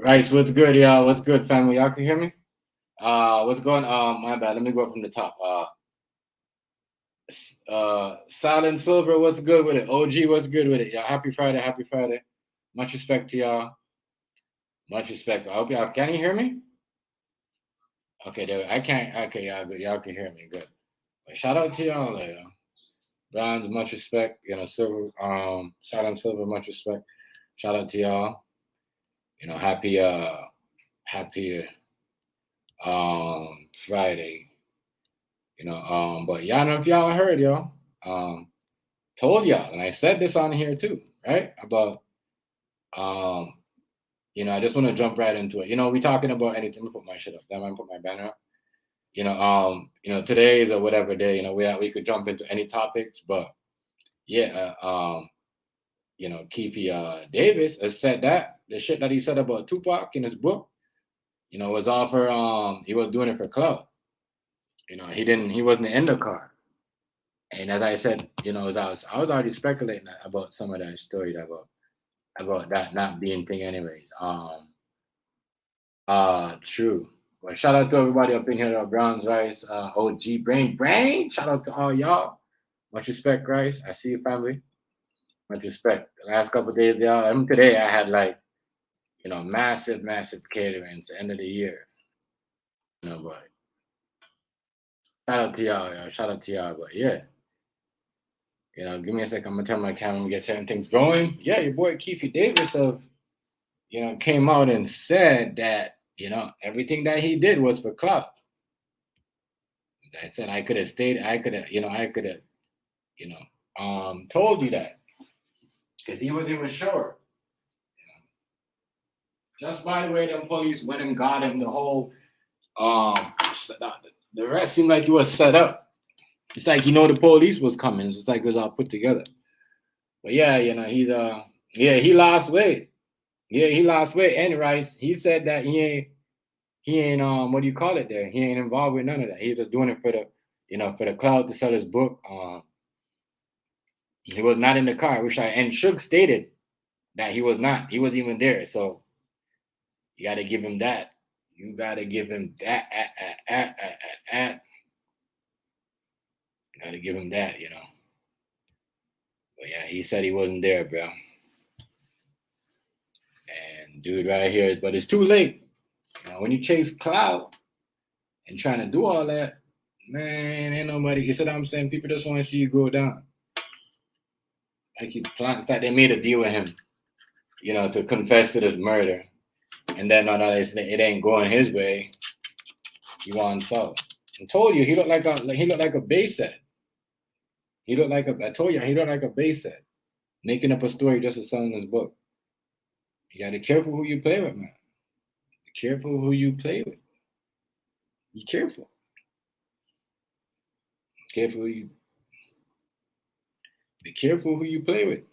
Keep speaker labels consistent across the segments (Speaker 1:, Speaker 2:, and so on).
Speaker 1: Rice, what's good, y'all? What's good, family? Y'all can hear me? What's going on? My bad. Let me go up from the top. Silent Silver, what's good with it? OG, what's good with it? Y'all, happy Friday, happy Friday. Much respect to y'all. Much respect. I hope y'all can you hear me? Okay, there. I can't. Okay, y'all good. Y'all can hear me. Good. But shout out to y'all, Bronze, much respect. Silver, Silent Silver, much respect. Shout out to y'all. Happy happy Friday. But y'all know if y'all heard y'all. Told y'all, and I said this on here too, right? About I just want to jump right into it. We talking about anything. Let me put my shit up. Then I put my banner up. Today is a whatever day. We could jump into any topics, but yeah, Keefe Davis has said that the shit that he said about Tupac in his book, was all for he was doing it for clout. He wasn't in the car. And as I said, I was already speculating about some of that story about that not being thing anyways. True. Well, shout out to everybody up in here, Browns Rice, OG Brain. Shout out to all y'all. Much respect, Rice. I see you, family. Much respect. The last couple of days, y'all. And today I had massive catering. It's the end of the year. But shout out to y'all. Shout out to y'all. But yeah. Give me a second. I'm gonna turn my camera and get certain things going. Yeah, your boy Keefe Davis came out and said that, everything that he did was for clout. I said I could have stayed, I could have told you that. Because he wasn't even sure. Just by the way, them police went and got him, the whole the rest seemed like he was set up. It's like the police was coming. It's like it was all put together. But yeah, he's he lost weight. Yeah, he lost weight. And Rice, he said that he ain't what do you call it there? He ain't involved with none of that. He's just doing it for the cloud to sell his book. He was not in the car, and Suge stated that he was not. He wasn't even there. So you gotta give him that. You gotta give him that. You gotta give him that, But yeah, he said he wasn't there, bro. And dude right here, but it's too late. When you chase clout and trying to do all that, man, ain't nobody. You see what I'm saying? People just want to see you go down. Like he's planning. In fact, they made a deal with him, to confess to this murder. And then it ain't going his way. He wants out. I told you he looked like a base set. I told you he looked like a base set, making up a story just to sell in his book. You gotta be careful who you play with, man. Be careful who you play with. Be careful. Be careful who you play with.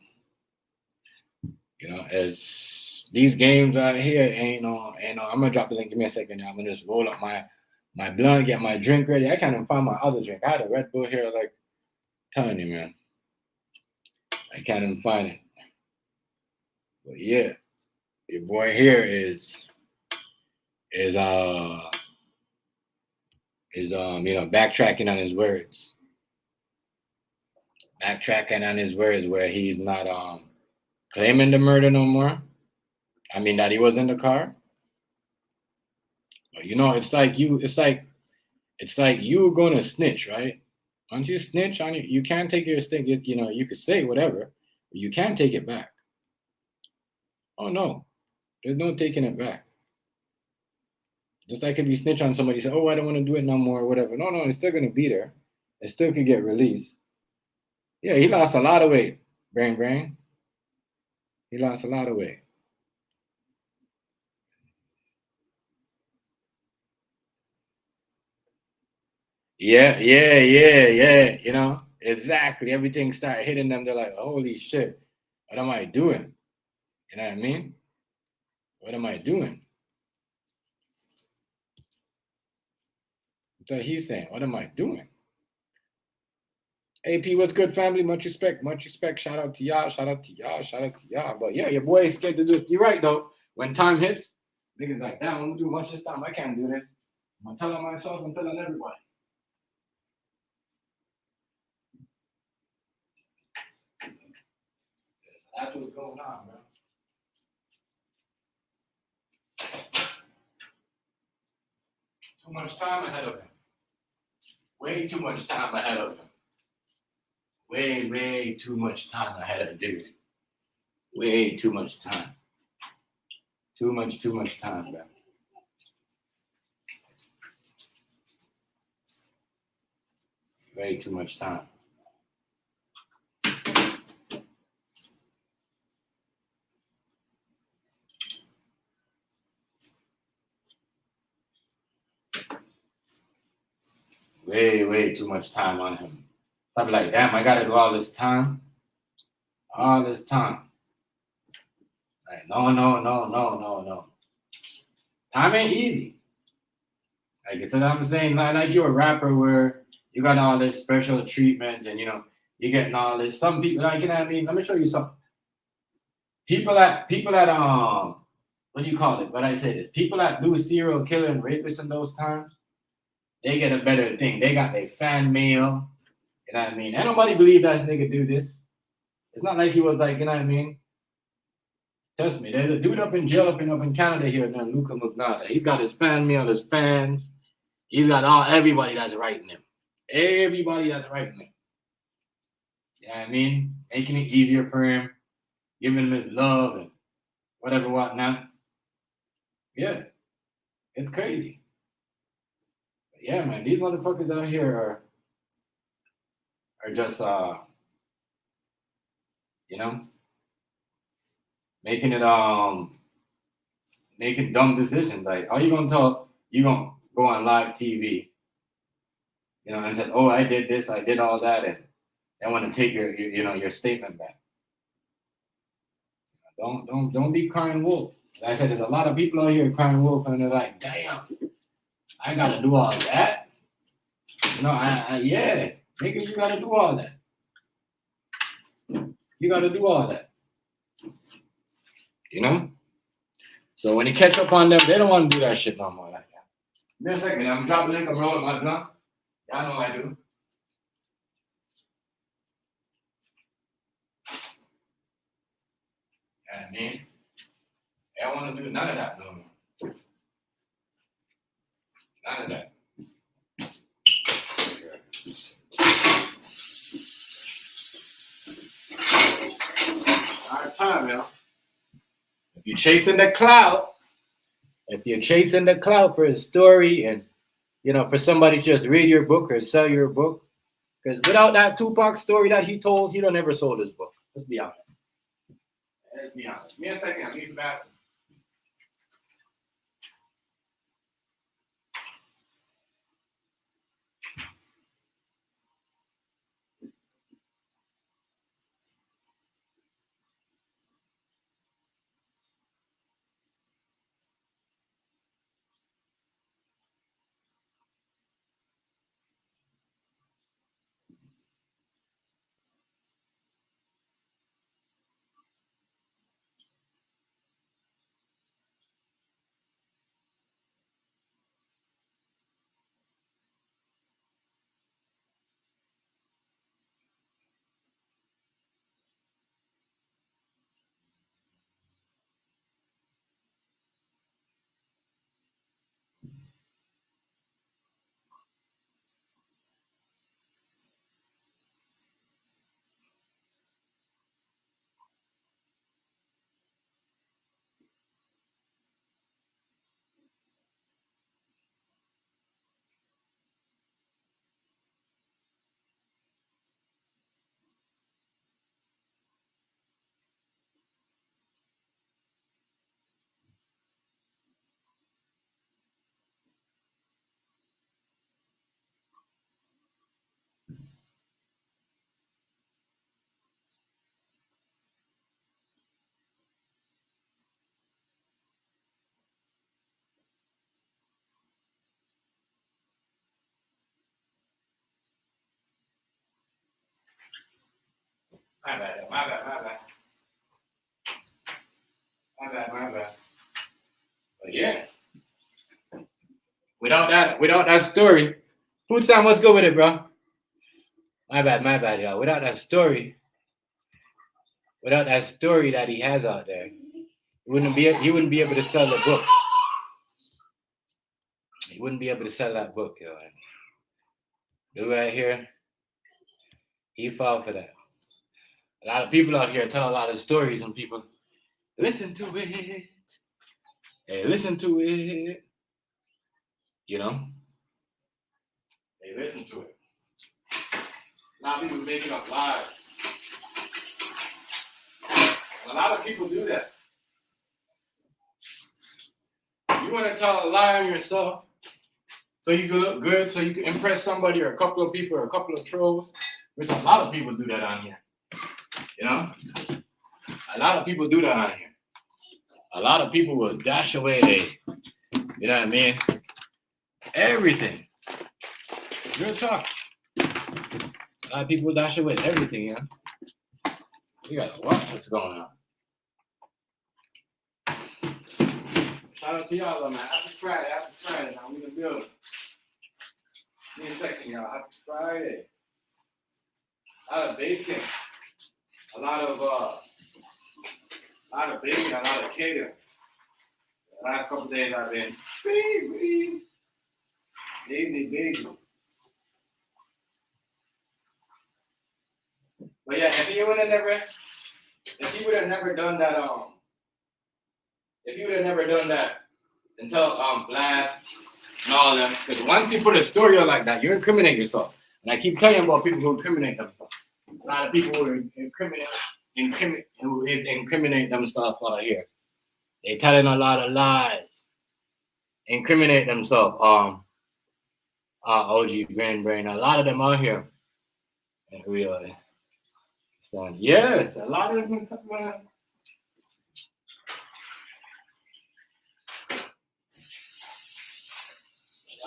Speaker 1: As these games out here ain't no. I'm gonna drop the link. Give me a second. Now. I'm gonna just roll up my blunt, get my drink ready. I can't even find my other drink. I had a Red Bull here, like telling you, man. I can't even find it. But yeah, your boy here is backtracking on his words. Backtracking on his words where he's not claiming the murder no more. I mean that he was in the car. But it's like you gonna snitch, right? Once you snitch on it, you can't take your stick. You could say whatever, but you can't take it back. Oh no, there's no taking it back. Just like if you snitch on somebody, say, "Oh, I don't want to do it no more," or whatever. No, it's still gonna be there. It still could get released. Yeah, he lost a lot of weight, brain. He lost a lot of weight. Yeah. Exactly. Everything started hitting them. They're like, "Holy shit, what am I doing?" You know what I mean? What am I doing? So he's saying, what am I doing? AP, what's good, family? Much respect. Shout out to y'all. But yeah, your boy is scared to do it. You're right, though. When time hits, Niggas like, damn, I'm gonna do much this time. I can't do this. I'm telling myself, I'm telling everybody. That's what's going on, bro. Too much time ahead of him. Way too much time ahead of him. Way too much time ahead of the dude. Way too much time. Too much time, bro. Way too much time. Way too much time on him. I'd be like, damn, I gotta do all this time. All this time. Like, no. Time ain't easy. Like I said, I'm saying, like you're a rapper where you got all this special treatment and, you know, you're getting all this. Some people, like, you know what I mean? Let me show you something. People that, what do you call it? What I say this? People that do serial killer and rapists in those times, they get a better thing. They got their fan mail. You know what I mean? Ain't nobody believe that nigga do this. It's not like he was like, you know what I mean? Trust me, there's a dude up in jail up in Canada here now, Luca Mugnata. He's got his fan mail, his fans. He's got everybody that's writing him. Everybody that's writing him. You know what I mean? Making it easier for him, giving him his love and whatnot. Yeah, it's crazy. But yeah, man, these motherfuckers out here are just you know, making dumb decisions. Like, how you gonna tell you gonna go on live TV, you know, and said, oh, I did this, I did all that, and they want to take your statement back. Don't be crying wolf. Like I said, there's a lot of people out here crying wolf, and they're like, damn, I gotta do all that. You know, yeah, nigga, you gotta do all that. You gotta do all that. You know? So when you catch up on them, they don't want to do that shit no more like that. Give me a second, I'm dropping link, I'm rolling my blunt. Y'all know I do. Yeah, I mean, they don't want to do none of that no more. None of that. Hard time, yo. If you're chasing the clout for a story and, you know, for somebody to just read your book or sell your book, because without that Tupac story that he told, he don't ever sold his book. Let's be honest. Give me a second. I'm using bathroom. My bad. But yeah. Without that story, Food Sam, what's good with it, bro? My bad, y'all. Without that story that he has out there, he wouldn't be able to sell the book. He wouldn't be able to sell that book, yo. Dude right here, he fought for that. A lot of people out here tell a lot of stories, and people listen to it. Hey, listen to it. You know? Hey, listen to it. A lot of people making up lies. A lot of people do that. You want to tell a lie on yourself so you can look good, so you can impress somebody or a couple of people or a couple of trolls, which a lot of people do that on here. You know? A lot of people do that on here. A lot of people will dash away, you know what I mean? Everything. Real talk. A lot of people will dash away everything, you know? You gotta watch what's going on. Shout out to y'all, though, man. Happy Friday. Now we in the building. Give me a second, y'all. Happy Friday. A lot of bacon. A lot of bacon, a lot of catering. The last couple days I've been busy. But yeah, if he would have never done that until Vlad and all that, because once you put a story out like that, you incriminate yourself. And I keep telling you about people who incriminate themselves. A lot of people who incriminate themselves out here. They telling a lot of lies. Incriminate themselves. OG Brain. A lot of them out here. Really. So, yes, a lot of them. A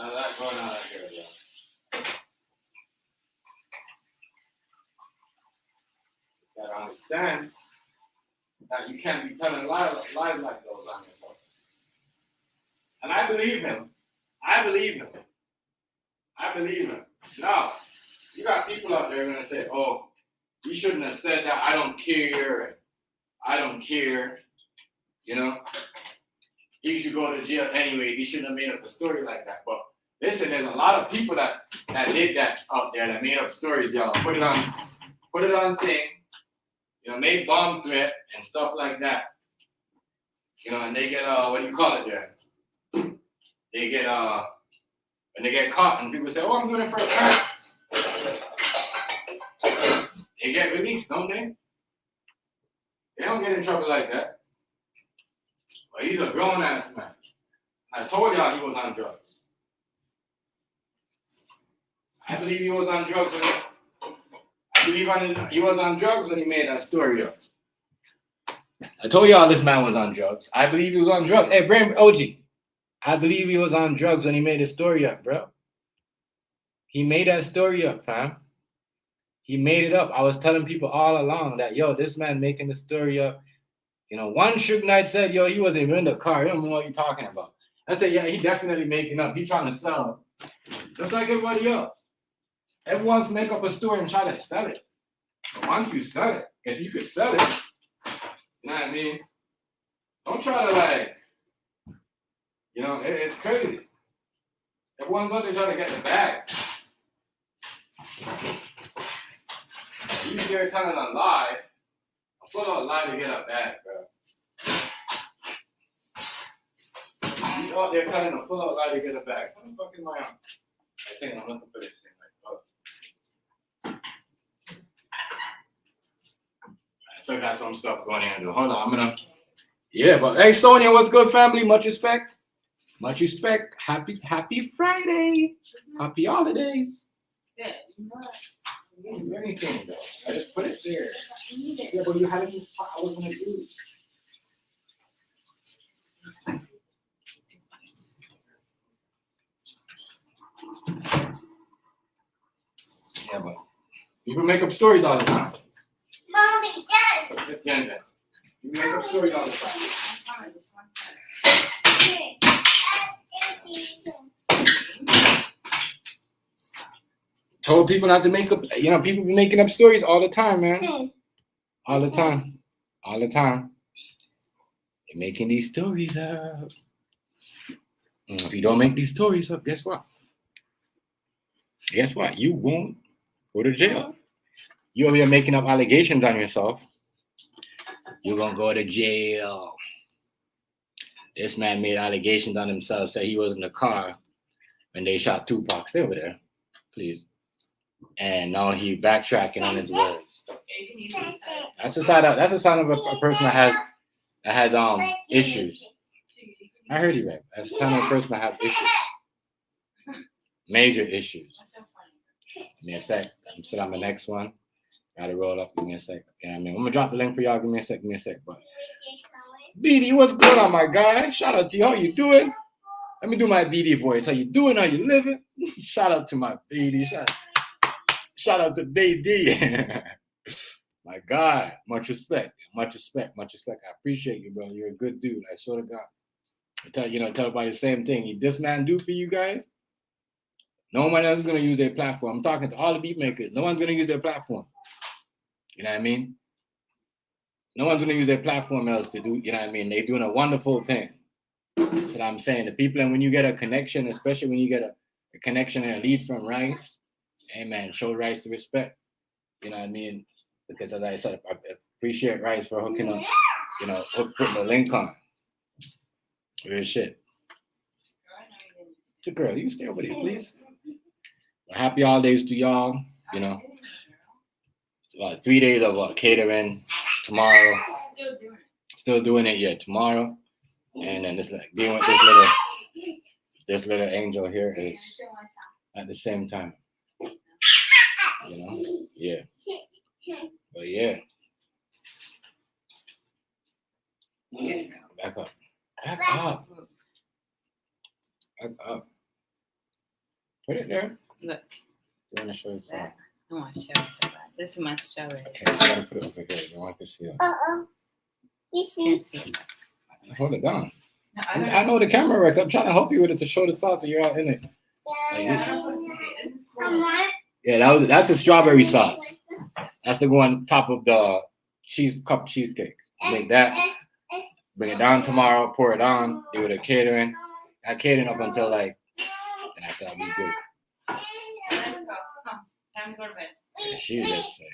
Speaker 1: lot going on out here, yeah. You gotta understand that you can't be telling lies like those on yourself. And I believe him. Now, you got people out there gonna say, oh, you shouldn't have said that. I don't care. You know? He should go to jail anyway. He shouldn't have made up a story like that. But listen, there's a lot of people that did that out there that made up stories, y'all. Put it on thing, you know, made bomb threat and stuff like that. You know, and they get what do you call it there? They get when they get caught and people say, oh, I'm doing it for a prank. They get released, don't they? They don't get in trouble like that. But he's a grown-ass man. I told y'all he was on drugs. I believe he was on drugs when he made that story up. I told y'all this man was on drugs. I believe he was on drugs. Hey, Brain OG. I believe he was on drugs when he made the story up, bro. He made that story up, fam. He made it up. I was telling people all along that, yo, this man making the story up. You know, one Suge Knight said, yo, he wasn't even in the car. He don't know what you're talking about. I said, yeah, he definitely making up. He trying to sell it. Just like everybody else. Everyone's make up a story and try to sell it. But once you sell it, if you could sell it, you know what I mean? Don't try to like, you know, it's crazy. Everyone's out there trying to get the bag. You here telling a lie, a full-out lie to get a bag, bro. You out there telling a full-out lie to get a bag. What the fuck is my arm? I think I'm looking for this thing like, I still got some stuff going on. Hold on, yeah, but hey, Sonia, what's good, family? Much respect. Happy Friday. Happy holidays.
Speaker 2: Yeah.
Speaker 1: Anything, though. I just put it there. Yeah, but you had any I was gonna do. Yeah, but people make up stories all the time.
Speaker 3: Mommy, Dad.
Speaker 1: Just Jen. You make up stories all the time.
Speaker 3: Okay.
Speaker 1: Told people not to make up. You know, people be making up stories all the time, man. All the time. All the time. They're making these stories up. If you don't make these stories up, guess what? Guess what? You won't go to jail. You over here making up allegations on yourself. You're gonna go to jail. This man made allegations on himself, said he was in the car when they shot Tupac. Stay over there, please. And now he backtracking on his words. That's a sign of a person that has issues. I heard you right. That's a sign of a person that has issues. Major issues. Give me a sec. I'm still on the next one. Gotta roll up. Give me a sec. Okay, I'm gonna drop the link for y'all. Give me a sec. But BD, what's going on, my guy? Shout out to you. How you doing? Let me do my BD voice. How you doing? How you living? Shout out to my BD. Shout out to BD. My God. Much respect. Much respect. Much respect. I appreciate you, bro. You're a good dude. I swear to God. I tell everybody the same thing. This man do for you guys. No one else is gonna use their platform. I'm talking to all the beat makers. No one's gonna use their platform. You know what I mean? No one's gonna use their platform else to do, you know what I mean? They're doing a wonderful thing. That's what I'm saying. The people, and when you get a connection, especially when you get a connection and a lead from Rice, hey man, show Rice the respect. You know what I mean? Because as I said, I appreciate Rice for hooking up, putting the link on. Real shit. It's a girl, you stay over there, please. Well, happy holidays to y'all. It's about 3 days of catering. Tomorrow, still doing it. Yeah, tomorrow, and then being with this little angel here is at the same time. Yeah. But yeah. Back up. Put it there.
Speaker 2: Look.
Speaker 1: You want to show it?
Speaker 2: I want to show it so bad. This is my strawberries.
Speaker 1: Okay, you gotta put it over here. I want to see it.
Speaker 2: Can't see it.
Speaker 1: Hold it down.
Speaker 2: No,
Speaker 1: I know the camera works. I'm trying to help you with it to show the sauce, but you're out in it. That's a strawberry sauce. That's the one on top of the cup cheesecake. Make that. Bring it down tomorrow. Pour it on. Do it at catering. At catering up until and I thought it'd be good.
Speaker 2: Let's go. Time to go to bed.
Speaker 1: Yeah, she just say.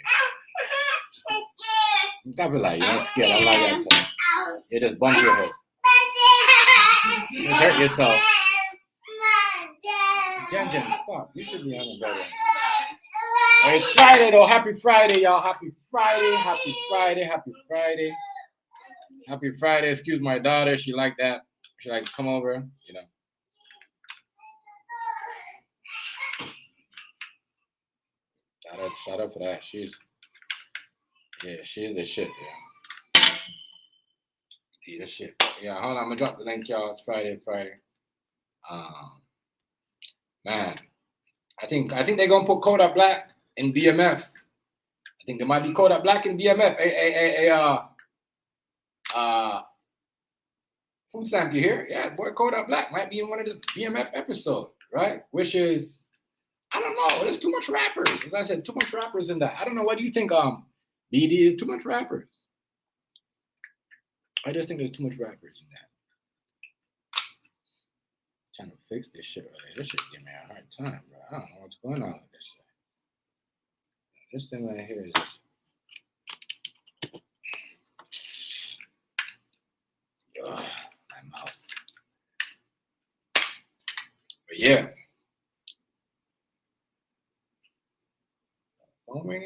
Speaker 1: Stop it like you're not scared. I like that. It just bump your head. You hurt yourself. Jen, stop. You should be on the bed. Hey, it's Friday though. Happy Friday, y'all. Happy Friday. Happy Friday. Happy Friday. Happy Friday. Excuse my daughter. She like that. She like to come over. Shout out for that. She's the shit, yeah. She's the shit. Yeah, hold on, I'm gonna drop the link, y'all. It's Friday. Man, I think they're gonna put Kodak Black in BMF. I think there might be Kodak Black in BMF. Food stamp, you hear? Yeah, boy, Kodak Black might be in one of the BMF episodes, right? Which is, I don't know. There's too much rappers. As I said, too much rappers in that. I don't know. What do you think, BD? Too much rappers. I just think there's too much rappers in that. Trying to fix this shit earlier. This shit give me a hard time, bro. I don't know what's going on with this shit. This thing right here is just... my mouth. But yeah.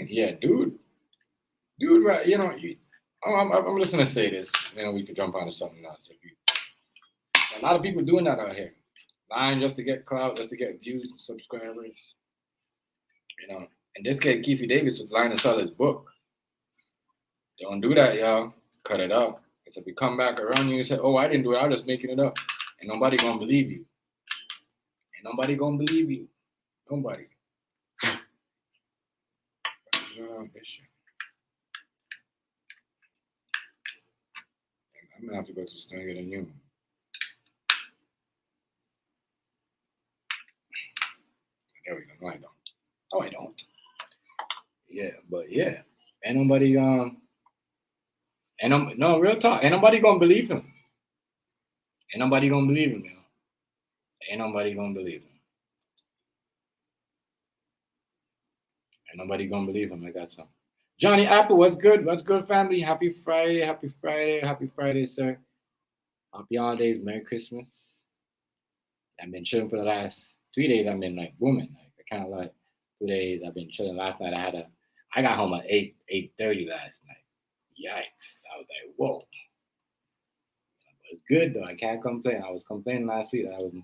Speaker 1: Yeah, dude, right? I'm just gonna say this. We could jump on to something else. A lot of people doing that out here, lying just to get clout, just to get views and subscribers. In this case, Keefe Davis was lying to sell his book. Don't do that, y'all. Cut it out. Because if we come back around you and say, "Oh, I didn't do it. I was just making it up," and nobody gonna believe you. Nobody. I'm gonna have to go to the store and get a new one. There we go. No, I don't. No, I don't. Yeah, but yeah, ain't nobody no real talk. Ain't nobody gonna believe him. Ain't nobody gonna believe him, yo. Ain't nobody gonna believe him. Ain't nobody gonna believe him. I got some. Johnny Apple, what's good? What's good, family? Happy Friday, happy Friday, happy Friday, sir. Happy holidays, Merry Christmas. I've been chilling for the last 3 days. I've been like booming. Like I kind of like 2 days. I've been chilling. Last night I got home at 8:30 last night. Yikes! I was like, whoa. But it's good though. I can't complain. I was complaining last week that I wasn't,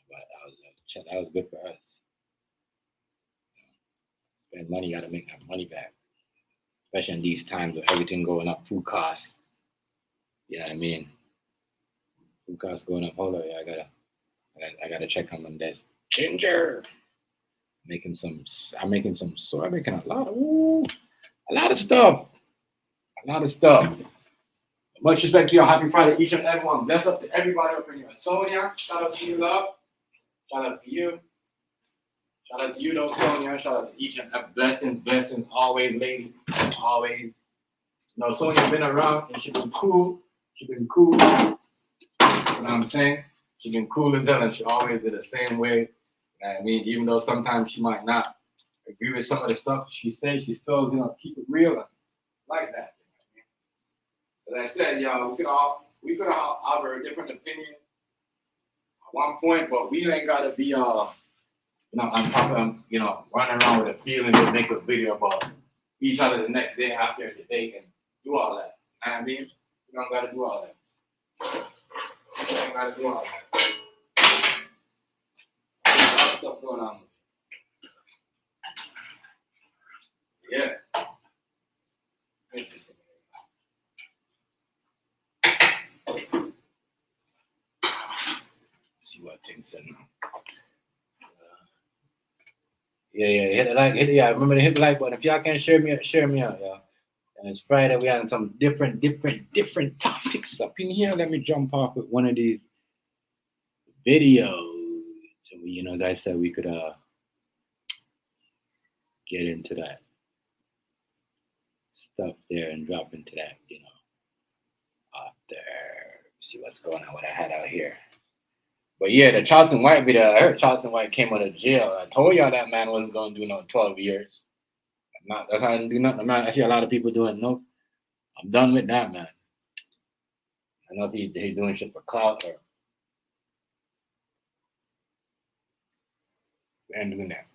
Speaker 1: but that was good for us. Spend money, you gotta make that money back, especially in these times with everything going up, food costs. You know what I mean? Food costs going up. Hold on, yeah, I gotta check on this ginger. I'm making a lot of stuff. Much respect to y'all. Happy Friday, each and everyone. Bless up to everybody up in here. Sonia, shout out to you, love. Shout out to you. Shout out to you, though, Sonia. Shout out to each and every blessings. Always, lady. Always. You know, Sonia been around and she been cool. You know what I'm saying? She been cool as hell and she always did the same way. You know what I mean? Even though sometimes she might not agree with some of the stuff she says, she still, keep it real and like that. You know what I mean? As I said, y'all, we could all have a different opinion at one point, but we ain't gotta be on top of them, running around with a feeling to make a video about each other the next day after the debate and do all that. You know what I mean? You don't gotta do all that. You don't gotta do all that. A lot of stuff going on. Yeah. See what things said now. Hit the like, remember to hit the like button. If y'all can share me out, y'all. And it's Friday, we have some different topics up in here. Let me jump off with one of these videos. So as I said, we could get into that stuff there and drop into that, out there. See what's going on, what I had out here. But yeah, the Charleston White video, I heard Charleston White came out of jail. I told y'all that man wasn't going to do no 12 years. That's how I didn't do nothing. Man, I see a lot of people doing, nope. I'm done with that, man. I know if he's doing shit for clout or we ain't doing that.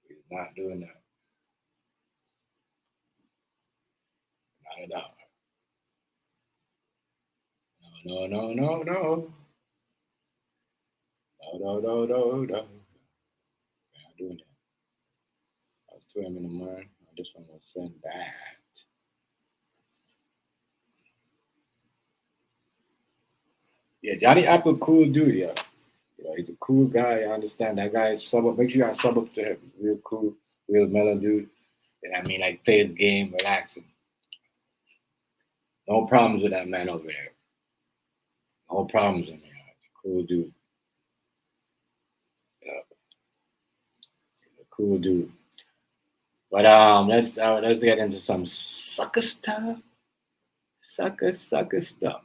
Speaker 1: He's not doing that. Not at all. No. No. No. We're not doing that. I was 2 a.m. in the morning. This one was send that. Yeah, Johnny Apple, cool dude, yeah. He's a cool guy. I understand that guy. Sub up. Make sure you guys sub up to him. Real cool, real mellow dude. And I mean, like, play his game, relax him. No problems with that man over there. No problems with him. He's a cool dude. Yeah. He's a cool dude. But let's get into some sucker stuff. Sucker stuff.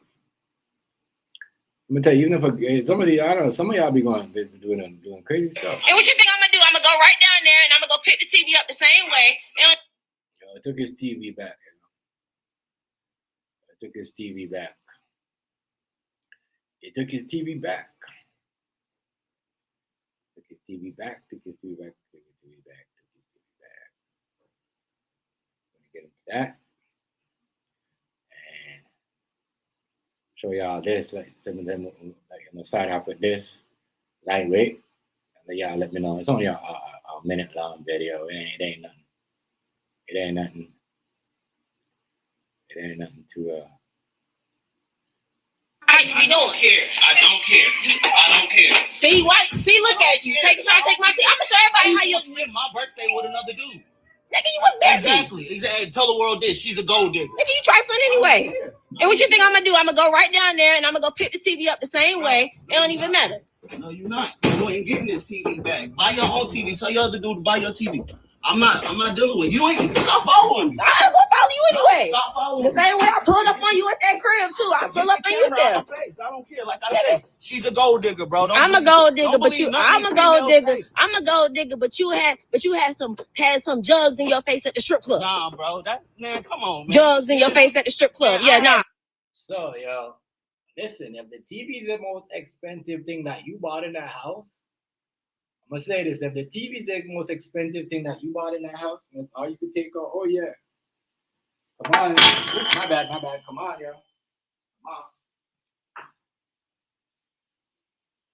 Speaker 1: I'm gonna tell you, even if some of y'all be doing crazy stuff.
Speaker 4: And what you think I'm gonna do? I'm gonna go right down there and I'm gonna go pick the TV up the same way. And
Speaker 1: I took his TV back. Took his TV back. Took his TV back. Let me get into that. And show y'all this. Like some of them, I'm gonna start off with this lightweight. And then y'all let me know. It's only a minute long video. It ain't nothing. It ain't nothing to
Speaker 4: I don't care. See, look at you. Try to take my tea. I'm gonna show everybody how you
Speaker 5: spend my birthday with another dude.
Speaker 4: Nigga, you was busy.
Speaker 5: Exactly. Tell the world this. She's a gold digger.
Speaker 4: Nigga, you trifling anyway. And what you think I'm gonna do? I'm gonna go right down there and I'm gonna go pick the TV up the same way. It don't even matter.
Speaker 5: No, you're not. You ain't getting this TV back. Buy your own TV. Tell your other dude to buy your TV. I'm not dealing with you. Ain't stop following me.
Speaker 4: I was gonna follow you anyway.
Speaker 5: Stop following
Speaker 4: The
Speaker 5: me.
Speaker 4: same way I pulled up on you at that crib too. I pull up on you there.
Speaker 5: I don't care. Like I said, she's a gold digger, bro.
Speaker 4: I'm a gold digger, but you. I'm a gold digger. I'm a gold digger, but you had some jugs in your face at the strip club.
Speaker 5: Nah, bro. Man, come on, man.
Speaker 4: Jugs in your face at the strip club. Yeah, nah.
Speaker 1: So, yo, listen, if the TV is the most expensive thing that you bought in that house, I'm gonna say this: if the TV is the most expensive thing that you bought in that house, that's all you could take out. Oh yeah, come on, my bad. Come on, yo, come on.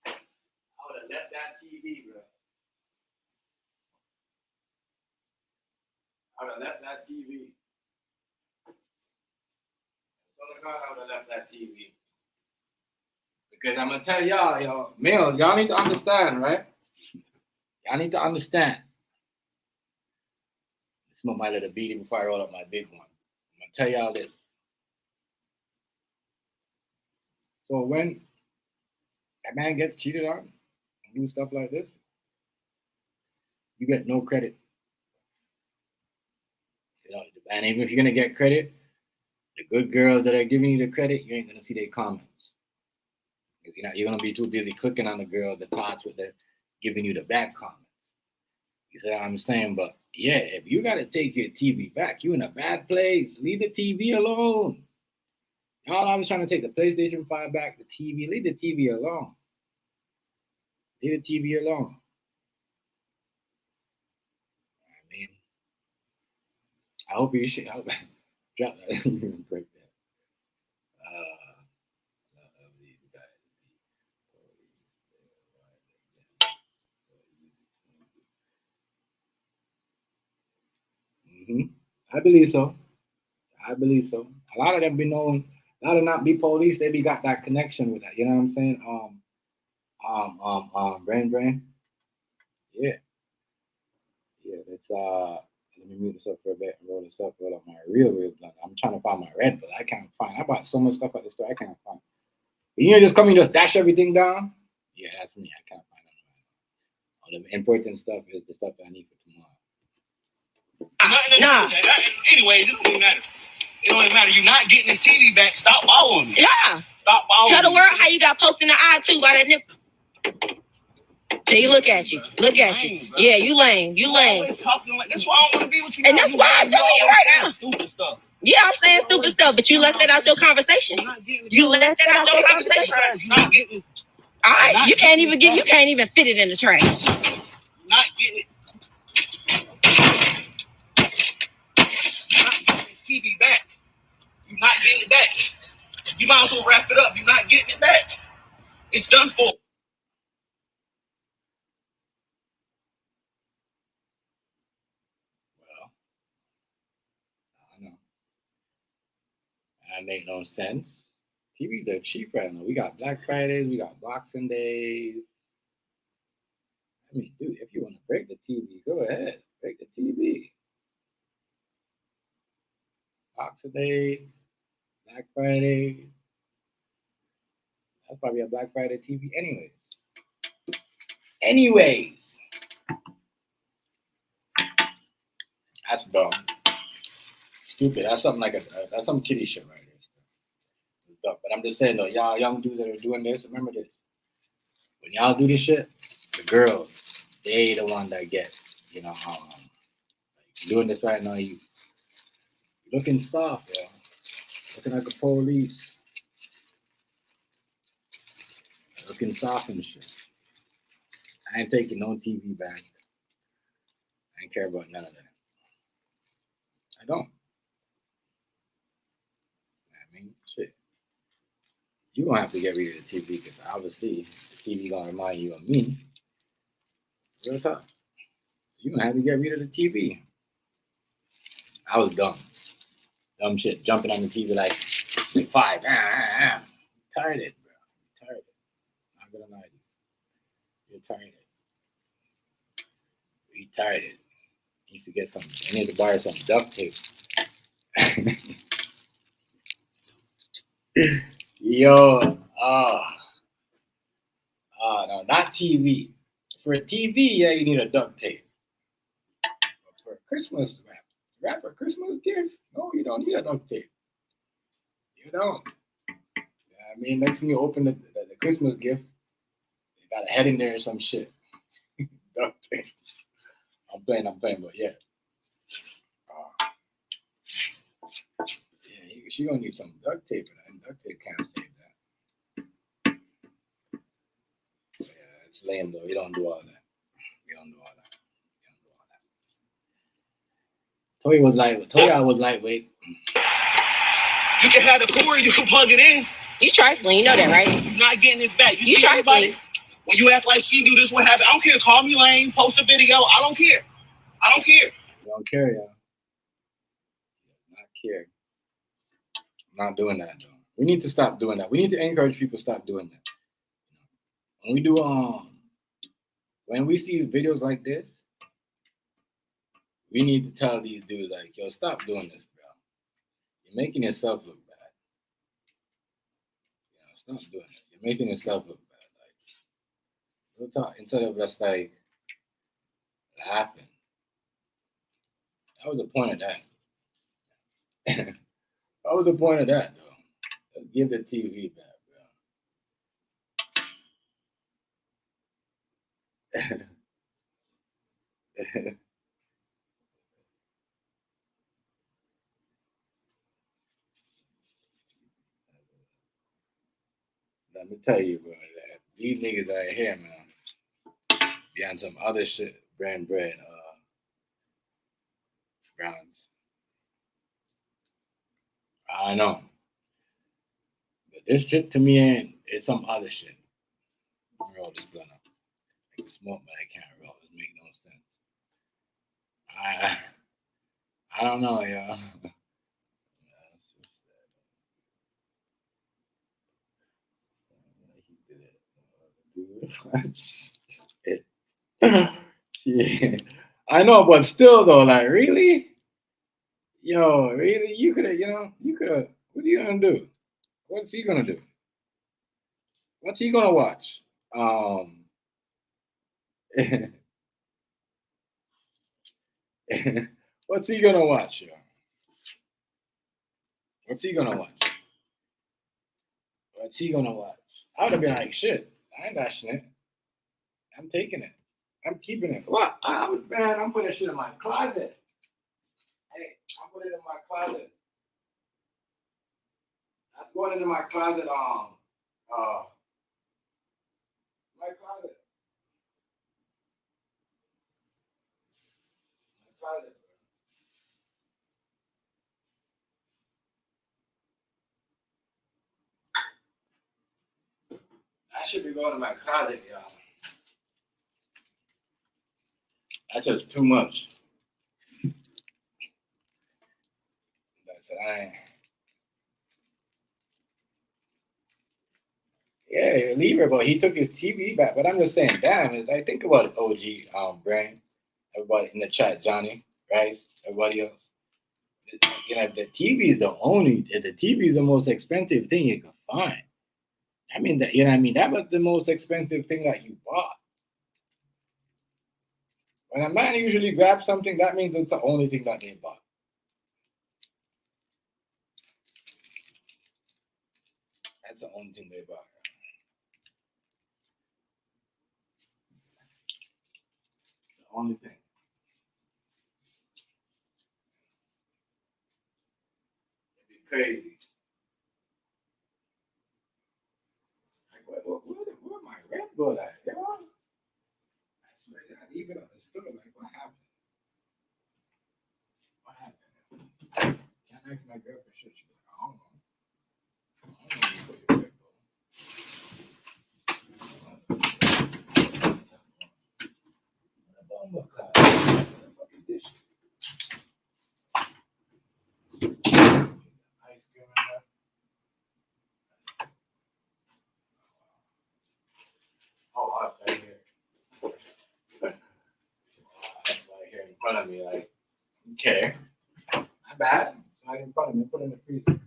Speaker 1: I would have left that TV, bro. I would have left that TV. I would have left that TV. Because I'm gonna tell y'all, yo, males, y'all need to understand, right? Y'all need to understand. Smoke my little beanie before I roll up my big one. I'm gonna tell y'all this. So when a man gets cheated on and do stuff like this, you get no credit. You know, and even if you're gonna get credit, the good girls that are giving you the credit, you ain't gonna see their comments. Because you're gonna be too busy clicking on the girl, the thoughts with the giving you the bad comments. You see what I'm saying? But yeah, if you gotta take your TV back, you in a bad place. Leave the TV alone. Y'all always trying to take the PlayStation 5 back, the TV. Leave the TV alone. Leave the TV alone. I mean, I hope you should drop that. Break that. I believe so. A lot of them be known. A lot of not be police. They be got that connection with that. You know what I'm saying? Brain. Yeah. That's Let me mute this up for a bit and roll this up. Roll up my real blunt. I'm trying to find my red, but I can't find. I bought so much stuff at the store. I can't find. You just come and just dash everything down. Yeah, that's me. I can't find it. All the important stuff is the stuff that I need for tomorrow.
Speaker 5: Nah. Anyways, it don't even matter. It don't even matter. You're not getting this TV back. Stop following me.
Speaker 4: Yeah.
Speaker 5: Stop following me.
Speaker 4: Tell the world how you got poked in the eye too by that nipple. They look at you. Look at you. Yeah, you lame. You lame.
Speaker 5: Like, that's why I don't want to be with you.
Speaker 4: And that's why I'm telling you right now.
Speaker 5: Stupid stuff.
Speaker 4: Yeah, I'm saying stupid stuff, but you left that out your conversation. You left that out your conversation. All right, you can't even fit it in the trash.
Speaker 5: Not getting it. This TV back. You're not getting it back. You might as well wrap it up. You're not getting it back. It's done for.
Speaker 1: Well, I know. That make no sense. TVs are cheap right now. We got Black Fridays. We got Boxing Days. I mean, dude, if you want to break the TV, go ahead. Break the TV. Boxing Days. Black Friday. That's probably a Black Friday TV anyways. That's dumb. Stupid. That's something like that's some kiddie shit right there. It's dumb. But I'm just saying though, y'all young dudes that are doing this, remember this. When y'all do this shit, the girls, they the one that get, doing this right now, you looking soft, yo. Looking like a police. Looking soft and shit. I ain't taking no TV back. I ain't care about none of that. I don't. I mean, shit. You gonna have to get rid of the TV because obviously the TV gonna remind you of me. Real talk. You gonna have to get rid of the TV. I was dumb. Dumb shit. Jumping on the TV like 5. Tired it, bro. Tired it. Not gonna lie to you. You're tired it. You tired it. Needs to get some. I need to buy some duct tape. Yo, No, not TV. For a TV, yeah, you need a duct tape. But for a Christmas wrap a Christmas gift? No, you don't need a duct tape. You don't. I mean, next thing you open the Christmas gift, you got a head in there or some shit. Duct tape. I'm playing, but yeah. Yeah, she gonna need some duct tape for that. And duct tape can't save that. Yeah, it's lame though. You don't do all that. Toya was lightweight.
Speaker 5: You can have the cord, you can plug it in.
Speaker 4: You trifling, you know that, right?
Speaker 5: You're not getting this back.
Speaker 4: You
Speaker 5: see everybody?
Speaker 4: trifling.
Speaker 5: When you act like she do this, what happened? I don't care. Call me lame, post a video. I don't care.
Speaker 1: You don't care, y'all. Not care. I'm not doing that though. We need to stop doing that. We need to encourage people to stop doing that. When we do when we see videos like this, we need to tell these dudes like, yo, stop doing this, bro. You're making yourself look bad. Stop doing it. You're making yourself look bad. Like, talk, instead of just like laughing. That was the point of that. That was the point of that, though. Let's give the TV back, bro. Let me tell you, bro, that these niggas out here, man, be on some other shit, brand, brands. I know. But this shit to me it's some other shit. Roll this blunt up. I can smoke, but I can't roll. It make no sense. I don't know, y'all. Yeah. I know, but still though, like really? Yo, really? You could have, what are you gonna do? What's he gonna do? What's he gonna watch? What's he gonna watch, yo? What's he gonna watch? What's he gonna watch? I would have been like, shit, I ain't watching it. I'm taking it. I'm keeping it. What? I'm putting shit in my closet. Hey, I'm putting it in my closet. I'm going into my closet. My closet. My closet. I should be going to my closet, y'all. That's just too much. Yeah, leave her, but he took his TV back. But I'm just saying, damn, I think about it, OG brain. Everybody in the chat, Johnny, right? Everybody else. The TV is the TV is the most expensive thing you can find. I mean, that that was the most expensive thing that you bought. When a man usually grabs something, that means it's the only thing that they bought. That's the only thing they bought. The only thing. It'd be crazy. Like, where my Red Bull at? You know? I swear that even on the store, like, what happened? What happened? Can't ask my girl for shit. She's like, I don't know. I don't know you put your Red Bull. What the fuck is this shit? Ice cream and that. Oh, that's right here. That's right here in front of me. Like, okay, not bad. It's right in front of me. Put it in the freezer.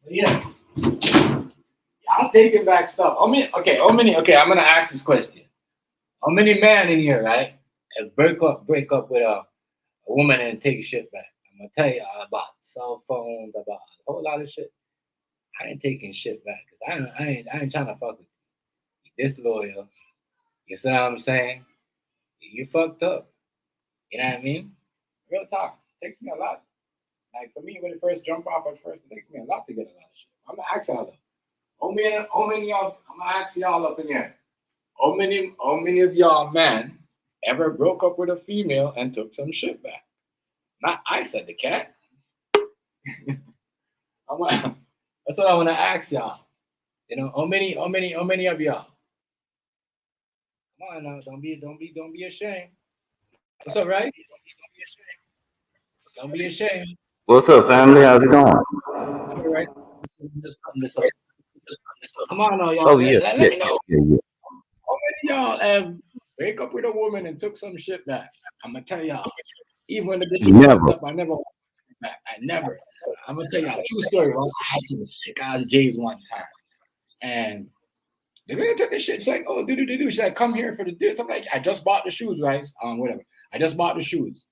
Speaker 1: But yeah, y'all taking back stuff. Okay, I'm gonna ask this question. How many men in here, right, have break up with a woman and take shit back? I'm gonna tell you about cell phones, about a whole lot of shit. I ain't taking shit back because I ain't trying to fuck with you. Disloyal. You see what I'm saying? You fucked up. You know what I mean? Real talk. It takes me a lot. Like for me, when it first jump off at first, it takes me a lot to get a lot of shit. I'm gonna ask y'all though. How many y'all? I'm gonna ask y'all up in here. How many of y'all men ever broke up with a female and took some shit back? Not I said the cat. That's what I want to ask y'all. You know, how many of y'all? Come on now, don't be ashamed. What's up, right? Don't be ashamed.
Speaker 6: What's up, family? How's it going?
Speaker 1: All right. Just cutting this up. Come on now, y'all.
Speaker 6: Oh yeah,
Speaker 1: Let me know.
Speaker 6: yeah.
Speaker 1: How many of y'all have break up with a woman and took some shit back? I'm gonna tell y'all. Even when the bitch
Speaker 6: Never.
Speaker 1: fucked up, I never want it back. I never. I'm gonna tell y'all a true story. Right? I had some sick ass J's one time, and the girl took this shit. She's like, "Oh, do." She's like, "Come here for the this." I'm like, "I just bought the shoes, right? Whatever. I just bought the shoes."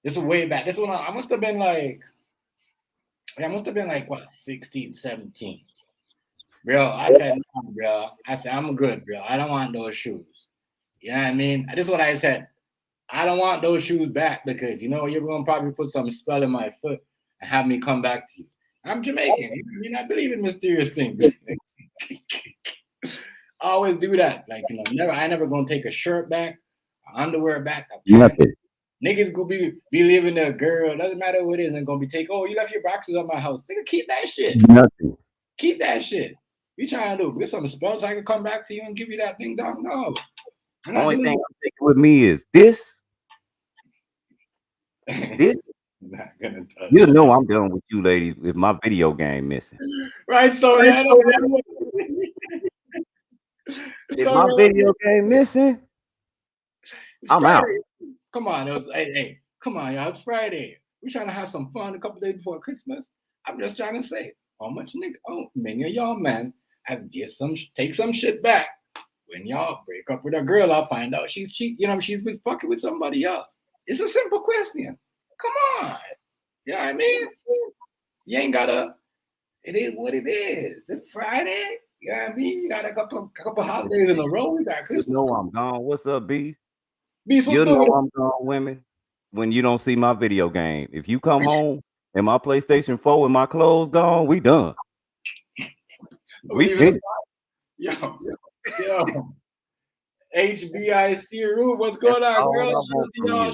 Speaker 1: This was way back. This one I must have been like, what, 16, 17. Bro, I said, no, bro. I said, I'm good, bro. I don't want those shoes. You know what I mean? This is what I said. I don't want those shoes back because you know you're gonna probably put some spell in my foot and have me come back to you. I'm Jamaican. You not believe in mysterious things. I always do that. Like, you know, I never gonna take a shirt back, underwear back, a pants.
Speaker 6: Nothing.
Speaker 1: Niggas gonna be leaving their girl. Doesn't matter who it is, and gonna be taking. Oh, you left your boxes at my house. Nigga, keep that shit.
Speaker 6: Nothing.
Speaker 1: Keep that shit. You trying to do? Get some spells so I can come back to you and give you that thing down? No.
Speaker 6: Only thing I'm taking with me is this. This.
Speaker 1: Not gonna touch.
Speaker 6: You know I'm done with you ladies with my video game missing.
Speaker 1: Right, so yeah,
Speaker 6: If my video game missing, I'm
Speaker 1: Friday.
Speaker 6: out.
Speaker 1: Come on, hey, come on, y'all. It's Friday. We're trying to have some fun a couple days before Christmas. I'm just trying to say, how much many of y'all man have take some shit back when y'all break up with a girl. I'll find out she's fucking with somebody else. It's a simple question. Come on, you know what I mean? You ain't gotta. It is what it is. It's Friday. You know what I mean? You got a couple holidays in a row. We got Christmas.
Speaker 6: You know I'm gone. What's up, Beast?
Speaker 1: Beast,
Speaker 6: You know I'm gone, women. When you don't see my video game, if you come home and my PlayStation 4 and my clothes gone, we done. We finished.
Speaker 1: Yo. HBIC room. What's going on, girls?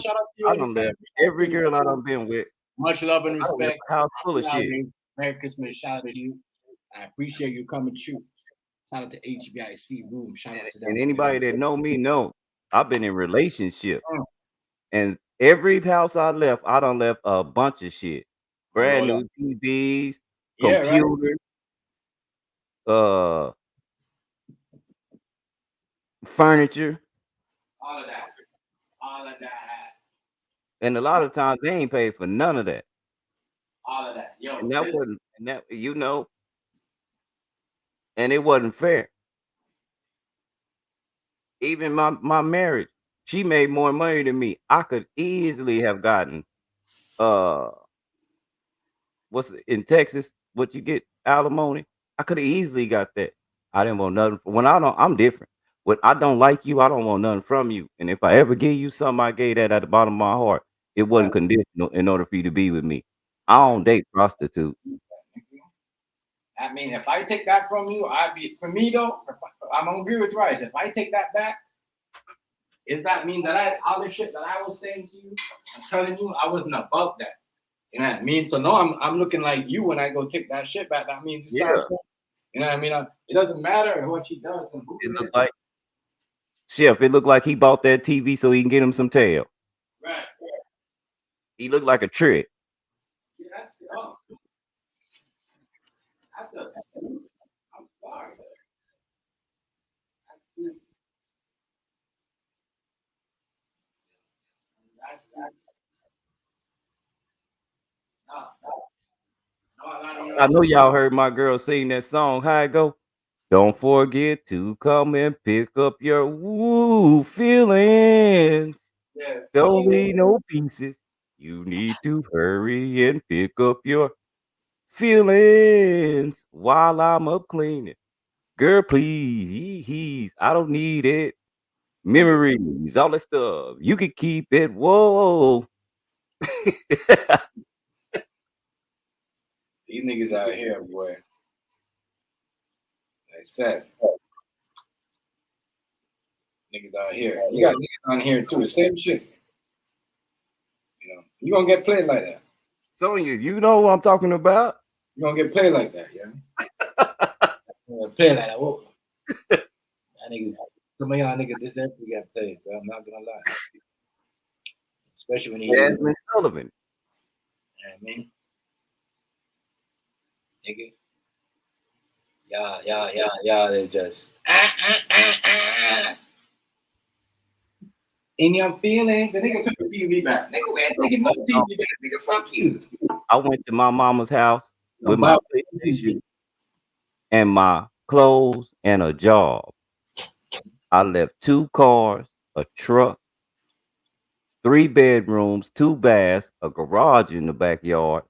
Speaker 1: Shout out to you.
Speaker 6: I done left every girl I done been with.
Speaker 1: Much love and respect.
Speaker 6: House full of shit.
Speaker 1: Merry Christmas. Shout out to you. I appreciate you coming through. Shout out to HBIC room. Shout out to them.
Speaker 6: And anybody that know me know I've been in relationship. And every house I left, I done left a bunch of shit. Brand new TVs, computers, furniture.
Speaker 1: All of that.
Speaker 6: And a lot of times they ain't paid for none of that.
Speaker 1: All of that. Yo.
Speaker 6: And that wasn't, and that, you know, and it wasn't fair. Even my marriage, she made more money than me. I could easily have gotten what's in Texas, what you get alimony. I could have easily got that. I didn't want nothing. I'm different. When I don't like you, I don't want nothing from you. And if I ever give you something, I gave that at the bottom of my heart. It wasn't conditional in order for you to be with me. I don't date prostitutes.
Speaker 1: I mean, if I take that from you, for me though, I'm gonna agree with Rice. If I take that back, does that mean that all the shit that I was saying to you, I'm telling you, I wasn't about that. You know what I mean? So no, I'm looking like you when I go take that shit back. That means it's not. You know what I mean? It doesn't matter what she does.
Speaker 6: It looked like Chef. It looked like he bought that TV so he can get him some tail.
Speaker 1: Right.
Speaker 6: He looked like a trick.
Speaker 1: Yeah, I'm sorry. No, a lot of
Speaker 6: I know y'all heard my girl sing that song. How it go? Don't forget to come and pick up your woo feelings.
Speaker 1: Yeah.
Speaker 6: Don't leave no pieces. You need to hurry and pick up your feelings while I'm up cleaning. Girl, please. I don't need it. Memories, all that stuff. You can keep it. Whoa.
Speaker 1: These niggas out here, boy. Like Seth. Niggas out here. You got niggas on here too. The same shit. You know, you gonna get played like that.
Speaker 6: Sonya, you know what I'm talking about?
Speaker 1: You gonna get played like that, yeah. You gonna play like that. Whoa. That niggas, some of y'all niggas this definitely got played, bro. I'm not gonna lie. Especially when you hear
Speaker 6: Jasmine Sullivan.
Speaker 1: you know what I mean? Nigga. Y'all, they just in your feelings. The nigga took the TV back. Nigga, man, taking no TV back. Nigga, fuck you.
Speaker 6: I went to my mama's house with
Speaker 1: Don't
Speaker 6: my
Speaker 1: buy
Speaker 6: PlayStation and my clothes and a job. I left 2 cars, a truck, 3 bedrooms, 2 baths, a garage in the backyard,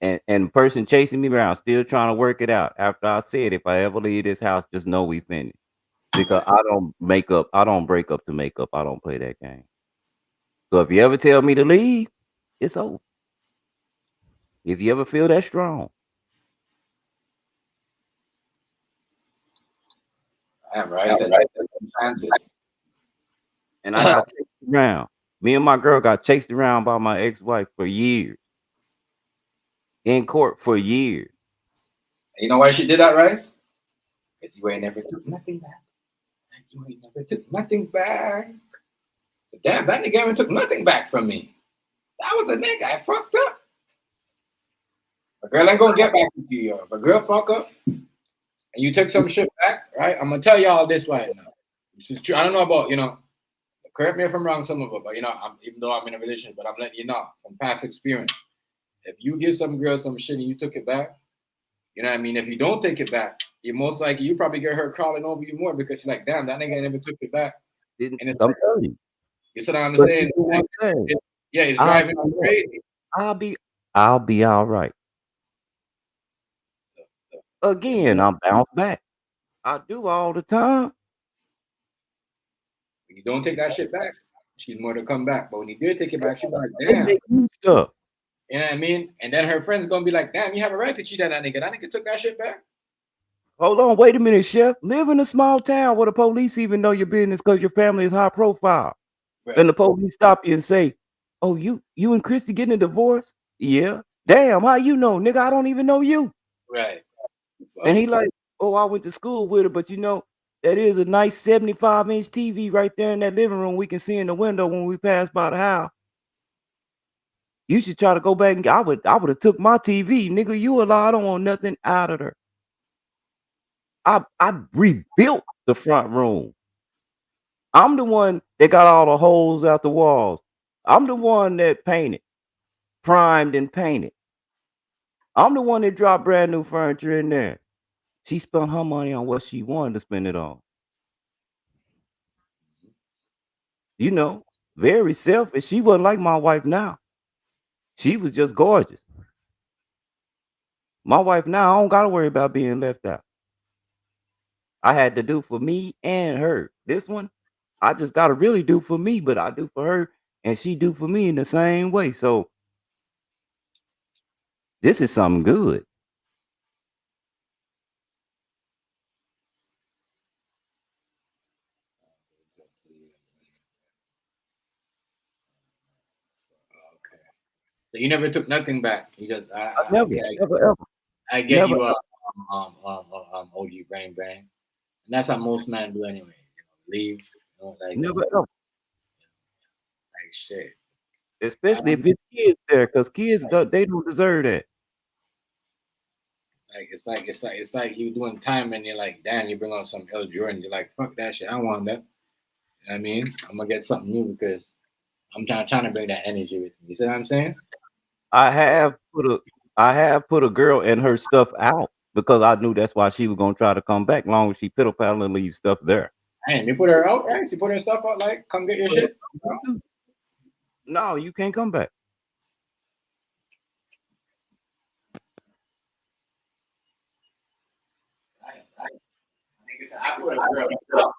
Speaker 6: and the person chasing me around still trying to work it out. After I said, if I ever leave this house, just know we finished. Because I don't break up to make up. I don't play that game. So if you ever tell me to leave, it's over. If you ever feel that strong.
Speaker 1: I'm right. Chances.
Speaker 6: And I got chased around. Me and my girl got chased around by my ex-wife for years. In court for years.
Speaker 1: You know why she did that, right? Because you ain't never took nothing back. You ain't never took nothing back. Damn, that nigga never took nothing back from me. That was the nigga. I fucked up. A girl ain't gonna get back with you, yo. If a girl fuck up and you took some shit back, right? I'm gonna tell y'all this right now. This is true. I don't know about, correct me if I'm wrong, some of it, but even though I'm in a relationship, but I'm letting you know from past experience. If you give some girl some shit and you took it back, you know what I mean? If you don't take it back, you most likely you probably get her crawling over you more because you're like, damn, that nigga never took it back. And it's
Speaker 6: I'm telling you.
Speaker 1: You see what I'm
Speaker 6: But
Speaker 1: saying?
Speaker 6: you know what I'm saying?
Speaker 1: Yeah, it's driving me crazy.
Speaker 6: I'll be all right. Again, I'm bounced back. I do all the time.
Speaker 1: When you don't take that shit back, she's more to come back. But when you did take it back, she's like, damn.
Speaker 6: Stuff.
Speaker 1: You know what I mean? And then her friends gonna be like, damn, you have a right to cheat on that nigga. That nigga took that shit back.
Speaker 6: Hold on, wait a minute, Chef. Live in a small town where the police even know your business because your family is high profile. Right. And the police stop you and say, oh, you and Christy getting a divorce? Yeah. Damn, how you know? Nigga, I don't even know you.
Speaker 1: Right.
Speaker 6: And he like, oh, I went to school with her, but that is a nice 75-inch TV right there in that living room we can see in the window when we pass by the house. You should try to go back and I would have took my TV. Nigga, you alive. I don't want nothing out of her. I rebuilt the front room. I'm the one that got all the holes out the walls. I'm the one that painted, primed and painted. I'm the one that dropped brand new furniture in there. She spent her money on what she wanted to spend it on. Very selfish. She wasn't like my wife now. She was just gorgeous. My wife now, I don't got to worry about being left out. I had to do for me and her. This one, I just got to really do for me, but I do for her and she do for me in the same way. So this is something good.
Speaker 1: Okay. So you never took nothing back. You just
Speaker 6: Never, ever.
Speaker 1: I get you OG brain. And that's how most men do anyway. Leave.
Speaker 6: Never ever.
Speaker 1: Like shit.
Speaker 6: Especially if it's kids there, because kids they don't deserve that.
Speaker 1: It's like you doing time and you're like, damn, you bring on some L Jordan. You're like, fuck that shit. I don't want that. You know what I mean? I'm gonna get something new because I'm trying to bring that energy with me. You see what I'm saying?
Speaker 6: I have put a girl and her stuff out because I knew that's why she was gonna try to come back. Long as she piddle paddle and leave stuff there.
Speaker 1: Hey, they put her out, right? She put her stuff out, like, come get your shit.
Speaker 6: No, you can't come back.
Speaker 1: I put a girl.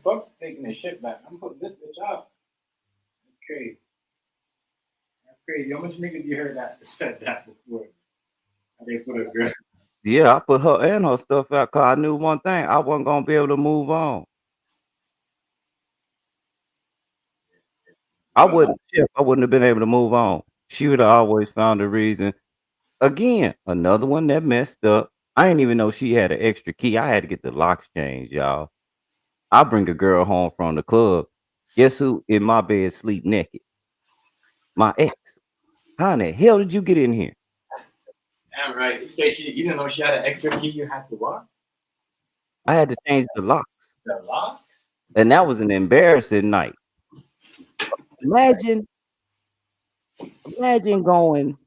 Speaker 1: Fuck taking the shit back. I'm putting this bitch out. That's crazy. That's crazy. How much niggas you heard that said that before? They put a girl.
Speaker 6: Yeah, I put her and her stuff out because I knew one thing. I wasn't gonna be able to move on. I wouldn't have been able to move on. She would have always found a reason. Again, another one that messed up. I didn't even know she had an extra key. I had to get the locks changed, y'all. I bring a girl home from the club. Guess who in my bed sleep naked? My ex. How in the hell did you get in here?
Speaker 1: Damn right. You say you didn't know she had an extra key. You had to what?
Speaker 6: I had to change the locks.
Speaker 1: The lock?
Speaker 6: And that was an embarrassing night. Imagine going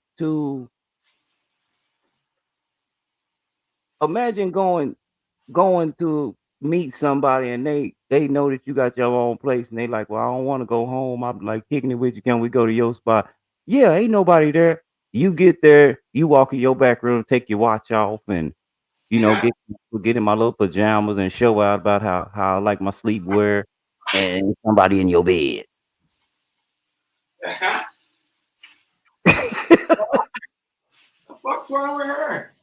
Speaker 6: to meet somebody and they know that you got your own place and they like, well, I don't want to go home. I'm like kicking it with you. Can we go to your spot? Yeah, ain't nobody there. You get there, you walk in your back room, take your watch off, and get in my little pajamas and show out about how I like my sleepwear, and somebody in your bed.
Speaker 1: The fuck's wrong with her?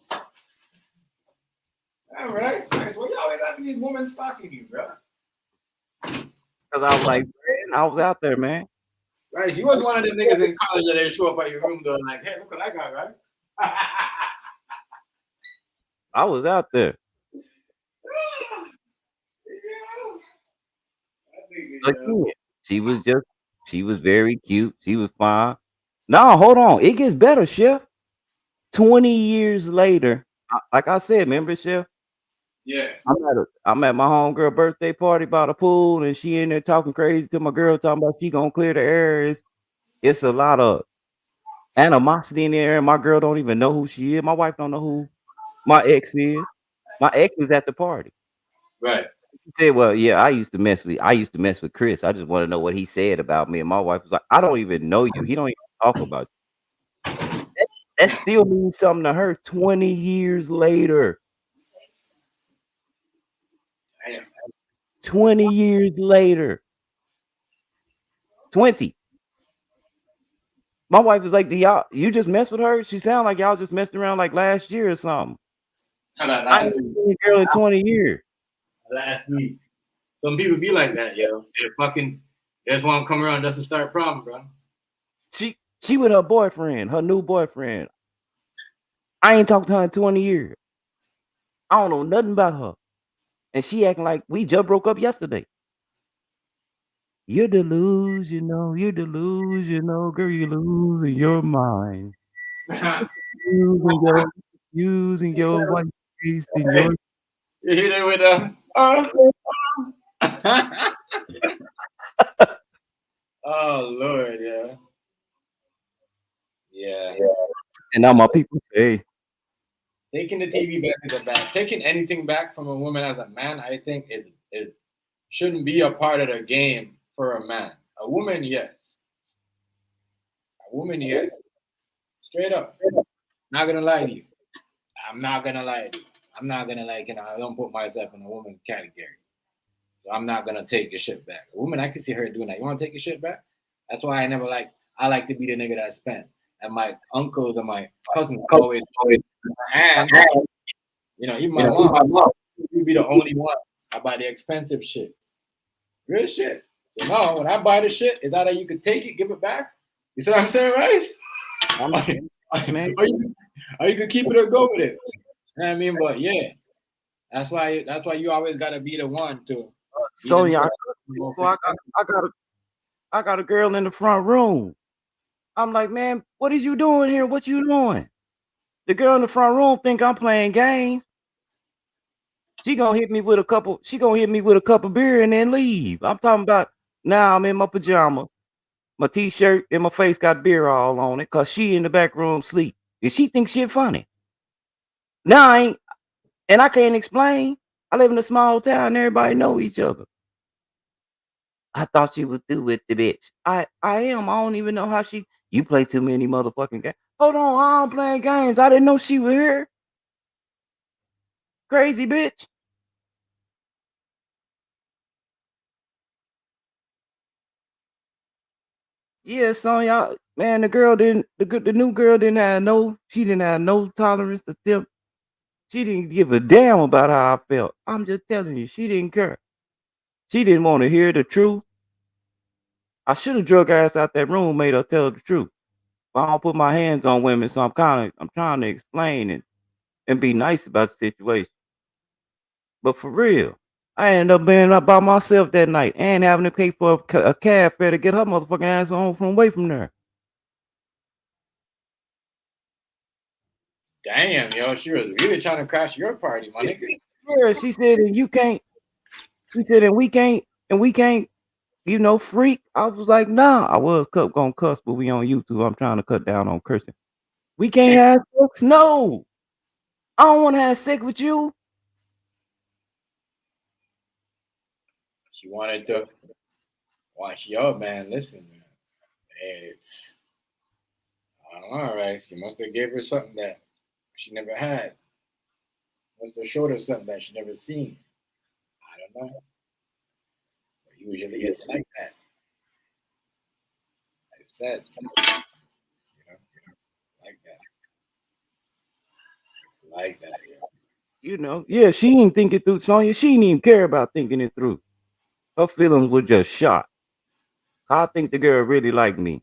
Speaker 1: All right. Nice. Well, you always have these women stalking you, bro.
Speaker 6: Because I was like, man, I was out there, man.
Speaker 1: Right. She was one of them niggas in college that they show up at your room door like, hey, look what I got, right?
Speaker 6: I was out there. Again, she was very cute. She was fine. No, hold on. It gets better, Chef. 20 years later, like I said, remember, Chef?
Speaker 1: Yeah.
Speaker 6: I'm at my homegirl birthday party by the pool, and she in there talking crazy to my girl, talking about she gonna clear the air. It's a lot of animosity in the air. My girl don't even know who she is. My wife don't know who my ex is. My ex is at the party.
Speaker 1: Right.
Speaker 6: He said, well, yeah, I used to mess with Chris. I just want to know what he said about me. And my wife was like, I don't even know you. He don't even talk about you. That still means something to her 20 years later. 20 years later. 20. My wife was like, you just mess with her? She sounded like y'all just messed around like last year or something. I ain't seen a girl in 20 years.
Speaker 1: Last week. Some people be like that, yo. They just want to come around just to start a problem, bro.
Speaker 6: She with her boyfriend, her new boyfriend. I ain't talked to her in 20 years. I don't know nothing about her. And she acting like we just broke up yesterday. You're delusional, girl, you're losing your mind. using your white face in your
Speaker 1: You hit it with a oh Lord, yeah. Yeah.
Speaker 6: And now my people say
Speaker 1: Taking the TV back is a bad. Taking anything back from a woman as a man, I think is shouldn't be a part of the game for a man. A woman, yes. A woman, yes. Straight up. Not gonna lie to you. I'm not gonna lie to you. I'm not gonna I don't put myself in a woman category. So I'm not gonna take your shit back. A woman, I can see her doing that. You wanna take your shit back? That's why I like to be the nigga that spent. And my uncles and my cousins always and even my mom, you be the only one. I buy the expensive shit. Real shit. So no, when I buy the shit, it's either you could take it, give it back. You see what I'm saying, Rice? Or you could keep it or go with it. You know what I mean? But yeah. That's why you always gotta be the one to.
Speaker 6: So y'all, I got a girl in the front room. I'm like, man, what is you doing here? What you doing? The girl in the front room think I'm playing games. She gonna hit me with a cup of beer and then leave. I'm talking about now I'm in my pajama. My t-shirt and my face got beer all on it because she in the back room sleep. And she thinks shit funny. Now I ain't, and I can't explain. I live in a small town, everybody know each other. I thought she was through with the bitch. I am. I don't even know how she. You play too many motherfucking games. Hold on, I don't play games. I didn't know she was here. Crazy bitch. Yeah, son, y'all. Man, the girl didn't. The new girl didn't have no. She didn't have no tolerance to them. She didn't give a damn about how I felt. I'm just telling you, she didn't care. She didn't want to hear the truth. I should have drug her ass out that room, made her tell the truth. But I don't put my hands on women, so I'm trying to explain and be nice about the situation. But for real, I ended up being up by myself that night and having to pay for a cab fare to get her motherfucking ass home from away from there.
Speaker 1: Damn, yo, she was really trying to crash your party, my nigga.
Speaker 6: Yeah, she said, and you can't. She said, and we can't, you know, freak. I was like, nah, I was gonna cuss, but we on YouTube. I'm trying to cut down on cursing. We can't have sex. No, I don't want to have sex with you.
Speaker 1: She wanted to watch yo, man. Listen, man. It's I don't know, right? She must have gave her something that she never had. Must have showed her something that she never seen. I don't know. But usually it's like that. I said, like that. It's like that. Yeah.
Speaker 6: You know, yeah, she didn't think it through, Sonya. She didn't even care about thinking it through. Her feelings were just shot. I think the girl really liked me.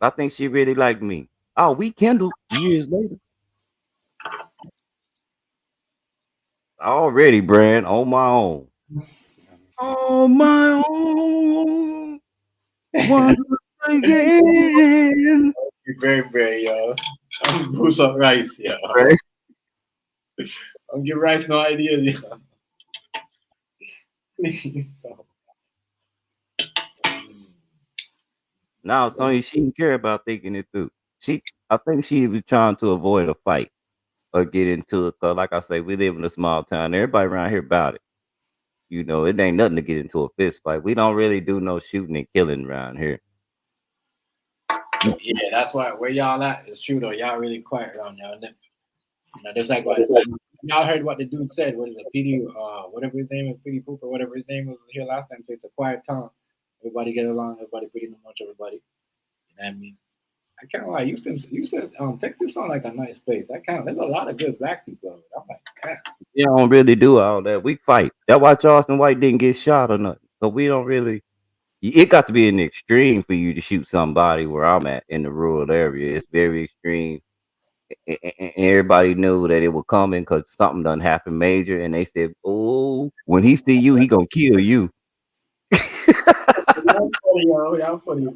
Speaker 6: I think she really liked me. Oh, we kindled years later. Already, Brand, on my own. On my own. Once again.
Speaker 1: You very, yo. I'm Bruce up rice, yo.
Speaker 6: Right?
Speaker 1: Don't give rice no ideas, yo. Please don't.
Speaker 6: Now, Sonya, she didn't care about thinking it through. I think she was trying to avoid a fight or get into it. Cause like I say, we live in a small town. Everybody around here about it. You know, it ain't nothing to get into a fist fight. We don't really do no shooting and killing around here.
Speaker 1: Yeah, that's why where y'all at is true though. Y'all really quiet around now. Just like what y'all heard what the dude said. What is it, PD? Whatever his name is, PD Poop or whatever his name was here last time. So it's a quiet town. Everybody get along. Everybody pretty much everybody. You know what I mean? I can't lie. Houston, Texas sound like a nice place. There's a lot of good black people. Over there. I'm like, God.
Speaker 6: We don't really do all that. We fight. That's why Charleston White didn't get shot or nothing. So we don't really. It got to be an extreme for you to shoot somebody where I'm at in the rural area. It's very extreme. And everybody knew that it was coming because something done happened major. And they said, oh, when he see you, he going to kill you.
Speaker 1: Y'all funny, yo. Y'all funny.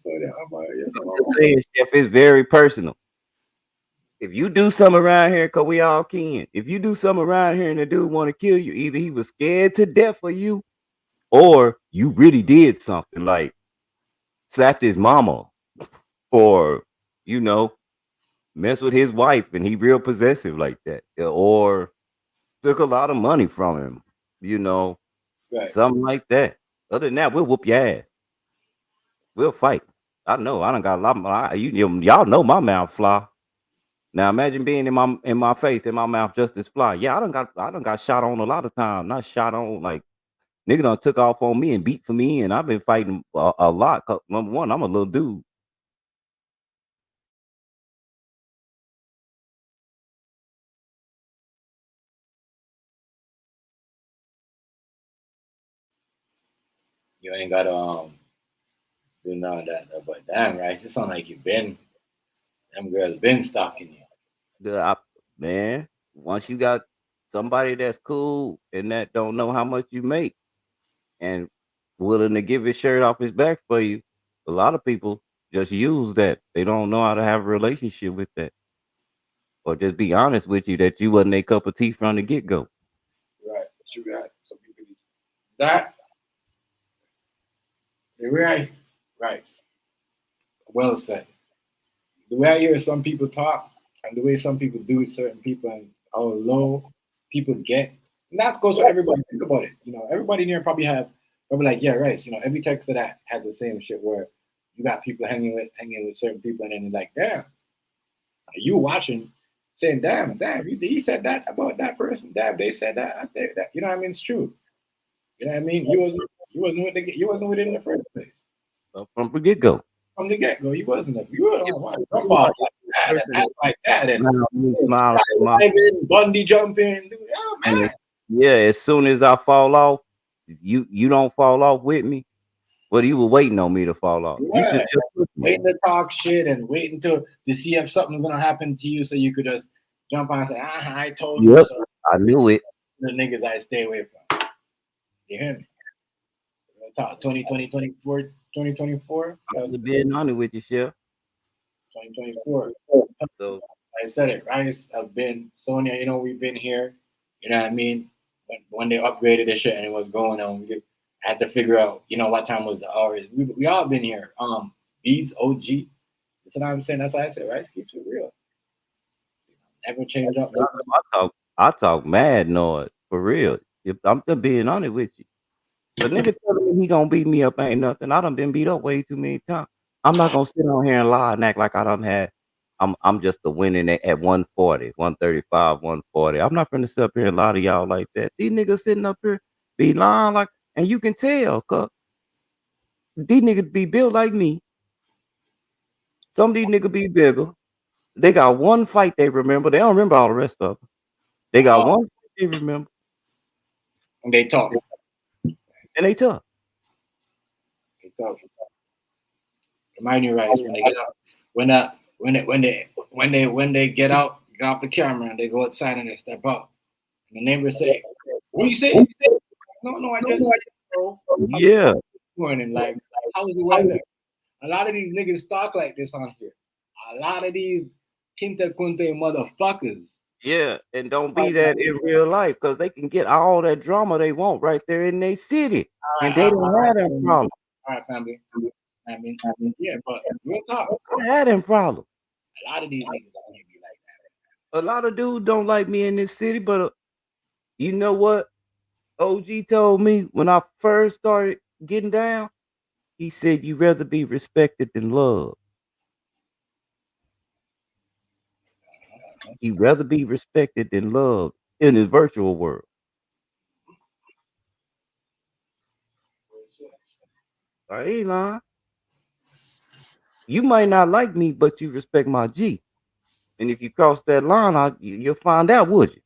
Speaker 6: Saying, Chef, it's very personal. If you do something around here, cause we all can. If you do something around here and the dude want to kill you, either he was scared to death of you, or you really did something like slapped his mama, or you know, mess with his wife and he real possessive like that, or took a lot of money from him, you know,
Speaker 1: Right.
Speaker 6: something like that. Other than that, we'll whoop your ass. We'll fight. I know. I done got a lot. Y'all know my mouth fly. Now imagine being in my face, in my mouth just as fly. Yeah, I done got shot on a lot of times. Not shot on like nigga done took off on me and beat for me, and I've been fighting a lot. 'Cause number one, I'm a little dude.
Speaker 1: You ain't got do none of that. But damn, right? It sound like them girls been stalking you.
Speaker 6: Man, once you got somebody that's cool and that don't know how much you make and willing to give his shirt off his back for you, a lot of people just use that. They don't know how to have a relationship with that. Or just be honest with you that you wasn't a cup of tea from the get go.
Speaker 1: Right. But you got some people that Right. Right. Well said. The way I hear some people talk and the way some people do with certain people and how low people get, and that goes for everybody. Think about it. Everybody in here probably like, yeah, right. Every text of that has the same shit where you got people hanging with certain people, and then they're like, damn, you watching, saying, damn, he said that about that person. Damn, they said that. I think that. You know what I mean? It's true. You know what I mean? You wasn't with it in the first place.
Speaker 6: From the get go.
Speaker 1: From the get go, you wasn't. You were on one jump off like that, and act like that, and
Speaker 6: Smile.
Speaker 1: skydiving, bungee jumping. Dude, oh
Speaker 6: And
Speaker 1: man,
Speaker 6: yeah, as soon as I fall off, you don't fall off with me. But you were waiting on me to fall off. You should
Speaker 1: yeah.
Speaker 6: just push me.
Speaker 1: Waiting to talk shit and waiting to see if something's gonna happen to you, so you could just jump on and say, I told you
Speaker 6: Yep,
Speaker 1: so.
Speaker 6: I knew it.
Speaker 1: The niggas I stay away from. You hear me? Talk 2020, 2024. That was
Speaker 6: To being honest with you, Chef.
Speaker 1: 2024.
Speaker 6: So
Speaker 1: I said it, right? I've been Sonia. We've been here. You know what I mean? When they upgraded the shit and it was going on, we had to figure out, what time was the hours. We all been here. These OG. That's what I'm saying. That's what I said, right? Keeps it real. Never change up.
Speaker 6: I talk mad noise for real. If I'm just being honest with you. The nigga telling me he gonna beat me up ain't nothing. I done been beat up way too many times. I'm not gonna sit on here and lie and act like I done had. I'm just the winning at 140, 135, 140. I'm not finna sit up here and lie to y'all like that. These niggas sitting up here be lying like, and you can tell, cause these niggas be built like me. Some of these niggas be bigger. They got one fight they remember. They don't remember all the rest of them. They got one fight they remember,
Speaker 1: And they talk.
Speaker 6: and they tough.
Speaker 1: They talk. Remind you, right? When they get out, when they get off the camera and they go outside and they step out, and the neighbors say, "What do you say?" No, I just said so.
Speaker 6: Yeah.
Speaker 1: Morning, like, how was the weather? A lot of these niggas talk like this on here. A lot of these Quinta Kunte motherfuckers.
Speaker 6: Yeah, and don't be that in real life because they can get all that drama they want right there in their city, and they don't have that problem.
Speaker 1: All right, family. I mean, yeah, but real talk.
Speaker 6: They have that problem.
Speaker 1: A lot of these niggas don't be like that.
Speaker 6: A lot of dudes don't like me in this city, but you know what? OG told me when I first started getting down, he said you'd rather be respected than loved. You'd rather be respected than loved in the virtual world. I ain't lying. You might not like me, but you respect my G. And if you cross that line, you'll find out, would you?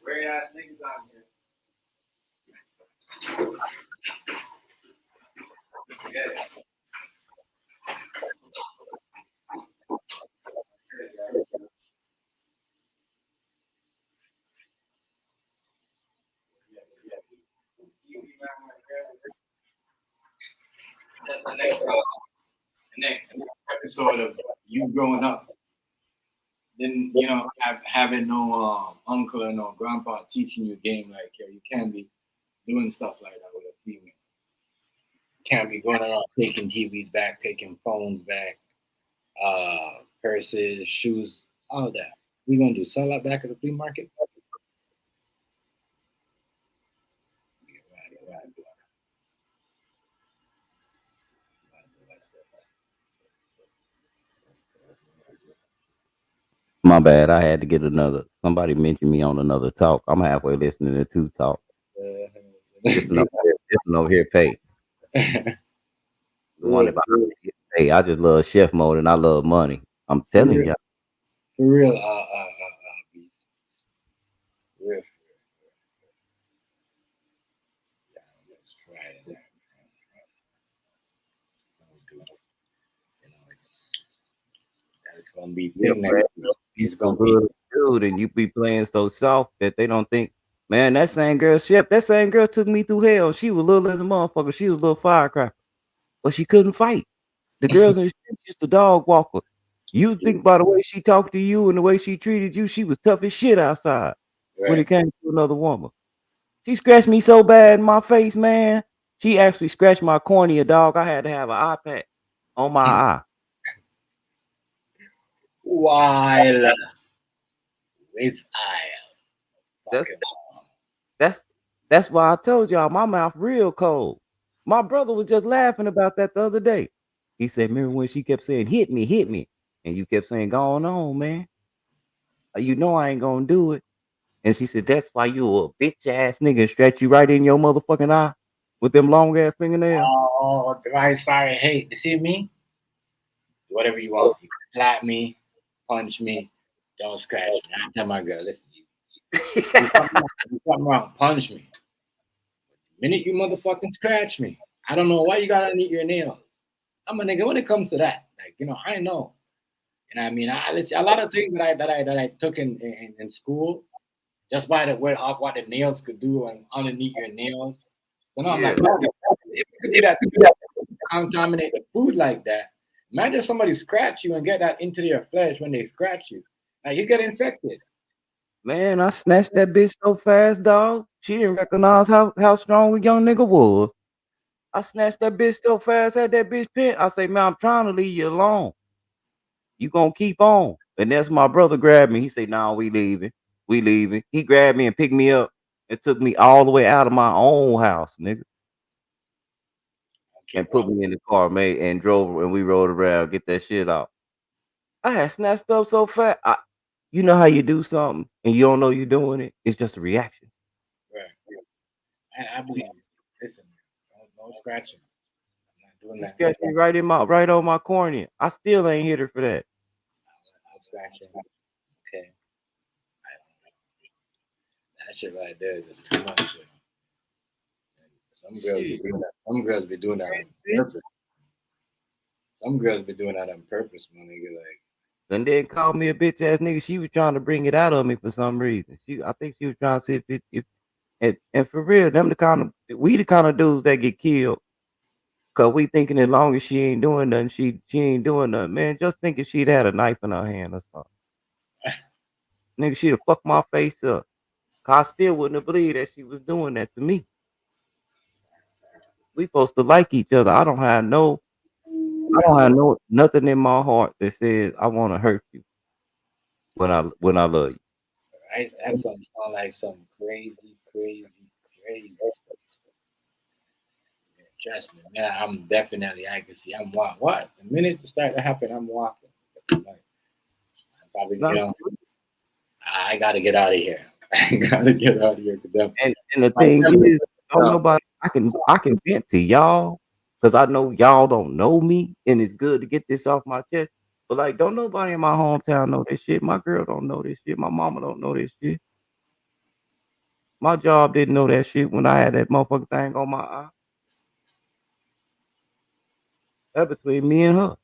Speaker 1: Great ass niggas out here. Yeah. That's the next episode of you growing up. Then having no uncle or no grandpa teaching you game like you can't be doing stuff like that with a female. Can't be going around taking TVs back, taking phones back, purses, shoes, all that. We gonna do sell that back at the flea market.
Speaker 6: My bad. I had to get somebody mentioned me on another talk. I'm halfway listening to two talk. It's no here pay. The one about hey, I just love chef mode and I love money. I'm telling you.
Speaker 1: For real, real. Let's try it. It's gonna be
Speaker 6: It's gonna be dude, and you be playing so soft that they don't think, man, that same girl, chef, that same girl took me through hell. She was little as a motherfucker. She was a little firecracker, but she couldn't fight. The girls in the streets used to dog walk her. You think by the way she talked to you and the way she treated you, she was tough as shit outside. when it
Speaker 1: Right.
Speaker 6: came to another woman. She scratched me so bad in my face, man. She actually scratched my cornea, dog. I had to have an eye patch on my eye.
Speaker 1: While with I
Speaker 6: That's
Speaker 1: fucking
Speaker 6: that's that's why I told y'all my mouth real cold. My brother was just laughing about that the other day. He said, "Remember when she kept saying hit me," and you kept saying, "Go on, man. You know I ain't gonna do it." And she said, "That's why you a bitch ass nigga and stretch you right in your motherfucking eye with them long ass fingernails."
Speaker 1: oh, right, fire, hate. You see me? Whatever you want. You can slap me, punch me, don't scratch me. I tell my girl, listen, you do something wrong, punch me. The minute you motherfucking scratch me, I don't know why you gotta eat your nails. I'm a nigga when it comes to that. Like, I know. And I mean, listen, a lot of things that I took in school, just by the way of what the nails could do and underneath your nails. I'm
Speaker 6: Yeah,
Speaker 1: like, man, if you could do that, contaminate the food like that. Imagine somebody scratch you and get that into your flesh when they scratch you. Like, you get infected.
Speaker 6: man, I snatched that bitch so fast, dog. She didn't recognize how strong a young nigga was. I snatched that bitch so fast, had that bitch pinned. I say, man, I'm trying to leave you alone. You gonna keep on. And that's my brother grabbed me. He said, nah, we leaving. We leaving. He grabbed me and picked me up and took me all the way out of my own house, nigga.
Speaker 1: Okay,
Speaker 6: And put
Speaker 1: well,
Speaker 6: me in the car, mate, and drove and we rode around, get that shit out. I had snatched up so fast. You know how you do something and you don't know you're doing it? It's just a reaction.
Speaker 1: right. I believe you. Listen, no scratching. I'm not doing
Speaker 6: He
Speaker 1: that.
Speaker 6: scratched me right on my cornea. I still ain't hit her for that.
Speaker 1: No scratching. Okay. That shit right there is just too much. Some girls be
Speaker 6: Shit.
Speaker 1: doing that. Some girls be doing that on
Speaker 6: Bitch.
Speaker 1: purpose. Some girls be doing that on purpose, my nigga. Like,
Speaker 6: And then called me a bitch ass nigga. She was trying to bring it out of me for some reason. I think she was trying to see if and for real, we the kind of dudes that get killed. Cause we thinking as long as she ain't doing nothing, she ain't doing nothing. Man, just think if she'd had a knife in her hand or something. Nigga, she'd have fucked my face up. 'Cause I still wouldn't have believed that she was doing that to me. We supposed to like each other. I don't have no nothing in my heart that says I want to hurt you when I love you.
Speaker 1: that sound like some crazy stuff. Trust me, man. I can see. I'm walking. What? The minute it start to happen, I'm walking. Like, I'm probably,
Speaker 6: No,
Speaker 1: I gotta get out of here. I gotta get out of here to them.
Speaker 6: and the
Speaker 1: My
Speaker 6: thing
Speaker 1: temper-
Speaker 6: is, don't nobody. I can vent to y'all because I know y'all don't know me, and it's good to get this off my chest. But like, don't nobody in my hometown know this shit. My girl don't know this shit. My mama don't know this shit. My job didn't know that shit when I had that motherfucking thing on my eye. That between me and her.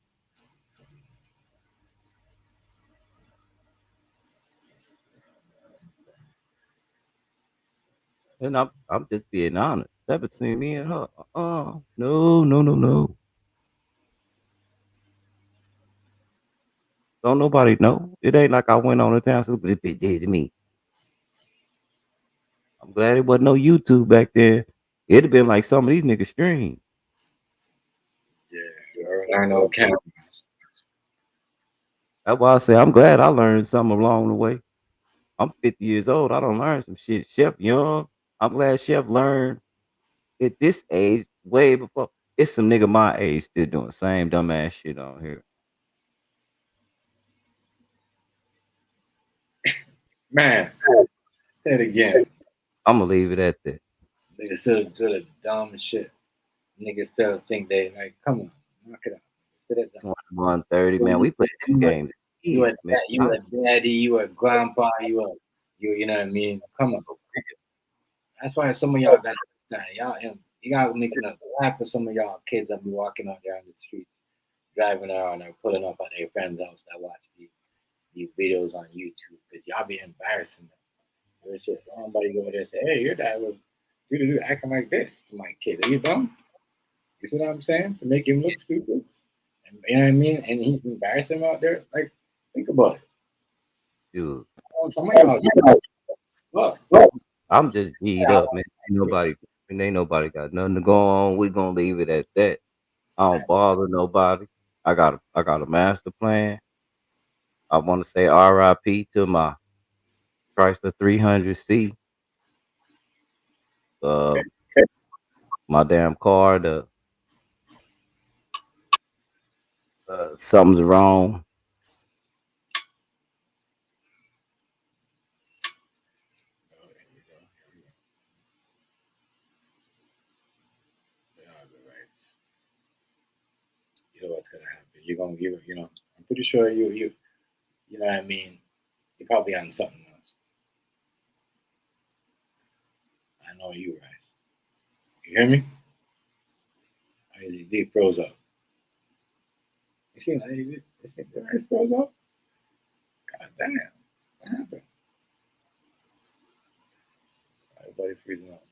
Speaker 6: And I'm just being honest. That between me and her. No. Don't nobody know. It ain't like I went on the town and said, "This bitch did to me." I'm glad it wasn't no YouTube back then. It'd have been like some of these niggas stream.
Speaker 1: Yeah, there are no cameras.
Speaker 6: That's why I say I'm glad I learned something along the way. I'm 50 years old. I don't learn some shit. Chef young. I'm glad Chef learned at this age way before. It's some nigga my age still doing the same dumbass shit on here.
Speaker 1: Man, say it again.
Speaker 6: I'm gonna leave it at that.
Speaker 1: Niggas still do the dumb shit. Niggas still think they like, come on, knock it out. Sit it down.
Speaker 6: 21:30, man. We played this
Speaker 1: You a,
Speaker 6: game.
Speaker 1: you a,
Speaker 6: Man.
Speaker 1: you a daddy, you a grandpa, you know what I mean? Come on. That's why some of y'all got to understand. You gotta make enough laugh for some of y'all kids that be walking out there on the streets, driving around or pulling up at their friend's house that watch these videos on YouTube. Because y'all be embarrassing them. Real shit. Somebody go over there and say, hey, your dad was acting like this to my kid. Are you dumb? You see what I'm saying? To make him look stupid. And, you know what I mean? And he's embarrassing him out there. Like, think about it.
Speaker 6: Dude.
Speaker 1: Some of y'all Look,
Speaker 6: I'm just beat up, man. Ain't nobody got nothing to go on. We gonna leave it at that. I don't bother nobody. I got a master plan. I want to say RIP to my Chrysler 300C. Uh, my damn car. Something's wrong.
Speaker 1: you know what's gonna happen. You're gonna give it. I'm pretty sure you know what I mean. You're probably on something else. I know you, right? You hear me? He deep froze up. You see, the rice froze up. God damn, what happened? Everybody freezing up.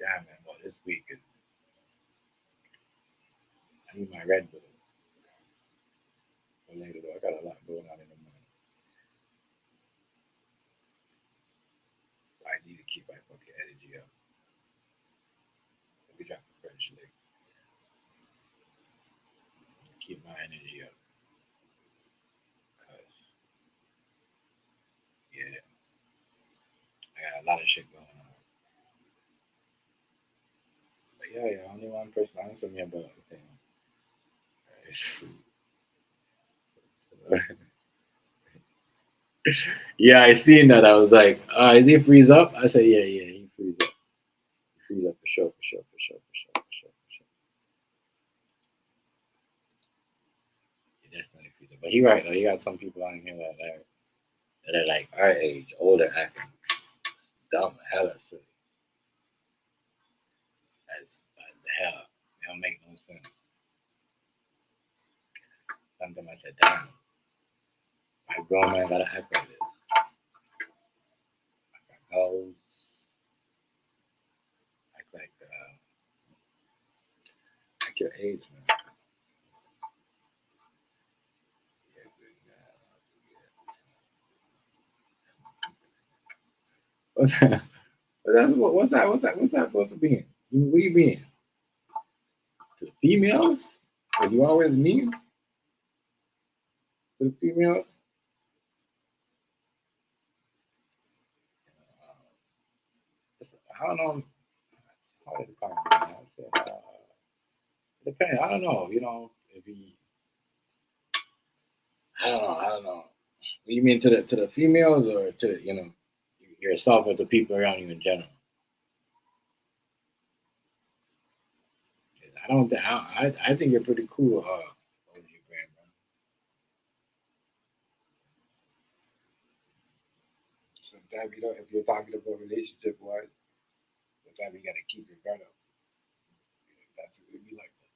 Speaker 1: Yeah, man. Well, this week I need my Red Bull for later. Though I got a lot going on in the morning. I need to keep my fucking energy up. Let me drop the French lick. Keep my energy up. Cause yeah, I got a lot of shit going on. But yeah, only one person answered me about the thing. It's food. Yeah, I seen that. I was like, is he freeze up? I said, yeah, he freeze up. He freeze up for sure, for sure, for sure, for sure, for sure, for sure. He definitely freeze up. But he right though. He got some people on here that are like our age, older, acting dumb, hella silly. As the hell. It don't make no sense. Sometimes I said, damn, my grown man gotta act like this. Hoes act like your age, man. What's that? What's that supposed to be? What you mean? To the females? As you always mean to the females? I don't know. It's hard to comment, man. Depends. I don't know. If he, I don't know. You mean to the females or to yourself or the people around you in general? I don't think I think you're pretty cool, OG Graham, bro. Sometimes if you're talking about relationship wise, sometimes you gotta keep your guard up. That's it would be like that.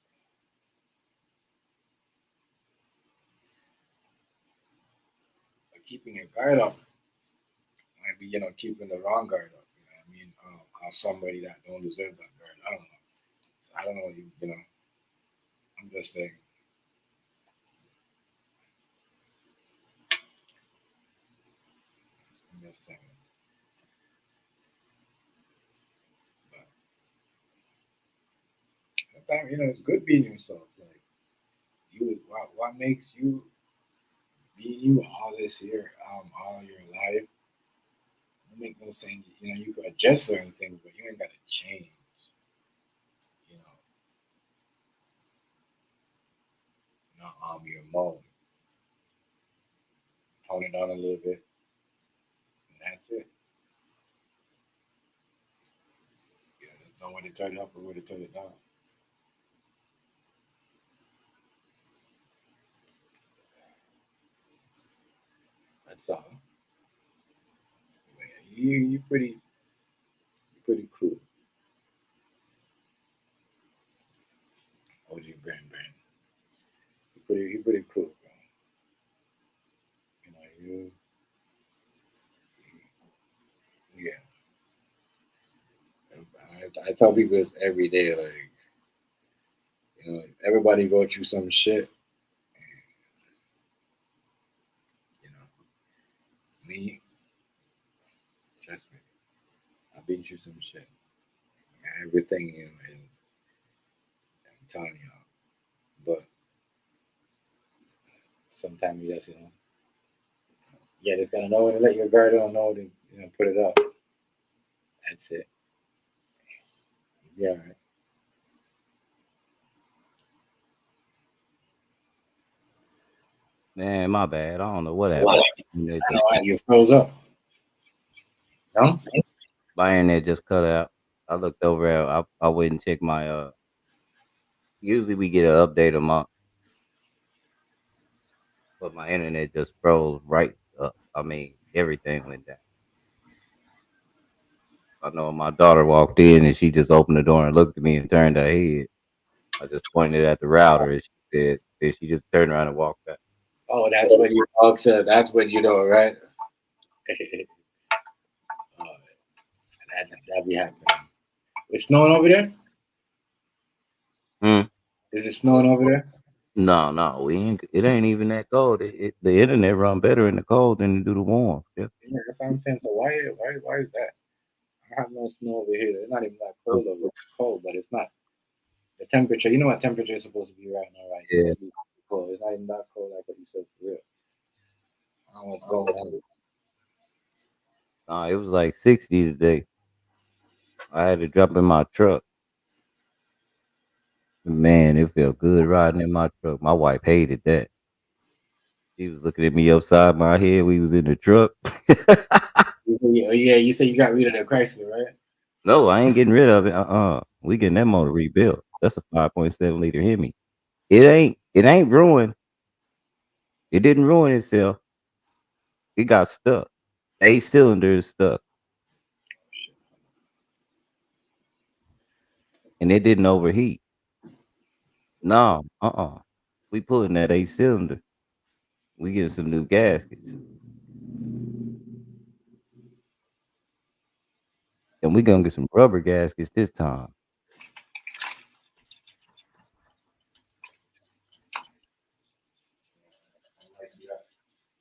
Speaker 1: But keeping your guard up might be keeping the wrong guard up. You know what I mean? On somebody that don't deserve that guard. I don't know. So I don't know. I'm just saying. I'm just saying. But sometimes it's good being yourself. Like what makes you be you all this year, all your life. It make no sense. You could adjust certain things, but you ain't gotta change. Your mode. Tone it down a little bit, and that's it. Just know where to turn it up or where to turn it down. That's all. You pretty cool. OG Brand. You pretty cool, bro. You yeah. I tell people this every day, like everybody go through some shit. You know, Me, trust me, I've been through some shit. Everything, and I'm telling y'all. But sometimes you just, just gotta know when to let your guard on, know to, put it up. That's it. Yeah, right.
Speaker 6: Man, my bad. I don't know what happened. Internet
Speaker 1: I
Speaker 6: just-
Speaker 1: know you froze up. No?
Speaker 6: My internet just cut out. I looked over at. I went and checked my. Usually we get an update a month, but my internet just froze right up. I mean, everything went down. I know my daughter walked in and she just opened the door and looked at me and turned her head. I just pointed at the router and she said, then she just turned around and walked back.
Speaker 1: Oh, that's what you said. That's what you know, right? uh, that be happening. It's snowing over there?
Speaker 6: Hmm.
Speaker 1: Is it snowing over there?
Speaker 6: No, we ain't. It ain't even that cold. The internet run better in the cold than it do the warm. Yeah.
Speaker 1: Yeah, that's what I'm saying. So why is that? I have no snow over here. It's not even that cold over. It's cold, but it's not the temperature. You know what temperature is supposed to be right now, right? It's
Speaker 6: Yeah.
Speaker 1: supposed to be cold. It's not even that cold like what you said for real. I don't know what's going on.
Speaker 6: It was like 60 today. I had to jump in my truck. Man, it felt good riding in my truck. My wife hated that. She was looking at me upside my head. We was in the truck.
Speaker 1: Yeah, you said you got rid of the Chrysler, right?
Speaker 6: No, I ain't getting rid of it. We getting that motor rebuilt. That's a 5.7 liter Hemi. It ain't ruined. It didn't ruin itself. It got stuck. 8 cylinder is stuck. And it didn't overheat. No, We pulling that 8 cylinder. We getting some new gaskets. And we gonna get some rubber gaskets this time.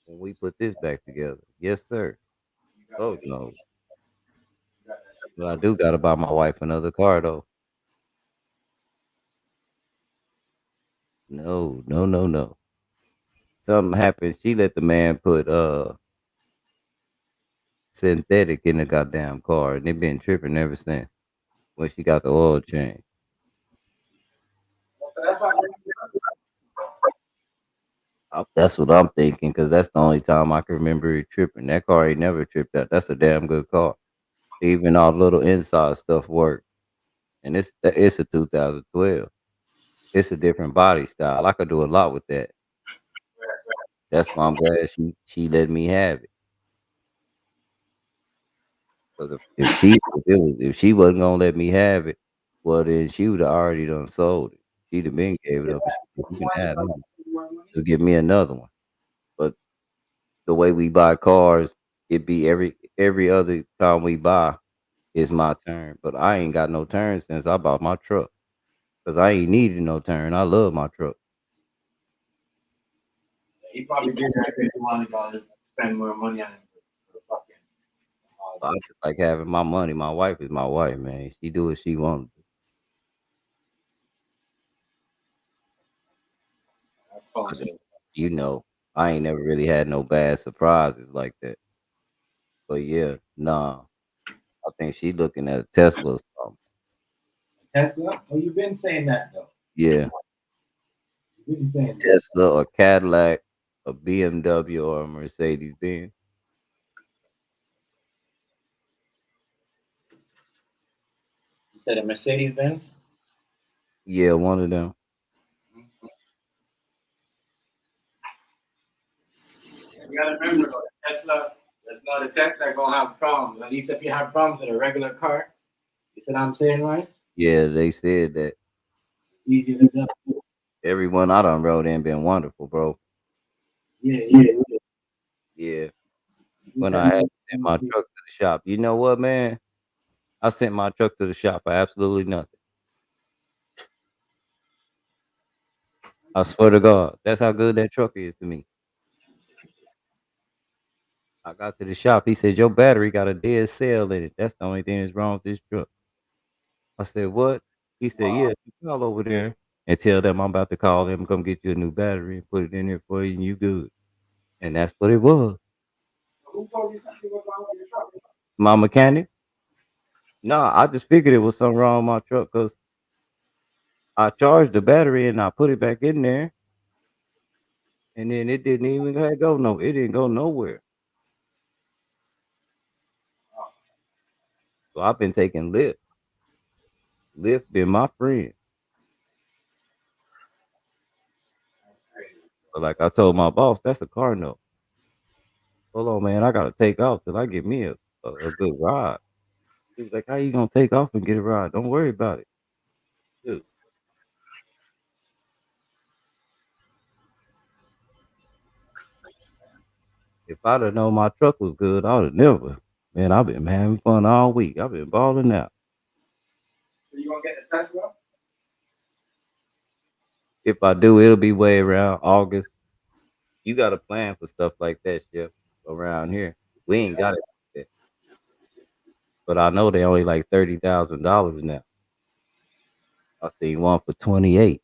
Speaker 6: When we put this back together. Yes, sir. Oh no. But I do gotta buy my wife another car though. No, no, no, no. Something happened. She let the man put synthetic in the goddamn car and it been tripping ever since when she got the oil change. That's what I'm thinking, because that's the only time I can remember it tripping. That car ain't never tripped out. That's a damn good car. Even all the little inside stuff work. And it's a 2012. It's a different body style. I could do a lot with that. That's why I'm glad she let me have it. Because if she wasn't gonna let me have it, well then she would have already done sold it. She'd have been gave it up. And she said, you can have it. Just give me another one. But the way we buy cars, it be every other time we buy is my turn. But I ain't got no turn since I bought my truck. Cause I ain't needed no turn. I love my truck.
Speaker 1: He probably did that because he wanted to spend more money on it for the fucking.
Speaker 6: I just like having my money. My wife is my wife, man. She do what she wants.
Speaker 1: That's fun,
Speaker 6: I just,
Speaker 1: though.
Speaker 6: you know, I ain't never really had no bad surprises like that. But yeah, nah. I think she looking at a Tesla or something.
Speaker 1: Tesla? Oh, you've been saying that though.
Speaker 6: Yeah,
Speaker 1: You've been saying that.
Speaker 6: Tesla or Cadillac, a BMW or a Mercedes Benz.
Speaker 1: You said a Mercedes Benz?
Speaker 6: Yeah, one of them.
Speaker 1: You gotta remember though, Tesla, that's not a Tesla gonna have problems. At least if you have problems with a regular car, you see what I'm saying, right?
Speaker 6: Yeah, they said that
Speaker 1: Easier to do.
Speaker 6: everyone I done rode in been wonderful, bro.
Speaker 1: Yeah.
Speaker 6: Yeah,
Speaker 1: You
Speaker 6: when
Speaker 1: tell
Speaker 6: I had
Speaker 1: me.
Speaker 6: to send my truck to the shop. You know what, man? I sent my truck to the shop for absolutely nothing. I swear to God, that's how good that truck is to me. I got to the shop. He said, your battery got a dead cell in it. That's the only thing that's wrong with this truck. I said, what? He said, yeah, you call over there and tell them I'm about to call them, come get you a new battery and put it in there for you, and you good. And that's what it was.
Speaker 1: Who told you something was wrong with your truck?
Speaker 6: My mechanic? No, I just figured it was something wrong with my truck because I charged the battery and I put it back in there, and then it didn't even go no. It didn't go nowhere. So I've been taking Lyft. Lyft been my friend. But like I told my boss, that's a car note. Hold on, man, I gotta take off till I get me a good ride. He was like, how you gonna take off and get a ride? Don't worry about it. Dude, if I'd have known my truck was good, I would have never. Man, I've been having fun all week. I've been balling out.
Speaker 1: So you gonna get the Tesla?
Speaker 6: If I do, it'll be way around August. You got a plan for stuff like that, Chef, around here. We ain't got it like that. But I know they only like $30,000 now. I seen one for 28.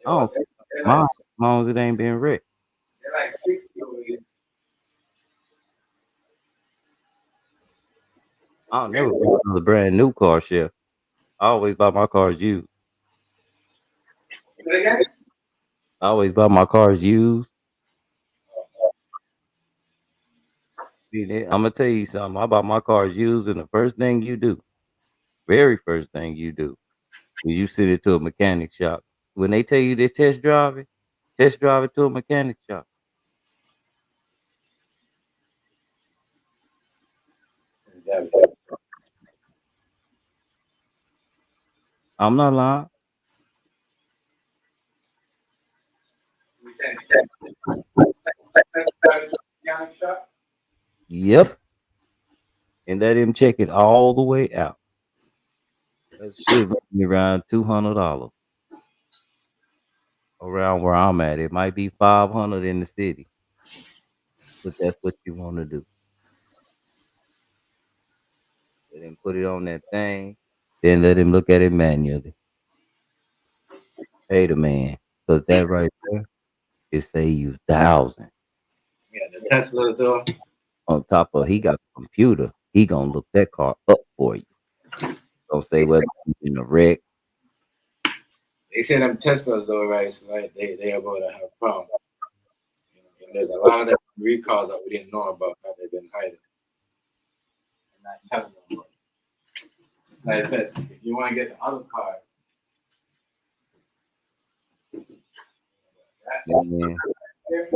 Speaker 6: I don't
Speaker 1: They're
Speaker 6: mind
Speaker 1: like,
Speaker 6: as long as it ain't been wrecked.
Speaker 1: they're like 60 over here.
Speaker 6: I'll never buy another brand new car, Chef. I always buy my cars used.
Speaker 1: Say again?
Speaker 6: I always buy my cars used. I'm gonna tell you something. I buy my cars used, and the first thing you do, very first thing you do, is you send it to a mechanic shop. When they tell you this test drive it to a mechanic shop. I'm not lying.
Speaker 1: We send mechanic shop.
Speaker 6: Yep. And let him check it all the way out. That shit run me around $200 around where I'm at. It might be 500 in the city, but that's what you want to do. Let him put it on that thing, then let him look at it manually. Pay the man, because that right there, it save you thousands.
Speaker 1: Yeah, the Teslas though.
Speaker 6: On top of he got a computer, he gonna look that car up for you. Don't say whether it's in a wreck.
Speaker 1: They say them Teslas though, right? So like they about to have problems. You know, and there's a lot of them recalls that we didn't know about that they've been hiding. And not telling them about. Like I said, if you want to get the other car,
Speaker 6: Man,
Speaker 1: there's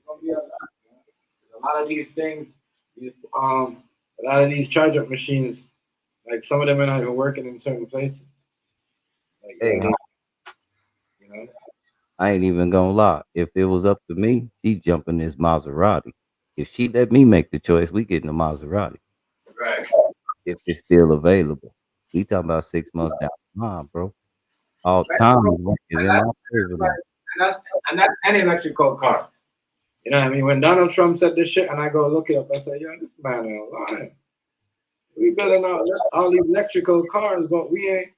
Speaker 1: gonna be a lot. You know? 'Cause a lot of these things, these, a lot of these charge up machines, like some of them are not even working in certain places. Like
Speaker 6: hey,
Speaker 1: you know,
Speaker 6: I ain't even gonna lie. If it was up to me, she jump in this Maserati. If she let me make the choice, we getting a Maserati.
Speaker 1: right?
Speaker 6: If it's still available. He talking about 6 months down the line, bro. All
Speaker 1: Right.
Speaker 6: time is
Speaker 1: And
Speaker 6: in
Speaker 1: that's,
Speaker 6: my favor
Speaker 1: right.
Speaker 6: now.
Speaker 1: And that's an electrical car. You know what I mean? When Donald Trump said this shit, and I go look it up, I say, yo, this man ain't lying. We building all these electrical cars, but we ain't.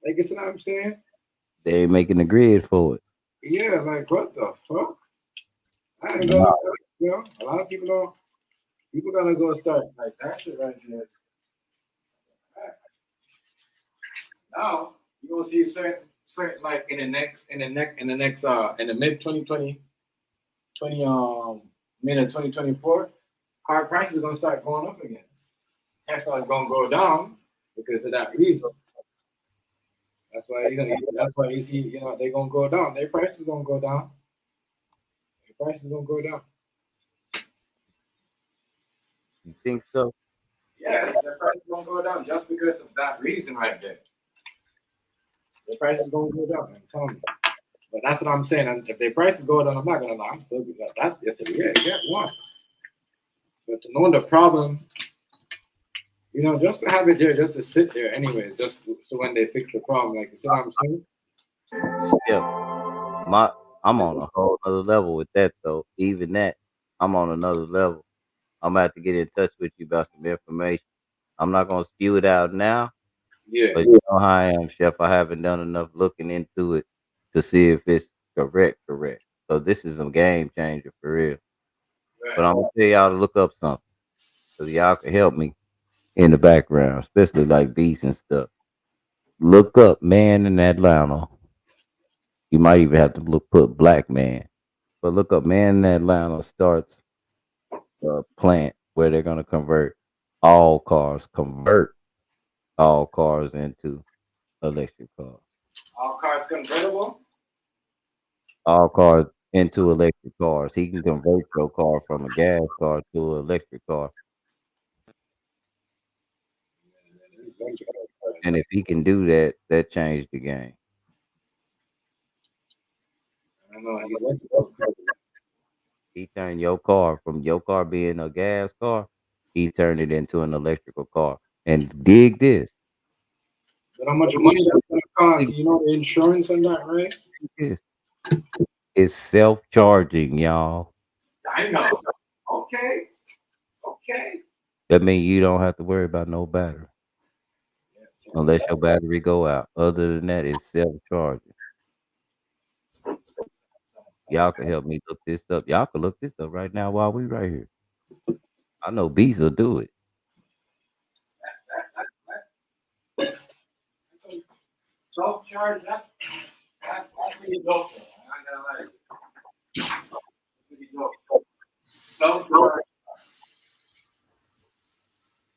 Speaker 1: Like, you see what I'm saying?
Speaker 6: They ain't making the grid for it.
Speaker 1: Yeah, like what the fuck? I ain't gonna, you know, a lot of people don't. People gonna go start like that shit right there. Now you gonna see certain like in the mid 2020 mid of 2024, car prices are gonna start going up again. Tesla is gonna go down because of that reason. That's why you see, you know, they're gonna go down. Their prices gonna go down. Their prices gonna go down.
Speaker 6: You think so?
Speaker 1: Yeah, their prices gonna go down just because of that reason right there. Their prices gonna go down, I'm telling you. But that's what I'm saying. And if their prices go down, I'm not gonna lie. I'm still like that's yes, yeah, get one. But to know the problem, you know, just to have it there, just to sit there, anyways, just so when they fix the problem, like you see what I'm saying?
Speaker 6: Yeah. I'm on a whole other level with that though. Even that, I'm on another level. I'm gonna have to get in touch with you about some information. I'm not gonna spew it out now,
Speaker 1: Yeah.
Speaker 6: but you know how I am, Chef. I haven't done enough looking into it to see if it's correct. So this is a game changer for real. But
Speaker 1: Right.
Speaker 6: I'm gonna tell y'all to look up something so y'all can help me in the background, especially like beats and stuff. Look up man in Atlanta. You might even have to put black man, but look up man in Atlanta starts a plant where they're gonna convert all cars into electric cars.
Speaker 1: All cars convertible.
Speaker 6: All cars into electric cars. He can convert your car from a gas car to an electric car. And if he can do that, that changed the game.
Speaker 1: I don't know. Let's go.
Speaker 6: He turned your car from your car being a gas car, he turned it into an electrical car. And dig this.
Speaker 1: But how much money that's gonna cost? You know the insurance on that, right?
Speaker 6: Dig this. It's self-charging, y'all.
Speaker 1: I know. Okay. Okay.
Speaker 6: That means you don't have to worry about no battery unless your battery go out. Other than that, it's self-charging. Y'all can help me look this up. Y'all can look this up right now while we right here. I know Beast will do it.
Speaker 1: Self-charge. That's pretty dope. Though. I'm not gonna lie. That's pretty dope. Self-charge.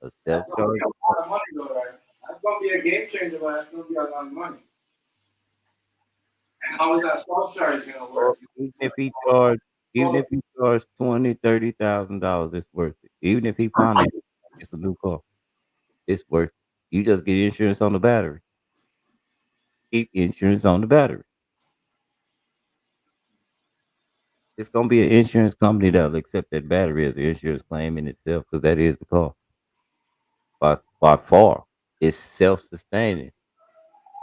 Speaker 6: A
Speaker 1: That's gonna be
Speaker 6: self-charging.
Speaker 1: a lot of money, though, right? That's gonna be a game changer, but that's gonna be a lot of money. And how is that self-charge gonna work?
Speaker 6: Even if he charged, even if he charged $20,000, $30,000, it's worth it. Even if he finance, it's a new car. It's worth it. You just get insurance on the battery. Keep insurance on the battery. It's gonna be an insurance company that'll accept that battery as an insurance claim in itself, because that is the car. By far, it's self-sustaining.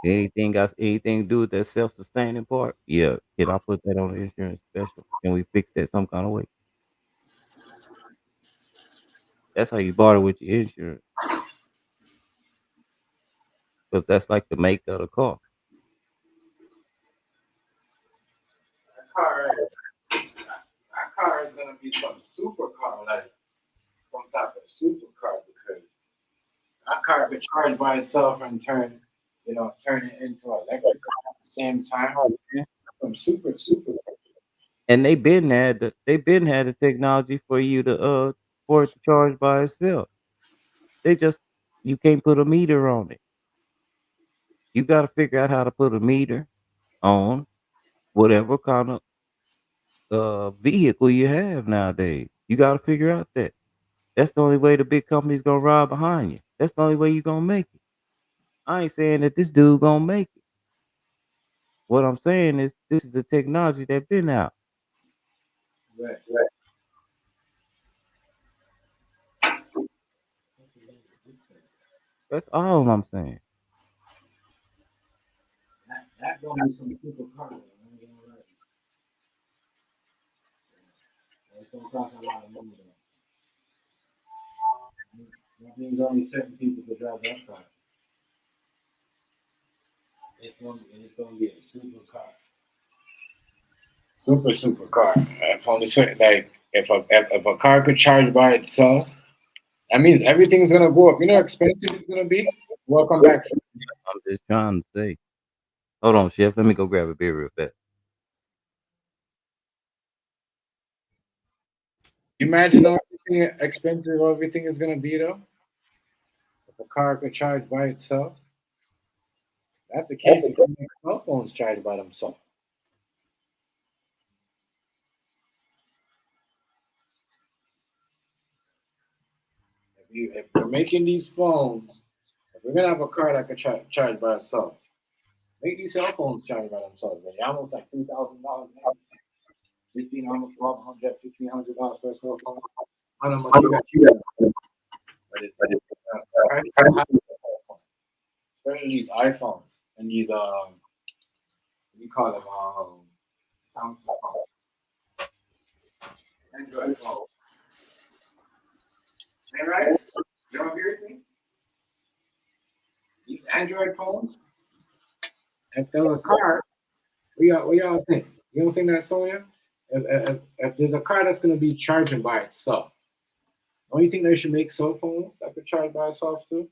Speaker 6: Anything to do with that self-sustaining part? Yeah. Can I put that on the insurance special? Can we fix that some kind of way? That's how you barter with your insurance, because that's like the make of the car.
Speaker 1: That car, that car is gonna be some supercar, like some type of supercar, because that car could charge by itself and turn it into electric at the same time. Some super.
Speaker 6: And they've been had the technology for you to for it to charge by itself. They just you can't put a meter on it. You got to figure out how to put a meter on whatever kind of vehicle you have nowadays. You got to figure out that. That's the only way the big company's gonna ride behind you. That's the only way you gonna make it. I ain't saying that this dude gonna make it. What I'm saying is this is the technology that been out.
Speaker 1: Right.
Speaker 6: That's all I'm saying.
Speaker 1: That gonna be some supercar. I'm not gonna lie. It's gonna cost a lot of money though. That means only certain people could drive that car. It's gonna be a supercar. Supercar. If only certain like if a car could charge by itself, that means everything's gonna go up. You know how expensive it's gonna be? Welcome back.
Speaker 6: I'm just trying to say. Hold on, chef. Let me go grab a beer real fast.
Speaker 1: Imagine how expensive everything is gonna be though. If a car could charge by itself, that's the case. You can make cell phones charge by themselves. If we're making these phones, if we're gonna have a car that could charge by itself, make these cell phones charge by themselves. They're almost like $3,000, $1,500, $1,500 for a cell phone. I don't know how much you got, but especially these iPhones and these we call them Samsung Android phones. All right? Y'all hear me? These Android phones, if there's a car, what y'all think? You don't think that's so, yeah? If there's a car that's going to be charging by itself, don't you think they should make cell phones that could charge by itself too?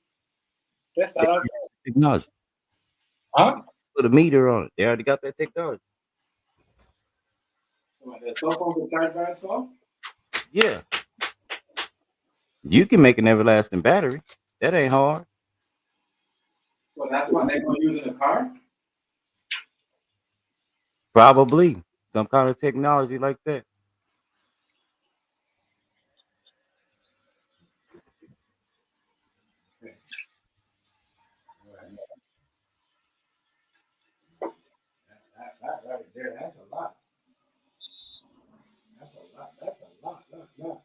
Speaker 1: That's not up.
Speaker 6: Technology.
Speaker 1: Huh?
Speaker 6: Put a meter on it. They already got that technology.
Speaker 1: The cell phone can charge by itself?
Speaker 6: Yeah. You can make an everlasting battery. That ain't hard.
Speaker 1: So that's what they're going to use in the car?
Speaker 6: Probably some kind of technology like that.
Speaker 1: That right there, that's a lot. That's a lot. That's a lot.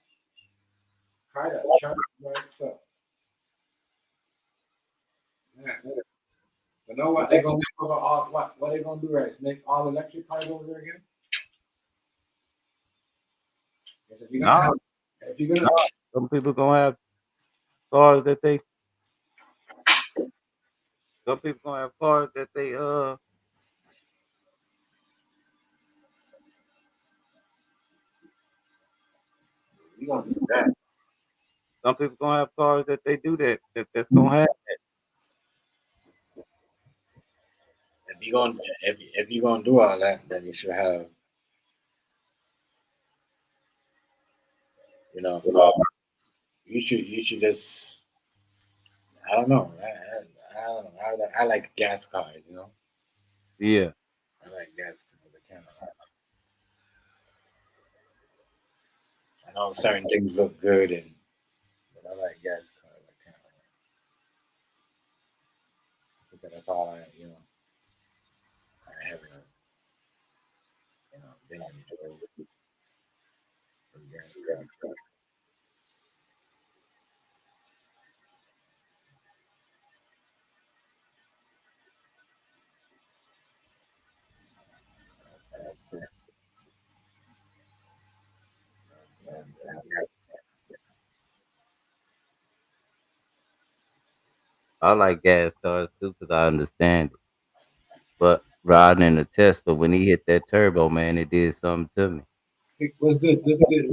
Speaker 1: Car that charge by itself. Man, you know what they're gonna make over all what they gonna do right? Is make all electric cars over there again? Because if you're gonna
Speaker 6: No,
Speaker 1: have, if you're gonna
Speaker 6: some people gonna have cars that they. Some people gonna have cars that they.
Speaker 1: you gonna do that.
Speaker 6: Some people gonna have cars that they do that. That's gonna have.
Speaker 1: If you're gonna do all that, then you should have you know you should just I don't know I don't know I like gas cars, you know.
Speaker 6: Yeah.
Speaker 1: I like gas cars. I know certain things look good and but I like gas cars. I can't because that's all I you know I have been enjoying gas cars.
Speaker 6: I like gas cars too because I understand it. But riding in a Tesla, when he hit that turbo, man, it did something to me.
Speaker 1: It was good. Good.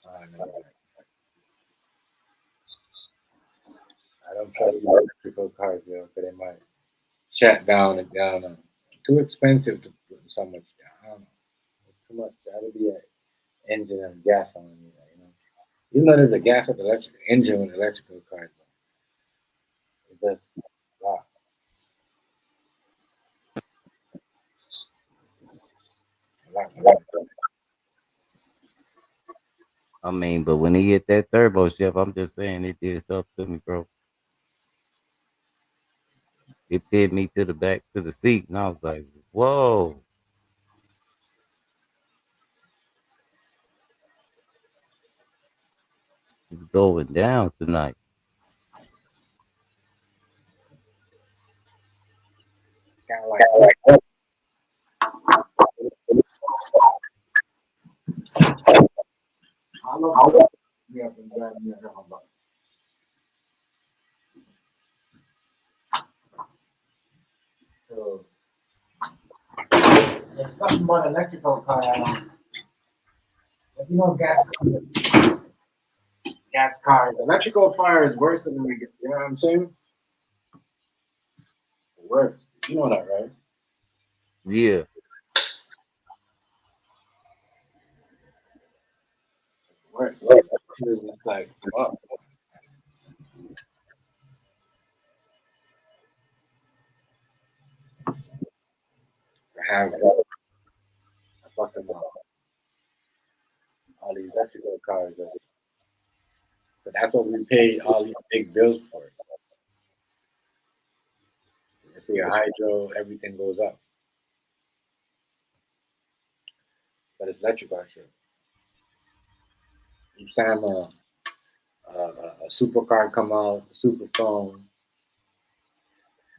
Speaker 1: I know. I don't trust electrical cars, yo, because they might shut down and down. Too expensive to put so much down. I don't know. It's too much. That'll be an engine and gas on it, you know. You know, there's a gas with electric engine with electrical cars. It does a lot. A lot.
Speaker 6: I mean, but when he hit that turbo shift, I'm just saying it did stuff to me, bro. It did me to the back to the seat, and I was like, "Whoa, it's going down tonight."
Speaker 1: Kind of like I love me up and down me around, but so there's something about electrical car. If you know gas cars, electrical fire is worse than you know what I'm saying? Worse. You know that, right?
Speaker 6: Yeah,
Speaker 1: Worse. It's just like, oh, I have fucking all these electrical cars. So that's what we pay all these big bills for. If your hydro, everything goes up. But it's electrical shit. Each time a supercar come out, a super phone,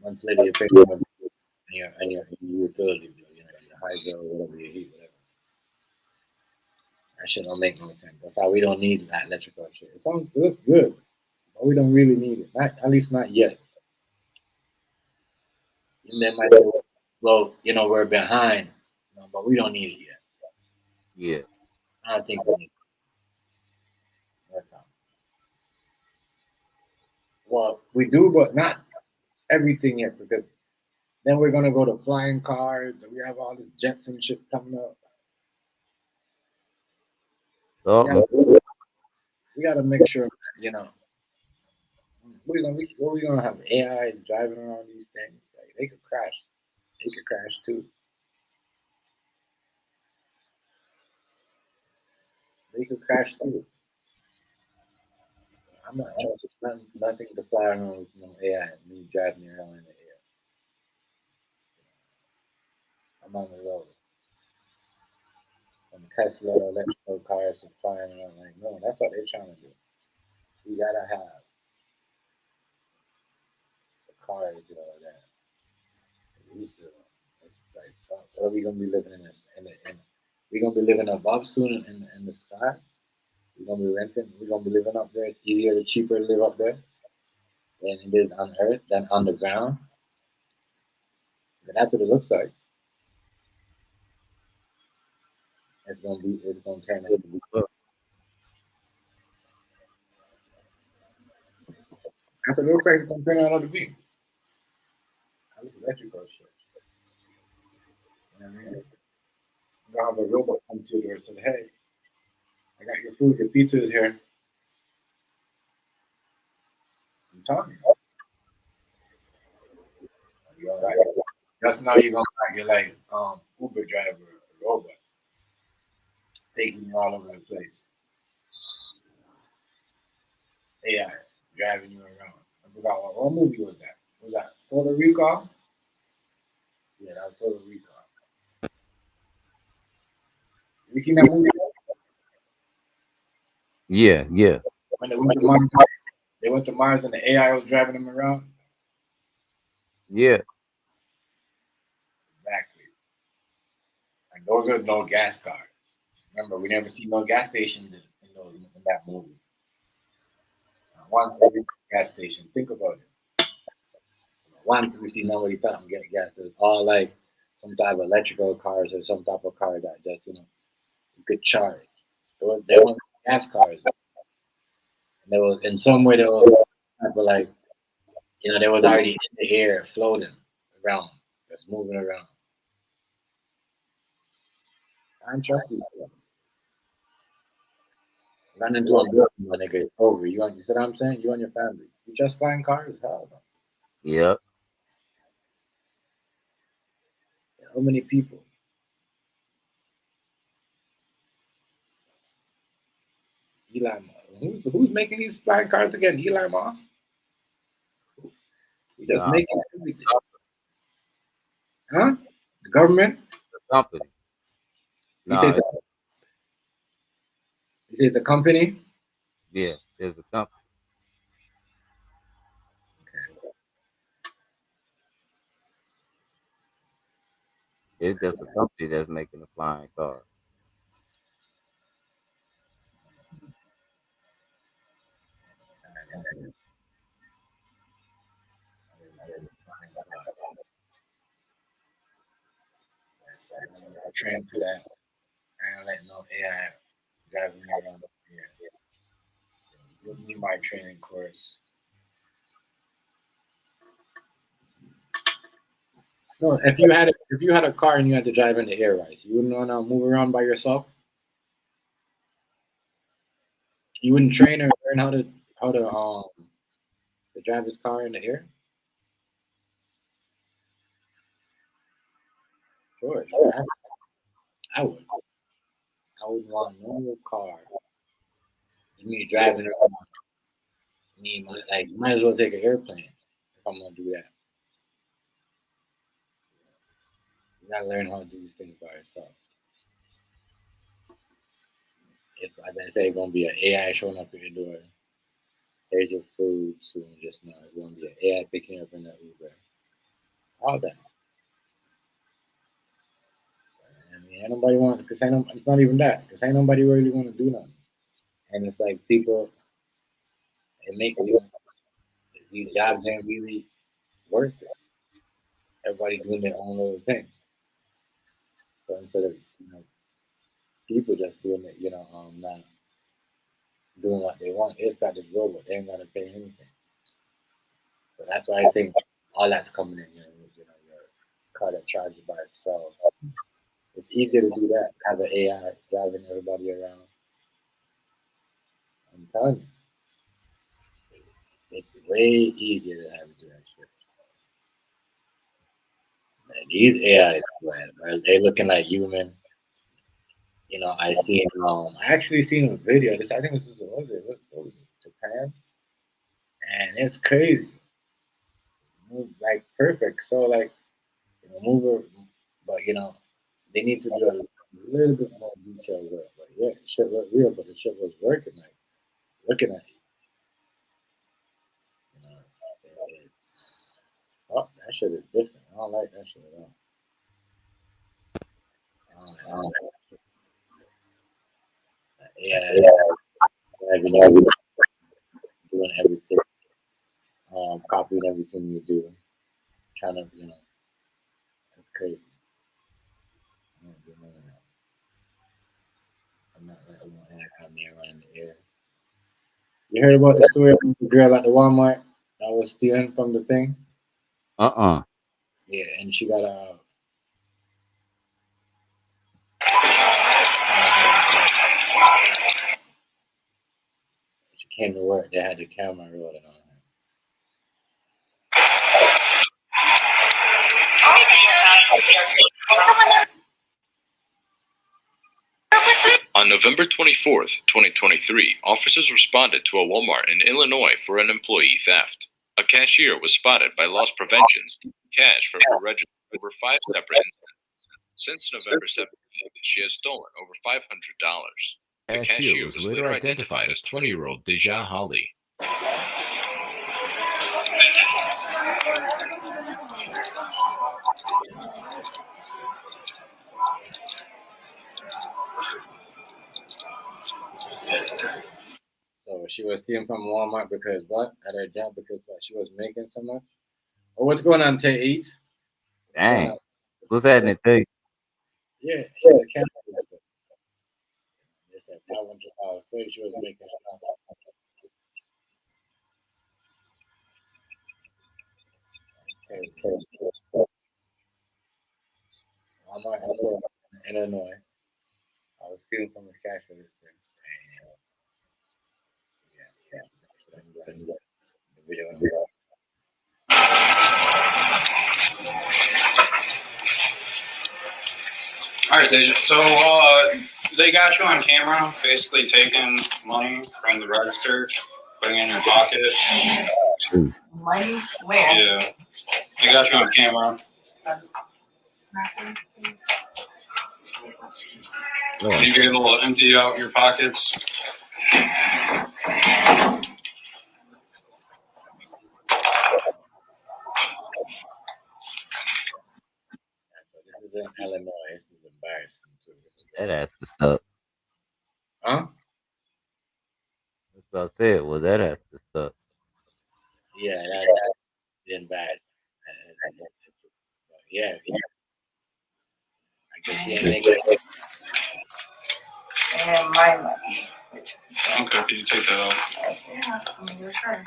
Speaker 1: months later you pay more and your utility bill, your hydro, whatever your heat, whatever. That shit don't make no sense. That's why we don't need that electrical shit. It looks good, but we don't really need it. Not at least not yet. And then might say, well, we're behind, but we don't need it yet.
Speaker 6: Yeah.
Speaker 1: I don't think we need it. Well, we do, but not everything yet, because then we're gonna go to flying cars, and we have all this jets and shit coming up. We gotta make sure, what we gonna have AI driving around these things? Like, they could crash. They could crash too. They could crash too. I'm not trusting nothing to fly around with no AI. Me driving around in the air. I'm on the road. And Tesla electrical cars are flying around, like, no, that's what they're trying to do. We gotta have the cars that we used to. It's like, what are we gonna be living in this? In we gonna be living above soon in the sky. We're gonna be renting. We're gonna be living up there. It's easier, cheaper to live up there than it is on Earth, than on the ground. And that's what it looks like. It's gonna turn out to be. That's what it looks like. It's gonna turn out to be. That's electrical shit. You know what I mean? You'll have a robot come to your door and say, "Hey, I got your food. Your pizza is here." I'm telling you. Just now you're gonna you're like Uber driver, a robot, taking you all over the place. AI driving you around. I forgot what movie was that? Was that Total Recall? Yeah, that was Total Recall. You seen that movie?
Speaker 6: Yeah.
Speaker 1: When they went to Mars and the AI was driving them around.
Speaker 6: Yeah.
Speaker 1: Exactly. And those are no gas cars. Remember, we never see no gas stations in that movie. Once every gas station. Think about it. Once we see nobody talking get gas. It's all like some type of electrical cars or some type of car that just you could charge. There weren't gas cars. And there was in some way there was type of like they was already in the air floating around, just moving around. I don't trust these people. Run into a building, my nigga, it's over. You see what I'm saying? You and your family. You just flying cars? Hell no.
Speaker 6: Yep.
Speaker 1: How many people? Elon Musk. Who's making these flying cars again? Elon Musk? He just
Speaker 6: Nah,
Speaker 1: making everything. Huh? The government?
Speaker 6: the company.
Speaker 1: You say
Speaker 6: Nah,
Speaker 1: it's a company?
Speaker 6: yeah, there's a company. It's just a company that's making the flying car.
Speaker 1: I trained for that. I don't let no AI driving me around here. Give me my training course. No, if you had a car and you had to drive in the air, right? You wouldn't want to move around by yourself. You wouldn't train or learn how to drive his car in the air. Sure. I would. I wouldn't want no car. Me driving around. Might as well take an airplane if I'm gonna do that. You gotta learn how to do these things by yourself. If, as I say, it's gonna be an AI showing up at your door. Here's your food soon. Just know it's gonna be an AI picking up in the Uber. All that. I mean, ain't nobody want because it's not even that because ain't nobody really want to do nothing. And it's like people, it make these jobs ain't really worth it. Everybody doing their own little thing. So instead of people just doing it, not doing what they want, it's got to go, but they ain't got to pay anything. So that's why I think all that's coming in. Your car that charges by itself. It's easier to do that. Have an AI driving everybody around. I'm telling you, it's way easier to have it do that shit. Man, these AIs, man, they looking like human. I seen. I actually seen a video. I think this was it? What was it? Japan, and it's crazy. Like perfect. So like, move it, but they need to do a little bit more detailed work. But yeah, the shit looked real, but the shit was working. Like looking at it, oh, that shit is different. I don't like that shit at all. I don't like that. Yeah, everything, doing everything, copying everything you do, trying to, it's crazy. I don't do none of that. I'm not letting one have me around in the air. You heard about the story of the girl at the Walmart that was stealing from the thing? Yeah, and she got a. She came to work. They had the camera rolling on her.
Speaker 7: On November 24th, 2023, officers responded to a Walmart in Illinois for an employee theft. A cashier was spotted by loss prevention stealing cash from her register over 5 separate incidents. Since November 17th, she has stolen over $500. The cashier was later identified as 20-year-old Deja Holly.
Speaker 1: So she was stealing from Walmart because what? At her job because what? She was making so much? Oh, what's going on, Tay Eats?
Speaker 6: Dang. What's happening, Tay?
Speaker 1: Yeah, she had a camera. They said $500. So she was making stuff. Okay. Walmart in Illinois. I was stealing from the cash register. And yeah, the video.
Speaker 8: All right, so they got you on camera, basically taking money from the register, putting it in your pocket.
Speaker 2: Money? Where?
Speaker 8: Yeah, they got you on camera. Can you be able to empty out your pockets?
Speaker 1: This is in Illinois. This is embarrassing too.
Speaker 6: That ass was up.
Speaker 1: Huh?
Speaker 6: That's what I said. Well, that ass was up.
Speaker 1: Yeah, that's embarrassing. Yeah. I guess she ain't making it.
Speaker 2: And my money.
Speaker 8: Okay, can you take that out?
Speaker 2: Yeah, I mean, your turn.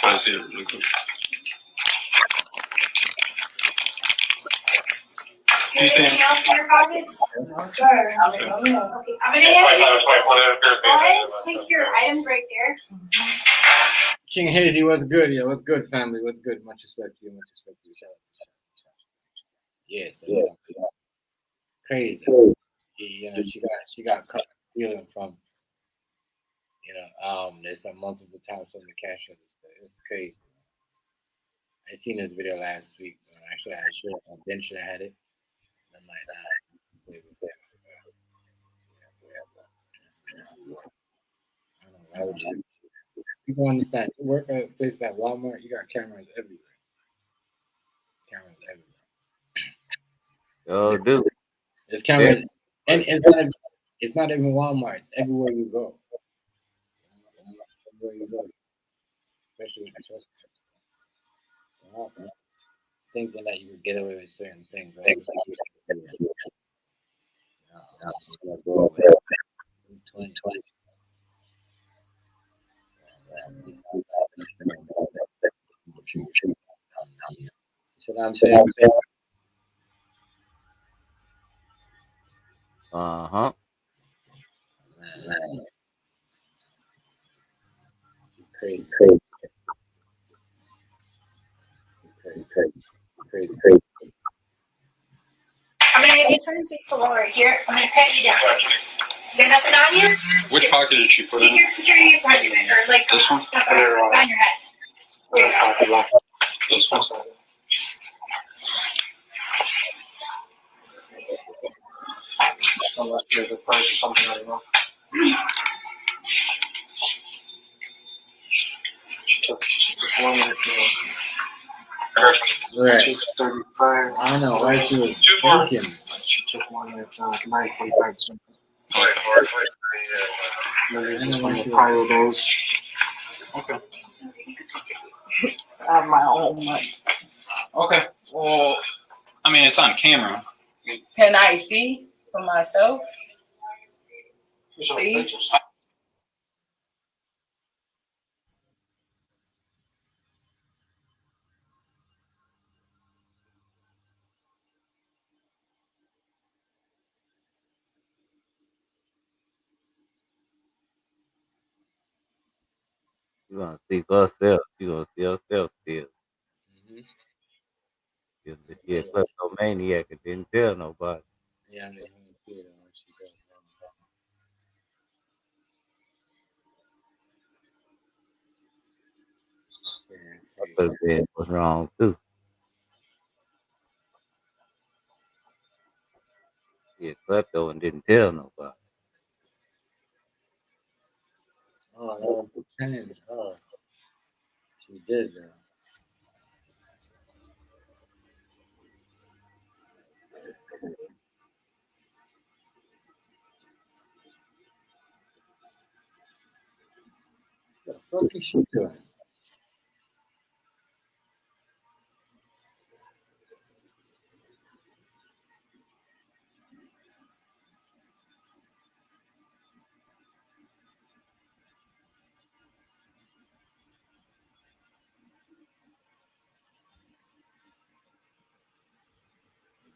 Speaker 8: I see it really quick.
Speaker 3: Anything else in your pockets? No, sir. Okay. I'm gonna have you go ahead, place your items right there.
Speaker 1: King Hazy, what's good? Yeah, what's good, family? What's good? Much respect to you. Much respect to you. Shout out. Yeah, so crazy. She got caught stealing from there's some multiple times from the cash register. It's crazy. I seen this video last week. Actually, I should have. Ben should have had it. I'm like, I don't know. Why would you? People understand. You work at a place like Walmart, you got cameras everywhere. Cameras everywhere.
Speaker 6: Oh, dude.
Speaker 1: There's cameras, and it's not even Walmart. It's everywhere you go. Everywhere you go, especially with the trust. Thinking that you could get away with certain things. Right? Go away. 2020. So I'm saying.
Speaker 6: Uh-huh.
Speaker 1: Crazy.
Speaker 3: I'm gonna get trying to fix the lower here. I'm gonna pat you down. You got nothing on you?
Speaker 8: Which pocket did she put in?
Speaker 3: Take your security document or like
Speaker 8: This one?
Speaker 3: on your head.
Speaker 8: This one.
Speaker 5: Unless there's a price or something, I don't know. She took one minute
Speaker 1: Right.
Speaker 5: 235.
Speaker 1: I know why she was joking.
Speaker 5: She took one at 9:45. Then there's just one of the prior days.
Speaker 8: Okay.
Speaker 2: I have my own money.
Speaker 8: Okay. Well, I mean, it's on camera.
Speaker 2: Can I see for myself? Please?
Speaker 6: You gonna see for herself. You gonna see herself still. She a kleptomaniac and didn't tell nobody.
Speaker 1: Yeah, I'm gonna see it when she goes.
Speaker 6: I could have been what's wrong too. She a klepto and didn't tell nobody.
Speaker 1: Oh, that was the change. Oh, she did that. What the fuck is she doing?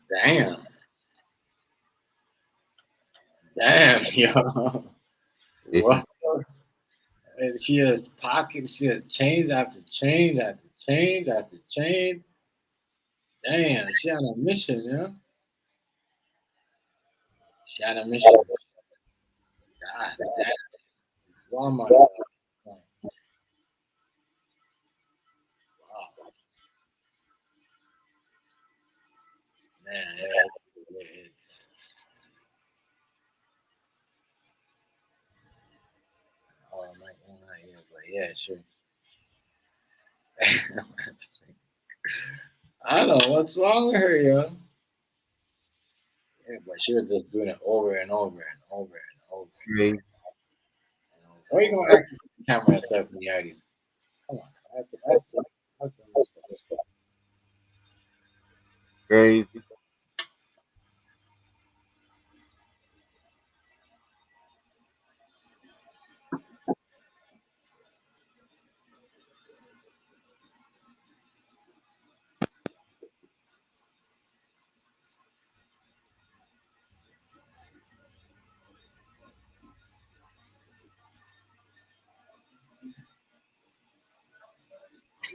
Speaker 1: Damn. Damn, yo.
Speaker 6: This
Speaker 1: What? And she has pockets, she has change after change after change after change. Damn, she on a mission, yeah. She on a mission. God damn. Walmart. Wow. Man, it's I'm not here, but yeah, sure. I don't know what's wrong with her, yo. Yeah, but she was just doing it over and over and over and over.
Speaker 6: crazy.
Speaker 1: How are you gonna access the camera and stuff in the IDs? Come on, that's
Speaker 6: Crazy.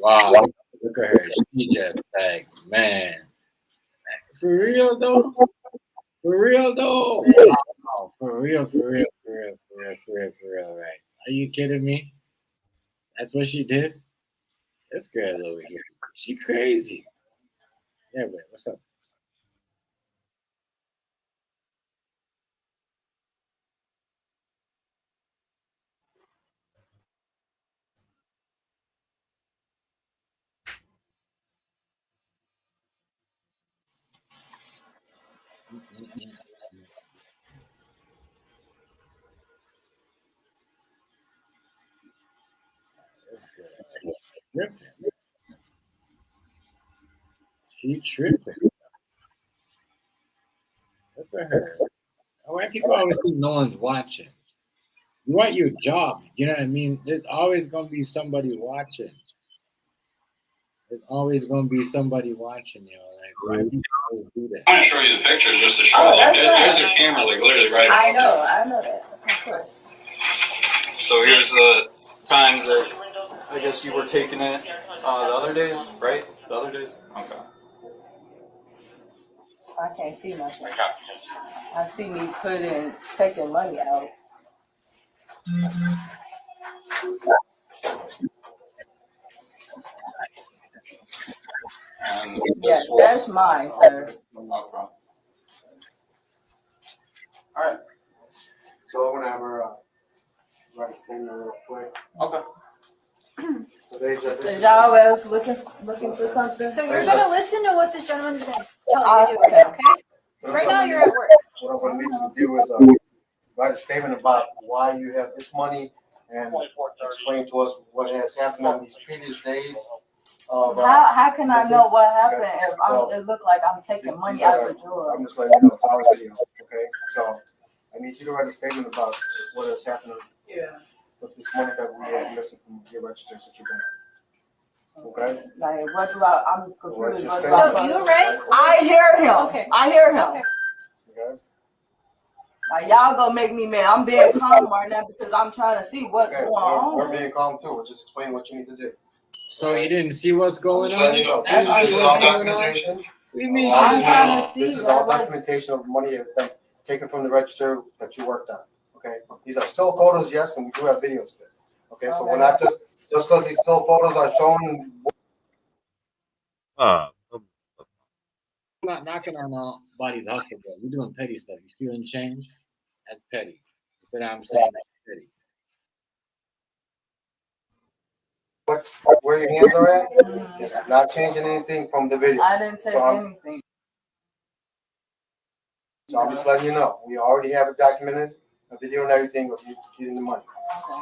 Speaker 1: wow. Look at her. She just like, man. For real though? For real though? Oh, for real, right? Are you kidding me? That's what she did? This girl over here. She crazy. Yeah, wait, what's up? Tripping. She tripping. Look at her. Why people always think no one's watching? You want your job. You know what I mean? There's always gonna be somebody watching. There's always gonna be somebody watching, yo. Like, why do people always do that?
Speaker 8: I'm gonna show you the pictures just to show you.
Speaker 3: that's
Speaker 8: There's
Speaker 3: right.
Speaker 8: your camera, like literally right.
Speaker 3: I
Speaker 8: above
Speaker 3: know that. Of course.
Speaker 8: you. So here's the times that I guess you were taking it the other days, right? The other days. Okay.
Speaker 3: I can't see nothing. I see me taking money out.
Speaker 8: And
Speaker 3: Yes, that's mine, sir.
Speaker 8: Okay. All right.
Speaker 9: So I'm gonna have her write a statement real quick.
Speaker 8: Okay.
Speaker 3: Is y'all else looking for something?
Speaker 10: So you're gonna listen to what this gentleman's gonna tell you to do,
Speaker 3: Okay.
Speaker 10: okay? Right now you're at work.
Speaker 9: What I'm gonna need you to do is write a statement about why you have this money and explain to us what has happened on these previous days.
Speaker 3: How can I know what happened if it look like I'm taking money out of the drawer?
Speaker 9: I'm just letting you know it's all video, okay? So I need you to write a statement about what has happened with this money that we have missing from your registers that you've been. Okay?
Speaker 3: Like, what do I'm confused. What do
Speaker 10: So you read?
Speaker 3: I hear him.
Speaker 10: Okay.
Speaker 3: I hear him.
Speaker 10: Okay.
Speaker 9: Okay?
Speaker 3: Like, y'all gonna make me mad. I'm being calm right now because I'm trying to see what's
Speaker 9: Okay,
Speaker 3: going
Speaker 9: we're
Speaker 3: on.
Speaker 9: being calm too. We're just explaining what you need to do.
Speaker 1: So you didn't see what's going
Speaker 9: I'm letting you
Speaker 1: on?
Speaker 9: know. This is all documentation.
Speaker 1: What do you mean?
Speaker 3: I'm trying to see
Speaker 9: This is
Speaker 3: what
Speaker 9: all
Speaker 3: was.
Speaker 9: documentation of money that's been taken from the register that you worked on. Okay? These are still photos, yes, and we do have videos of it. Okay, so we're not just because these still photos are showing.
Speaker 1: I'm not knocking on nobody's hustle, but we're doing petty stuff. You stealing change? That's petty. You know what I'm saying? That's petty.
Speaker 9: Where your hands are at, it's not changing anything from the video.
Speaker 3: I didn't take
Speaker 9: So
Speaker 3: anything.
Speaker 9: So I'm just letting you know, we already have it documented, a video and everything of you getting the money,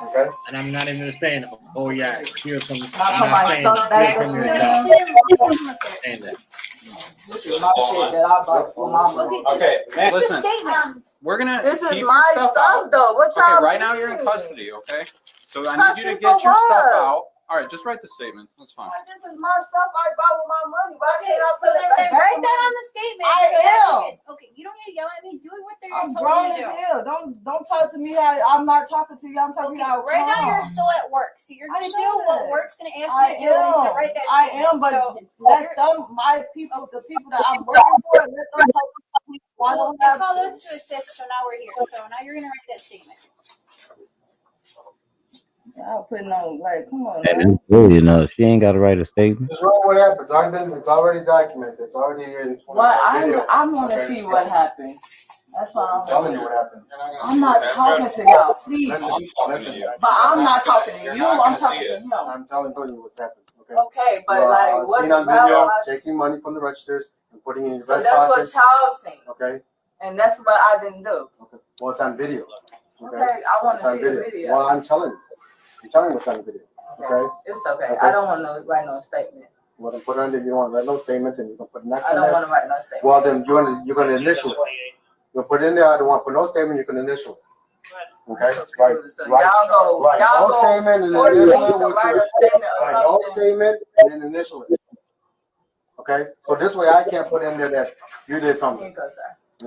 Speaker 9: okay?
Speaker 1: And I'm not even saying, oh yeah, steal from.
Speaker 3: Not
Speaker 1: I'm
Speaker 3: put
Speaker 1: not
Speaker 3: my
Speaker 1: saying
Speaker 3: stuff back
Speaker 1: steal from
Speaker 3: up
Speaker 1: your
Speaker 3: there.
Speaker 1: job. Saying that.
Speaker 3: This is my shit that I bought for my money.
Speaker 8: Okay. Man, listen.
Speaker 10: Statement.
Speaker 8: We're gonna.
Speaker 3: This is
Speaker 8: keep
Speaker 3: my
Speaker 8: your stuff
Speaker 3: stuff
Speaker 8: out.
Speaker 3: though. What y'all
Speaker 8: Okay. Right now you're in
Speaker 3: mean?
Speaker 8: custody. Okay. So I need you to
Speaker 3: Custody
Speaker 8: get
Speaker 3: for
Speaker 8: your stuff
Speaker 3: what?
Speaker 8: out. All right. Just write the statement. That's fine.
Speaker 3: But this is my stuff I bought with my money. Why
Speaker 10: Okay,
Speaker 3: can't I
Speaker 10: so
Speaker 3: put it
Speaker 10: then
Speaker 3: back
Speaker 10: write
Speaker 3: on
Speaker 10: that
Speaker 3: my
Speaker 10: on the statement.
Speaker 3: I
Speaker 10: so that's
Speaker 3: am.
Speaker 10: okay. Okay, you don't need to yell at me. Do what they're
Speaker 3: I'm
Speaker 10: telling
Speaker 3: grown
Speaker 10: you
Speaker 3: as
Speaker 10: to do.
Speaker 3: hell. Don't talk to me how I'm not talking to you. I'm talking
Speaker 10: Okay,
Speaker 3: how
Speaker 10: right now you're
Speaker 3: calm.
Speaker 10: still at work, so you're gonna
Speaker 3: I
Speaker 10: do
Speaker 3: know
Speaker 10: what
Speaker 3: that.
Speaker 10: work's gonna ask
Speaker 3: I
Speaker 10: you to do. Is to
Speaker 3: am.
Speaker 10: write that
Speaker 3: I
Speaker 10: statement.
Speaker 3: am, but
Speaker 10: So
Speaker 3: let
Speaker 10: you're-
Speaker 3: them, my people, the people that I'm working for, let them talk to me. I
Speaker 10: well,
Speaker 3: don't
Speaker 10: they
Speaker 3: have
Speaker 10: called
Speaker 3: to.
Speaker 10: us to assist, so now we're here. So now you're gonna write that statement.
Speaker 3: Y'all putting on like, come on,
Speaker 6: And
Speaker 3: man.
Speaker 6: it's really enough. She ain't got to write a statement.
Speaker 9: Just write what happened, it's already documented, it's already in.
Speaker 3: What
Speaker 9: video.
Speaker 3: I want to
Speaker 9: Okay?
Speaker 3: see what happened. That's why
Speaker 9: I'm telling you what happened.
Speaker 3: I'm not talking to y'all, please.
Speaker 9: Listen,
Speaker 3: But I'm not talking to you. I'm talking to him.
Speaker 9: I'm telling you what's happened, okay?
Speaker 3: Okay, but
Speaker 9: You
Speaker 3: like,
Speaker 9: are
Speaker 3: what?
Speaker 9: seen on
Speaker 3: how
Speaker 9: video,
Speaker 3: am I-
Speaker 9: taking money from the registers and putting it in your
Speaker 3: So
Speaker 9: vest
Speaker 3: that's what
Speaker 9: pocket,
Speaker 3: y'all seen,
Speaker 9: okay?
Speaker 3: and that's what I didn't do.
Speaker 9: Okay. Well, it's on video,
Speaker 3: Okay,
Speaker 9: okay?
Speaker 3: I want
Speaker 9: It's
Speaker 3: to
Speaker 9: on
Speaker 3: see the video.
Speaker 9: Well, I'm telling you. I'm telling you what's on the video, okay?
Speaker 3: It's okay.
Speaker 9: Okay.
Speaker 3: I don't want to write no statement.
Speaker 9: Well, then put under, you don't want to write no statement, and you can put next
Speaker 3: I
Speaker 9: to
Speaker 3: don't
Speaker 9: that.
Speaker 3: want to write no statement.
Speaker 9: Well, then you're gonna initial it. You'll put in there, I don't want to put no statement, you can initial it. Okay, right,
Speaker 3: So
Speaker 9: right.
Speaker 3: y'all go,
Speaker 9: Right,
Speaker 3: y'all
Speaker 9: no
Speaker 3: go
Speaker 9: statement and
Speaker 3: force me
Speaker 9: initial
Speaker 3: to
Speaker 9: it with
Speaker 3: write
Speaker 9: your,
Speaker 3: a statement or
Speaker 9: right, no
Speaker 3: something.
Speaker 9: statement and then initial it. Okay, so this way I can't put in there that you did something,
Speaker 3: Here you go,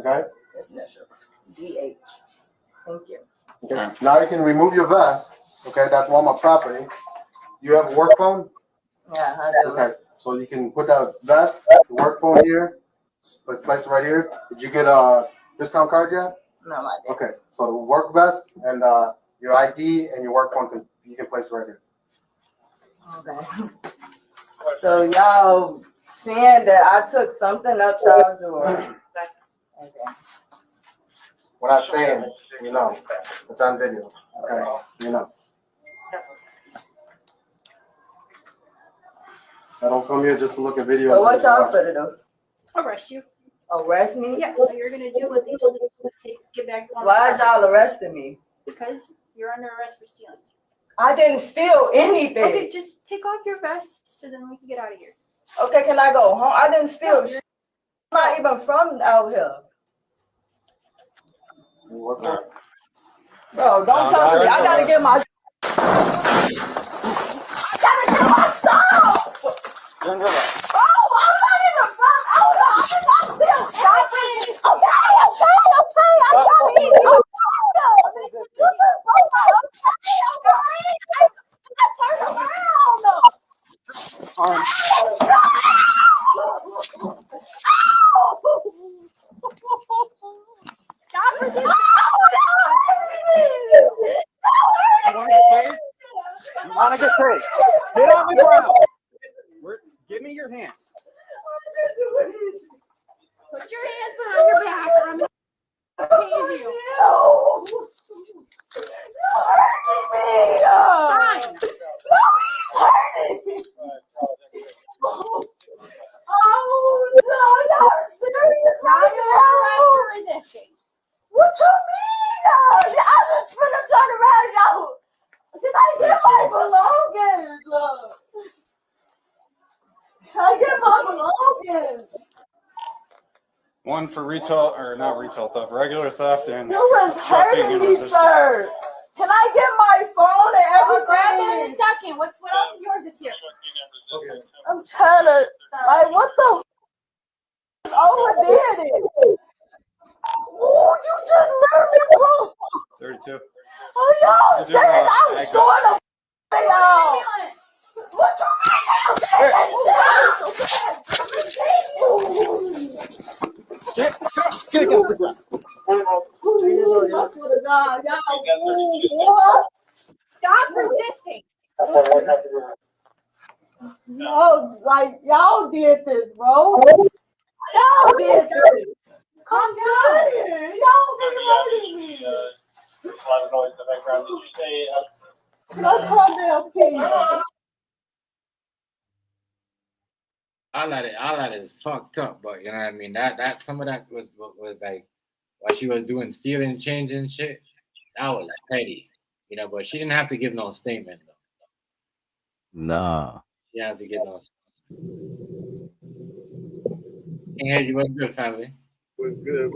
Speaker 3: sir.
Speaker 9: okay?
Speaker 3: It's initial. DH. Thank you.
Speaker 9: Okay, now you can remove your vest, okay, that's Walmart property. You have a work phone?
Speaker 3: Yeah, I do.
Speaker 9: Okay, so you can put that vest, work phone here, Place it right here. Did you get a discount card yet?
Speaker 11: No, I didn't.
Speaker 9: Okay, so the work vest and your ID and your work phone, you can place it right here.
Speaker 11: Okay. So y'all saying that I took something out y'all's door. Okay.
Speaker 9: We're not saying, you know, it's on video. Okay, you know. I don't come here just to look at videos.
Speaker 11: So what y'all finna do?
Speaker 10: Arrest you.
Speaker 11: Arrest me?
Speaker 10: Yeah, so you're gonna do what they told you to get back on.
Speaker 11: Why is y'all arresting me?
Speaker 10: Because you're under arrest for stealing.
Speaker 11: I didn't steal anything.
Speaker 10: Okay, just take off your vest so then we can get out of here.
Speaker 11: Okay, can I go home? I didn't steal shit. I'm not even from out here. Bro, don't touch me. I gotta get my stuff. Bro, I'm not even from out here. I'm not stealing. Stop it. Okay. I'm not
Speaker 12: You want to get tased? Get on the ground. Give me your hands.
Speaker 10: Put your hands behind your back or I'm gonna tase you. Fine.
Speaker 11: Oh, no, y'all serious?
Speaker 10: Now you're arrested for resisting.
Speaker 11: What you mean? I just finna turn around, y'all. Can I get my belongings? Can I get my belongings?
Speaker 12: One for retail, or not retail theft, regular theft, and
Speaker 11: You was hurting me, sir. Can I get my phone and
Speaker 10: I'll grab that in a
Speaker 11: everything?
Speaker 10: second. What else is yours that's here?
Speaker 11: I'm trying to, like, what the f overdid it? Ooh, you just literally broke.
Speaker 12: 32.
Speaker 11: Oh, y'all serious? I'm short of y'all. What
Speaker 12: Get against the ground.
Speaker 10: Stop resisting.
Speaker 11: No, like y'all did this, bro. Y'all did this.
Speaker 10: Calm down.
Speaker 11: Y'all been hurting me. Can I calm down, please?
Speaker 1: All of it is fucked up, but you know what I mean. That some of that was like while she was doing stealing, changing shit. That was petty, you know. But she didn't have to give no statement though.
Speaker 6: Nah.
Speaker 1: She didn't have to give no. Hey, what's good, family?
Speaker 13: What's good?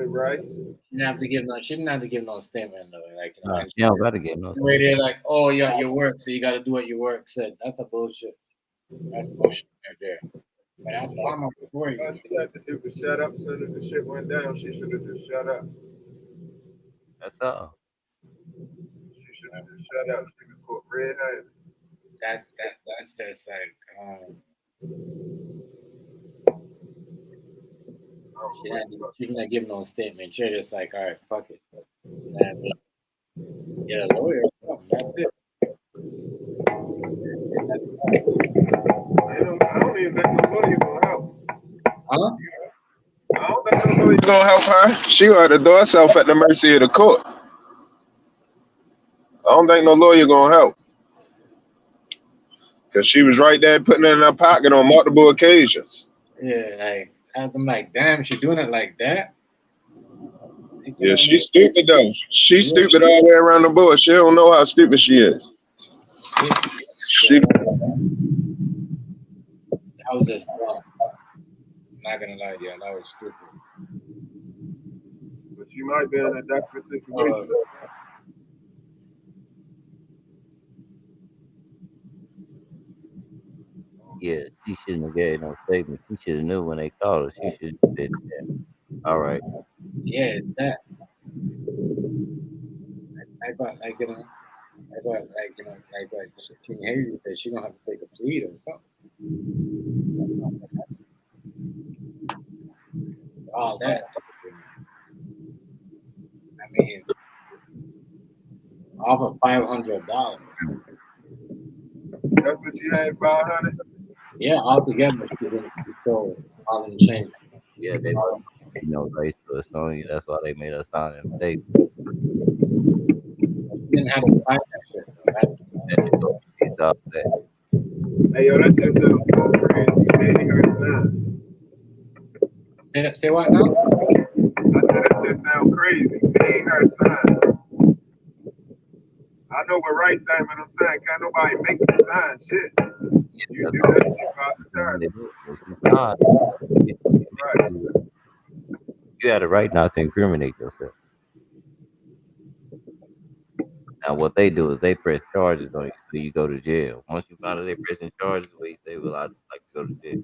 Speaker 13: Right?
Speaker 1: She didn't have to give no. She didn't have to give no statement though. Like you know,
Speaker 6: Nah, you don't gotta give no
Speaker 1: the way they're like, oh, yeah, your work, so you got to do what your work said. That's a bullshit. That's bullshit right there. But that's karma for you.
Speaker 13: All she had to do was shut up. As soon as the shit went down, she should have just shut up.
Speaker 6: That's all.
Speaker 13: She should have just shut up. She was caught red-handed.
Speaker 1: That's just like she didn't give no statement. She's just like, all right, fuck it. And get a lawyer. That's it.
Speaker 13: I don't even think no lawyer gonna help.
Speaker 1: Huh?
Speaker 13: I don't think no lawyer gonna help her. She ought to throw herself at the mercy of the court. I don't think no lawyer gonna help. Because she was right there putting it in her pocket on multiple occasions.
Speaker 1: Yeah, like I'm like, damn, she doing it like that.
Speaker 13: Yeah, she's stupid though. She's stupid all the way around the board. She don't know how stupid she is. She.
Speaker 1: That was just wrong. I'm not gonna lie to you, that was stupid.
Speaker 13: But she might be in a desperate situation.
Speaker 6: Yeah, she shouldn't have gave no statement. She should have knew when they called her. She should have said that. All right.
Speaker 1: Yeah, it's that. Like what King Hazy said, she gonna have to take a plea or something. all that. I mean, off of $500.
Speaker 13: That's what you had, 500.
Speaker 1: Yeah, altogether, she didn't control all them change.
Speaker 6: Yeah, they race to a song. That's why they made us sign them state.
Speaker 1: She didn't have to find that shit. Though. That's
Speaker 13: Hey, yo, that shit sounds so crazy. Paying her son.
Speaker 1: say what now?
Speaker 13: I said that shit sounds crazy. Paying her son. I know what right sign, but I'm saying can't nobody make you sign shit. You do that shit about the time. Right.
Speaker 6: You had a right not to incriminate yourself. Now, what they do is they press charges on you, so you go to jail. Once you find out they're pressing charges, where you say, "Well, I'd like to go to jail."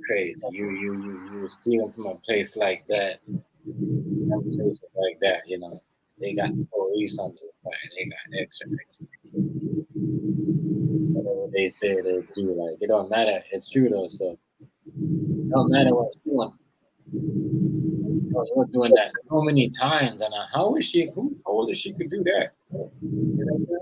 Speaker 1: Crazy. You stealing from a place like that. Places like that, you know, they got police on the side. They got extra. Whatever they say they do, like it don't matter. It's true though, so it don't matter what you're doing. You're doing that so many times, and how is she? Who told her she could do that? You know what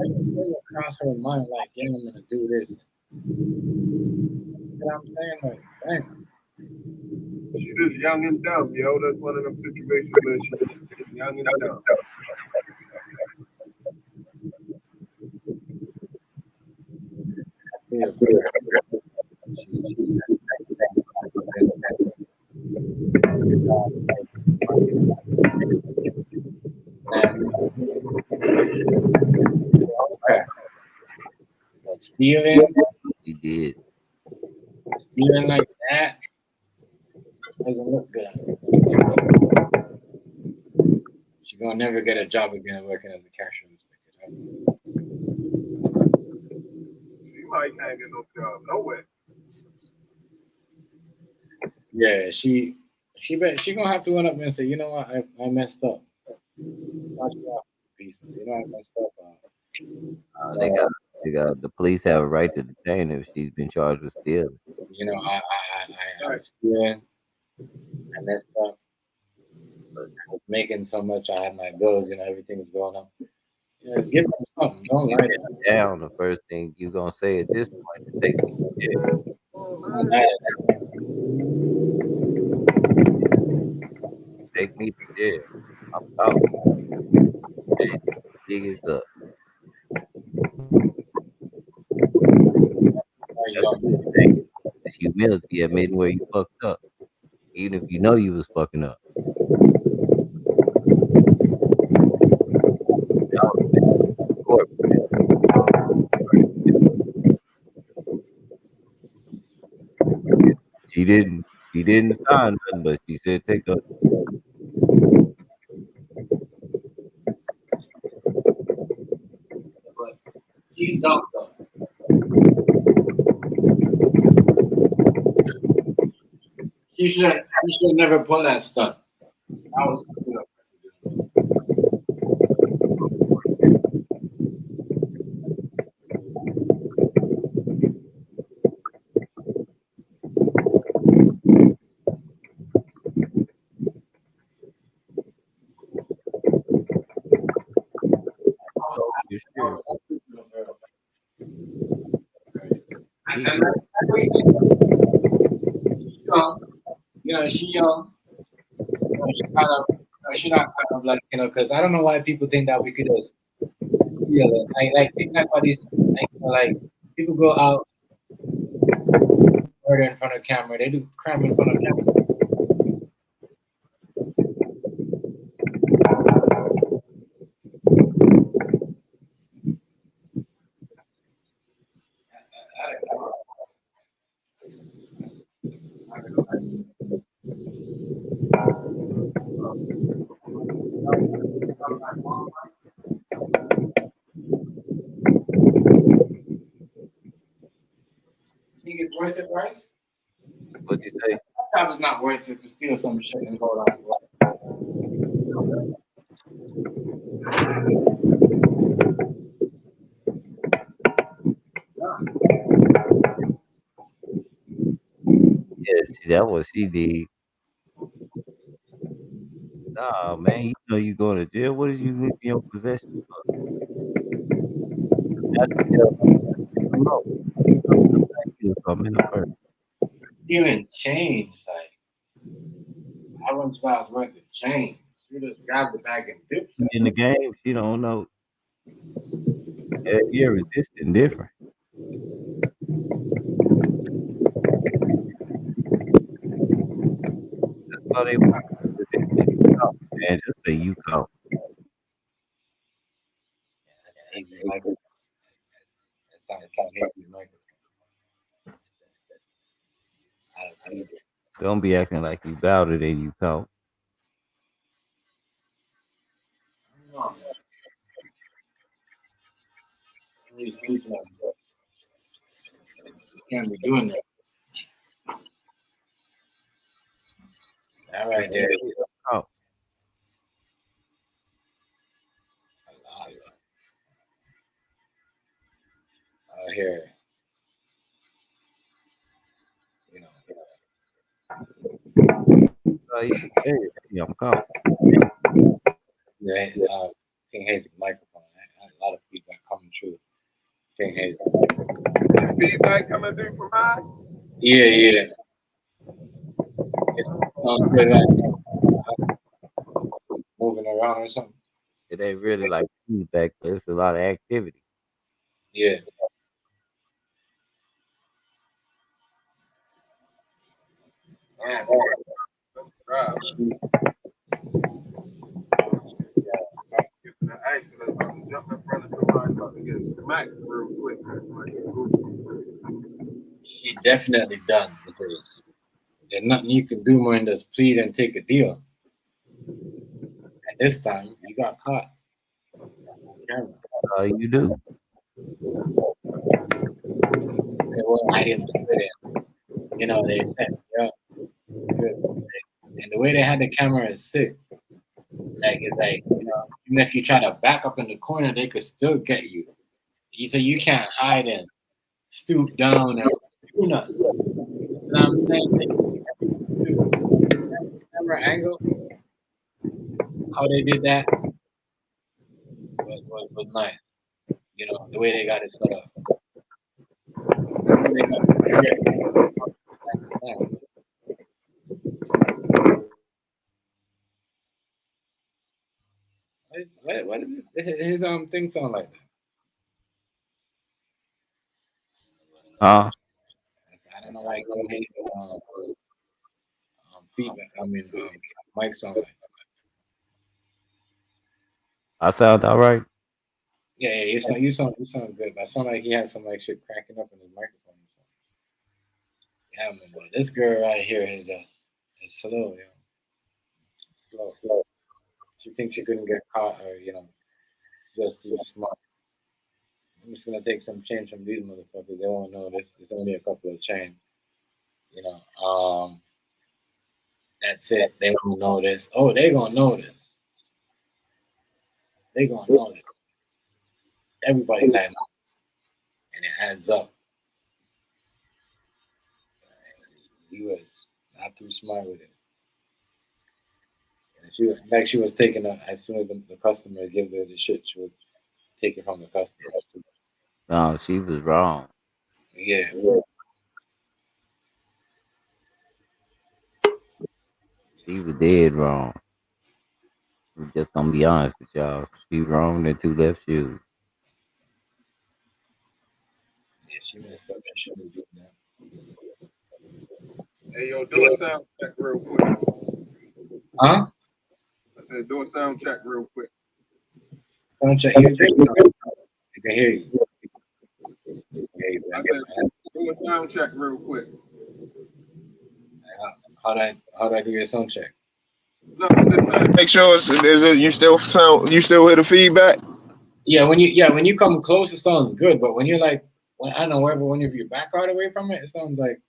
Speaker 1: I'm saying? Across her mind, like, yeah, I'm gonna do this. You know what I'm saying? Like, dang.
Speaker 13: She just young and dumb, yo. That's one of them situations where she's young and dumb.
Speaker 1: But stealing,
Speaker 6: He did.
Speaker 1: Stealing like that doesn't look good. She's gonna never get a job again working as a cashier.
Speaker 13: She might not get no job nowhere.
Speaker 1: Yeah, she gonna have to run up and say, you know what, I messed up. Pieces. You know, I messed up.
Speaker 6: They got the police have a right to detain her if she's been charged with stealing.
Speaker 1: You know, I was stealing. I messed up. But I was making so much. I had my bills. You know, everything was going up. You know, give them something. Don't write it
Speaker 6: down. The first thing you gonna say at this point is take me to jail. Take me to jail. I'm out. Dig is up. It's humility admitting where you fucked up, even if you know you was fucking up. She didn't sign nothing, but she said take up.
Speaker 1: She's dumb though. You should never pull that stuff. I was, you know. You know, she young. She not kind of like, you know, because I don't know why people think that we could just steal it. Like think about these, like people go out murder in front of camera. They do crime in front of camera. Think it's worth it, right?
Speaker 6: What'd you say?
Speaker 1: That was not worth it to steal some shit and go down.
Speaker 6: That's what she did. Nah, man, you know you going to jail. What did you leave in your possession for? That's no. You come in the first.
Speaker 1: Stealing change, like I once was worth of change. She just grabbed the bag and dipped.
Speaker 6: In the game, she don't know. You're resisting different. That's how they want. Man, just say you caught.
Speaker 1: Easy microphone. It's not easy microphone.
Speaker 6: Don't be acting like you bout it and you caught.
Speaker 1: These people can't be doing that. All right, there.
Speaker 6: Oh.
Speaker 1: Here. You know.
Speaker 6: Yeah, I'm caught.
Speaker 1: Yeah, King Hayes microphone. A lot of feedback coming through. King Hayes.
Speaker 13: Feedback coming through from mine?
Speaker 1: Yeah. It's good right now. Moving around or something.
Speaker 6: It ain't really like feedback, but it's a lot of activity.
Speaker 1: Yeah.
Speaker 13: The accident about to jump in front of somebody about to get smacked real quick.
Speaker 1: She definitely done because there's nothing you can do more than just plead and take a deal. And this time you got caught.
Speaker 6: All you do.
Speaker 1: Well, I didn't do it. You know, they said, yeah. And the way they had the camera is sick. Like it's like, you know, even if you try to back up in the corner, they could still get you. So you can't hide and stoop down and do nothing. You know what I'm saying? Camera angle, how they did that was nice. You know, the way they got it set up. What is it? His thing sound like that?
Speaker 6: Huh?
Speaker 1: I don't know why he his feedback. I mean, mic sound like that.
Speaker 6: I sound all right.
Speaker 1: Yeah, you sound good. But I sound like he had some like shit cracking up in his microphone. Yeah, man, but this girl right here is slow, yo. Slow. She thinks she couldn't get caught, or you know, just too smart. I'm just gonna take some change from these motherfuckers. They won't know this. It's only a couple of change. You know, that's it. They won't know this. Oh, they gonna know this. They gonna know this. Everybody like, and it adds up. He was not too smart with it. And she was taking it as soon as the customer give her the shit, she would take it from the customer.
Speaker 6: No, she was wrong.
Speaker 1: Yeah.
Speaker 6: She was dead wrong. We're just gonna be honest with y'all. She wrong in two left shoes.
Speaker 1: Yeah, she messed up. She shouldn't do that.
Speaker 13: Hey, yo, do a sound check real quick.
Speaker 1: Huh?
Speaker 13: I said, do a sound check real quick.
Speaker 1: Sound check. You can hear you.
Speaker 13: I said, do a sound check real quick.
Speaker 1: How do I do your sound check?
Speaker 13: No, make sure you still hear the feedback.
Speaker 1: Yeah, when you come close, it sounds good. But when you're like, I don't know, when you're back right away from it, it sounds like,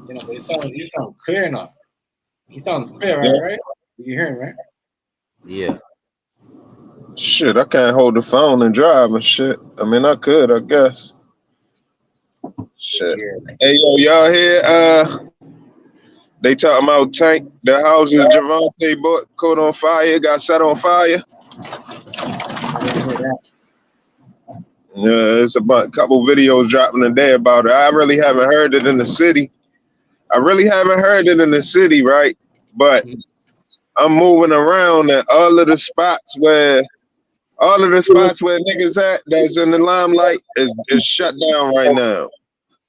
Speaker 1: you know, but you sound clear enough. He sounds clear, right? You hear him, right?
Speaker 6: Yeah.
Speaker 13: Shit, I can't hold the phone and drive and shit. I mean, I could, I guess. Shit.
Speaker 1: Yeah.
Speaker 13: Hey, yo, y'all here? They talking about Tank, the houses Javante bought, caught on fire, got set on fire. Yeah, it's about a couple videos dropping today about it. I really haven't heard it in the city. Right? But I'm moving around and all of the spots where niggas at that's in the limelight is shut down right now.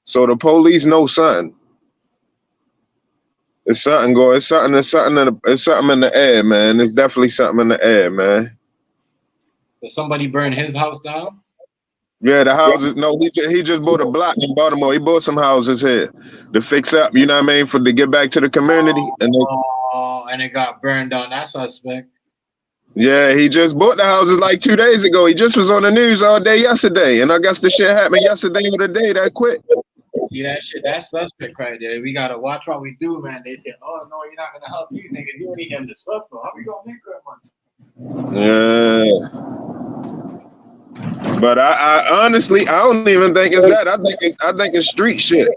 Speaker 13: So the police know something. It's something going. It's something in the air, man. It's definitely something in the air, man.
Speaker 1: Did somebody burn his house down?
Speaker 13: Yeah, the houses. No, he just bought a block in Baltimore. He bought some houses here to fix up. You know what I mean, to get back to the community.
Speaker 1: And it got burned down. That's suspect.
Speaker 13: Yeah, he just bought the houses like 2 days ago. He just was on the news all day yesterday, and I guess the shit happened yesterday or the day that quit.
Speaker 1: See that shit? That's suspect right there. We gotta watch what we do, man. They say, "Oh no, you're not gonna help these niggas. You need them to suffer. How we gonna make that money?"
Speaker 13: Yeah. But I honestly, I don't even think it's that. I think it's street shit.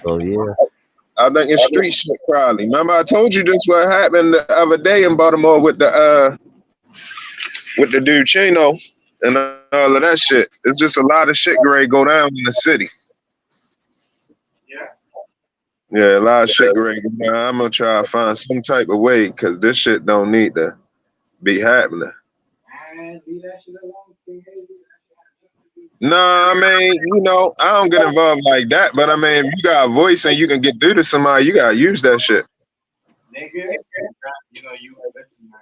Speaker 6: Oh yeah.
Speaker 13: I think it's street shit probably. Remember I told you this what happened the other day in Baltimore with the dude Chino and all of that shit. It's just a lot of shit gonna go down in the city. Yeah, a lot of shit gonna go down. I'm gonna try to find some type of way because this shit don't need to be happening. Nah, I mean, you know, I don't get involved like that, but I mean, if you got a voice and you can get through to somebody, you gotta use that shit.
Speaker 1: Nigga, you know, you listen, man.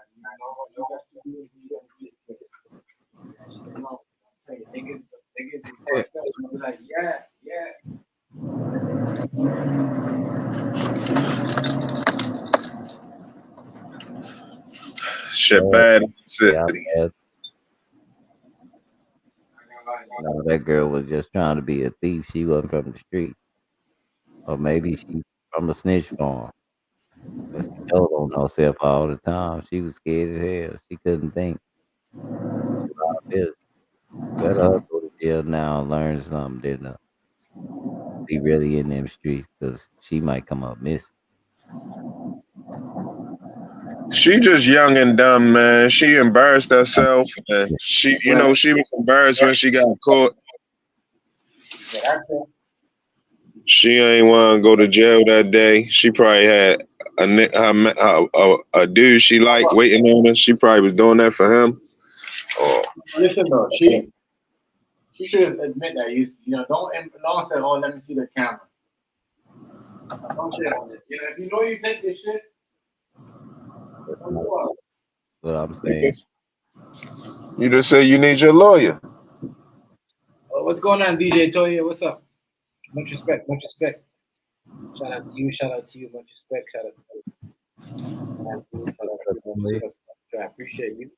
Speaker 1: You know, niggas like, yeah.
Speaker 13: Shit bad in the city.
Speaker 6: No, that girl was just trying to be a thief. She wasn't from the street. Or maybe she from a snitch farm. But she told on herself all the time. She was scared as hell. She couldn't think. Better her go to jail now and learn something than be really in them streets because she might come up missing.
Speaker 13: She just young and dumb, man. She embarrassed herself, and she was embarrassed when she got caught. She ain't want to go to jail that day. She probably had a dude she liked waiting on her. She probably was doing that for him. Oh.
Speaker 1: Listen though, she should admit that you know don't say, "Oh, let me see the camera." Don't say that. You know, if you know you take this shit.
Speaker 6: What I'm saying.
Speaker 13: You just say you need your lawyer.
Speaker 1: What's going on, DJ Toya? What's up? Much respect. Shout out to you. Much respect. Shout out to you. I appreciate you.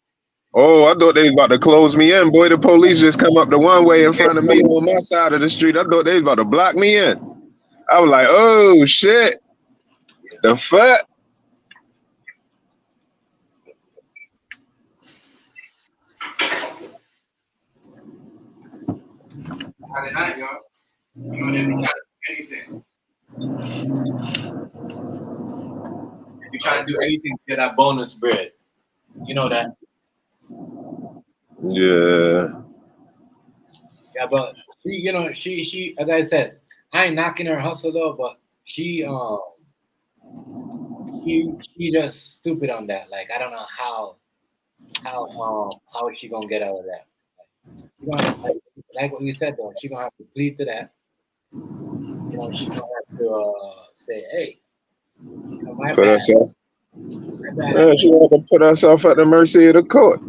Speaker 13: Oh, I thought they was about to close me in. Boy, the police just come up the one way in front of me on my side of the street. I thought they was about to block me in. I was like, oh, shit. The fuck?
Speaker 1: Friday night, y'all. You know, they try to do anything. You try to do anything to get that bonus bread. You know that.
Speaker 13: Yeah.
Speaker 1: Yeah, but she as I said, I ain't knocking her hustle though, but she just stupid on that. Like I don't know how is she gonna get out of that. She gonna have, like what you said though, she gonna have to plead to that. You know, she gonna have to say, hey, you know, my
Speaker 13: put
Speaker 1: bad.
Speaker 13: herself.
Speaker 1: My bad.
Speaker 13: Yeah, she gonna have to put herself at the mercy of the court.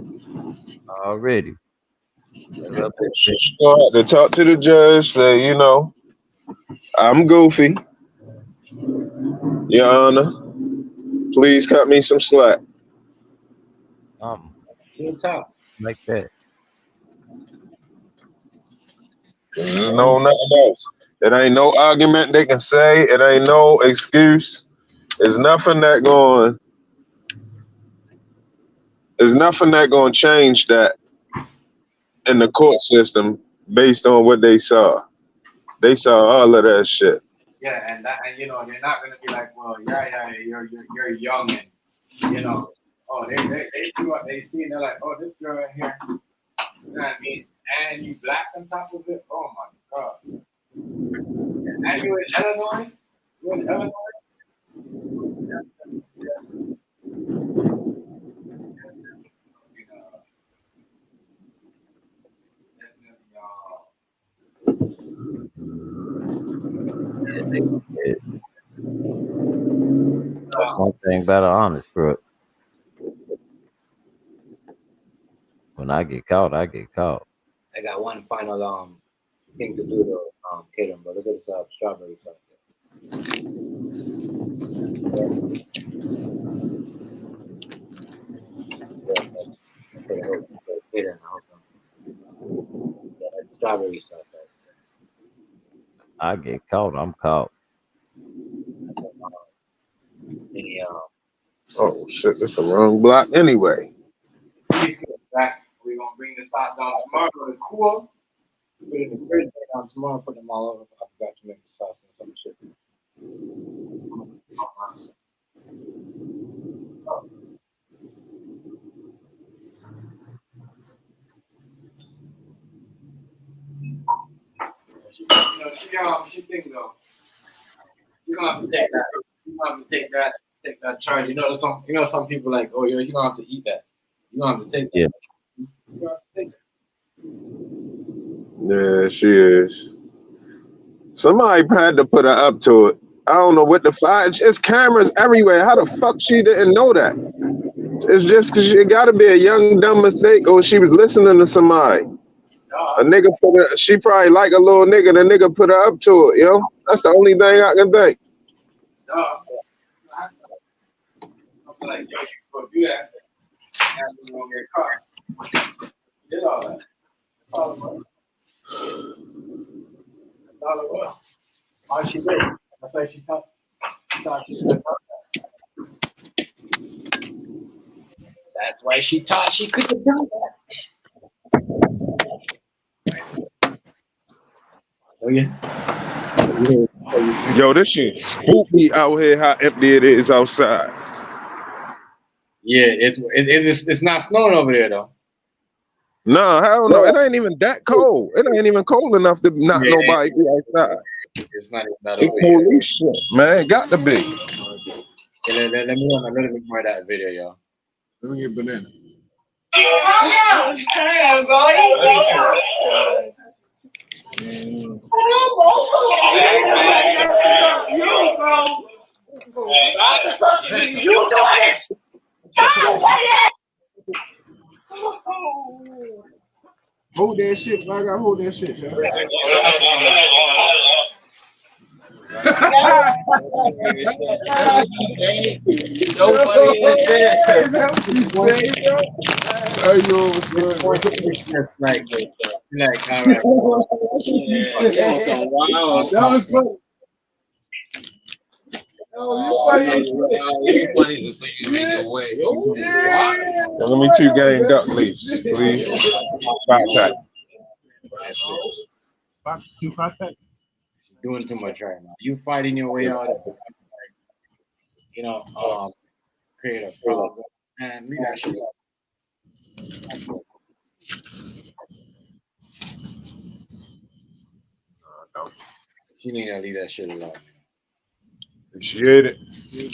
Speaker 6: Already.
Speaker 13: She gonna have to talk to the judge, say, you know, I'm goofy. Your Honor, please cut me some slack.
Speaker 6: Like that.
Speaker 13: There's no nothing else. It ain't no argument they can say. It ain't no excuse. There's nothing that going to change that in the court system based on what they saw. They saw all of that shit.
Speaker 1: Yeah, and you know, they're not gonna be like, well, yeah, you're young and you know, oh they see what they see and they're like, oh, this girl right here, you know what I mean? And you black on top of it, oh my god. And you in Illinois? You in Illinois?
Speaker 6: That's one thing about an honest crook. When I get caught, I get caught.
Speaker 1: I got one final thing to do though, Kaden, but look at this strawberry sauce. Strawberry sauce.
Speaker 6: I get caught, I'm caught.
Speaker 13: Oh shit, that's the wrong block anyway.
Speaker 1: We're gonna bring the sauce down tomorrow to cool. Put it in the fridge down tomorrow, put them all over. I forgot to make the sauce and some shit. She thinks though. You're gonna have to take that. You're gonna have to take that charge. You know, some people like, oh, you're gonna have to eat that. You're gonna have to take that.
Speaker 6: Yeah.
Speaker 1: You're gonna have to take that.
Speaker 13: Yeah, she is. Somebody had to put her up to it. I don't know what the fuck. It's cameras everywhere. How the fuck she didn't know that? It's just because it got to be a young dumb mistake, or she was listening to somebody. A nigga put her. She probably like a little nigga. The nigga put her up to it. Yo, that's the only thing I can think.
Speaker 1: I'm like, yo, you go do that. And you gonna get caught. Did all that. That's all it was. That's all it was. All she did. That's why she thought she could have done that. That's why she thought she could have done that. Oh yeah.
Speaker 13: Yo, this shit spooked me out here. How empty it is outside.
Speaker 1: Yeah, it's not snowing over there though.
Speaker 13: No, hell no. It ain't even that cold. It ain't even cold enough to not nobody be outside.
Speaker 1: It's not even that
Speaker 13: It's
Speaker 1: over here.
Speaker 13: police shit, man. Got to be.
Speaker 1: Yeah, let me run a little bit more of that video, y'all.
Speaker 13: Let me get banana. Hold that shit. I gotta hold that shit, y'all.
Speaker 1: Nobody in there.
Speaker 13: Are you
Speaker 1: like, all right.
Speaker 13: That was funny. Let me 2 game duck, please. Please. 5 pack.
Speaker 12: 2 prospects.
Speaker 1: Doing too much right now. You fighting your way out of it. You know, create a problem. And leave that shit alone. She need to leave that shit alone.
Speaker 13: Appreciate it.
Speaker 1: She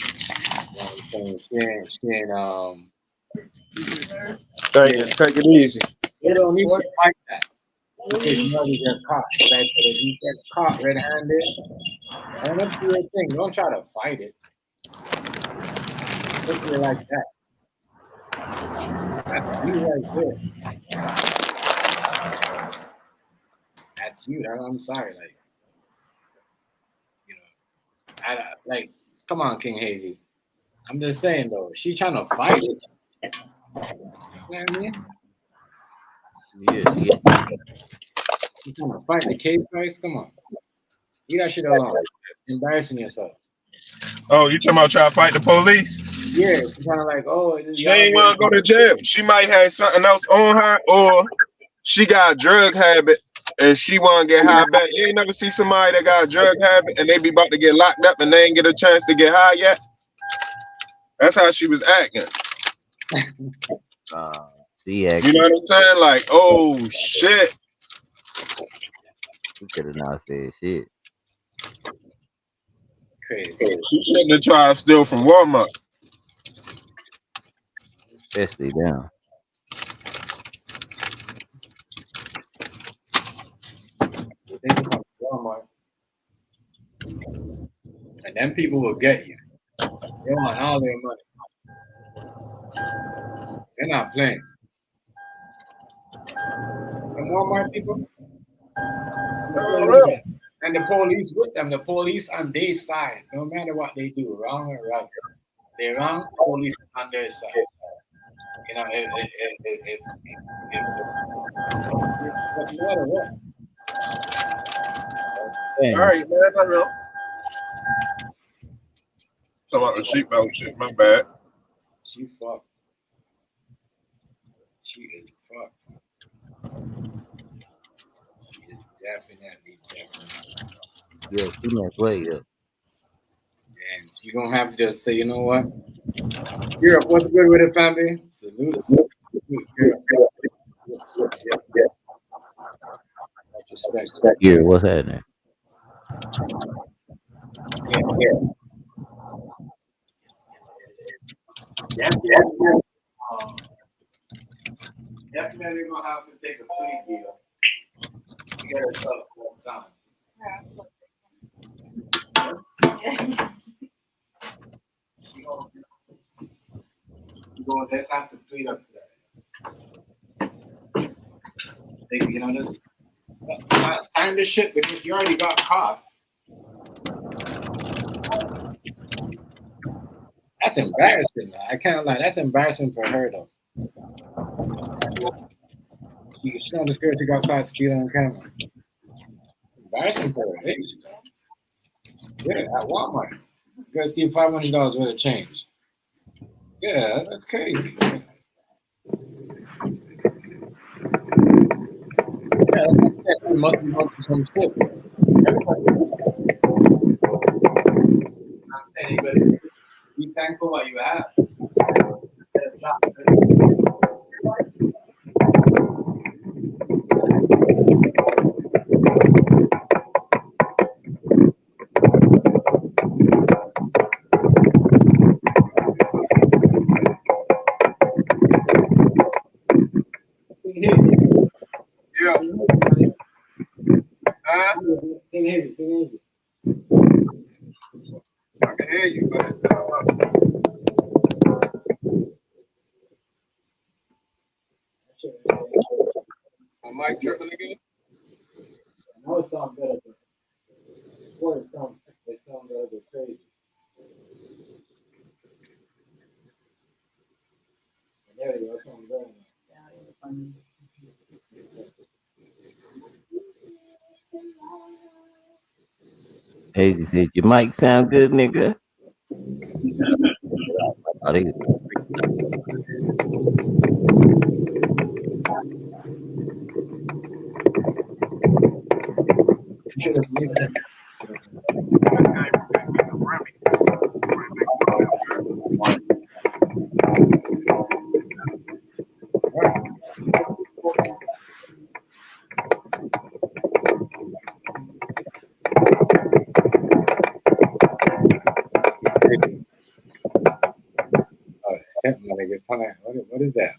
Speaker 1: ain't
Speaker 13: Thank you. Take it easy.
Speaker 1: You don't need to fight that. Because you know you get caught. Like, if you get caught red-handed, and up to your thing. Don't try to fight it. Look at it like that. That's you right there. That's you. I'm sorry. Like, you know, like, come on, King Hazy. I'm just saying though, she trying to fight it. You know what I mean?
Speaker 6: Yeah.
Speaker 1: You trying to fight the case price? Come on. Leave that shit alone. Embarrassing yourself.
Speaker 13: Oh, you talking about trying to fight the police?
Speaker 1: Yeah, she's kind of like, oh,
Speaker 13: she ain't want to go to jail. She might have something else on her, or she got a drug habit and she want to get high back. You ain't never see somebody that got a drug habit and they be about to get locked up and they ain't get a chance to get high yet. That's how she was acting.
Speaker 6: She
Speaker 13: You
Speaker 6: actually,
Speaker 13: know what I'm saying? Like, oh shit.
Speaker 6: she could have not said shit.
Speaker 1: Crazy.
Speaker 13: She shouldn't have tried to steal from Walmart.
Speaker 6: Especially them.
Speaker 1: They go to Walmart, and then people will get you. They want all their money. They're not playing. The Walmart people, and the police with them. The police on their side, no matter what they do, wrong or right. They're wrong. Police on their side. You know, it doesn't matter what.
Speaker 13: All right, man. I know. Talking about the seatbelt shit. My bad.
Speaker 1: She fucked. She is fucked. She is definitely.
Speaker 6: Yeah, she not play up.
Speaker 1: And she gonna have to just say, you know what? Europe, what's good with it, family? Salute. Europe. Respect.
Speaker 6: Yeah, what's happening?
Speaker 1: Definitely gonna have to take a plea deal to get herself done. She gonna just have to plead up to that. You know, just sign the shit because you already got caught. That's embarrassing. I can't lie. That's embarrassing for her though. She not the girl she got caught stealing on camera. Embarrassing for her. Hey, yeah, at Walmart. You gotta steal $500 worth of change. Yeah, that's crazy. Yeah, that must be going through some shit. I'm saying, but be thankful what you have.
Speaker 13: Yeah. I can hear you, but it's my mic tripping again?
Speaker 1: I know it sounds better, but before it sounds better, but crazy. There you go, it sounds better.
Speaker 6: Hazy said, your mic sound good, nigga. Oh, they,
Speaker 1: What is that?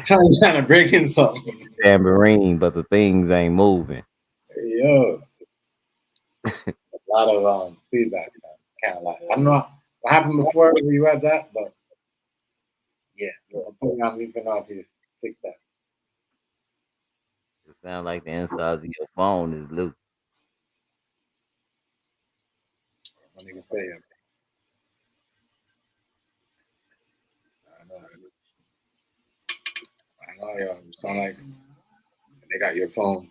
Speaker 1: Trying to break in something.
Speaker 6: tambourine, but the things ain't moving.
Speaker 1: Yo. A lot of feedback. Kind of like, I don't know what happened before where you had that, but yeah, I'm putting on me for now to fix that.
Speaker 6: It sound like the insides of your phone is loose.
Speaker 1: What nigga say it. I know, yo. You sound like they got your phone.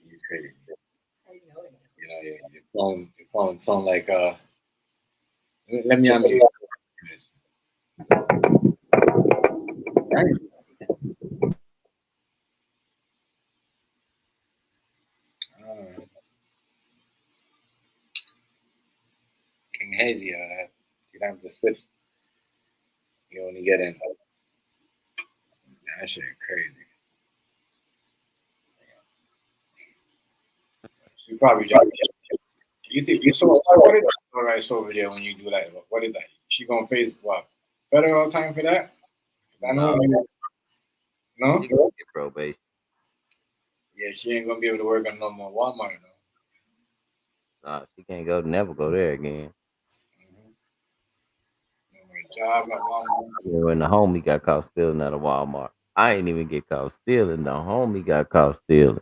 Speaker 1: You crazy. You know, your phone sound like Let me unmute. Right. King Hazy, you have to switch. You only get in. That shit crazy. She probably just. You think you saw what is that rights over there when you do that? What is that? She gonna face what? Federal time for that? I know. No.
Speaker 6: She gonna get probation.
Speaker 1: Yeah, she ain't gonna be able to work on no more Walmart though.
Speaker 6: Nah, she can't never go there again.
Speaker 1: Job at Walmart.
Speaker 6: Yeah, when the homie got caught stealing at a Walmart. I ain't even get caught stealing. The homie got caught stealing.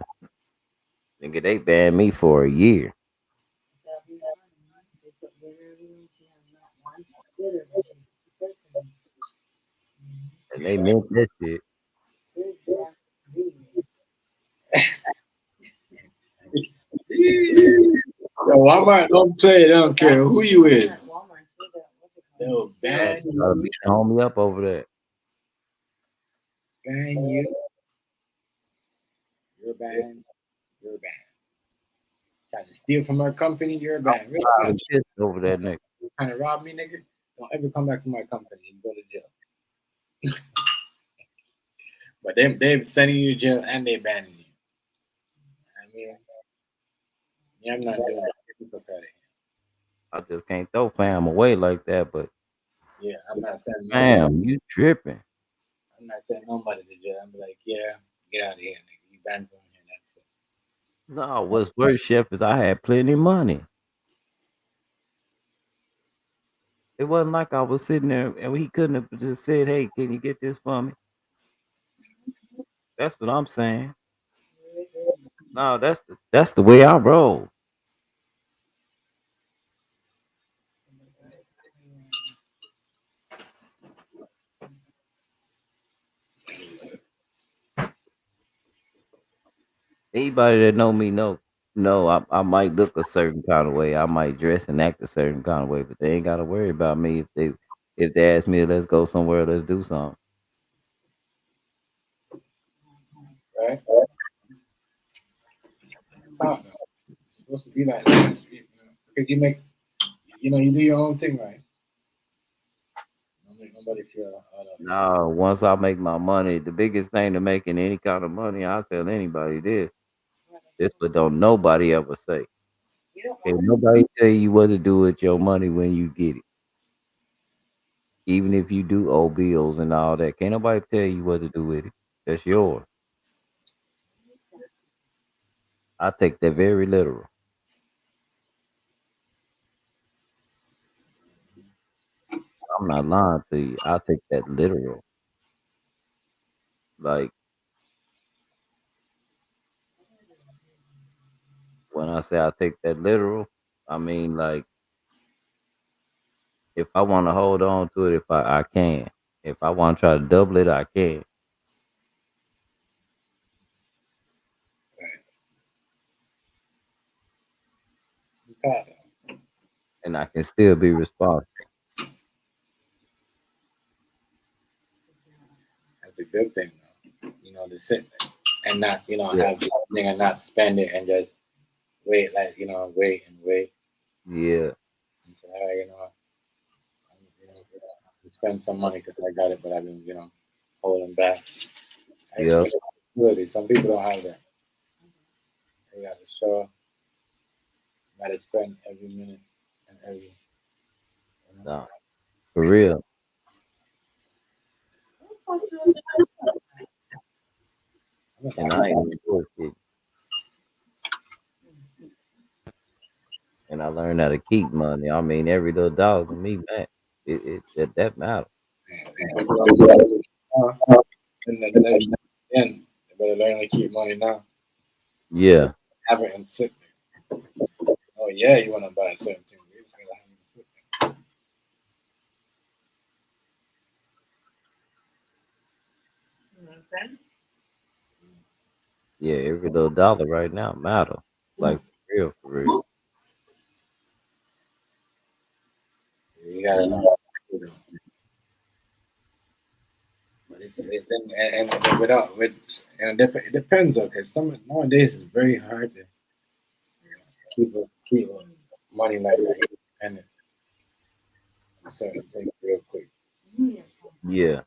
Speaker 6: Nigga, they banned me for a year. And they meant that shit.
Speaker 1: Yo, Walmart don't play. They don't care who you is. They'll ban
Speaker 6: Gotta beat the homie up over there.
Speaker 1: ban you. You're banned. You're banned. Trying to steal from our company, you're banned.
Speaker 6: I'm pissed over that nigga.
Speaker 1: Trying to rob me, nigga. Don't ever come back to my company and go to jail. But they sending you to jail and they banning you. I mean, yeah, I'm not doing that.
Speaker 6: I just can't throw fam away like that, but
Speaker 1: Yeah, I'm not sending
Speaker 6: fam,
Speaker 1: nobody.
Speaker 6: you tripping.
Speaker 1: I'm not sending nobody to jail. I'm like, yeah, get out of here, nigga. You banned from here. That's it.
Speaker 6: No, what's worse, Chef, is I had plenty of money. It wasn't like I was sitting there and he couldn't have just said, "Hey, can you get this for me?" That's what I'm saying. No, that's the way I roll. Anybody that know me know I might look a certain kind of way. I might dress and act a certain kind of way, but they ain't gotta worry about me if they ask me, let's go somewhere, let's do something.
Speaker 1: Right? It's supposed to be like that. Because you make, you do your own thing, right? Don't make nobody feel out of.
Speaker 6: No, once I make my money, the biggest thing to making any kind of money, I'll tell anybody this. This what don't nobody ever say. Can't nobody tell you what to do with your money when you get it. Even if you do owe bills and all that, can't nobody tell you what to do with it. That's yours. I take that very literal. I'm not lying to you. I take that literal. Like when I say I take that literal, I mean like if I want to hold on to it, if I can. If I want to try to double it, I can. And I can still be responsible.
Speaker 1: That's a good thing, though. To sit and not,
Speaker 6: Yeah.
Speaker 1: have something and not spend it and just wait, like, wait and wait.
Speaker 6: Yeah.
Speaker 1: And say, hey, I'm spend some money because I got it, but I've been, holding back.
Speaker 6: Yeah.
Speaker 1: Responsibility. Some people don't have that. They got to show. Got to spend every minute and every.
Speaker 6: Nah, for real. And I ain't even bullshit. And I learned how to keep money. I mean, every little dollar to me, man, that matters.
Speaker 1: Then you better learn to keep money now.
Speaker 6: Yeah.
Speaker 1: Have it and sit there. Oh yeah, you want to buy a certain thing. You just gotta have it sit there.
Speaker 6: Yeah, every little dollar right now matter. Like for real, for real.
Speaker 1: You got a lot. But and without with and it depends though, because some nowadays it's very hard to keep money like that independent on certain things real quick.
Speaker 6: Yeah.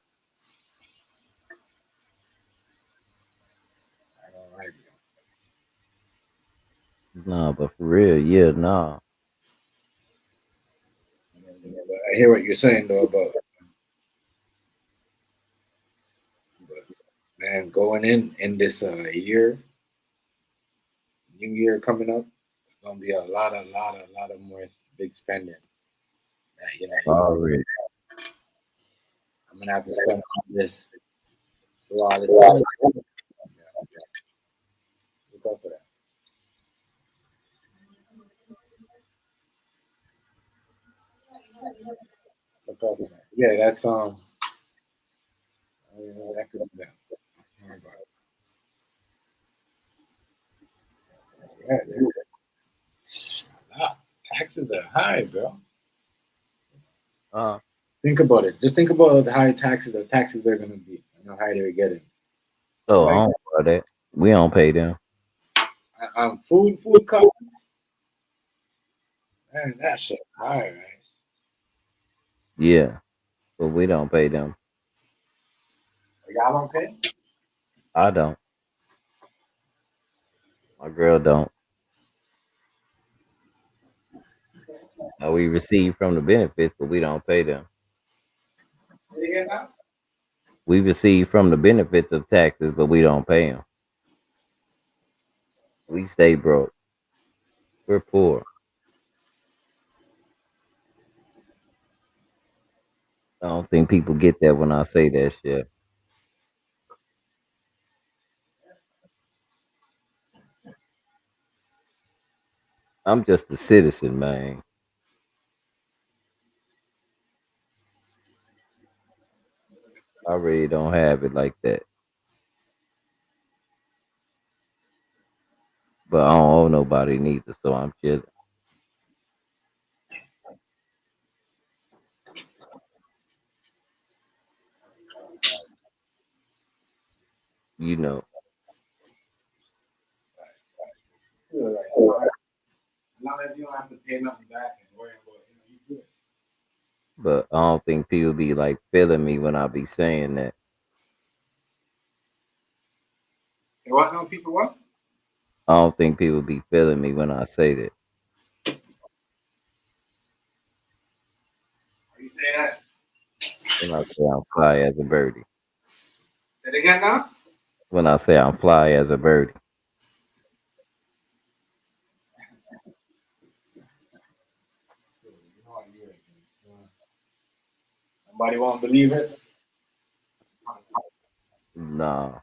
Speaker 1: I don't like it.
Speaker 6: Nah, but for real, yeah, nah.
Speaker 1: But I hear what you're saying though about but, man going in this year, new year coming up, it's gonna be a lot of more big spending. That,
Speaker 6: Already.
Speaker 1: I'm gonna have to spend all this do all this. Look out for that. Look out for that. Yeah, that's that could be that. Don't worry about it. Yeah, taxes are high, bro.
Speaker 6: Uh,
Speaker 1: Think about it. Just think about the high taxes the taxes are gonna be and how high they're getting.
Speaker 6: so I
Speaker 1: Like
Speaker 6: don't know that. We don't pay them.
Speaker 1: food costs. Man, that shit high, man.
Speaker 6: Yeah, but we don't pay them.
Speaker 1: Y'all don't pay?
Speaker 6: I don't. My girl don't. Now, we receive from the benefits, but we don't pay them.
Speaker 1: Say it again now?
Speaker 6: We receive from the benefits of taxes, but we don't pay them. We stay broke. We're poor. I don't think people get that when I say that shit. I'm just a citizen, man. I really don't have it like that. But I don't owe nobody neither, so I'm chilling. You know.
Speaker 1: Good, right? As long as you don't have to pay nothing back and worry about you good.
Speaker 6: But I don't think people be like feeling me when I be saying that.
Speaker 1: So what now people what?
Speaker 6: I don't think people be feeling me when I say that.
Speaker 1: Are you saying that?
Speaker 6: When I say I'm fly as a birdie.
Speaker 1: Say it again now?
Speaker 6: When I say I'm fly as a birdie.
Speaker 1: Somebody won't believe it.
Speaker 6: Nah.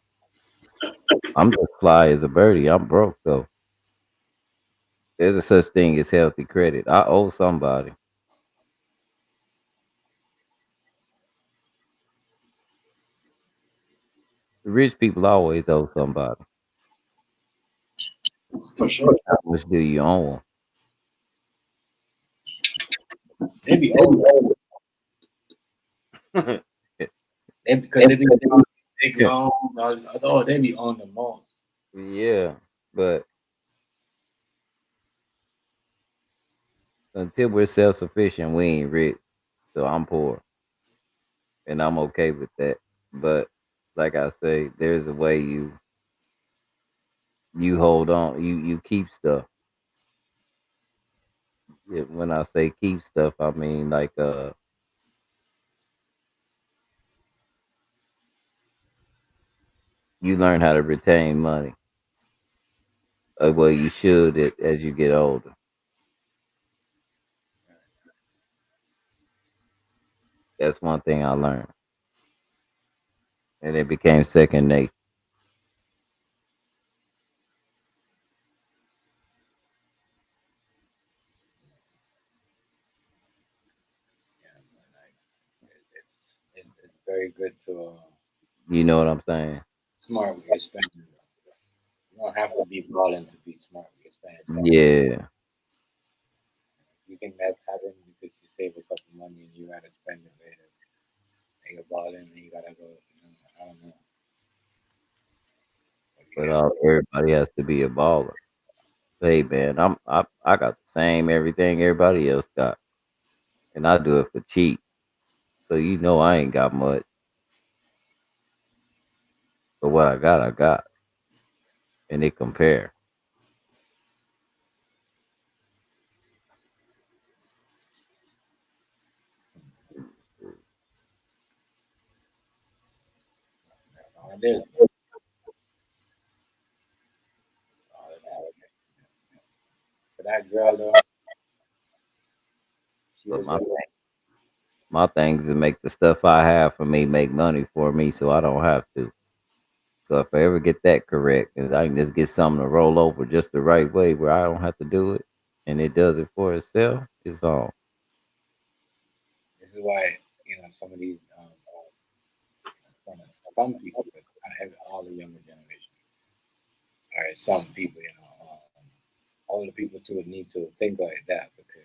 Speaker 6: I'm just fly as a birdie. I'm broke though. There's a such thing as healthy credit. I owe somebody. Rich people always owe somebody.
Speaker 1: For sure.
Speaker 6: How much do you owe
Speaker 1: They be old.
Speaker 6: them?
Speaker 1: Because they be big loans. Oh, they be on the most.
Speaker 6: Yeah, but until we're self sufficient, we ain't rich. So I'm poor, and I'm okay with that. But like I say, there's a way you hold on, you keep stuff. Yeah, when I say keep stuff, I mean like you learn how to retain money. Well, you should as you get older. That's one thing I learned, and it became second nature.
Speaker 1: It's very good to
Speaker 6: You know what I'm saying?
Speaker 1: smart with your spending. You don't have to be balling to be smart with your spending.
Speaker 6: Yeah.
Speaker 1: You think that's happening because you save yourself the money and you gotta spend it later. And you're balling and you gotta go. I don't know.
Speaker 6: But everybody has to be a baller. Hey man, I got the same everything everybody else got, and I do it for cheap. So you know I ain't got much, but what I got, and it compare.
Speaker 1: All I did. For that girl though, she
Speaker 6: But
Speaker 1: was just
Speaker 6: my thing is to make the stuff I have for me make money for me, so I don't have to. So if I ever get that correct, and I can just get something to roll over just the right way where I don't have to do it, and it does it for itself, it's on.
Speaker 1: this is why some of these some people, but not all the younger generation, or some people, all the people too need to think like that because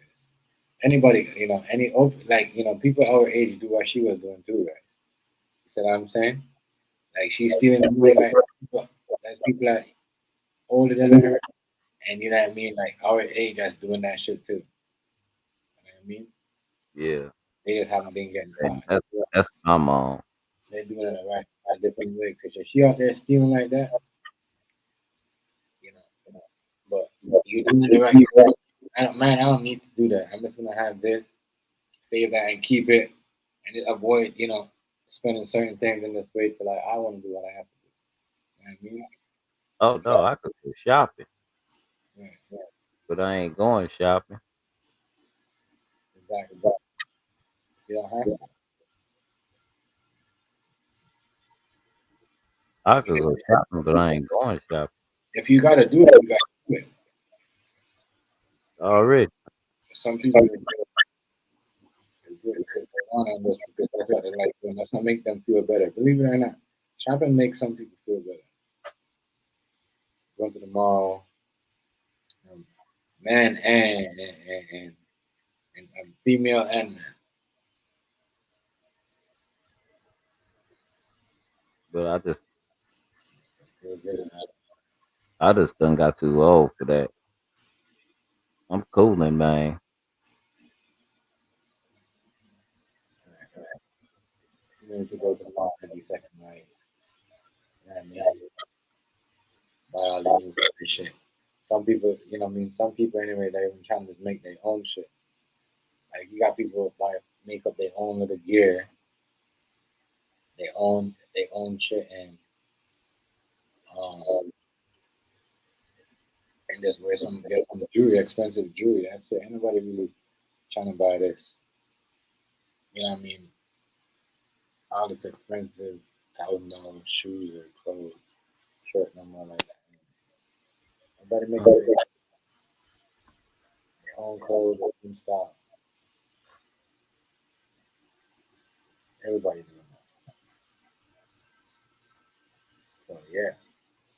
Speaker 1: anybody, people our age do what she was doing too, guys. You see what I'm saying? Like she's stealing the money, like people that older than her, and you know what I mean, like our age that's doing that shit too. You know what I mean?
Speaker 6: Yeah,
Speaker 1: They just haven't been getting
Speaker 6: and
Speaker 1: caught.
Speaker 6: that's what I'm on.
Speaker 1: They're doing it right a different way. Because if she out there stealing like that, you know, but you doing it right. I don't need to do that. I'm just gonna have this, save that, and keep it, and just avoid, spending certain things in this way till like I want to do what I have to do. You know what I mean?
Speaker 6: Oh no, I could go shopping,
Speaker 1: Yeah, yeah,
Speaker 6: but I ain't going shopping.
Speaker 1: exactly. You don't have to.
Speaker 6: I could go shopping, but I ain't going shopping
Speaker 1: If you gotta do it, you gotta do it.
Speaker 6: already.
Speaker 1: Some people is good because they want to invest because that's what they like doing. That's gonna make them feel better. Believe it or not, shopping makes some people feel better. Going to the mall, um, man and female and man.
Speaker 6: But
Speaker 1: Feel good.
Speaker 6: I just done got too old for that. I'm cooling, man.
Speaker 1: You need to go to the mall every second night. You know what I mean? Buy all the new shit. Some people, some people anyway, they even trying to make their own shit. Like you got people buy make up their own little gear, their own shit, um, and just get some jewelry, expensive jewelry. That's it. Ain't nobody really trying to buy this. You know what I mean? All this expensive $1,000 shoes or clothes, shirt, no more like that. Nobody make their own clothes, their own style. Everybody doing that. So yeah,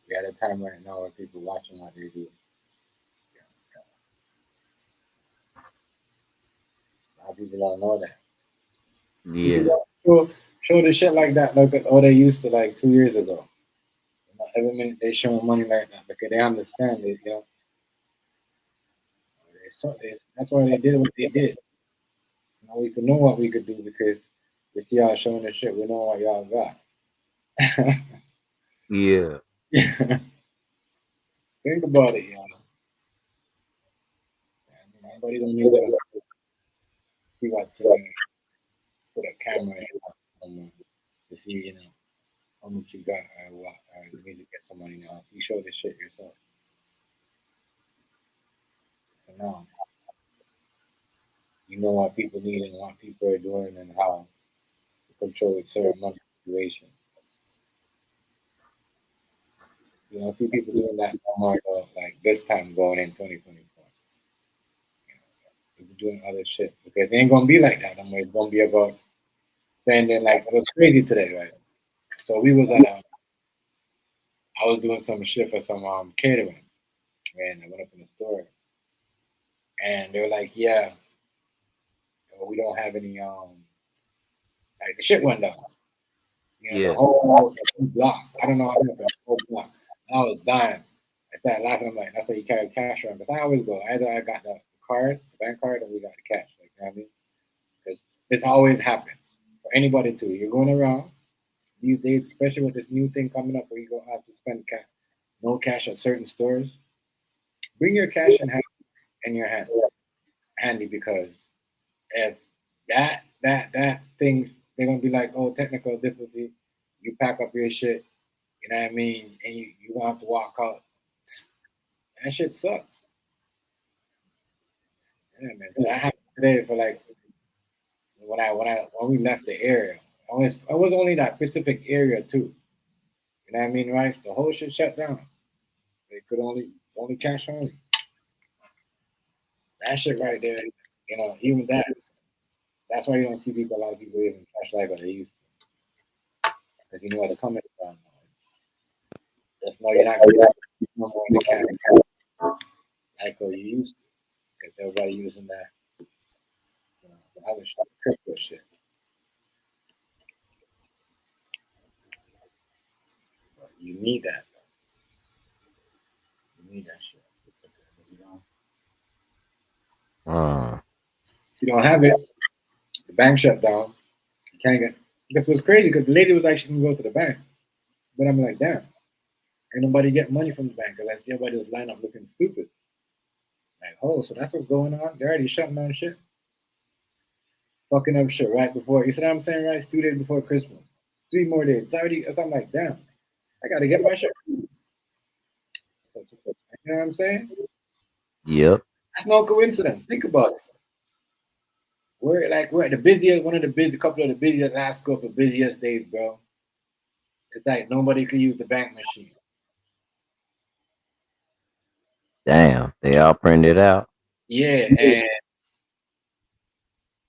Speaker 1: we at a time right now where people watching what they do. A lot of people don't know that. People
Speaker 6: Yeah,
Speaker 1: don't show the shit like that, like all they used to like 2 years ago. Every minute they showing money like that because they understand it. That's why they did what they did. Now we could know what we could do because we see y'all showing the shit. We know what y'all got.
Speaker 6: yeah.
Speaker 1: Think about it, y'all. Nobody don't need to see what's put a camera in to see, how much you got or what, or you need to get some money now. You show this shit yourself. So now you know what people need and what people are doing and how to control certain money situation. You don't see people doing that no more though, like this time going in 2024. People doing other shit because it ain't gonna be like that no more. It's gonna be about spending like it was crazy today, right? So we was at I was doing some shit for some catering, and I went up in the store and they're like, yeah, we don't have any like the shit went down. You know, the
Speaker 6: Yeah.
Speaker 1: whole block. I don't know how to the whole block. I was dying. I started laughing. I'm like, that's why you carry cash around. Because I always go. Either I got the card, the bank card, or we got the cash. Like, you know what I mean? Because this always happens for anybody too. You're going around these days, especially with this new thing coming up where you gonna have to spend cash, no cash at certain stores. Bring your cash in your hand handy because if that thing they're gonna be like, oh, technical difficulty. You pack up your shit, you know what I mean, and you gonna have to walk out. That shit sucks. Yeah, man. So that happened today for like when we left the area. I was only that specific area too. You know what I mean, right? The whole shit shut down. They could only cash only. That shit right there, you know, even that. That's why you don't see people. A lot of people even cash like what they used to, because you know what's coming from. That's why you're not getting no more in the cash like what you used to, because everybody using that the other shit, crypto shit. But you need that. You need that shit. If you don't have it, the bank shut down. You can't get. That's what's crazy because the lady was actually gonna go to the bank, but I'm like, damn, ain't nobody getting money from the bank because I see everybody was lined up looking stupid. Like, oh, so that's what's going on. They're already shutting down shit, fucking up shit right before. You see what I'm saying? Right, it's 2 days before Christmas. 3 more days. It's already. So I'm like, damn, I gotta get my shit. You know what I'm saying?
Speaker 6: Yep.
Speaker 1: That's no coincidence. Think about it. We're at the busiest, one of the busy, couple of the busiest last couple of busiest days, bro. It's like nobody could use the bank machine.
Speaker 6: Damn. They all printed out.
Speaker 1: Yeah, and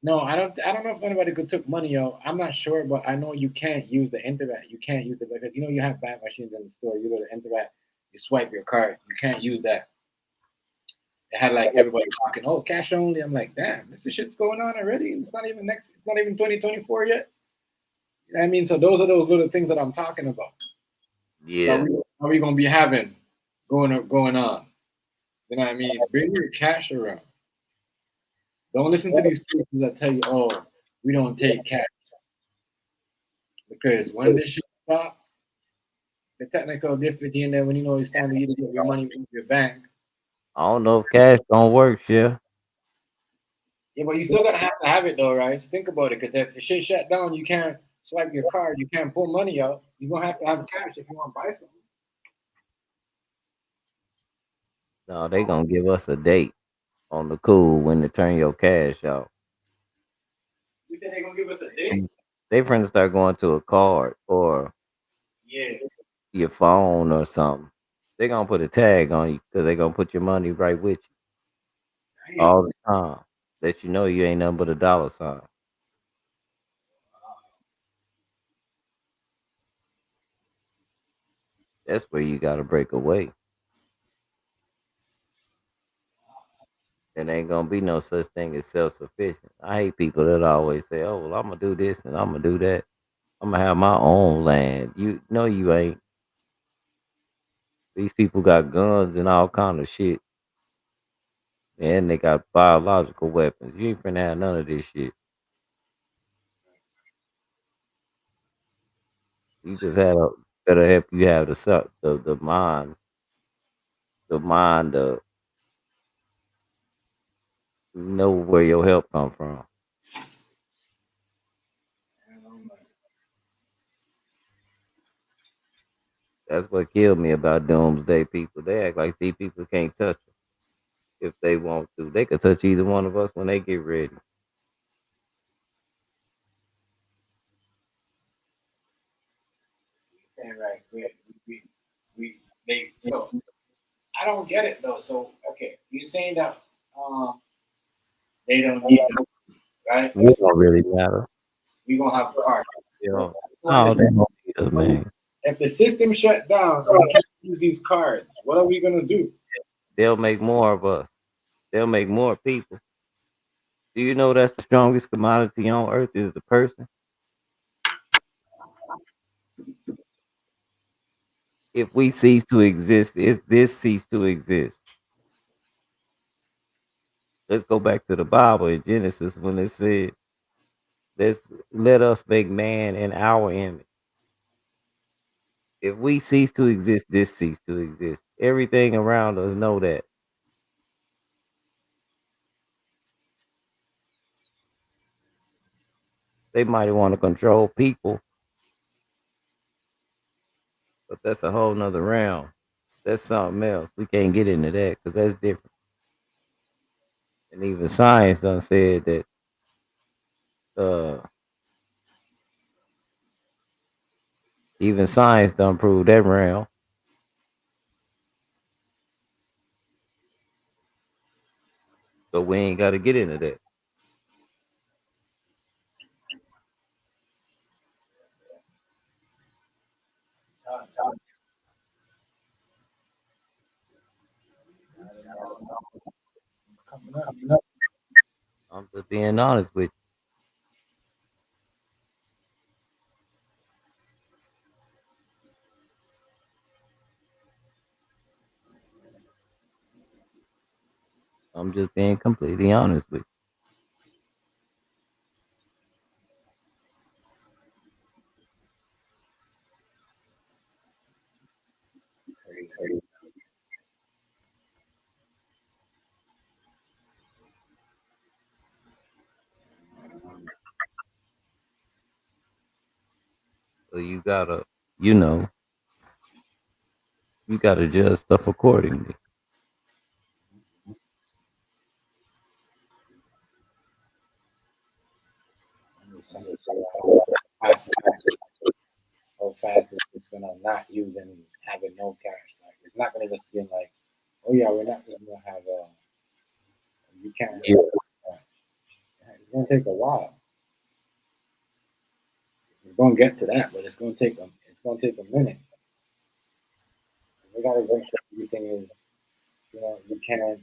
Speaker 1: no, I don't know if anybody could took money out. I'm not sure, but I know you can't use the internet. You can't use it because you know you have bank machines in the store. You go to the internet, you swipe your card. You can't use that. It had like everybody talking, oh, cash only. I'm like, damn, this shit's going on already. It's not even next. It's not even 2024 yet. You know what I mean? So those are those little things that I'm talking about.
Speaker 6: Yeah.
Speaker 1: Are we gonna be having going on? You know what I mean? Bring your cash around. Don't listen to these people that tell you, oh, we don't take cash. Because when this shit stop, the technical difficulty in there when you know it's time to either get your money from your bank.
Speaker 6: I don't know if cash don't work, yeah.
Speaker 1: Yeah, but you still gotta have to have it though, right? So think about it, because if the shit shut down, you can't swipe your card, you can't pull money out. You're gonna have to have cash if you want to buy something.
Speaker 6: No, they gonna give us a date on the cool when to turn your cash out.
Speaker 1: You said they're gonna give us a date?
Speaker 6: They finna start going to a card or
Speaker 1: Yeah.
Speaker 6: your phone or something. They gonna put a tag on you because they gonna put your money right with you all the time. That you know you ain't nothing but a dollar sign. That's where you gotta break away. It ain't gonna be no such thing as self sufficient. I hate people that always say, "Oh, well, I'm gonna do this and I'm gonna do that. I'm gonna have my own land." You know you ain't. These people got guns and all kind of shit, and they got biological weapons. You ain't finna have none of this shit. You just had a better help. You have the mind to know where your help come from. That's what killed me about doomsday people. They act like these people can't touch them if they want to. They could touch either one of us when they get ready.
Speaker 1: Saying right, we they so I don't get it though. So okay, you saying that they don't need it, right?
Speaker 6: It don't really matter.
Speaker 1: We gonna have a car.
Speaker 6: You know,
Speaker 1: So
Speaker 6: they don't need us, man.
Speaker 1: if the system shut down and we can't use these cards, what are we gonna do?
Speaker 6: They'll make more of us. they'll make more people. Do you know that's the strongest commodity on earth is the person? If we cease to exist, is this cease to exist? Let's go back to the Bible in Genesis when it said, let us make man in our image. If we cease to exist, this cease to exist. Everything around us know that. They might want to control people, but that's a whole nother realm. That's something else. We can't get into that because that's different. And even science done said that even science done proved that realm. So we ain't gotta get into that.
Speaker 1: Coming up.
Speaker 6: I'm just being honest with you. I'm just being completely honest with you. So you gotta, you know, you gotta judge stuff accordingly.
Speaker 1: How fast it's gonna not use any having no cash. Like it's not gonna just be like, oh yeah, we're not gonna have you can't.
Speaker 6: Yeah.
Speaker 1: It's gonna take a while. It's gonna get to that, but it's gonna take a minute. We gotta make sure everything is, you can't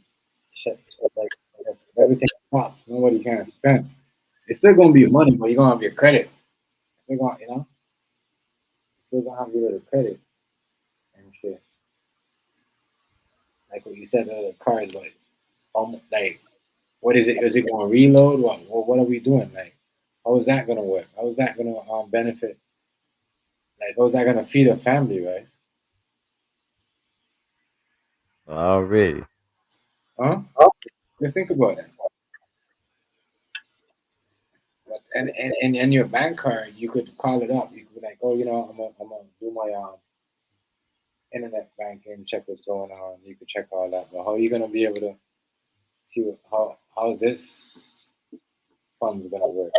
Speaker 1: shut like if everything stops. Nobody can spend. It's still gonna be money, but you're gonna have your credit. Still gonna, still gonna have your little credit and shit. Like what you said, the cars, but like, what is it? Is it gonna reload? What are we doing? Like, how is that gonna work? How is that gonna benefit? Like, how is that gonna feed a family, right?
Speaker 6: Already.
Speaker 1: Huh? Just think about that. And your bank card, you could call it up. You could be like, oh, I'm gonna do my internet banking, check what's going on. You could check all that. But how are you gonna be able to see how this fund's gonna work?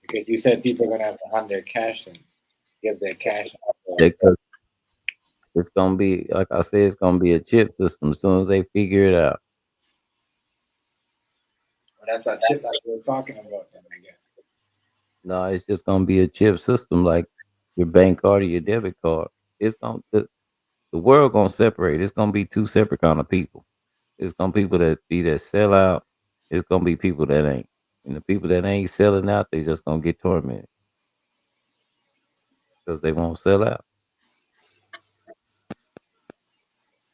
Speaker 1: Because you said people are gonna have to hand their cash and give their cash.
Speaker 6: Because it's gonna be, like I said, it's gonna be a chip system as soon as they figure it out.
Speaker 1: That's a chip that we're talking about, then I guess.
Speaker 6: No, it's just gonna be a chip system like your bank card or your debit card. It's gonna the world gonna separate. It's gonna be two separate kind of people. It's gonna be people that sell out. It's gonna be people that ain't. And the people that ain't selling out, they just gonna get tormented because they won't sell out.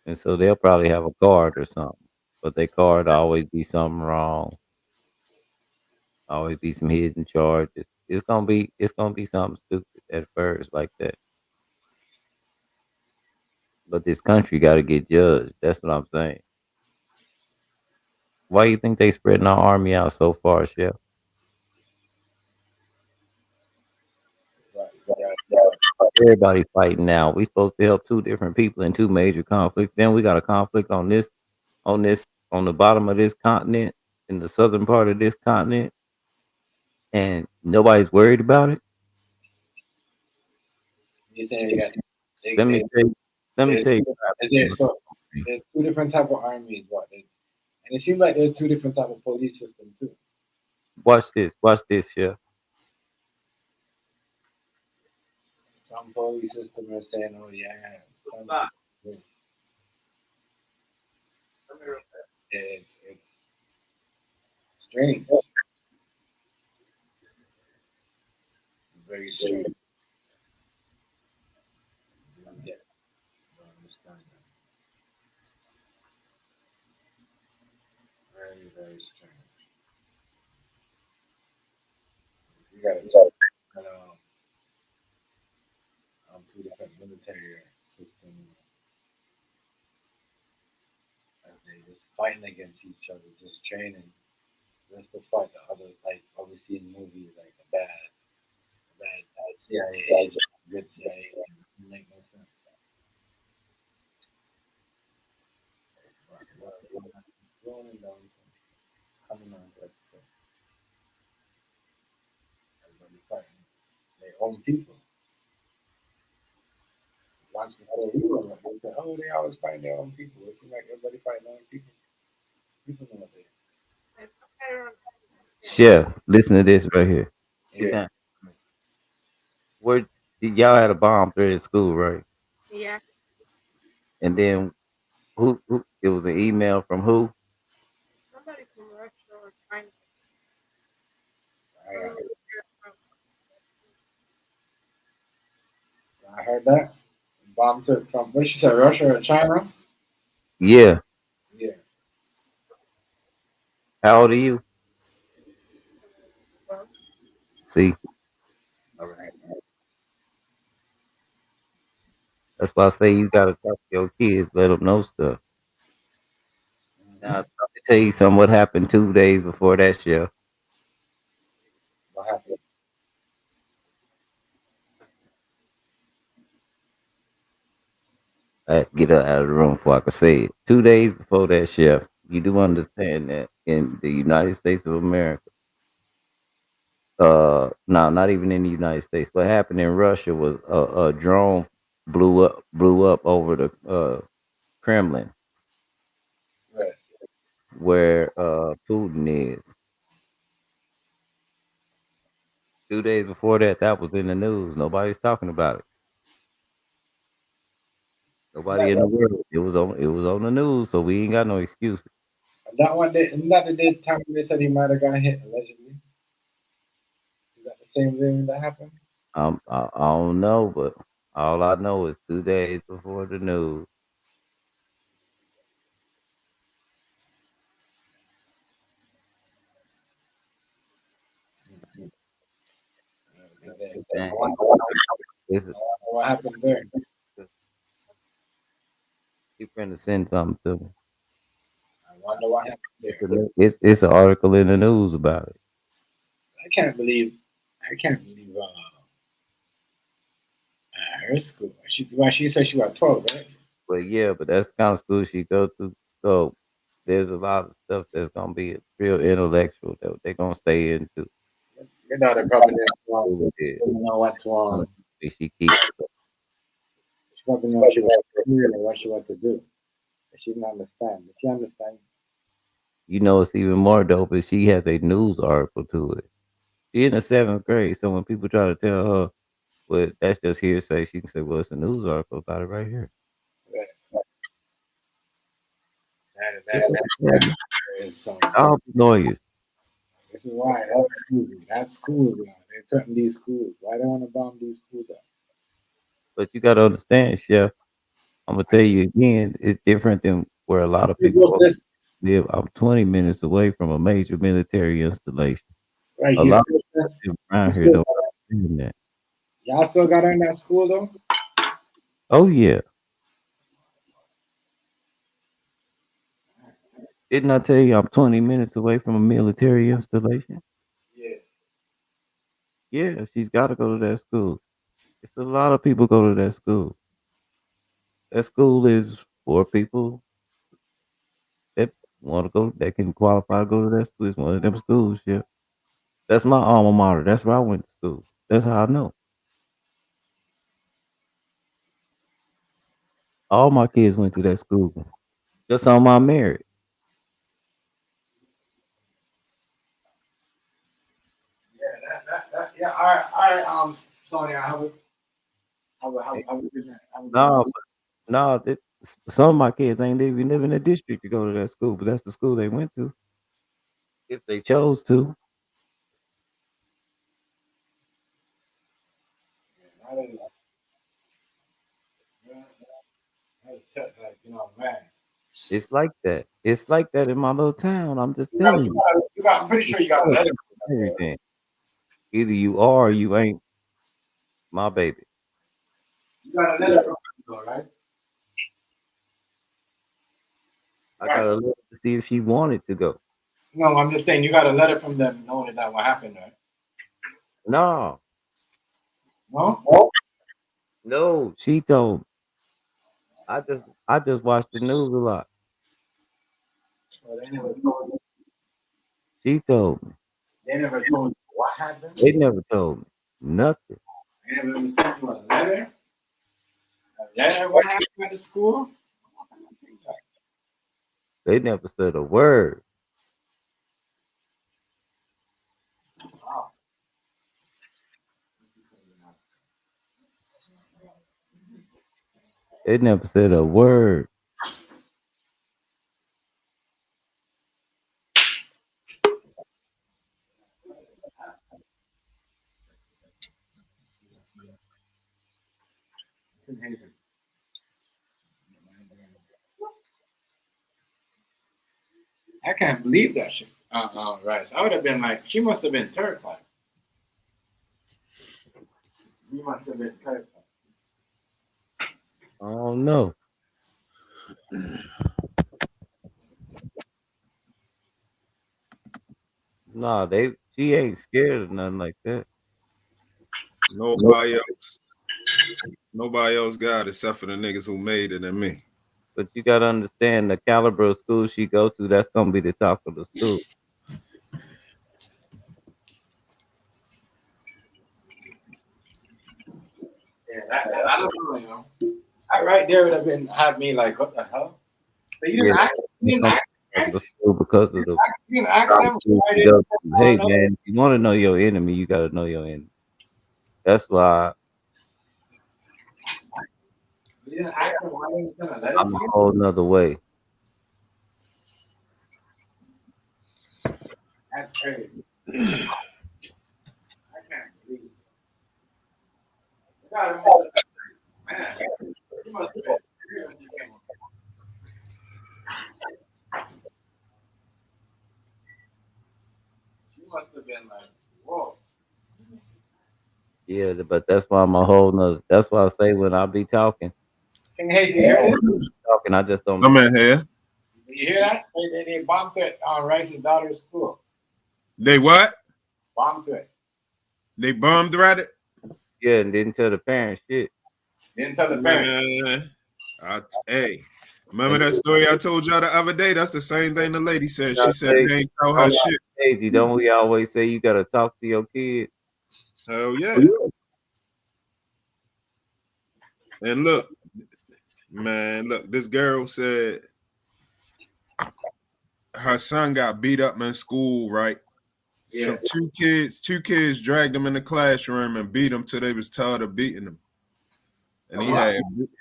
Speaker 6: And so they'll probably have a card or something, but their card always be something wrong. Always be some hidden charges. It's gonna be something stupid at first like that. But this country got to get judged. That's what I'm saying. Why you think they spreading our army out so far, Chef? Everybody fighting now. We supposed to help two different people in two major conflicts. Then we got a conflict on the bottom of this continent, in the southern part of this continent, and nobody's worried about it.
Speaker 1: You saying you got
Speaker 6: Let me tell you. Let me
Speaker 1: there's
Speaker 6: tell you.
Speaker 1: there's two different type of armies, and it seems like there's two different type of police system too.
Speaker 6: Watch this. Watch this, Chef.
Speaker 1: Some police system are saying, oh yeah, some It's strange. Very strange. Yeah, I understand that. Very, very strange. You got to talk two different military systems, and they just fighting against each other, just training, just to fight the other, like obviously in movies, like bad CIA agent, good CIA agent. It make no sense. It's going down, coming on, everybody fighting their own people. Once before you were, they said, oh, they always fighting their own people. It seems like everybody fighting their own people. People know what they.
Speaker 6: Chef, listen to this right here. Sit
Speaker 1: Yeah.
Speaker 6: down. Where did y'all had a bomb threat at school, right?
Speaker 10: Yeah.
Speaker 6: And then who it was an email from who?
Speaker 10: Somebody from Russia or China.
Speaker 1: I heard that. Bomb took from what she said, Russia or China?
Speaker 6: Yeah.
Speaker 1: Yeah.
Speaker 6: How old are you? See,
Speaker 1: All right.
Speaker 6: that's why I say you gotta talk to your kids, let them know stuff. Now, let me tell you something. What happened 2 days before that, Chef?
Speaker 1: What happened?
Speaker 6: I had to get her out of the room before I could say it. 2 days before that, Chef, you do understand that in the United States of America, no, not even in the United States. What happened in Russia was a drone blew up over the Kremlin,
Speaker 1: Right.
Speaker 6: where Putin is. 2 days before that, that was in the news. Nobody's talking about it. Nobody in the world. It was on the news, so we ain't got no excuses.
Speaker 1: That one day, isn't that the day time they said he might have got hit allegedly? Is that the same thing that happened?
Speaker 6: I don't know, but all I know is 2 days before the news.
Speaker 1: I
Speaker 6: Dang.
Speaker 1: wonder
Speaker 6: It's,
Speaker 1: what happened there.
Speaker 6: you finna send something to me.
Speaker 1: I wonder what happened there.
Speaker 6: It's an article in the news about it.
Speaker 1: I can't believe. I can't believe. Her school. She said she was 12, right?
Speaker 6: But yeah, but that's the kind of school she go to. So there's a lot of stuff that's gonna be real intellectual that they're gonna stay into.
Speaker 1: You know, they probably didn't
Speaker 6: Yeah.
Speaker 1: know what to
Speaker 6: She keeps.
Speaker 1: She probably know what she was doing and what she wanted to do. But she didn't understand. But she understand.
Speaker 6: You know, it's even more dope is she has a news article to it. She in the 7th grade, so when people try to tell her, well, that's just hearsay, she can say, well, it's a news article about it right here.
Speaker 1: That is
Speaker 6: All lawyers.
Speaker 1: This is why that's crazy. That's schools now. They're threatening these schools. Why they want to bomb these schools out?
Speaker 6: But you got to understand, Chef. I'm gonna tell you again, it's different than where a lot of
Speaker 1: It
Speaker 6: people
Speaker 1: was this
Speaker 6: live. I'm 20 minutes away from a major military installation.
Speaker 1: right.
Speaker 6: A lot of people
Speaker 1: You
Speaker 6: around here
Speaker 1: still
Speaker 6: don't understand that.
Speaker 1: y'all still got her in that school though?
Speaker 6: Oh yeah, didn't I tell you I'm 20 minutes away from a military installation?
Speaker 1: Yeah.
Speaker 6: Yeah, she's got to go to that school. It's a lot of people go to that school. That school is for people that want to go, that can qualify to go to that school. It's one of them schools. Yeah, that's my alma mater. That's where I went to school. That's how I know. All my kids went to that school. Just on my merit.
Speaker 1: Yeah, yeah. All right. Sonia, have a good night. Have a good
Speaker 6: No,
Speaker 1: night.
Speaker 6: no. Some of my kids ain't even live in the district to go to that school, but that's the school they went to if they chose to.
Speaker 1: You know, man.
Speaker 6: It's like that. It's like that in my little town. I'm just telling you.
Speaker 1: I'm pretty sure you got a letter.
Speaker 6: Everything. Either you are or you ain't my baby.
Speaker 1: You got a letter from her, right?
Speaker 6: I got to look to see if she wanted to go.
Speaker 1: No, I'm just saying you got a letter from them knowing that what happened, right?
Speaker 6: No.
Speaker 1: No?
Speaker 6: No. She told me. I just watched the news a lot.
Speaker 1: So they never told you.
Speaker 6: She told me.
Speaker 1: They never told you what happened.
Speaker 6: They never told me nothing.
Speaker 1: They never even sent you a letter. A letter what happened at the school.
Speaker 6: They never said a word.
Speaker 1: Wow.
Speaker 6: They never said a word.
Speaker 1: I can't believe that shit. Right. So I would have been like, she must have been terrified. You must have been terrified.
Speaker 6: I don't know. Nah, she ain't scared of nothing like that.
Speaker 13: Nobody else got it except for the niggas who made it and me.
Speaker 6: But you gotta understand the caliber of school she go to, that's gonna be the top of the school.
Speaker 1: Yeah, I don't know, you know. That right there would have me like, what the hell? So you didn't ask
Speaker 6: The school because of the
Speaker 1: you didn't ask them why they
Speaker 6: hey man, if you want to know your enemy, you gotta know your enemy. That's why
Speaker 1: you didn't ask them why they was gonna let it
Speaker 6: I'm a
Speaker 1: you?
Speaker 6: whole nother way.
Speaker 1: That's crazy. I can't believe it. You gotta remember, man, you must have been serious when you came home. You must have been like, whoa.
Speaker 6: Yeah, but that's why I'm a whole nother. That's why I say when I be talking,
Speaker 1: King Hazy, you hear this?
Speaker 6: I just don't.
Speaker 13: I'm in here.
Speaker 1: You hear that? They bombed it on Rice's daughter's school.
Speaker 13: They what?
Speaker 1: Bombed it.
Speaker 13: They bombed at it?
Speaker 6: Yeah, and didn't tell the parents shit.
Speaker 1: Didn't tell the parents.
Speaker 13: Man, hey, remember that story I told y'all the other day? That's the same thing the lady said. She said they ain't tell her shit.
Speaker 6: Crazy, don't we always say you gotta talk to your kids?
Speaker 13: Hell yeah. And look, man, look, this girl said her son got beat up in school, right?
Speaker 1: Yeah.
Speaker 13: Some two kids dragged him in the classroom and beat him till they was tired of beating him. And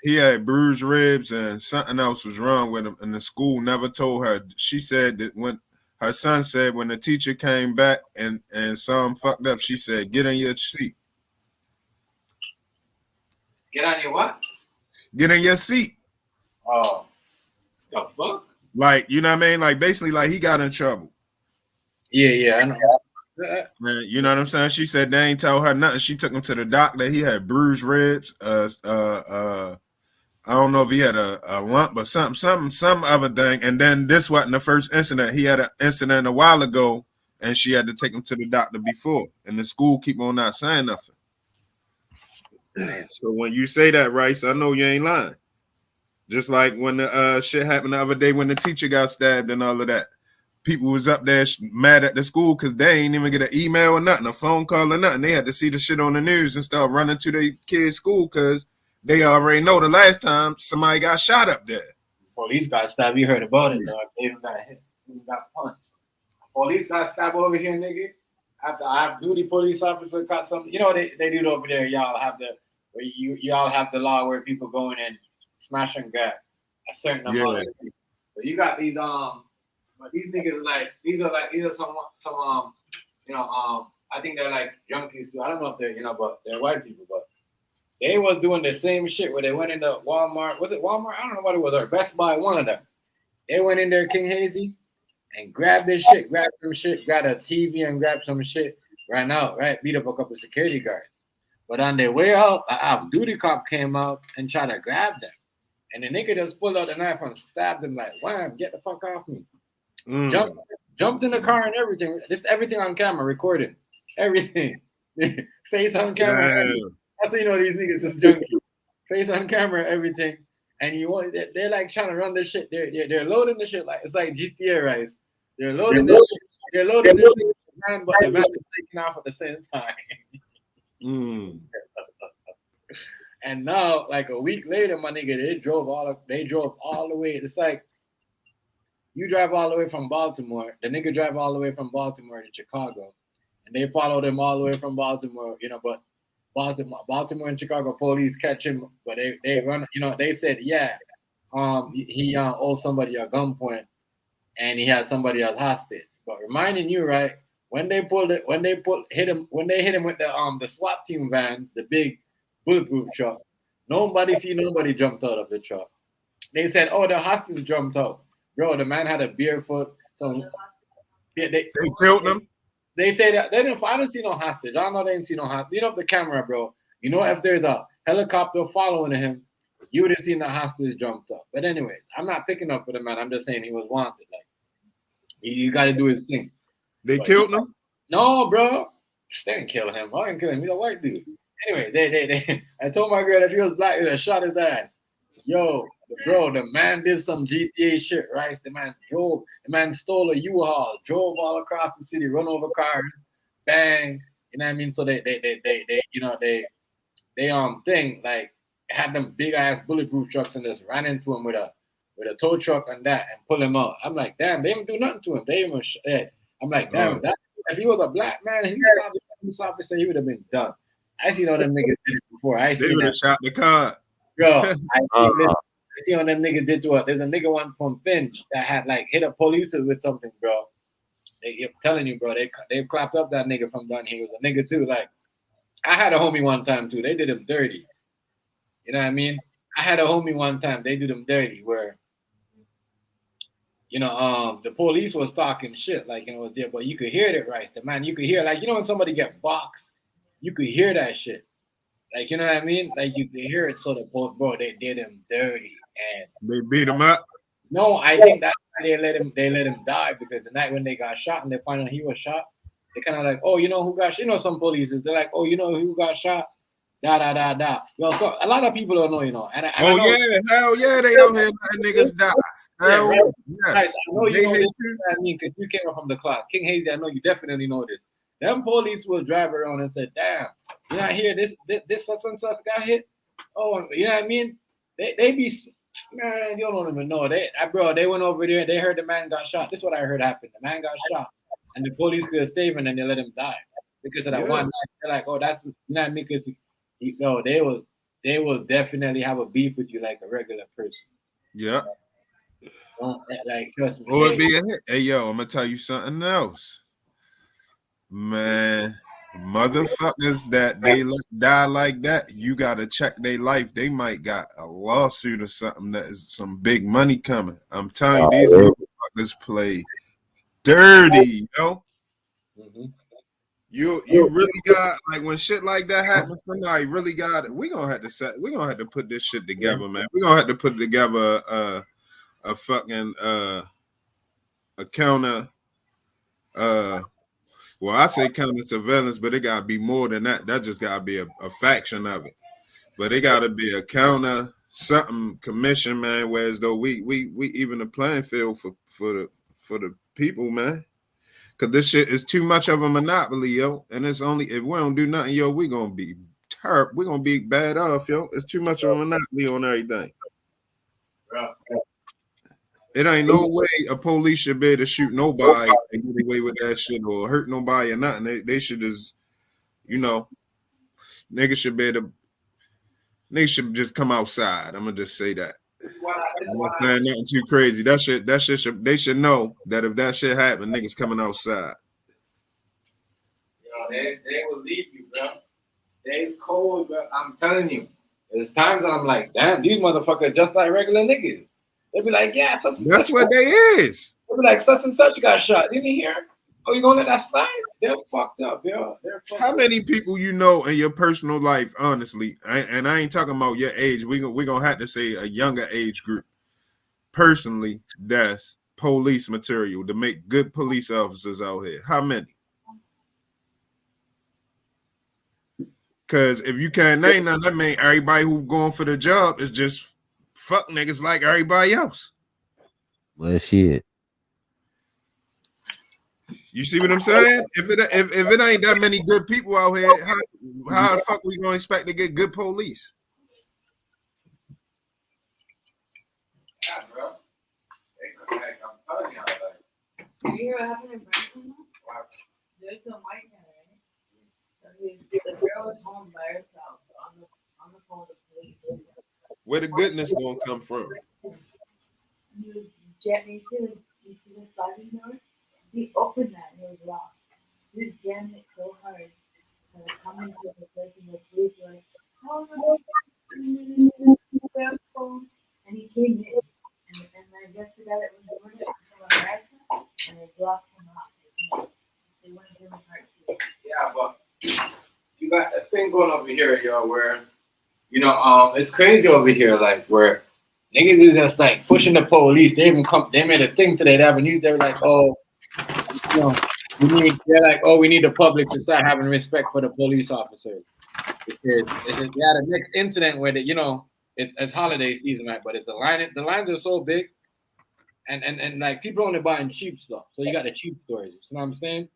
Speaker 13: he had bruised ribs and something else was wrong with him. And the school never told her. She said that when her son said when the teacher came back and saw him fucked up, she said, "Get in your seat."
Speaker 1: Get on your what?
Speaker 13: Get in your seat.
Speaker 1: Oh, the fuck?
Speaker 13: Like, you know what I mean? Like, basically, like he got in trouble.
Speaker 1: Yeah, I know.
Speaker 13: Man, you know what I'm saying? She said they ain't tell her nothing. She took him to the doctor. He had bruised ribs. I don't know if he had a lump or some other thing. And then this wasn't the first incident. He had an incident a while ago, and she had to take him to the doctor before. And the school keep on not saying nothing. So when you say that, Rice, I know you ain't lying. Just like when the shit happened the other day when the teacher got stabbed and all of that. People was up there mad at the school because they ain't even get an email or nothing, a phone call or nothing. They had to see the shit on the news and start running to their kids' school because they already know the last time somebody got shot up there.
Speaker 1: Police got stabbed. You heard about it, dog. They even got hit. They got punched. Police got stabbed over here, nigga. After I have duty police officer got something. You know they do it over there. Y'all have the law where people go in and smash and grab. a certain amount of people. So you got these but these niggas these are some I think they're like junkies too. I don't know if they're but they're white people, but they was doing the same shit where they went into Walmart. Was it Walmart? I don't know what it was, or Best Buy, one of them. They went in there, King Hazy, and grabbed their shit, grabbed some shit, grabbed a TV and grabbed some shit, ran out, right? Beat up a couple of security guards. But on their way out, an off-duty cop came out and tried to grab them. And the nigga just pulled out the knife and stabbed him like, wham, get the fuck off me. Jumped in the car and everything. This everything on camera, recorded. Everything. Face on camera. That's how you know these niggas is junkie. Face on camera, everything. And they're like trying to run this shit. They're loading the shit like it's like GTA Rise. They're loading this shit. They're loading this shit, man, but the van is taking off at the same time. And now, like a week later, my nigga, they drove all the way. It's like you drive all the way from Baltimore. The nigga drive all the way from Baltimore to Chicago, and they follow them all the way from Baltimore. But Baltimore and Chicago police catch him, but they run. They said, yeah, he owes somebody a gunpoint, and he had somebody else hostage. But reminding you, right, when they hit him with the SWAT team vans, the big bulletproof truck, nobody jumped out of the truck. They said, oh, the hostage jumped out. Bro, the man had a beer foot. So they
Speaker 14: killed him.
Speaker 1: They say that I don't see no hostage. I don't know they didn't see no hostage. The camera, bro. If there's a helicopter following him, you would have seen the hostage jumped up. But anyway, I'm not picking up for the man. I'm just saying he was wanted. Like you got to do his thing.
Speaker 14: They killed him?
Speaker 1: No, bro. They didn't kill him. I didn't kill him. He's a white dude. Anyway, they I told my girl if he was black, he'd have shot his ass. Yo, bro, the man did some GTA shit, right? The man stole a U-Haul, drove all across the city, run over cars, bang. You know what I mean? So they had them big ass bulletproof trucks and just ran into him with a tow truck and that and pull him out. I'm like, damn, they didn't do nothing to him. They even I'm like, damn, if he was a black man, he would have been done. I seen all them niggas did it before.
Speaker 14: They would have shot the car.
Speaker 1: Bro, I see what them niggas did to us. There's a nigga one from Finch that had hit a police with something, bro. I'm telling you, bro, they clapped up that nigga from down here. He was a nigga too. Like, I had a homie one time too. They did him dirty. You know what I mean? I had a homie one time. They did him dirty where, the police was talking shit was there, but you could hear it, right? The man, you could hear when somebody get boxed, you could hear that shit. You know what I mean? You could hear it. So bro, they did him dirty and
Speaker 14: they beat him up.
Speaker 1: No, I think that's why they let him die, because the night when they got shot and they found out he was shot, they kind of like, oh, who got shot? Some police they're like, oh, who got shot? Da. Well, so a lot of people don't know, And
Speaker 14: hell yeah, they out here letting niggas die. Hell
Speaker 1: right.
Speaker 14: yes.
Speaker 1: I know you know this. I mean, because you came up from the clock. King Hazy, I know you definitely know this. Them police will drive around and say, damn, you not hear this such and such got hit? Oh, you know what I mean? They be, man, you don't even know. They went over there, they heard the man got shot. This is what I heard happen. The man got shot, and the police could save him, and they let him die. Because of that one night. They're like, oh, that's, you know what I mean? Because, they will definitely have a beef with you like a regular person.
Speaker 14: Yeah.
Speaker 1: Trust me.
Speaker 14: Or it'd be a hit. Hey, yo, I'm going to tell you something else. Man, motherfuckers that they die like that, you gotta check their life. They might got a lawsuit or something that is some big money coming. I'm telling you, these motherfuckers play dirty, yo.
Speaker 1: Mm-hmm.
Speaker 14: You really got when shit like that happens, somebody really got it. We're gonna have to put this shit together, man. We're gonna have to put together a fucking a counter well, I say counter surveillance, but it gotta be more than that. That just gotta be a faction of it. But it gotta be a counter something commission, man. Whereas though we even the playing field for the people, man. Cause this shit is too much of a monopoly, yo. And it's only if we don't do nothing, yo, we're gonna be terrible. We're gonna be bad off, yo. It's too much of a monopoly on everything. It ain't no way a police should be able to shoot nobody and get away with that shit or hurt nobody or nothing. They should just, niggas should just come outside. I'm gonna just say that. I'm not saying nothing too crazy. That shit they should know that if that shit happen, niggas coming outside.
Speaker 1: Yo, they will leave you, bro. They's cold, bro. I'm telling you. There's times that I'm like, damn, these motherfuckers just like regular niggas. They be like, yeah, such and
Speaker 14: That's
Speaker 1: such.
Speaker 14: what they is.
Speaker 1: They be like, such and such got shot. Didn't you hear? Oh, you gonna let that slide? They're fucked up, yo. They're fucked
Speaker 14: How
Speaker 1: up.
Speaker 14: many people you know in your personal life, honestly, and I ain't talking about your age. We're gonna have to say a younger age group. Personally, that's police material to make good police officers out here. How many? Because if you can't name none, that mean everybody who's going for the job is just fuck niggas like everybody else.
Speaker 6: Well, shit.
Speaker 14: You see what I'm saying? If it ain't that many good people out here, how the fuck we gonna expect to get good police?
Speaker 1: Yeah, bro. Like, I'm telling you, like,
Speaker 2: Did you hear what happened in Brooklyn? There's some white guy, right? So the girl was home by herself on the phone with police.
Speaker 14: Where the goodness gonna come from?
Speaker 2: He was jamming. You see the sliding door? He opened that and it was locked. He was jamming it so hard. And coming to the place and the police were like, oh no, and he came in. And I guess the guy that was doing it was from America and they blocked him out. They wanted him in part two.
Speaker 1: yeah, but you got a thing going over here, yo, where it's crazy over here, like where niggas is just like pushing the police. They made a thing today. They were like, oh, we need the public to start having respect for the police officers. Because the next incident where it's holiday season, right? But the lines are so big, and like people only buying cheap stuff. So you got the cheap stores. You know what I'm saying?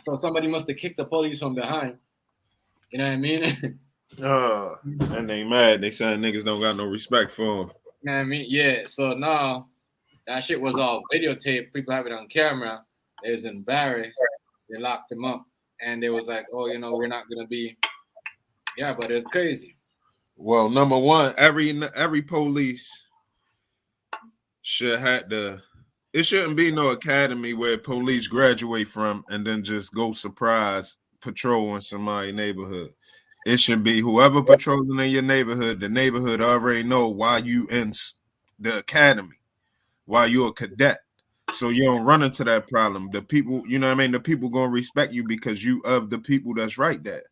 Speaker 1: So somebody must have kicked the police from behind. You know what I mean?
Speaker 14: And they mad. They saying niggas don't got no respect for them.
Speaker 1: You know what I mean? Yeah. So now that shit was all videotaped. People have it on camera. They was embarrassed. They locked him up, and they was like, "Oh, we're not gonna be." Yeah, but it's crazy.
Speaker 14: Well, number one, every police should have to. It shouldn't be no academy where police graduate from and then just go surprise patrol in somebody's neighborhood. It should be whoever patrolling in your neighborhood. The neighborhood already know why you in the academy, why you a cadet, so you don't run into that problem. The people, you know what I mean. The people gonna respect you because you of the people that's right there.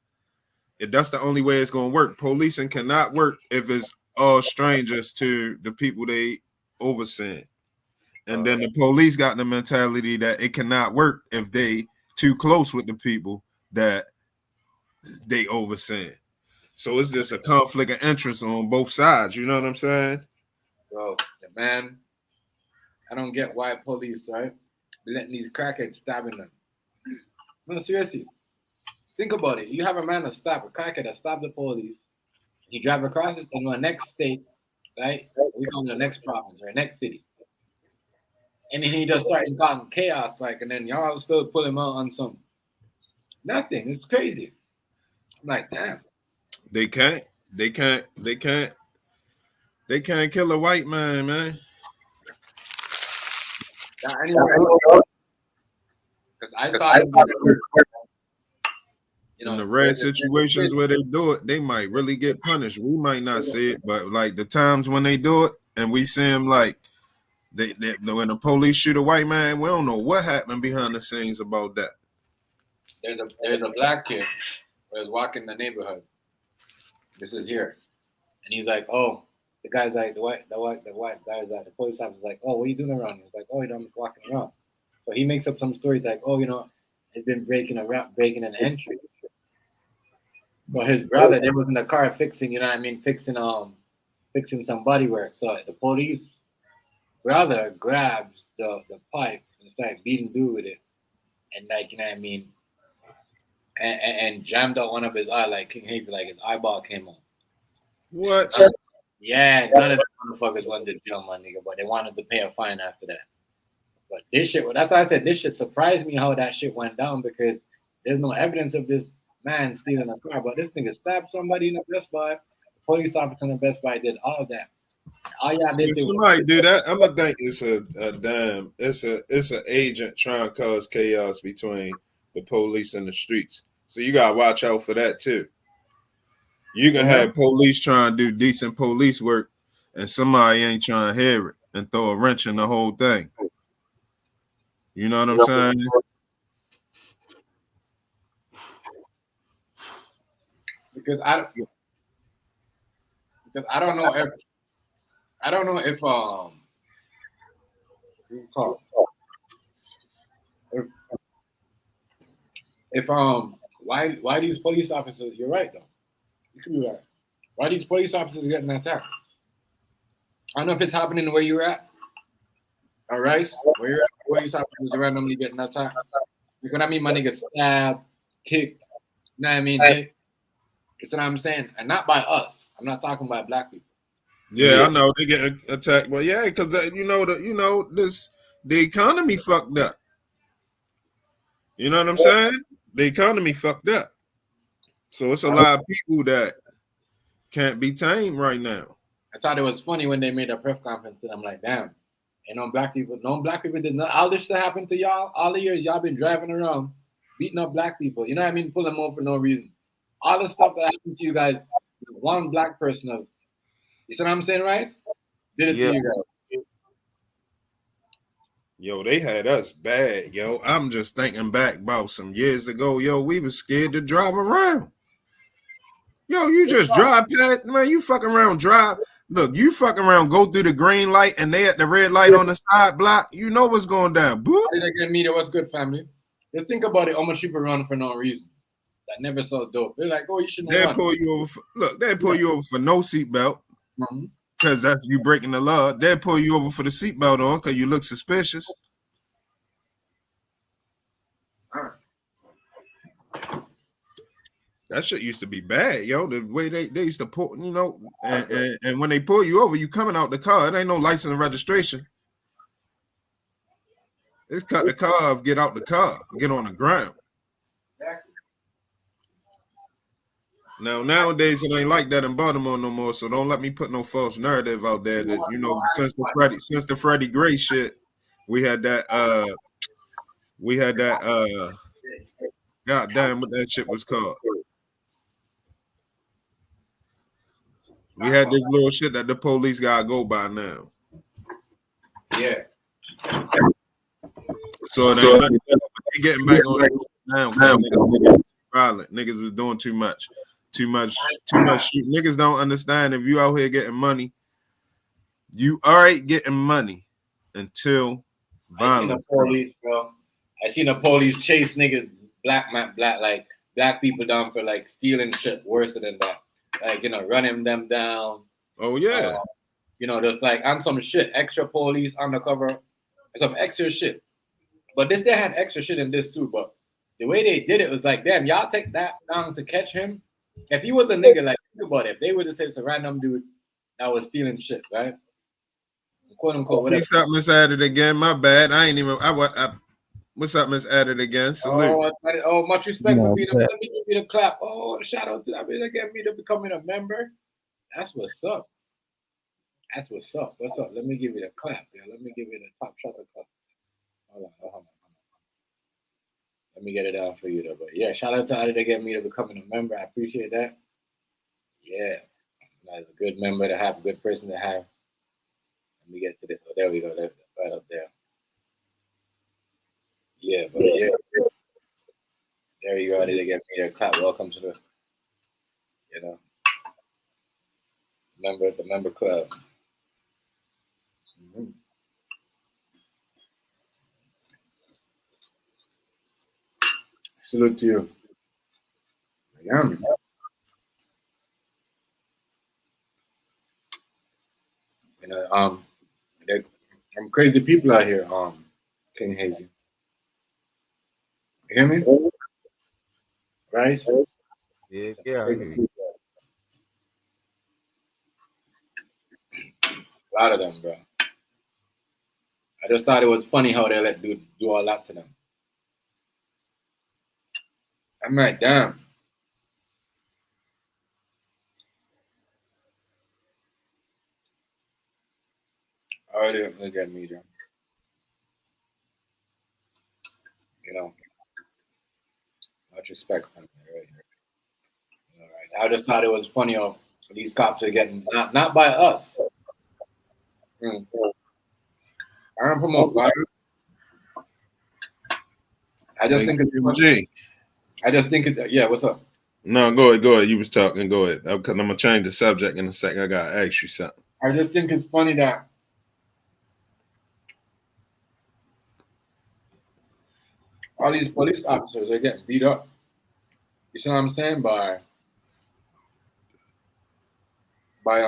Speaker 14: If that's the only way it's gonna work. Policing cannot work if it's all strangers to the people they overseeing. And then the police got the mentality that it cannot work if they too close with the people that they overseeing. So it's just a conflict of interest on both sides. You know what I'm saying?
Speaker 1: Bro, man, I don't get why police, right? They're letting these crackheads stabbing them. No, seriously. Think about it. You have a man a crackhead that stopped the police. He drive across it in the next state, right? We go to the next province or next city. And then he just started causing chaos, and then y'all still pull him out on some nothing. It's crazy. I'm like, damn.
Speaker 14: They can't kill a white man.
Speaker 1: Because I saw
Speaker 14: in the rare situations where they do it, they might really get punished. We might not see it, but like the times when they do it and we see them like they when the police shoot a white man, we don't know what happened behind the scenes about that.
Speaker 1: There's a black kid who was walking the neighborhood. This is here. And he's like, oh, the guy's like, the white guy's like, the police officer's like, oh, what are you doing around here? He's like, oh, I'm just walking around. So he makes up some stories like, oh, it's been breaking an entry. So his brother, they was in the car fixing, fixing some body work. So the police brother grabs the pipe and started beating dude with it. And and jammed out one of his eye, like King Hazel, like his eyeball came off.
Speaker 14: What?
Speaker 1: Yeah, none of the motherfuckers wanted to jail, my nigga, but they wanted to pay a fine after that. But this shit, that's why I said this shit surprised me how that shit went down, because there's no evidence of this man stealing a car. But this nigga stabbed somebody in the Best Buy. The police officer in the Best Buy did all of that. All y'all did
Speaker 14: If
Speaker 1: was
Speaker 14: somebody do that, I'm gonna think it's a damn. It's an agent trying to cause chaos between the police and the streets. So you gotta watch out for that too. You can have police trying to do decent police work, and somebody ain't trying to hear it and throw a wrench in the whole thing. You know what I'm saying?
Speaker 1: because I don't know if if why these police officers. You're right though. You could be right. Why these police officers getting attacked? I don't know if it's happening where you're at. All right, where you're at, police officers are randomly getting attacked. Because I mean, my nigga stabbed, kicked. You know what I mean? Hit. That's what I'm saying, and not by us. I'm not talking about black people.
Speaker 14: Yeah, I know they get attacked, but yeah, because the economy fucked up. You know what I'm saying? The economy fucked up, so it's a lot of people that can't be tamed right now.
Speaker 1: I thought it was funny when they made a press conference, and I'm like, damn, ain't no black people did not. All this shit happened to y'all. All the years y'all been driving around, beating up black people. You know what I mean? Pulling them over for no reason. All the stuff that happened to you guys, one black person of, you see what I'm saying, right? Did it to you guys.
Speaker 14: Yo, they had us bad, yo. I'm just thinking back about some years ago, yo. We was scared to drive around. Yo, you just drive past, man. You fucking around, drive. Look, you fucking around, go through the green light, and they at the red light on the side block. You know what's going down. Boop.
Speaker 1: How did I get media? What's good, family? Just think about it. How much people run for no reason. That never saw dope. They're like, oh, you shouldn't
Speaker 14: They'll
Speaker 1: run.
Speaker 14: pull you over. They'll pull you over for no seatbelt because that's you breaking the law. They'll pull you over for the seatbelt on because you look suspicious. That shit used to be bad, yo. The way they used to pull, you know, and when they pull you over, you coming out the car. It ain't no license and registration. It's cut the car off, get out the car, get on the ground. Now, nowadays, it ain't like that in Baltimore no more, so don't let me put no false narrative out there that, you know, since the Freddie Gray shit, we had that, god damn what that shit was called. We had this little shit that the police gotta go by now.
Speaker 1: Yeah.
Speaker 14: So it ain't nothing. They getting back on it now. Niggas violent. Niggas was doing too much shit. Niggas don't understand if you out here getting money, you all right getting money until violence.
Speaker 1: I seen the police chase niggas, black people down for like stealing shit worse than that. Like, you know, running them down.
Speaker 14: Oh yeah.
Speaker 1: You know, just like on some shit, extra police undercover, some extra shit. But they had extra shit in this too. But the way they did it was like, damn, y'all take that down to catch him. If he was a nigga, like, think about it. If they would have said it's a random dude that was stealing shit, right? Quote unquote, whatever.
Speaker 14: What's up, Miss Added again? My bad. I ain't even. What's up, Miss Added again? Salute.
Speaker 1: Oh, much respect for being. Let me give you the clap. Oh, shout out to that. They get me to becoming a member. That's what's up. That's what's up. What's up? Let me give you the clap. Yeah, let me give you the top shot of clap. Hold on. Let me get it out for you though. But yeah, shout out to Adi to get me to becoming a member. I appreciate that. Yeah, that's a good member to have, a good person to have. Let me get to this. Oh, there we go. That's right up there. Yeah, but yeah. There you go. Adi to get me to clap. Welcome to the, you know, the member club. Mm-hmm. Salute to you. Miami. You know, I'm crazy people out here, King Hazy. You hear me? Right?
Speaker 6: Yeah, I hear you.
Speaker 1: A lot of them, bro. I just thought it was funny how they let dude do all that to them. I'm like, damn. Already look at me, John. You know, much respect from me, right? All right. I just thought it was funny of these cops are getting not by us. I don't promote violence. I just think it's
Speaker 14: TMG.
Speaker 1: I just think it. Yeah, what's up?
Speaker 14: No, go ahead. You was talking. Go ahead. I'm gonna change the subject in a second. I gotta ask you something.
Speaker 1: I just think it's funny that all these police officers are getting beat up. You see what I'm saying? By by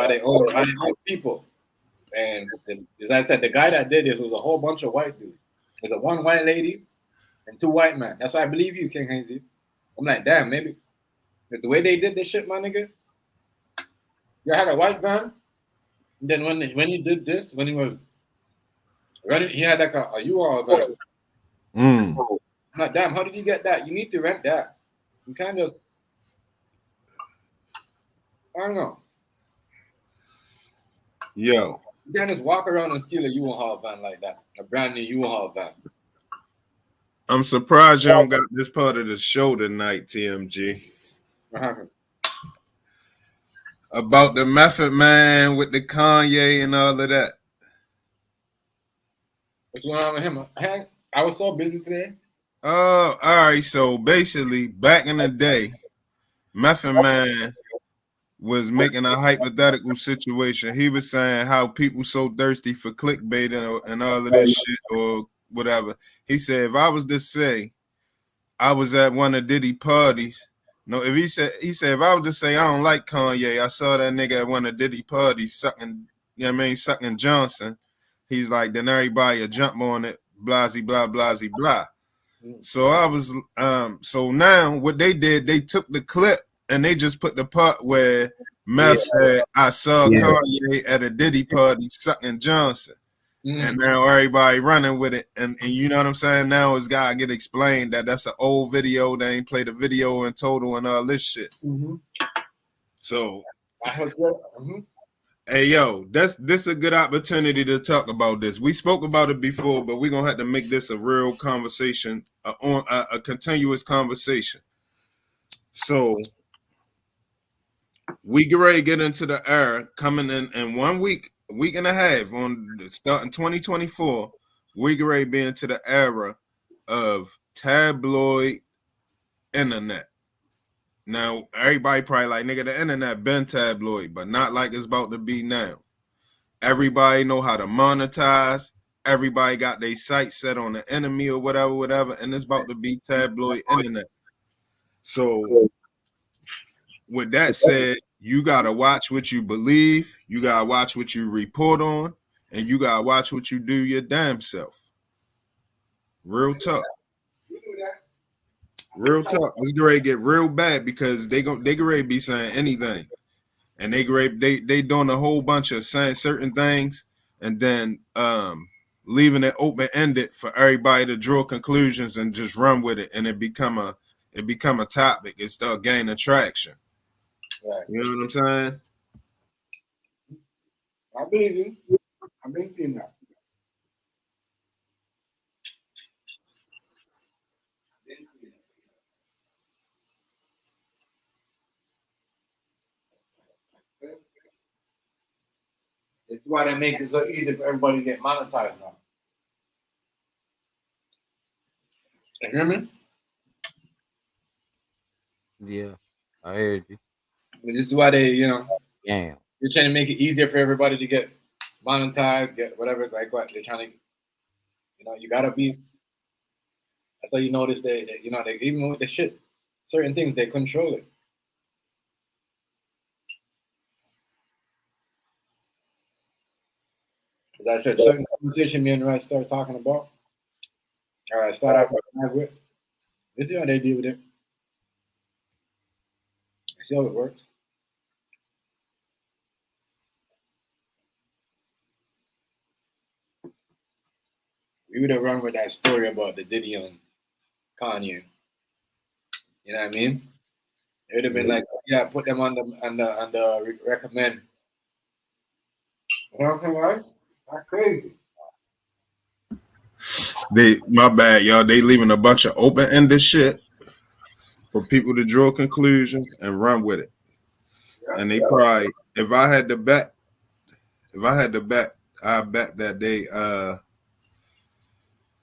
Speaker 1: their own people. And as I said, the guy that did this was a whole bunch of white dudes. There's a one white lady and two white men. That's why I believe you, King Hazy. I'm like, damn, maybe the way they did this shit, my nigga. You had a white van, and then when he did this, when he was running, he had like a U-Haul van. I'm like, damn, how did you get that? You need to rent that. You can't just, I don't know.
Speaker 14: Yo.
Speaker 1: You can't just walk around and steal a U-Haul van like that, a brand new U-Haul van.
Speaker 14: I'm surprised you don't got this part of the show tonight, TMG.
Speaker 1: What happened?
Speaker 14: About the Method Man with the Kanye and all of that.
Speaker 1: What's going on with him? I was so busy today.
Speaker 14: Oh, all right. So basically, back in the day, Method Man was making a hypothetical situation. He was saying how people so thirsty for clickbait and all of this shit or whatever. He said, if I was to say I was at one of Diddy parties, no, if he said if I was to say I don't like Kanye, I saw that nigga at one of Diddy parties sucking, you know what I mean, sucking Johnson. He's like, then everybody will jump on it, blasey, blah, blasey, blah. So I was so now what they did, they took the clip and they just put the part where Meth said, I saw Kanye at a Diddy party sucking Johnson. And now everybody running with it. And you know what I'm saying? Now it's got to get explained that that's an old video. They ain't played the video in total and all this shit. So, hey, yo, this a good opportunity to talk about this. We spoke about it before, but we're going to have to make this a real conversation, a continuous conversation. So, we get ready to get into the era coming in 1 week. Week and a half on starting 2024, we get ready to be into the era of tabloid internet. Now, everybody probably like, nigga, the internet been tabloid, but not like it's about to be now. Everybody know how to monetize. Everybody got their sights set on the enemy or whatever, and it's about to be tabloid internet. So, with that said, you gotta watch what you believe, you gotta watch what you report on, and you gotta watch what you do your damn self. Real talk. Real talk. It's gonna get real bad because they get ready to be saying anything. And they doing a whole bunch of saying certain things and then leaving it open-ended for everybody to draw conclusions and just run with it, and it become a topic. It start gaining traction. Right. You know what I'm saying?
Speaker 1: I believe you. I've been seeing that. It's why they make it so easy for everybody to get monetized now. You hear me?
Speaker 6: Yeah, I heard you.
Speaker 1: This is why they,
Speaker 6: Damn.
Speaker 1: they're trying to make it easier for everybody to get monetized, get whatever, like what they're trying to, you gotta be. That's how you notice they even with the shit, certain things they control it. As I said, certain conversation me and Rice start talking about. All right, start off with. This is how they deal with it. See how it works. We would have run with that story about the Diddy and Kanye. You know what I mean? It would have been like, yeah, put them on the recommend. You know what I'm saying, right? That's crazy.
Speaker 14: My bad, y'all. They leaving a bunch of open-ended shit for people to draw conclusions and run with it. And they probably, if I had to bet, I bet that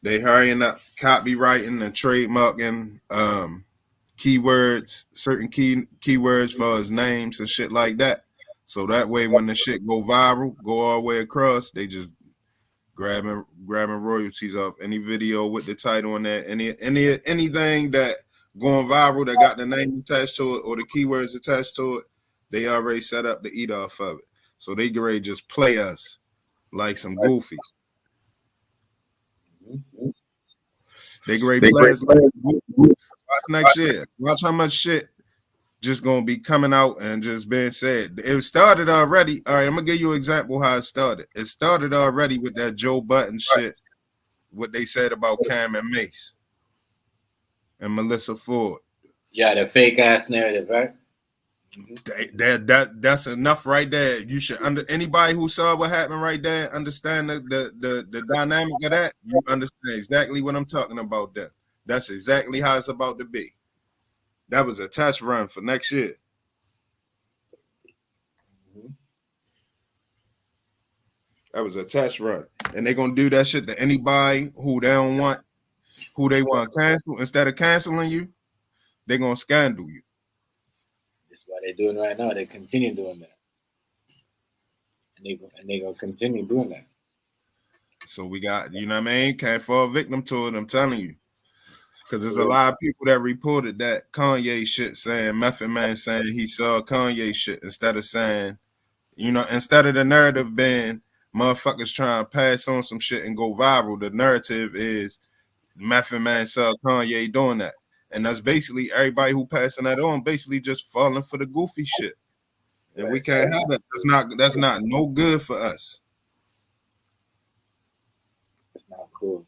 Speaker 14: they hurrying up copywriting and trademarking keywords, certain keywords for his names and shit like that. So that way when the shit go viral, go all the way across, they just grabbing royalties off any video with the title on that, anything that going viral that got the name attached to it or the keywords attached to it, they already set up to eat off of it. So they ready to just play us like some goofies. They ready to play us like next year. Watch how much shit just gonna be coming out and just being said. It started already. All right, I'm gonna give you an example how it started. It started already with that Joe Budden shit, what they said about Cam and Mace and Melissa Ford.
Speaker 1: Yeah, the fake ass narrative, right?
Speaker 14: That's enough right there. You should anybody who saw what happened right there understand the dynamic of that. You understand exactly what I'm talking about. That's exactly how it's about to be. That was a test run for next year. That was a test run, and they're gonna do that shit to anybody who they don't want, who they want to cancel. Instead of canceling you, they're gonna scandal you.
Speaker 1: That's what they're doing right now. They continue doing that, and they gonna continue doing that.
Speaker 14: So we got, you know what I mean? Can't fall victim to it. I'm telling you, because there's a lot of people that reported that Kanye shit, saying Method Man saying he saw Kanye shit instead of saying, you know, instead of the narrative being motherfuckers trying to pass on some shit and go viral, the narrative is Method Man saw Kanye doing that. And that's basically everybody who passing that on basically just falling for the goofy shit. And we can't have that. That's not no good for us.
Speaker 1: That's not cool.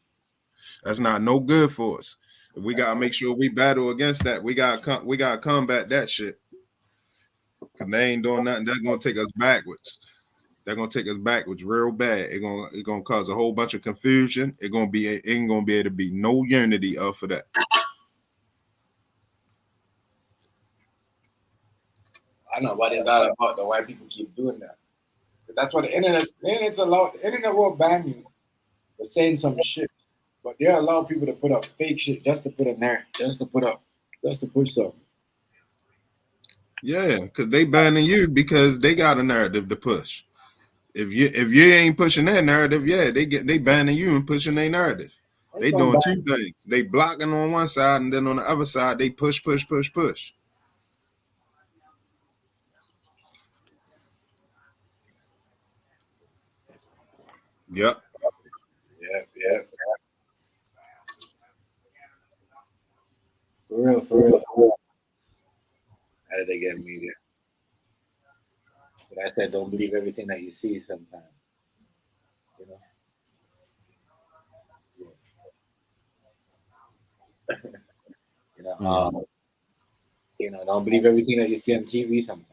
Speaker 14: That's not no good for us. We gotta make sure we battle against that. We gotta combat that shit. Cause they ain't doing nothing. That's gonna take us backwards. They're gonna take us backwards real bad. It's gonna cause a whole bunch of confusion. Ain't gonna be able to be no unity off of that.
Speaker 1: I know what it's all about. The white people keep doing that. But that's what the internet's allowed. The internet won't ban you for saying some shit, but they allow people to put up fake shit just to put a narrative, just to push something.
Speaker 14: Yeah, because they banning you because they got a narrative to push. If you ain't pushing that narrative, yeah, they banning you and pushing their narrative. They doing two things. They blocking on one side, and then on the other side, they push. Yep.
Speaker 1: Yep. For real. How did they get media? But I said, don't believe everything that you see sometimes. You know? Yeah. Don't believe everything that you see on TV sometimes.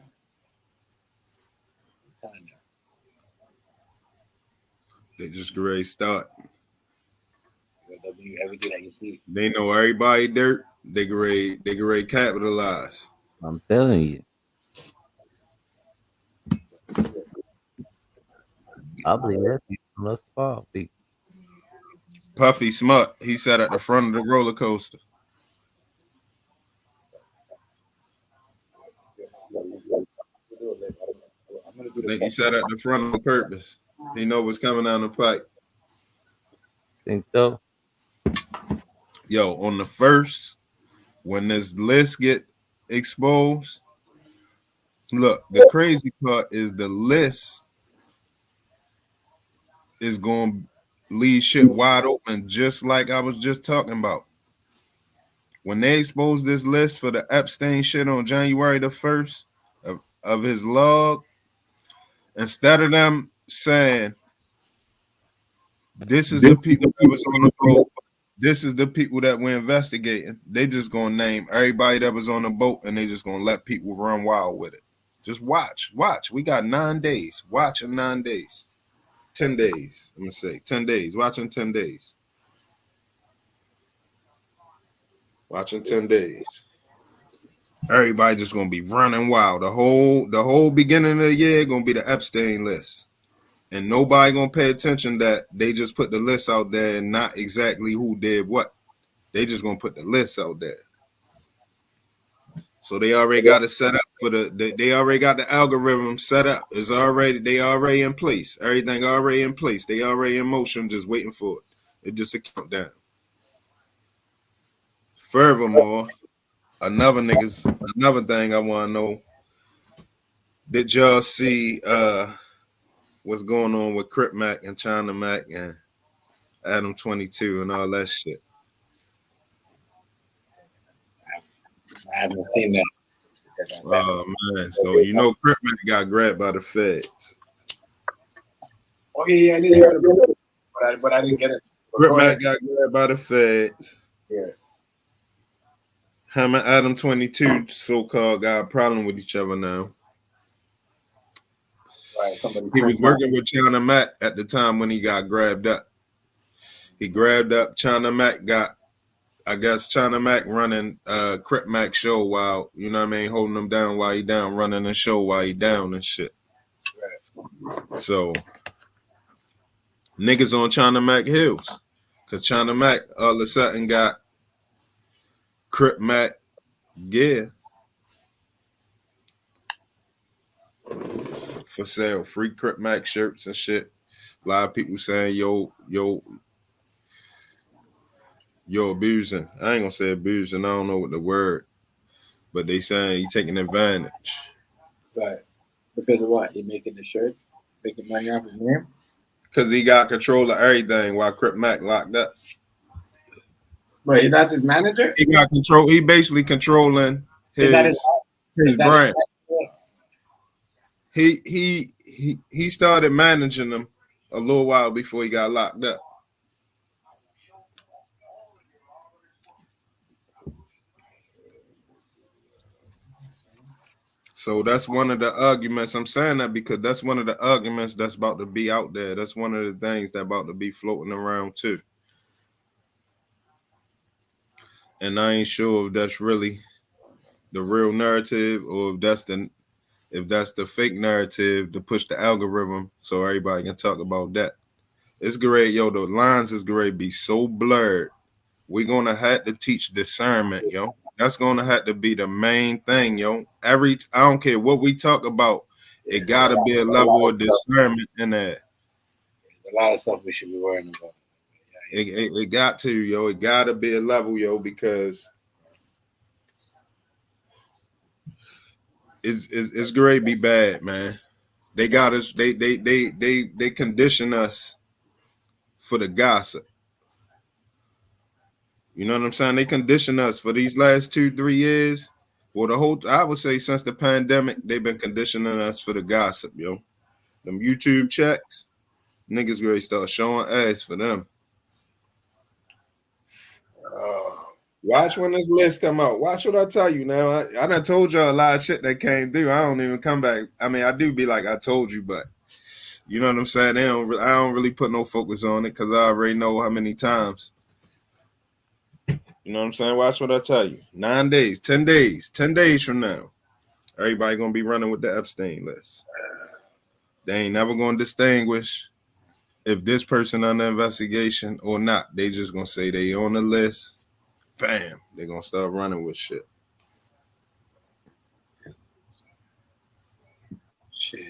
Speaker 1: I'm telling you.
Speaker 14: They just great start.
Speaker 1: Don't believe everything that you see.
Speaker 14: They know everybody dirt. They great capitalize.
Speaker 6: I'm telling you. I believe that people fall.
Speaker 14: Puffy Smut, he sat at the front of the roller coaster. I think he sat at the front on purpose. He know what's coming down the pipe.
Speaker 6: Think so?
Speaker 14: Yo, on the first, when this list get exposed, look, the crazy part is the list is going to leave shit wide open, just like I was just talking about. When they exposed this list for the Epstein shit on January the 1st of his log, instead of them saying, this is the people that was on the boat, this is the people that we're investigating, they just gonna name everybody that was on the boat and they just gonna let people run wild with it. Just watch. We got 9 days. Watch in 9 days. 10 days. I'm gonna say 10 days. Watching 10 days. Watching 10 days. Everybody just gonna be running wild. The whole beginning of the year gonna be the Epstein list. And nobody gonna pay attention that they just put the list out there and not exactly who did what. They just gonna put the list out there. So they already got it set up for they already got the algorithm set up. They already in place. Everything already in place. They already in motion, just waiting for it. It's just a countdown. Furthermore, another thing I want to know. Did y'all see what's going on with Crip Mac and China Mac and Adam 22 and all that shit?
Speaker 1: I haven't seen that.
Speaker 14: Oh man, so you know Crip Mac got grabbed by the feds.
Speaker 1: Oh yeah, I didn't hear about it, but I didn't get it.
Speaker 14: Crip Mac got grabbed by the feds.
Speaker 1: Yeah.
Speaker 14: Him and Adam 22 so-called got a problem with each other now.
Speaker 1: Right,
Speaker 14: he was working with China Mac at the time when he got grabbed up. He grabbed up China Mac, I guess China Mac running Crip Mac show while, you know what I mean, holding him down while he down, running the show while he down and shit. Right. So niggas on China Mac heels. Cause China Mac all of a sudden got Crip Mac gear for sale, free Crip Mac shirts and shit. A lot of people saying, yo abusing. I ain't gonna say abusing, I don't know what the word, but they saying he taking advantage.
Speaker 1: Right. Because of what? He making the shirts? Making money off his name?
Speaker 14: Because he got control of everything while Crip Mac locked up.
Speaker 1: Right, that's his manager?
Speaker 14: He got control. He basically controlling his brand. He started managing them a little while before he got locked up. So that's one of the arguments. I'm saying that because that's one of the arguments that's about to be out there. That's one of the things that's about to be floating around too. And I ain't sure if that's really the real narrative or if that's the fake narrative to push the algorithm so everybody can talk about that. It's great, yo. The lines is great be so blurred. We're gonna have to teach discernment, yo. That's gonna have to be the main thing, yo. I don't care what we talk about, it gotta be a level of discernment in there.
Speaker 1: A lot of stuff we should be worrying about.
Speaker 14: It got to, yo. It gotta be a level, yo, because it's great be bad, man. They got us, they condition us for the gossip. You know what I'm saying? They condition us for these last 2-3 years. Well, I would say since the pandemic, they've been conditioning us for the gossip, yo. Them YouTube checks, niggas really start showing ass for them. Watch when this list come out. Watch what I tell you now. I done told y'all a lot of shit that came through. I don't even come back. I mean, I do be like, I told you, but you know what I'm saying? I don't really put no focus on it because I already know how many times. You know what I'm saying? Watch what I tell you. 9 days, 10 days, 10 days from now, everybody gonna be running with the Epstein list. They ain't never gonna distinguish if this person under investigation or not. They just gonna say they on the list. Bam, they gonna start running with shit.
Speaker 1: Shit.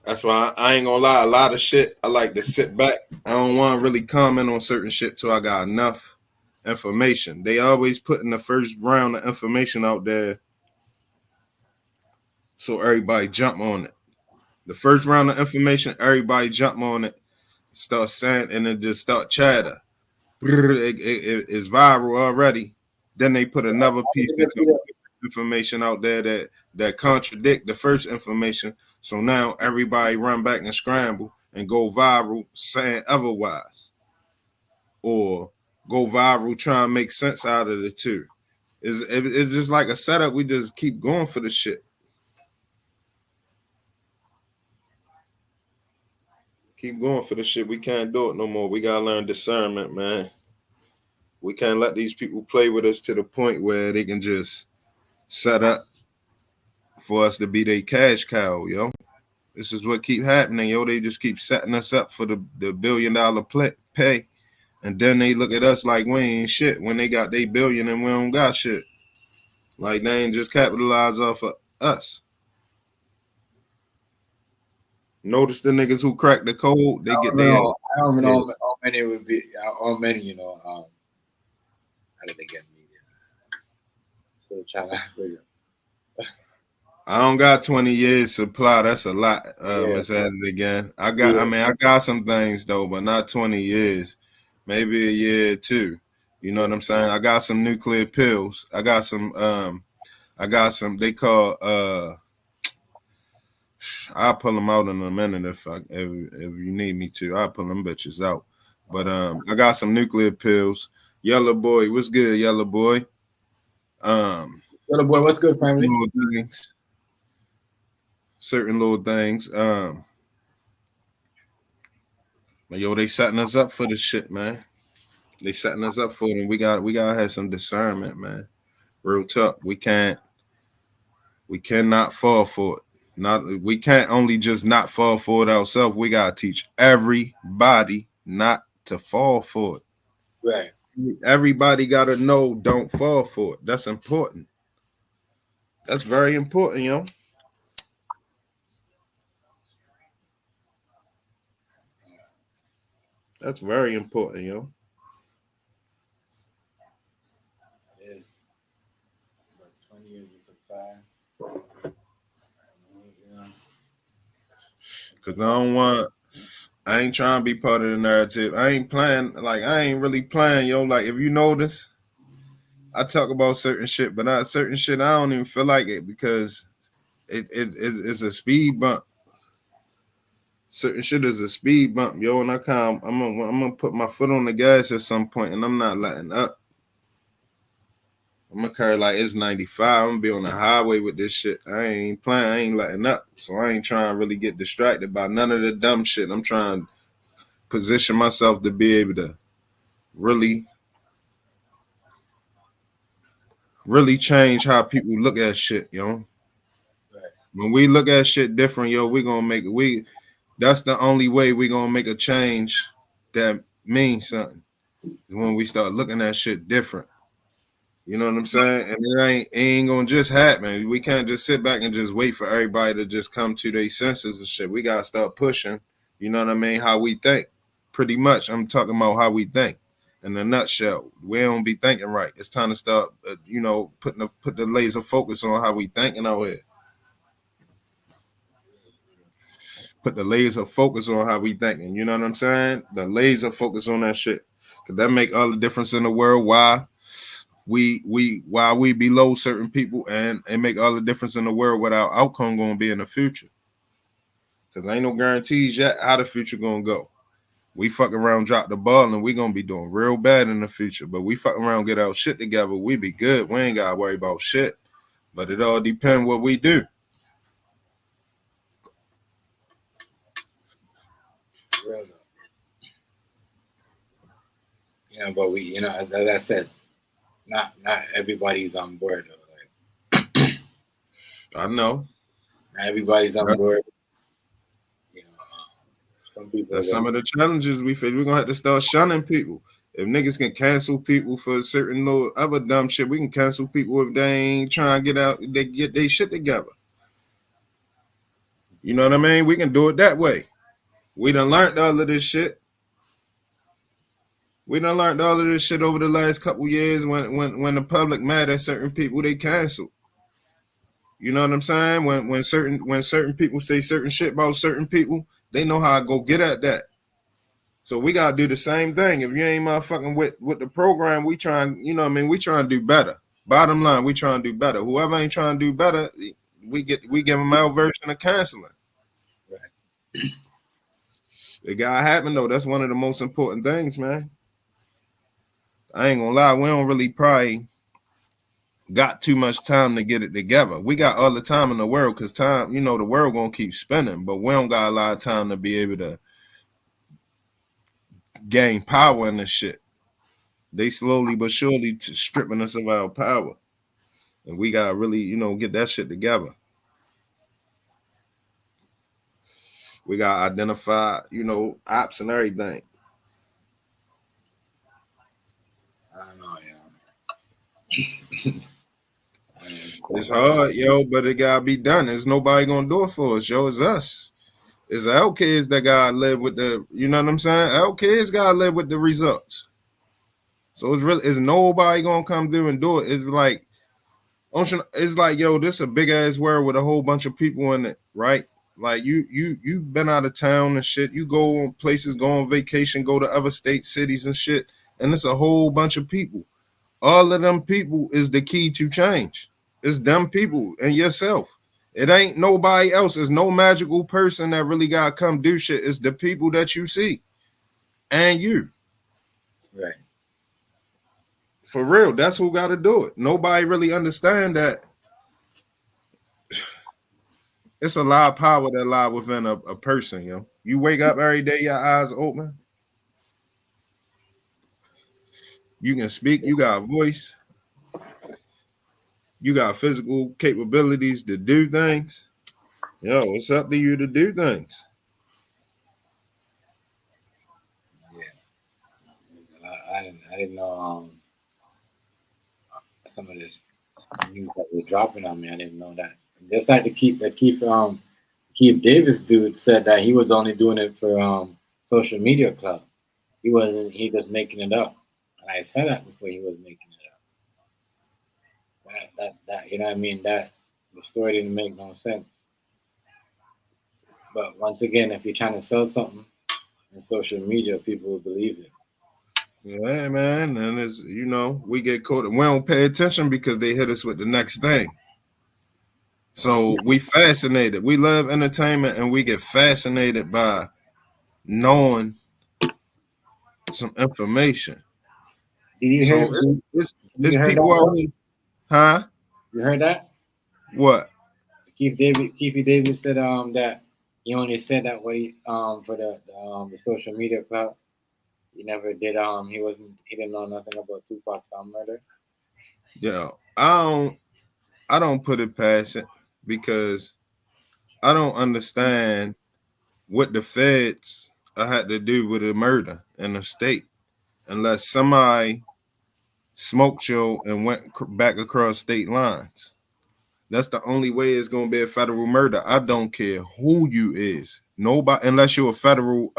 Speaker 14: That's why I ain't gonna lie. A lot of shit, I like to sit back. I don't want to really comment on certain shit till I got enough information. They always putting the first round of information out there so everybody jump on it. The first round of information, everybody jump on it, start saying, and then just start chatter. It's viral already. Then they put another piece of information out there that contradict the first information. So now everybody run back and scramble and go viral saying otherwise. Or go viral, try and make sense out of the two. It's just like a setup. We just keep going for the shit. Keep going for the shit. We can't do it no more. We gotta learn discernment, man. We can't let these people play with us to the point where they can just set up for us to be their cash cow, yo. This is what keep happening, yo. They just keep setting us up for the $1 billion pay. And then they look at us like we ain't shit when they got their billion and we don't got shit. Like they ain't just capitalize off of us. Notice the niggas who crack the code, they get their.
Speaker 1: I don't know how many it would be. How many, you know? How did they get me? So trying to figure.
Speaker 14: I don't got 20 years supply. That's a lot. Let's add it again. I got some things though, but not 20 years. Maybe a year or two. You know what I'm saying? I got some nuclear pills. I got some. They call. I'll pull them out in a minute if you need me to. I'll pull them bitches out. But I got some nuclear pills. Yellow boy, what's good, yellow boy?
Speaker 1: Yellow boy, what's good, family?
Speaker 14: Certain little things. But yo, they setting us up for this shit, man. They setting us up for it, and we gotta have some discernment, man. Real talk. We cannot fall for it. We can't only just not fall for it ourselves. We gotta teach everybody not to fall for it.
Speaker 1: Right.
Speaker 14: Everybody gotta know don't fall for it. That's important. That's very important, yo. That's very important, yo.
Speaker 1: Yes. About 20 years of supply.
Speaker 14: Cause I ain't trying to be part of the narrative. I ain't really playing, yo. Like if you notice, I talk about certain shit, but certain shit I don't even feel like it because it's a speed bump. Certain shit is a speed bump, yo, and I'm gonna put my foot on the gas at some point, and I'm not letting up. I'm gonna carry like it's 95. I'm gonna be on the highway with this shit. I ain't playing. I ain't letting up. So I ain't trying to really get distracted by none of the dumb shit. I'm trying to position myself to be able to really change how people look at shit, yo. Right. When we look at shit different, yo, we gonna make it. That's the only way we gonna make a change that means something. When we start looking at shit different. You know what I'm saying? And it ain't gonna just happen. We can't just sit back and just wait for everybody to just come to their senses and shit. We gotta start pushing. You know what I mean? How we think. Pretty much, I'm talking about how we think. In a nutshell, we don't be thinking right. It's time to start, put the laser focus on how we thinking out here. Put the laser focus on how we thinking. You know what I'm saying? The laser focus on that shit, cause that make all the difference in the world. Why we below certain people, and it make all the difference in the world what our outcome gonna be in the future. Cause ain't no guarantees yet how the future gonna go. We fuck around, drop the ball, and we gonna be doing real bad in the future. But we fuck around, get our shit together, we be good. We ain't gotta worry about shit. But it all depends what we do.
Speaker 1: Real. Yeah, but we, as I said, not everybody's on board. Like,
Speaker 14: I know.
Speaker 1: Not everybody's on board. Some people.
Speaker 14: That's some of the challenges we face. We're gonna have to start shunning people. If niggas can cancel people for certain little other dumb shit, we can cancel people if they ain't trying to get their shit together. You know what I mean? We can do it that way. We done learned all of this shit. We done learned all of this shit over the last couple years when the public mad at certain people, they cancel. You know what I'm saying? When certain people say certain shit about certain people, they know how to go get at that. So we gotta do the same thing. If you ain't motherfucking with the program, we trying, we trying to do better. Bottom line, we trying to do better. Whoever ain't trying to do better, we give them our version of canceling. Right. It gotta happen though. That's one of the most important things, man. I ain't gonna lie, we don't really probably got too much time to get it together. We got all the time in the world because time, the world gonna keep spinning, but we don't got a lot of time to be able to gain power in this shit. They slowly but surely stripping us of our power. And we gotta really, get that shit together. We gotta identify, ops and everything.
Speaker 1: I don't know,
Speaker 14: It's hard, yo, but it gotta be done. There's nobody gonna do it for us, yo. It's us. It's our kids that gotta live with the, you know what I'm saying? Our kids gotta live with the results. So it's nobody gonna come through and do it. It's like, yo, this is a big ass world with a whole bunch of people in it, right? Like you've been out of town and shit. You go on places, go on vacation, go to other states, cities and shit, and it's a whole bunch of people. All of them people is the key to change. It's them people and yourself. It ain't nobody else. There's no magical person that really gotta come do shit. It's the people that you see and you.
Speaker 1: Right.
Speaker 14: For real, that's who gotta do it. Nobody really understand that. It's a lot of power that lie within a person, yo. You wake up every day, your eyes open. You can speak, you got a voice. You got physical capabilities to do things. Yo, it's up to you to do things.
Speaker 1: Yeah. I didn't know some of this news that was dropping on me. I didn't know that. Just like the Keith Davis dude said that he was only doing it for social media club. He just making it up. And I said that before, he was making it up. That you know what I mean? That the story didn't make no sense. But once again, if you're trying to sell something in social media, people will believe it.
Speaker 14: Yeah, man. And it's, we get caught. We don't pay attention because they hit us with the next thing. So we fascinated. We love entertainment and we get fascinated by knowing some information.
Speaker 1: Did you hear?
Speaker 14: It's people out here. Huh?
Speaker 1: You heard that?
Speaker 14: What?
Speaker 1: Keith Davis said that he only said that way for the social media club. He never did he didn't know nothing about Tupac's murder.
Speaker 14: Yeah, I don't put it past it because I don't understand what the feds had to do with a murder in the state unless somebody smoked you and went back across state lines. That's the only way it's gonna be a federal murder. I don't care who you is. Nobody, unless you're a federal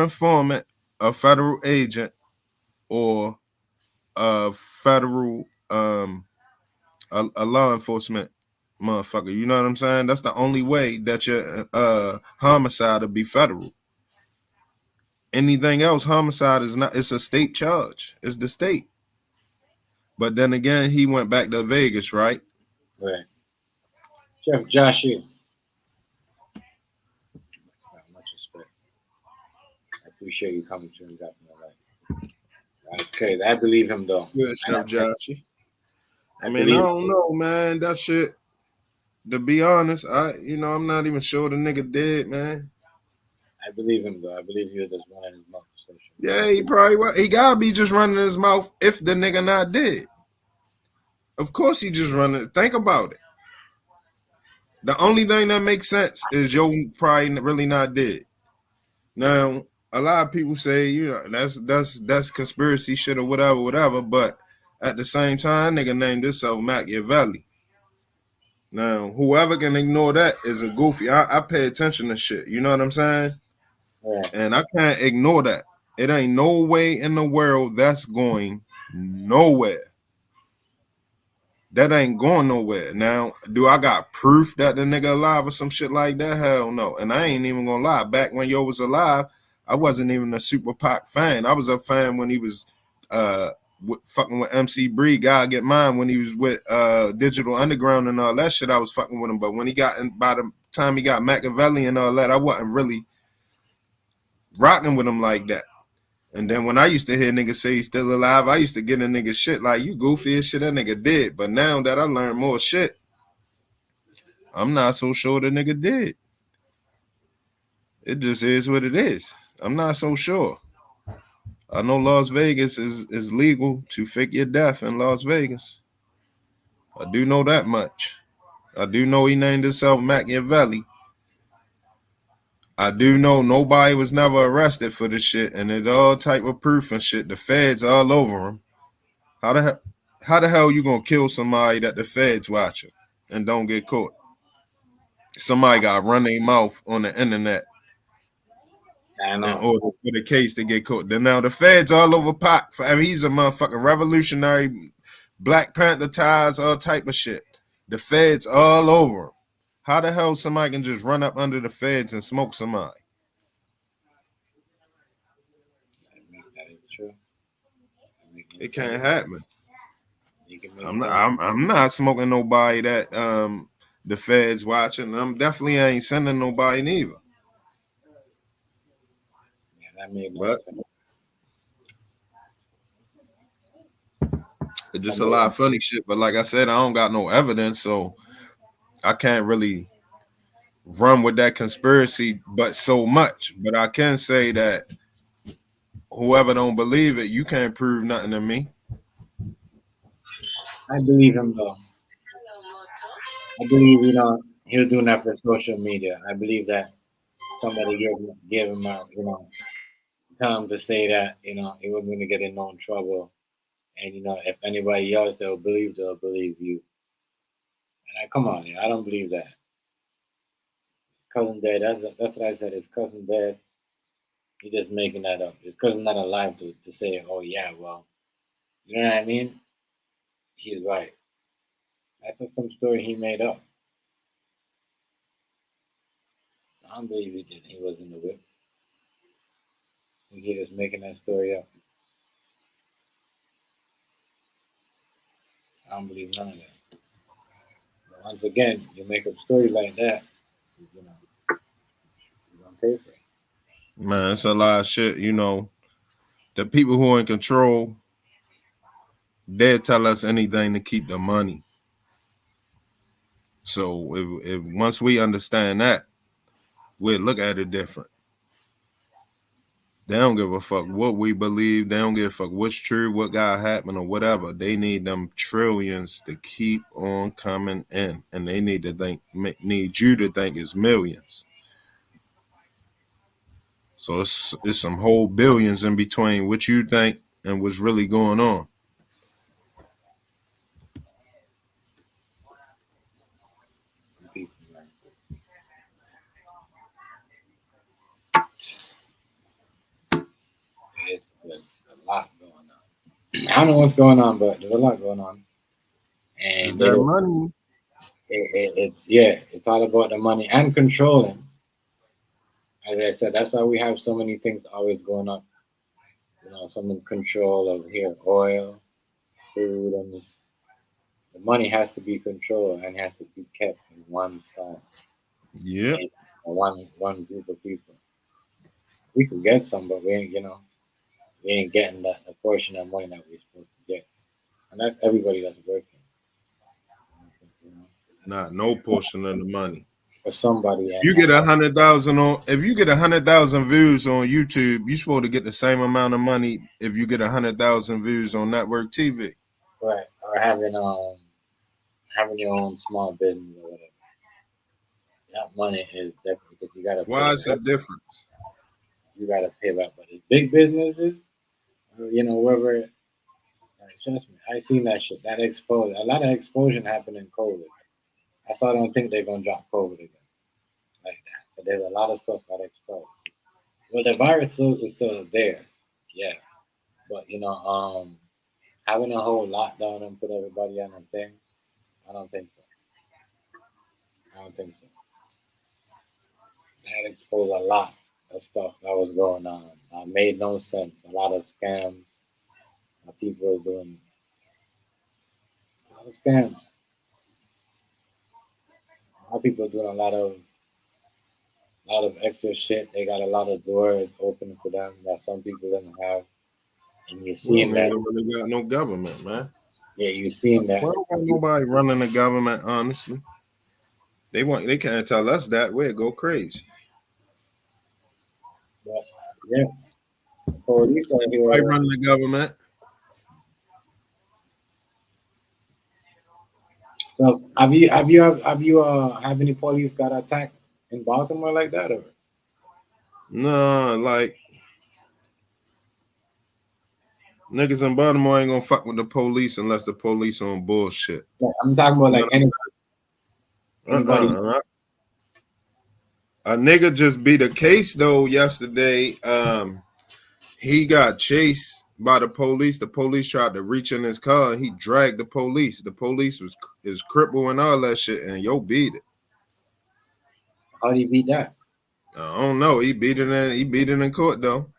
Speaker 14: informant, a federal agent, or a federal a law enforcement motherfucker. You know what I'm saying? That's the only way that your homicide will be federal. Anything else, homicide is not. It's a state charge. It's the state. But then again, he went back to Vegas, right?
Speaker 1: Right. Chef Joshie. Much respect. I appreciate you coming to and dropping the light. That's crazy. I believe him though.
Speaker 14: Good, Chef Joshie. I mean, I don't know, man. That shit. To be honest, I'm not even sure the nigga dead, man.
Speaker 1: I believe him though. I believe he was just running his mouth.
Speaker 14: Yeah, he probably was. He gotta be just running his mouth if the nigga not dead. Of course he just running. Think about it. The only thing that makes sense is Joe probably really not dead. Now, a lot of people say, that's conspiracy shit or whatever. But at the same time, nigga named himself Machiavelli. Now, whoever can ignore that is a goofy. I pay attention to shit. You know what I'm saying?
Speaker 1: Yeah.
Speaker 14: And I can't ignore that. It ain't no way in the world that's going nowhere. That ain't going nowhere. Now, do I got proof that the nigga alive or some shit like that? Hell no. And I ain't even gonna lie. Back when Yo was alive, I wasn't even a Super Pac fan. I was a fan when he was fucking with MC Bree, God Get Mine, when he was with Digital Underground and all that shit. I was fucking with him. But when he got by the time he got Machiavelli and all that, I wasn't really rocking with him like that. And then when I used to hear niggas say he's still alive, I used to get a nigga shit like, you goofy as shit, that nigga did. But now that I learned more shit, I'm not so sure the nigga did. It just is what it is. I'm not so sure. I know Las Vegas is legal to fake your death in Las Vegas. I do know that much. I do know he named himself Machiavelli. I do know nobody was never arrested for this shit, and there's all type of proof and shit. The feds all over him. How the hell you gonna kill somebody that the feds watching and don't get caught? Somebody got to run their mouth on the internet in order for the case to get caught. Then now the feds all over Pac. He's a motherfucking revolutionary, Black Panther ties, all type of shit. The feds all over him. How the hell somebody can just run up under the feds and smoke somebody?
Speaker 1: That is true.
Speaker 14: It can't happen. I'm not smoking nobody that the feds watching. I'm definitely ain't sending nobody neither.
Speaker 1: Yeah, that made no
Speaker 14: But
Speaker 1: sense.
Speaker 14: it's just a lot of funny shit. But like I said, I don't got no evidence, so I can't really run with that conspiracy but so much. But I can say that whoever don't believe it, you can't prove nothing to me.
Speaker 1: I believe him though. I believe he was doing that for social media. I believe that somebody gave him tell him to say that he wasn't going to get in no trouble, and if anybody else they'll believe you. And come on, I don't believe that. Cousin dead. That's what I said. His cousin dead. He's just making that up. His cousin not alive to say, oh yeah, well, you know what I mean? He's right. That's just some story he made up. I don't believe he did. He was in the whip. I think he was making that story up. I don't believe none of that. But once again, you make up stories like that, you're gonna pay for it.
Speaker 14: Man, it's a lot of shit. The people who are in control, they tell us anything to keep the money. So if once we understand that, we'll look at it different. They don't give a fuck what we believe. They don't give a fuck what's true, what got happened, or whatever. They need them trillions to keep on coming in, and they need you to think it's millions. So it's some whole billions in between what you think and what's really going on.
Speaker 1: It's a lot going on. I don't know what's going on, but there's a lot going on. And
Speaker 14: Is that money?
Speaker 1: It's all about the money and controlling. As I said, that's why we have so many things always going up. Some control of oil, food, and the money has to be controlled and has to be kept in one side.
Speaker 14: Yeah.
Speaker 1: One group of people. We could get some, but we ain't getting the portion of money that we're supposed to get. And that's everybody that's working.
Speaker 14: Not no portion of the money.
Speaker 1: For somebody.
Speaker 14: You get 100,000 on. If you get 100,000 views on YouTube, you're supposed to get the same amount of money if you get 100,000 views on network TV.
Speaker 1: Right, or having your own small business or whatever. That money is definitely because you gotta.
Speaker 14: Why is it difference?
Speaker 1: You gotta pay back, but it's big businesses, wherever. Trust me, I seen that shit. That exposure, a lot of explosion happened in COVID. That's why I don't think they're gonna drop COVID again like that. But there's a lot of stuff that exposed. Well, the virus is still there, yeah. But having a whole lockdown and put everybody on them things, I don't think so. That exposed a lot of stuff that was going on. Made no sense. A lot of scams. People are doing a lot of scams. A lot of people are doing a lot of extra shit. They got a lot of doors open for them that some people didn't have. And you see that.
Speaker 14: They really got no government, man.
Speaker 1: Yeah, you seen that.
Speaker 14: Well, nobody running the government, honestly. They can't tell us that. We'll go crazy.
Speaker 1: Yeah. Police are
Speaker 14: I
Speaker 1: here.
Speaker 14: run the government.
Speaker 1: So have you have any police got attacked in Baltimore like that or?
Speaker 14: No, like niggas in Baltimore ain't gonna fuck with the police unless the police on bullshit.
Speaker 1: Like, I'm talking about like anybody.
Speaker 14: A nigga just beat a case though yesterday. He got chased by the police. The police tried to reach in his car and he dragged the police. The police is crippled and all that shit, and yo beat it.
Speaker 1: How do you beat that?
Speaker 14: I don't know. He beat it in court though.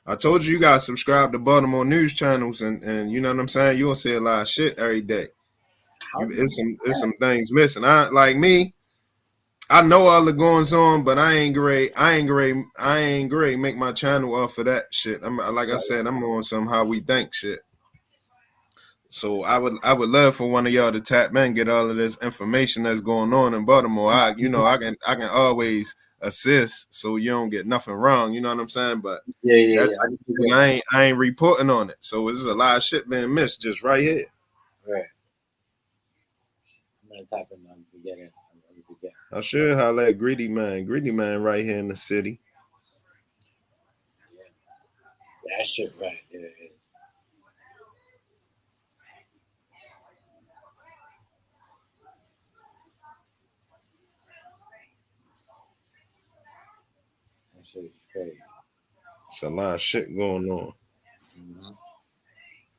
Speaker 14: I told you gotta subscribe to Baltimore news channels and you know what I'm saying. You'll see a lot of shit every day. It's some things missing. I know all the goings on, but I ain't great. Make my channel off of that shit. I'm like I said, I'm on some how we think shit. So I would love for one of y'all to tap in, get all of this information that's going on in Baltimore. I can always assist so you don't get nothing wrong. You know what I'm saying? But I ain't reporting on it. So there's a lot of shit being missed just right here.
Speaker 1: Right. I'm gonna type in to get it.
Speaker 14: I should holler at Greedy Man right here in the city.
Speaker 1: Yeah, that shit right. Yeah. That shit is crazy.
Speaker 14: It's a lot of shit going on.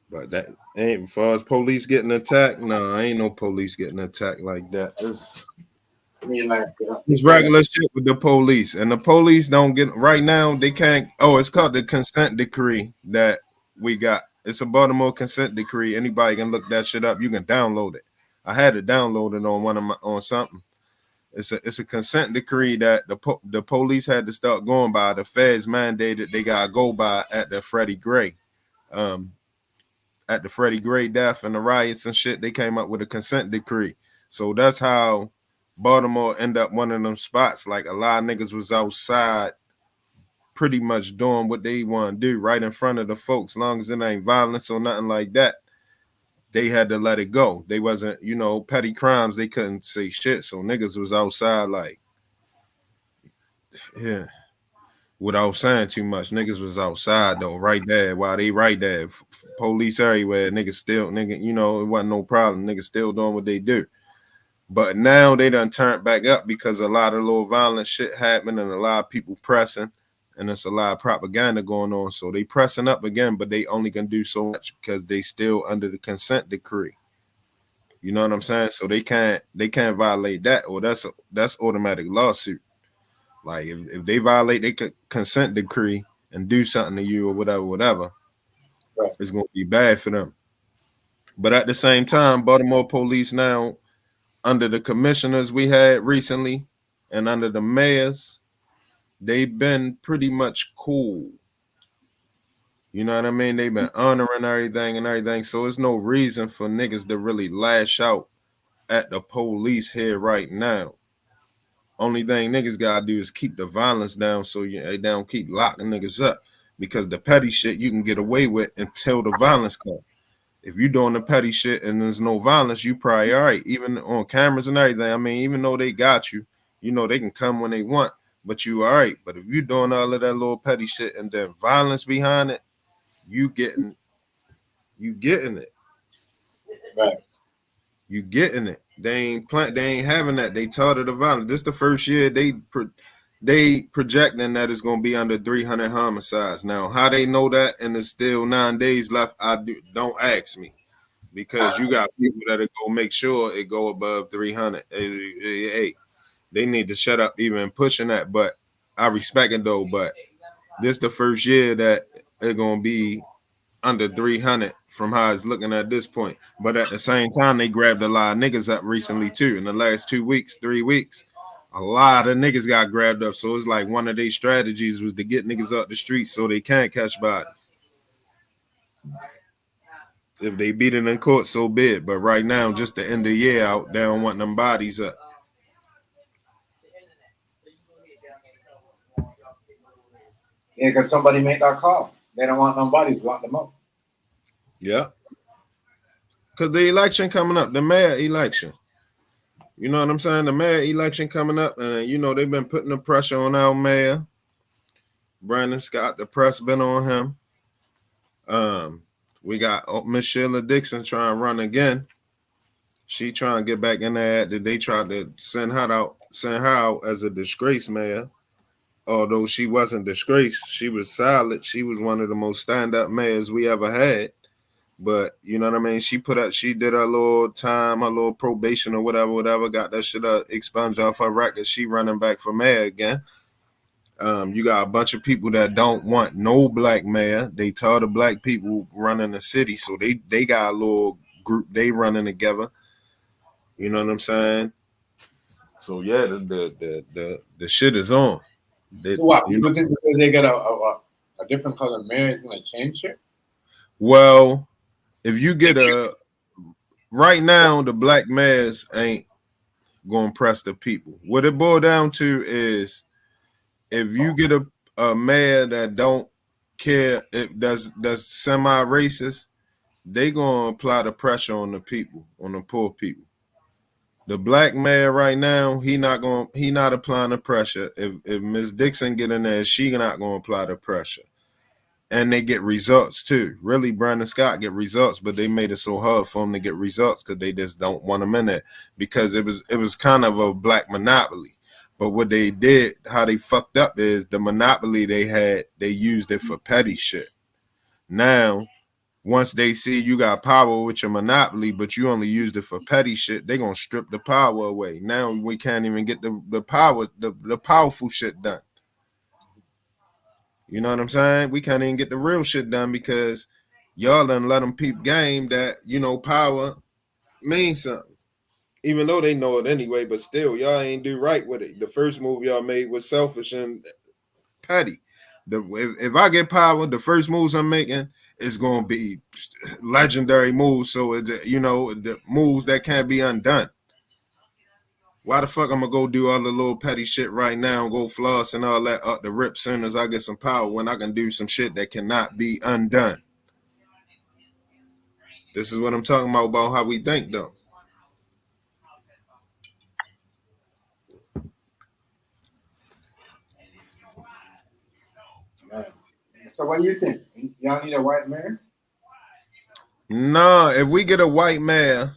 Speaker 14: But that ain't as far as police getting attacked. No, ain't no police getting attacked like that. It's regular shit with the police, and the police don't get right now. They can't. Oh, it's called the consent decree that we got. It's a Baltimore consent decree. Anybody can look that shit up. You can download it. I had to download it on something. It's a consent decree that the police had to start going by. The feds mandated they gotta go by at the Freddie Gray, at the Freddie Gray death and the riots and shit. They came up with a consent decree. So that's how Baltimore end up one of them spots. Like a lot of niggas was outside pretty much doing what they want to do right in front of the folks. As long as it ain't violence or nothing like that, they had to let it go. They wasn't, petty crimes. They couldn't say shit. So niggas was outside like, yeah, without saying too much. Niggas was outside though, right there. While they right there, police everywhere. Niggas still, it wasn't no problem. Niggas still doing what they do. But now they done turned back up because a lot of little violent shit happening and a lot of people pressing, and there's a lot of propaganda going on. So they pressing up again, but they only can do so much because they still under the consent decree. You know what I'm saying? So they can't violate that, or that's automatic lawsuit. Like if they violate their consent decree and do something to you or whatever,
Speaker 1: right,
Speaker 14: it's gonna be bad for them. But at the same time, Baltimore police now, under the commissioners we had recently and under the mayors, they've been pretty much cool. You know what I mean? They've been honoring everything. So there's no reason for niggas to really lash out at the police here right now. Only thing niggas gotta do is keep the violence down so they don't keep locking niggas up. Because the petty shit you can get away with until the violence comes. If you're doing the petty shit and there's no violence, you probably all right. Even on cameras and everything. I mean, even though they got you, they can come when they want, but you all right. But if you're doing all of that little petty shit and then violence behind it, you getting it.
Speaker 1: Right.
Speaker 14: You getting it. They ain't having that. They taught it the violence. This the first year they projecting that it's gonna be under 300 homicides. Now, how they know that and there's still 9 days left, don't ask me, because you got people that are gonna make sure it go above 300. Hey, they need to shut up even pushing that. But I respect it though. But this the first year that it's gonna be under 300 from how it's looking at this point. But at the same time, they grabbed a lot of niggas up recently too. In the last 2 weeks, 3 weeks, a lot of niggas got grabbed up. So it's like one of their strategies was to get niggas up the street so they can't catch bodies. If they beat it in court, so be it. But right now, just to end the year out, they don't want them bodies up.
Speaker 1: Yeah, because somebody made that call. They don't want nobody to lock them up.
Speaker 14: Yeah. Because the election coming up, the mayor election. You know what I'm saying? The mayor election coming up, and you know they've been putting the pressure on our mayor. Brandon Scott, the press been on him. We got Miss Sheila Dixon trying to run again. She trying to get back in there. They tried to send her out as a disgraced mayor. Although she wasn't disgraced, she was solid. She was one of the most stand-up mayors we ever had. But you know what I mean? She did her little time, her little probation or whatever, got that shit expunged off her record. She running back for mayor again. You got a bunch of people that don't want no black mayor. They tired of black people running the city, so they got a little group they running together. You know what I'm saying? So yeah, the shit is on.
Speaker 1: So what? People think because they get a different color mayor is gonna change it?
Speaker 14: Well, if you get right now, the black mayors ain't gonna press the people. What it boils down to is if you get a mayor that don't care, that's semi-racist, they gonna apply the pressure on the people, on the poor people. The black mayor right now, he not applying the pressure. If Ms. Dixon get in there, she not gonna apply the pressure. And they get results too. Really, Brandon Scott get results, but they made it so hard for him to get results because they just don't want him in there because it was kind of a black monopoly. But what they did, how they fucked up is the monopoly they had, they used it for petty shit. Now, once they see you got power with your monopoly, but you only used it for petty shit, they gonna strip the power away. Now we can't even get the powerful shit done. You know what I'm saying? We can't even get the real shit done because y'all done let them peep game that, you know, power means something. Even though they know it anyway, but still, y'all ain't do right with it. The first move y'all made was selfish and petty. If I get power, the first moves I'm making is going to be legendary moves. So, you know, the moves that can't be undone. Why the fuck I'm gonna go do all the little petty shit right now and go floss and all that up the rip soon as I get some power when I can do some shit that cannot be undone? This is what I'm talking about how we think though.
Speaker 1: So what do you think? Y'all need a white mayor?
Speaker 14: Nah, if we get a white mayor,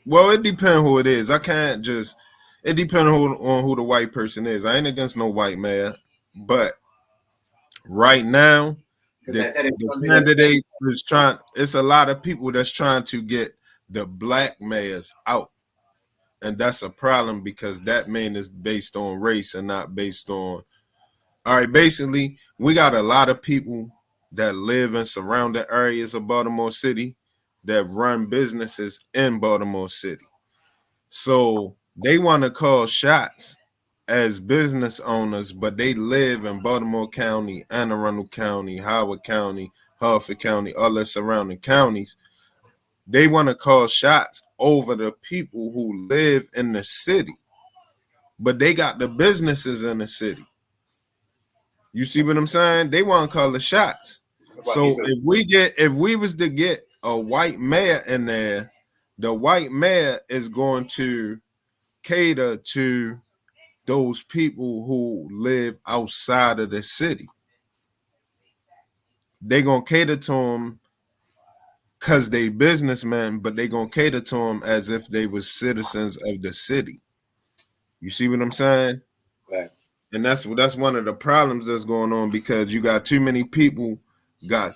Speaker 14: well, it depends who it is. I can't just. It depends on who the white person is. I ain't against no white mayor, but right now, the candidate is trying. It's a lot of people that's trying to get the black mayors out, and that's a problem because that man is based on race and not based on. All right, basically, we got a lot of people that live in surrounding areas of Baltimore City that run businesses in Baltimore City. So they want to call shots as business owners, but they live in Baltimore County, Anne Arundel County, Howard County, Harford County, all the surrounding counties. They want to call shots over the people who live in the city, but they got the businesses in the city. You see what I'm saying? They want to call the shots. So if we was to get a white mayor in there, the white mayor is going to cater to those people who live outside of the city. They're going to cater to them because they businessmen, but they're going to cater to them as if they were citizens of the city. You see what I'm saying?
Speaker 1: Right.
Speaker 14: And that's one of the problems that's going on because you got too many people got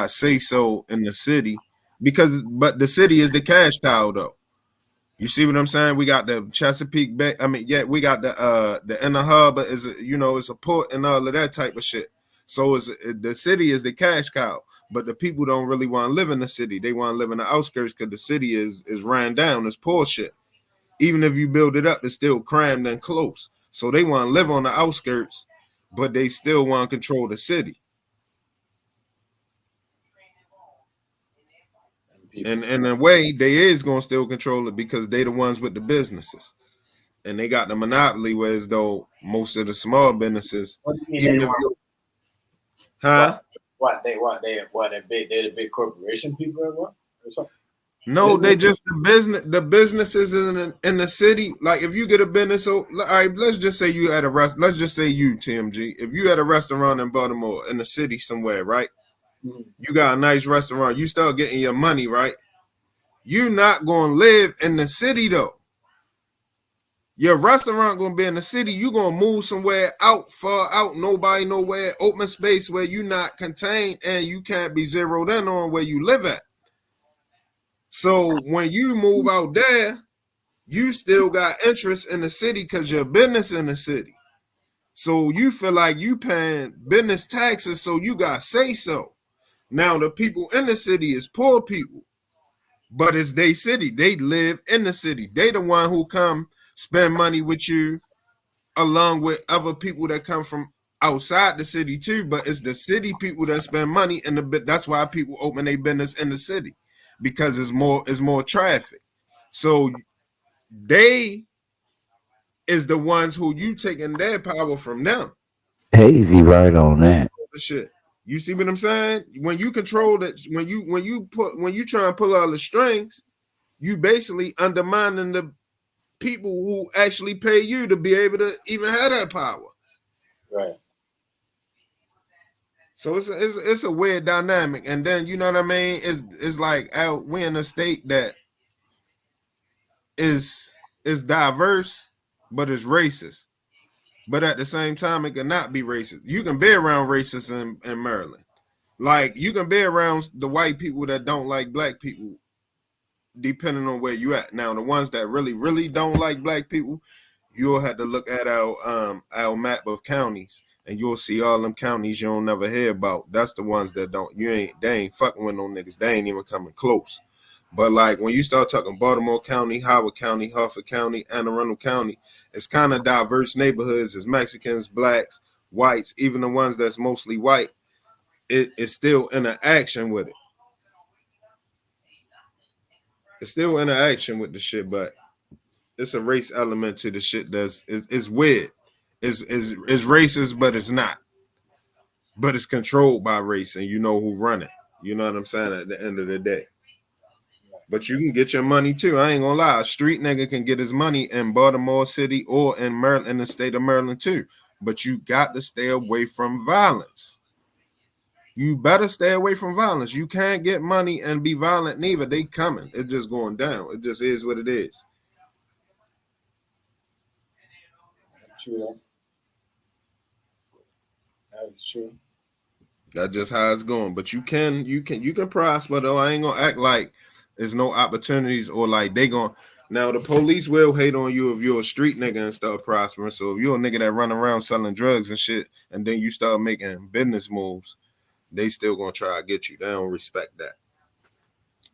Speaker 14: say so in the city but the city is the cash cow though. You see what I'm saying? We got the Chesapeake Bay. I mean, yeah, we got the inner harbor is it's a port and all of that type of shit. So the city is the cash cow, but the people don't really want to live in the city. They want to live in the outskirts because the city is ran down. It's poor shit. Even if you build it up, it's still crammed and close. So they want to live on the outskirts, but they still want to control the city. And in a way, they is going to still control it because they the ones with the businesses. And they got the monopoly, whereas though most of the small businesses, even if Huh?
Speaker 1: What they're the big corporation people or what? Or something?
Speaker 14: No, they just the businesses in the city. Like if you get a business, so all right, let's just say you at a let's just say you, TMG, if you at a restaurant in Baltimore in the city somewhere, right?
Speaker 1: Mm-hmm.
Speaker 14: You got a nice restaurant, you start getting your money, right? You're not gonna live in the city though. Your restaurant gonna be in the city. You gonna move somewhere out, far out, nobody nowhere, open space where you not contained and you can't be zeroed in on where you live at. So when you move out there, you still got interest in the city because your business in the city. So you feel like you paying business taxes, so you got say so. Now the people in the city is poor people, but it's their city. They live in the city. They the one who come spend money with you along with other people that come from outside the city too, but it's the city people that spend money in the that's why people open their business in the city because it's more traffic. So they is the ones who you taking their power from them.
Speaker 6: Hazy right on that.
Speaker 14: Shit. You see what I'm saying? When you control that, when you try and pull all the strings, you basically undermining the people who actually pay you to be able to even have that power.
Speaker 1: Right.
Speaker 14: So it's a weird dynamic, and then you know what I mean. It's like we in a state that is diverse, but it's racist. But at the same time, it cannot be racist. You can be around racists in Maryland. Like you can be around the white people that don't like black people, depending on where you at. Now, the ones that really, really don't like black people, you'll have to look at our map of counties, and you'll see all them counties you don't never hear about. That's the ones that they ain't fucking with no niggas. They ain't even coming close. But like when you start talking Baltimore County, Howard County, Harford County, Anne Arundel County, it's kind of diverse neighborhoods. It's Mexicans, blacks, whites, even the ones that's mostly white. It's still interaction with it. It's still interaction with the shit, but it's a race element to the shit it's weird. It's racist, but it's not. But it's controlled by race, and you know who run it. You know what I'm saying? At the end of the day. But you can get your money too. I ain't gonna lie. A street nigga can get his money in Baltimore City or in Maryland, in the state of Maryland too. But you got to stay away from violence. You better stay away from violence. You can't get money and be violent neither. They coming. It's just going down. It just is what it is.
Speaker 1: True. That's true.
Speaker 14: That's just how it's going. But you can prosper though. I ain't gonna act like there's no opportunities or like they gonna. Now the police will hate on you if you're a street nigga and start prospering. So if you're a nigga that run around selling drugs and shit, and then you start making business moves, they still gonna try to get you. They don't respect that.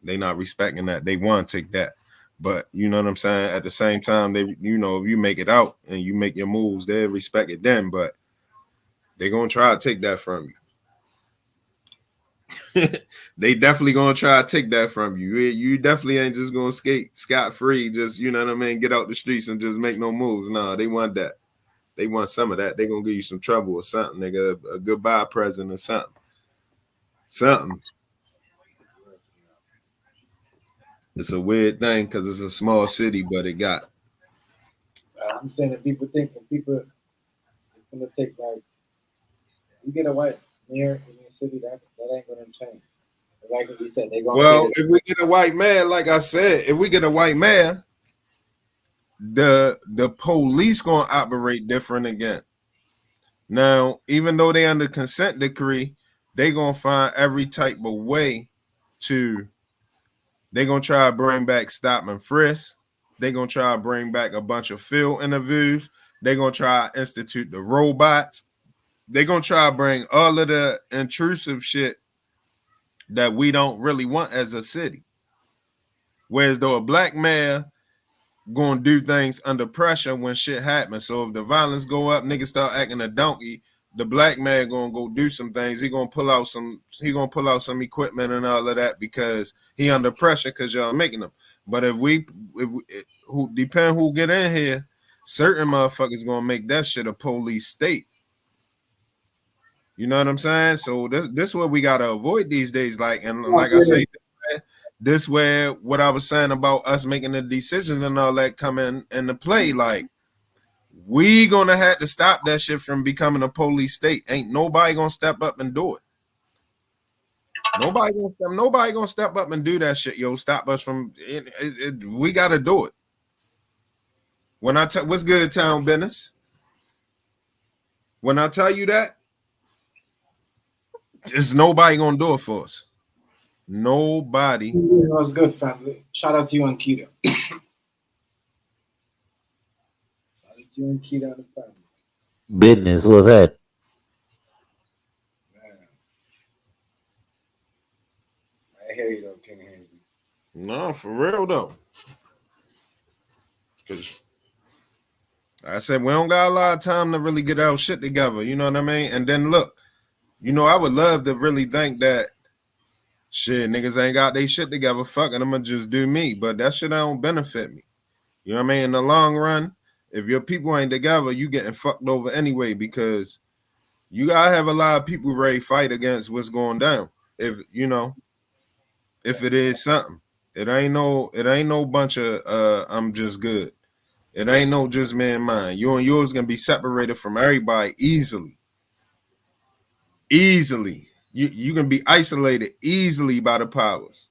Speaker 14: They not respecting that. They want to take that. But you know what I'm saying? At the same time, they, you know, if you make it out and you make your moves, they respect it then. But they gonna try to take that from you. They definitely gonna try to take that from you. You definitely ain't just gonna skate scot-free, just, you know what I mean, get out the streets and just make no moves. No, they want that. They want some of that. They gonna give you some trouble or something, nigga, a goodbye present or something. Something. It's a weird thing because it's a small city, but it got.
Speaker 1: I'm saying that people think when people it's gonna take like you get a white mayor in your city, that ain't gonna change. Like we said, they gonna.
Speaker 14: Well, if we get a white mayor, like I said, if we get a white mayor, the police gonna operate different again. Now, even though they under consent decree, they gonna find every type of way to. They gonna try to bring back stop and frisk. They gonna try to bring back a bunch of field interviews. They gonna try to institute the robots. They gonna try to bring all of the intrusive shit that we don't really want as a city. Whereas though a black mayor gonna do things under pressure when shit happens. So if the violence go up, niggas start acting a donkey, the black man gonna go do some things. He gonna pull out some equipment and all of that because he under pressure because y'all making them. But if we who depend who get in here, certain motherfuckers gonna make that shit a police state. You know what I'm saying? So this what we gotta avoid these days. Like, and like I say, this where what I was saying about us making the decisions and all that come into play. Like, we gonna have to stop that shit from becoming a police state. Ain't nobody gonna step up and do it. Nobody gonna step up and do that shit, yo. Stop us from we gotta do it. When I tell what's good, town business. When I tell you that, there's nobody gonna do it for us. Nobody.
Speaker 1: What's good, family? Shout out to you and Keto. Shout out to you and Keto and the family.
Speaker 15: Business, what's that?
Speaker 1: I hear you though, King Henry.
Speaker 14: No, for real though. Cause I said we don't got a lot of time to really get our shit together. You know what I mean? And then look, you know, I would love to really think that shit, niggas ain't got their shit together. Fucking, I'm gonna just do me. But that shit don't benefit me. You know what I mean? In the long run, if your people ain't together, you getting fucked over anyway, because you gotta have a lot of people ready to fight against what's going down. If you know, if it is something, it ain't no bunch of I'm just good. It ain't no just me and mine. You and yours gonna be separated from everybody easily. Easily. You can be isolated easily by the powers.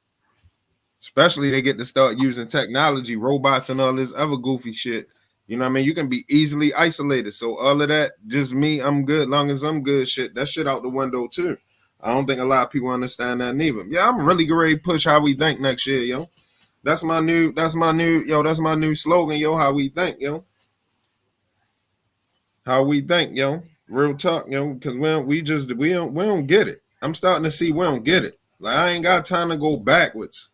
Speaker 14: Especially they get to start using technology, robots, and all this other goofy shit. You know what I mean? You can be easily isolated. So all of that, just me, I'm good. Long as I'm good, shit, that shit out the window too. I don't think a lot of people understand that neither. Yeah, I'm really ready to push how we think next year, yo. That's my new slogan, yo. How we think, yo. How we think, yo. Real talk, yo. Because we don't get it. I'm starting to see we don't get it. Like, I ain't got time to go backwards.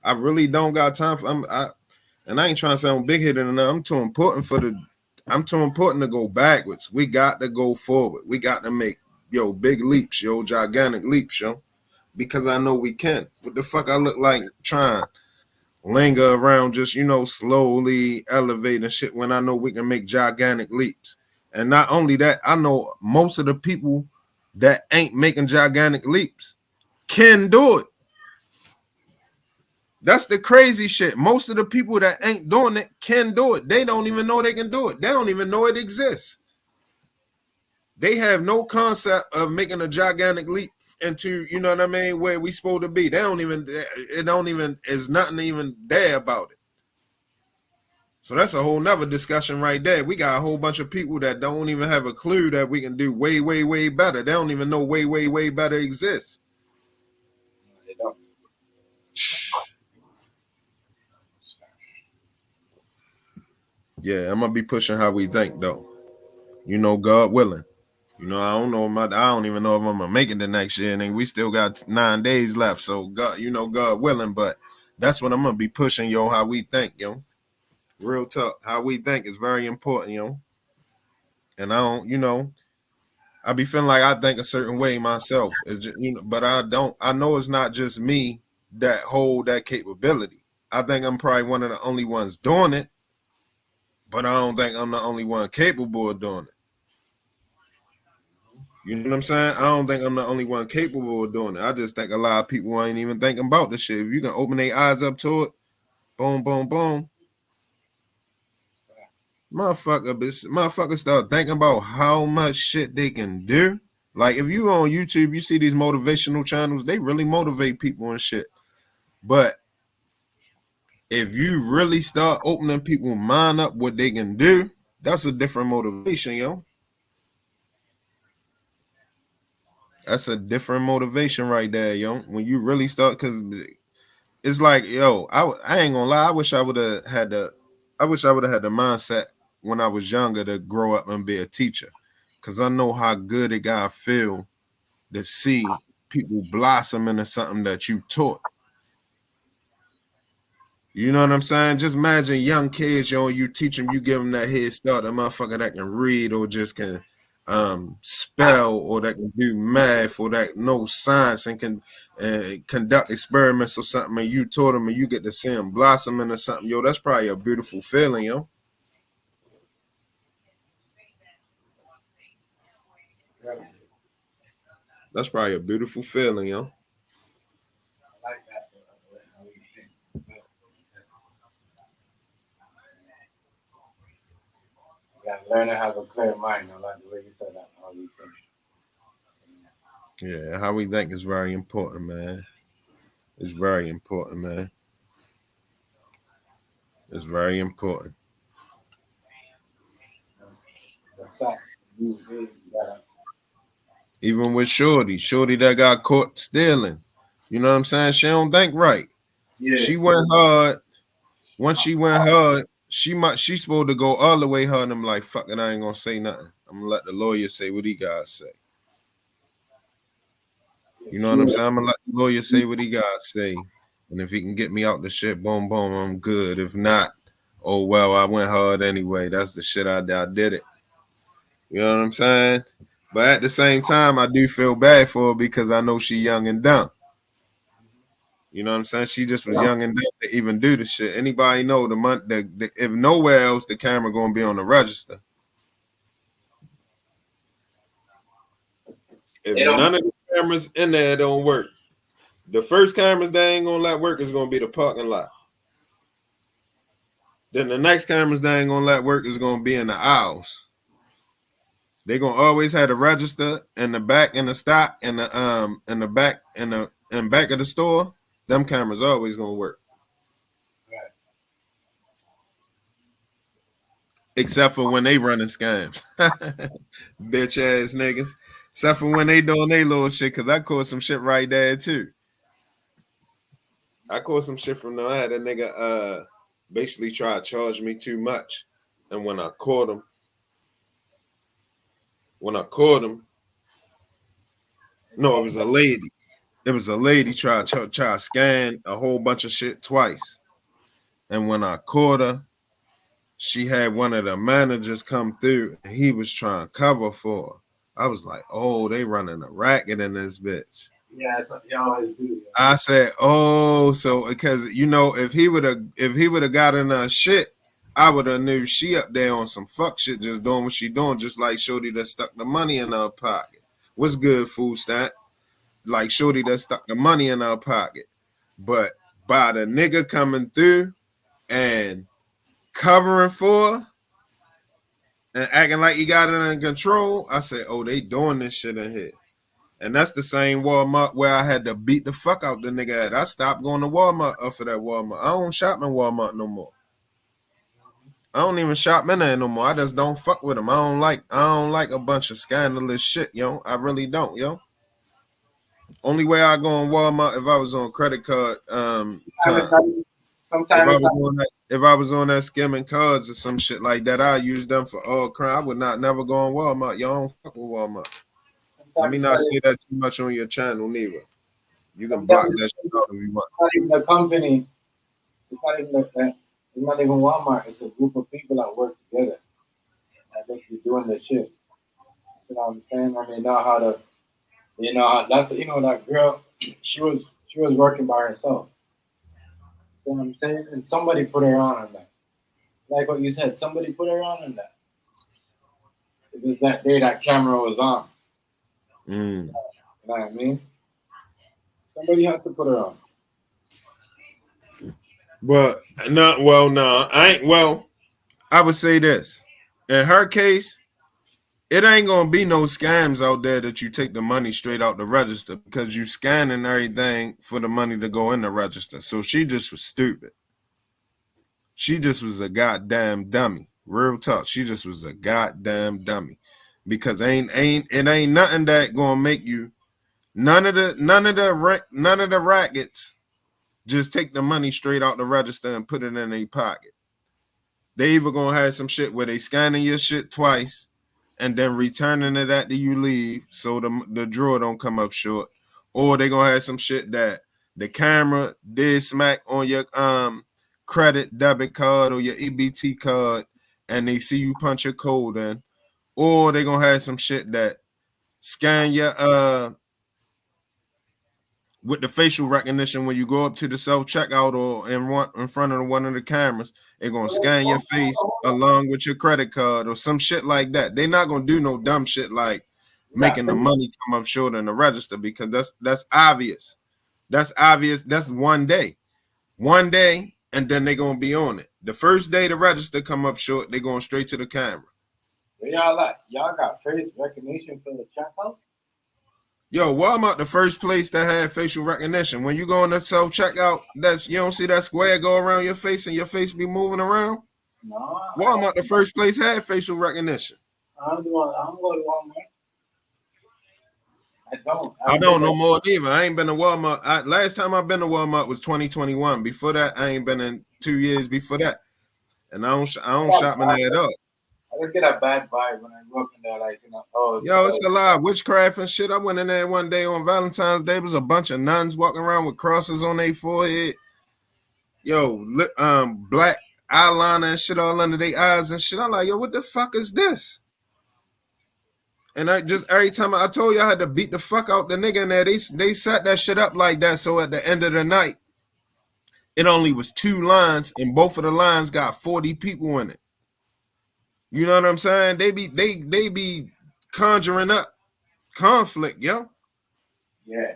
Speaker 14: I really don't got time for. And I ain't trying to sound big headed enough. I'm too important to go backwards. We got to go forward. We got to make big leaps, gigantic leaps, because I know we can. What the fuck I look like trying linger around, just slowly elevating shit when I know we can make gigantic leaps. And not only that, I know most of the people that ain't making gigantic leaps can do it. That's the crazy shit. Most of the people that ain't doing it can do it. They don't even know they can do it. They don't even know it exists. They have no concept of making a gigantic leap into, you know what I mean, where we supposed to be. There's nothing even there about it. So that's a whole nother discussion right there. We got a whole bunch of people that don't even have a clue that we can do way, way, way better. They don't even know way, way, way better exists.
Speaker 1: They don't.
Speaker 14: Yeah, I'm gonna be pushing how we think though. God willing. I don't even know if I'm gonna make it the next year. And we still got 9 days left. So God willing, but that's what I'm gonna be pushing, how we think, Real talk. How we think is very important, And I don't, I be feeling like I think a certain way myself. It's just, but I don't. I know it's not just me that hold that capability. I think I'm probably one of the only ones doing it, but I don't think I'm the only one capable of doing it. You know what I'm saying? I don't think I'm the only one capable of doing it. I just think a lot of people ain't even thinking about this shit. If you can open their eyes up to it, boom, boom, boom. Motherfuckers start thinking about how much shit they can do. Like, if you on YouTube, you see these motivational channels, they really motivate people and shit. But if you really start opening people's mind up what they can do, that's a different motivation, That's a different motivation right there, When you really start, because it's like, I ain't gonna lie. I wish I would have had the mindset when I was younger to grow up and be a teacher, because I know how good it gotta feel to see people blossom into something that you taught. You know what I'm saying? Just imagine young kids, you teach them, you give them that head start, a motherfucker that can read or just can spell or that can do math or that knows science and can conduct experiments or something, and you taught them and you get to see them blossom into something. That's probably a beautiful feeling, That's probably a beautiful feeling, yo.
Speaker 1: I like that. How we think. You gotta learn to have a clear mind. I like the way you said that. How we think.
Speaker 14: Yeah, how we think is very important, man. It's very important, man. It's very important.
Speaker 1: That's that. You gotta.
Speaker 14: Even with Shorty that got caught stealing. You know what I'm saying? She don't think right.
Speaker 1: Yeah.
Speaker 14: She went hard. Once she went hard, she's supposed to go all the way hard. And I'm like, fuck it, I ain't gonna say nothing. I'm gonna let the lawyer say what he gotta say. You know what I'm saying? I'm gonna let the lawyer say what he gotta say. And if he can get me out the shit, boom, boom, I'm good. If not, oh well, I went hard anyway. That's the shit I did it. You know what I'm saying? But at the same time, I do feel bad for her because I know she young and dumb. You know what I'm saying? She just was young and dumb to even do the shit. Anybody know the month that if nowhere else the camera gonna be on the register. If none of the cameras in there don't work, the first cameras they ain't gonna let work is gonna be the parking lot. Then the next cameras they ain't gonna let work is gonna be in the aisles. They gonna always have the register in the back in the stock in the back in the back of the store. Them cameras always gonna work.
Speaker 1: Right.
Speaker 14: Except for when they running scams. Bitch ass niggas. Except for when they doing their little shit, cause I caught some shit right there too. I caught some shit from them. I had a nigga basically try to charge me too much. And when I caught him, no, it was a lady. It was a lady try to scan a whole bunch of shit twice. And when I caught her, she had one of the managers come through and he was trying to cover for her. I was like, oh, they running a racket in this bitch.
Speaker 1: Yeah, that's what you always do. Yeah.
Speaker 14: I said, oh, so because you know, if he would have gotten her shit, I would have knew she up there on some fuck shit, just doing what she doing, just like Shorty that stuck the money in her pocket. What's good, food stat? Like Shorty that stuck the money in her pocket. But by the nigga coming through and covering for her and acting like he got it under control, I said, oh, they doing this shit in here. And that's the same Walmart where I had to beat the fuck out the nigga at. I stopped going to Walmart up for that Walmart. I don't shop in Walmart no more. I don't even shop in there no more. I just don't fuck with them. I don't like a bunch of scandalous shit, yo. I really don't, yo. Only way I go on Walmart if I was on credit card time. If I was on that skimming cards or some shit like that, I use them for all crime. I would not never go on Walmart. Y'all don't fuck with Walmart. Let me not say that too much on your channel, neither. You can block that shit out if you want.
Speaker 1: It's not even the company. It's not even that. It's not even Walmart. It's a group of people that work together that just be doing the shit. You know what I'm saying? I mean, know how to. You know that's that girl. She was working by herself. You know what I'm saying? And somebody put her on that. Like what you said, somebody put her on that. Because that day that camera was on. You know what I mean? Somebody had to put her on.
Speaker 14: But I would say this. In her case, it ain't gonna be no scams out there that you take the money straight out the register because you scanning everything for the money to go in the register. So she just was stupid. She just was a goddamn dummy. Real talk. She just was a goddamn dummy. Because it ain't nothing that gonna make you none of the rackets just take the money straight out the register and put it in their pocket. They either gonna have some shit where they scanning your shit twice and then returning it after you leave so the drawer don't come up short, or they gonna have some shit that the camera did smack on your credit debit card or your EBT card and they see you punch your code in, or they gonna have some shit that scan your with the facial recognition when you go up to the self-checkout or in front of one of the cameras, they're going to scan your face along with your credit card or some shit like that. They're not going to do no dumb shit like making the money come up short in the register, because that's obvious. That's obvious. That's one day, and then they're gonna be on it. The first day the register come up short, they're going straight to the camera.
Speaker 1: Where y'all at? Y'all got face recognition for the checkout?
Speaker 14: Yo, Walmart the first place that had facial recognition. When you go in the self checkout, you don't see that square go around your face and your face be moving around.
Speaker 1: No.
Speaker 14: Walmart the first place had facial recognition.
Speaker 1: I don't go to Walmart.
Speaker 14: I don't no more neither. I ain't been to Walmart. Last time I've been to Walmart was 2021. Before that, I ain't been in 2 years before that. And I don't shop in there at all.
Speaker 1: I just get a bad vibe when I walk in there, like, you know,
Speaker 14: Yo, it's a lot of witchcraft and shit. I went in there one day on Valentine's Day. There was a bunch of nuns walking around with crosses on their forehead. Yo, black eyeliner and shit all under their eyes and shit. I'm like, yo, what the fuck is this? And I just, every time I told you I had to beat the fuck out the nigga in there, they set that shit up like that. So at the end of the night, it only was 2 lines, and both of the lines got 40 people in it. You know what I'm saying? They be conjuring up conflict, yo.
Speaker 1: Yeah.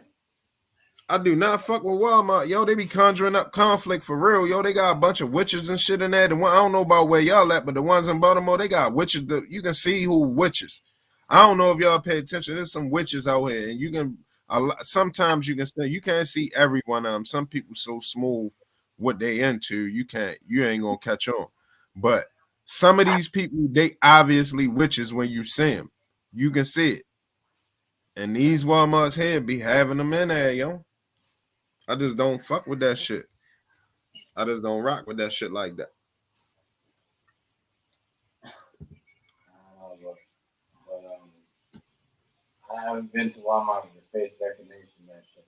Speaker 14: I do not fuck with Walmart, yo. They be conjuring up conflict for real, yo. They got a bunch of witches and shit in there. I don't know about where y'all at, but the ones in Baltimore, they got witches. You can see who witches. I don't know if y'all pay attention. There's some witches out here, and you can. Sometimes you can say you can't see every one of them. Some people so smooth what they into, you ain't gonna catch on. But some of these people, they obviously witches when you see them. You can see it. And these Walmarts here be having them in there, yo. I just don't fuck with that shit. I just don't rock with that shit like that.
Speaker 1: I haven't been to Walmart with the face recognition. That shit.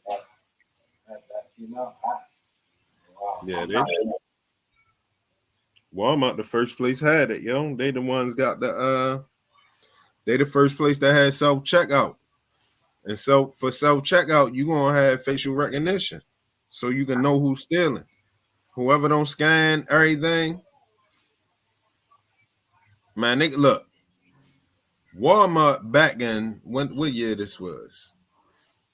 Speaker 1: That's you know. Wow.
Speaker 14: Yeah, Walmart the first place had it, yo. They the ones got they the first place that had self-checkout. And so for self-checkout, you gonna have facial recognition. So you can know who's stealing. Whoever don't scan everything. Man, nigga, look. Walmart back in what year this was?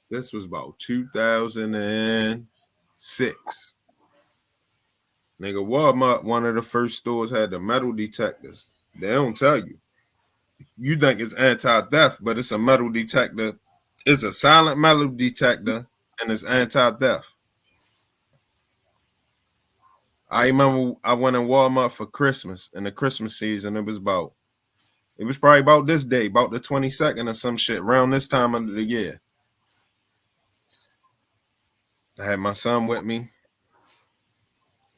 Speaker 14: This was about 2006. Nigga, Walmart, one of the first stores, had the metal detectors. They don't tell you. You think it's anti-theft, but it's a metal detector. It's a silent metal detector, and it's anti-theft. I remember I went in Walmart for Christmas, in the Christmas season. It was probably about this day, about the 22nd or some shit, around this time of the year. I had my son with me.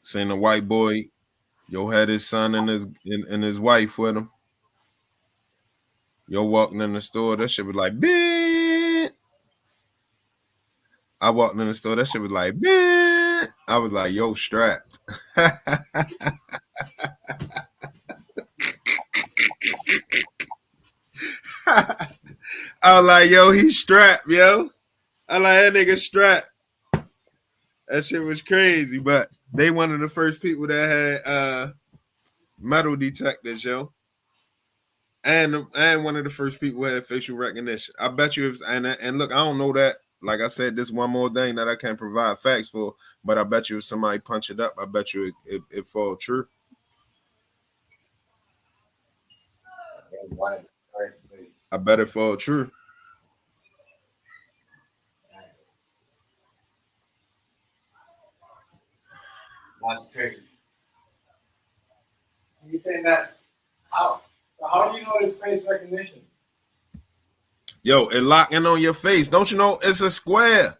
Speaker 14: Seen a white boy, had his son and his wife with him. Walking in the store, that shit was like, beep. I walked in the store, that shit was like, beep. I was like, yo, strapped. I was like, yo, he's strapped, yo. I like that nigga strapped. That shit was crazy, but they one of the first people that had metal detectors, yo. And one of the first people who had facial recognition. I bet you and look, I don't know that. Like I said, this one more thing that I can't provide facts for, but I bet you if somebody punch it up, I bet you it fall true. I bet it fall true.
Speaker 1: That's crazy. You saying that? How do you know it's face recognition?
Speaker 14: Yo, it locking on your face. Don't you know it's a square?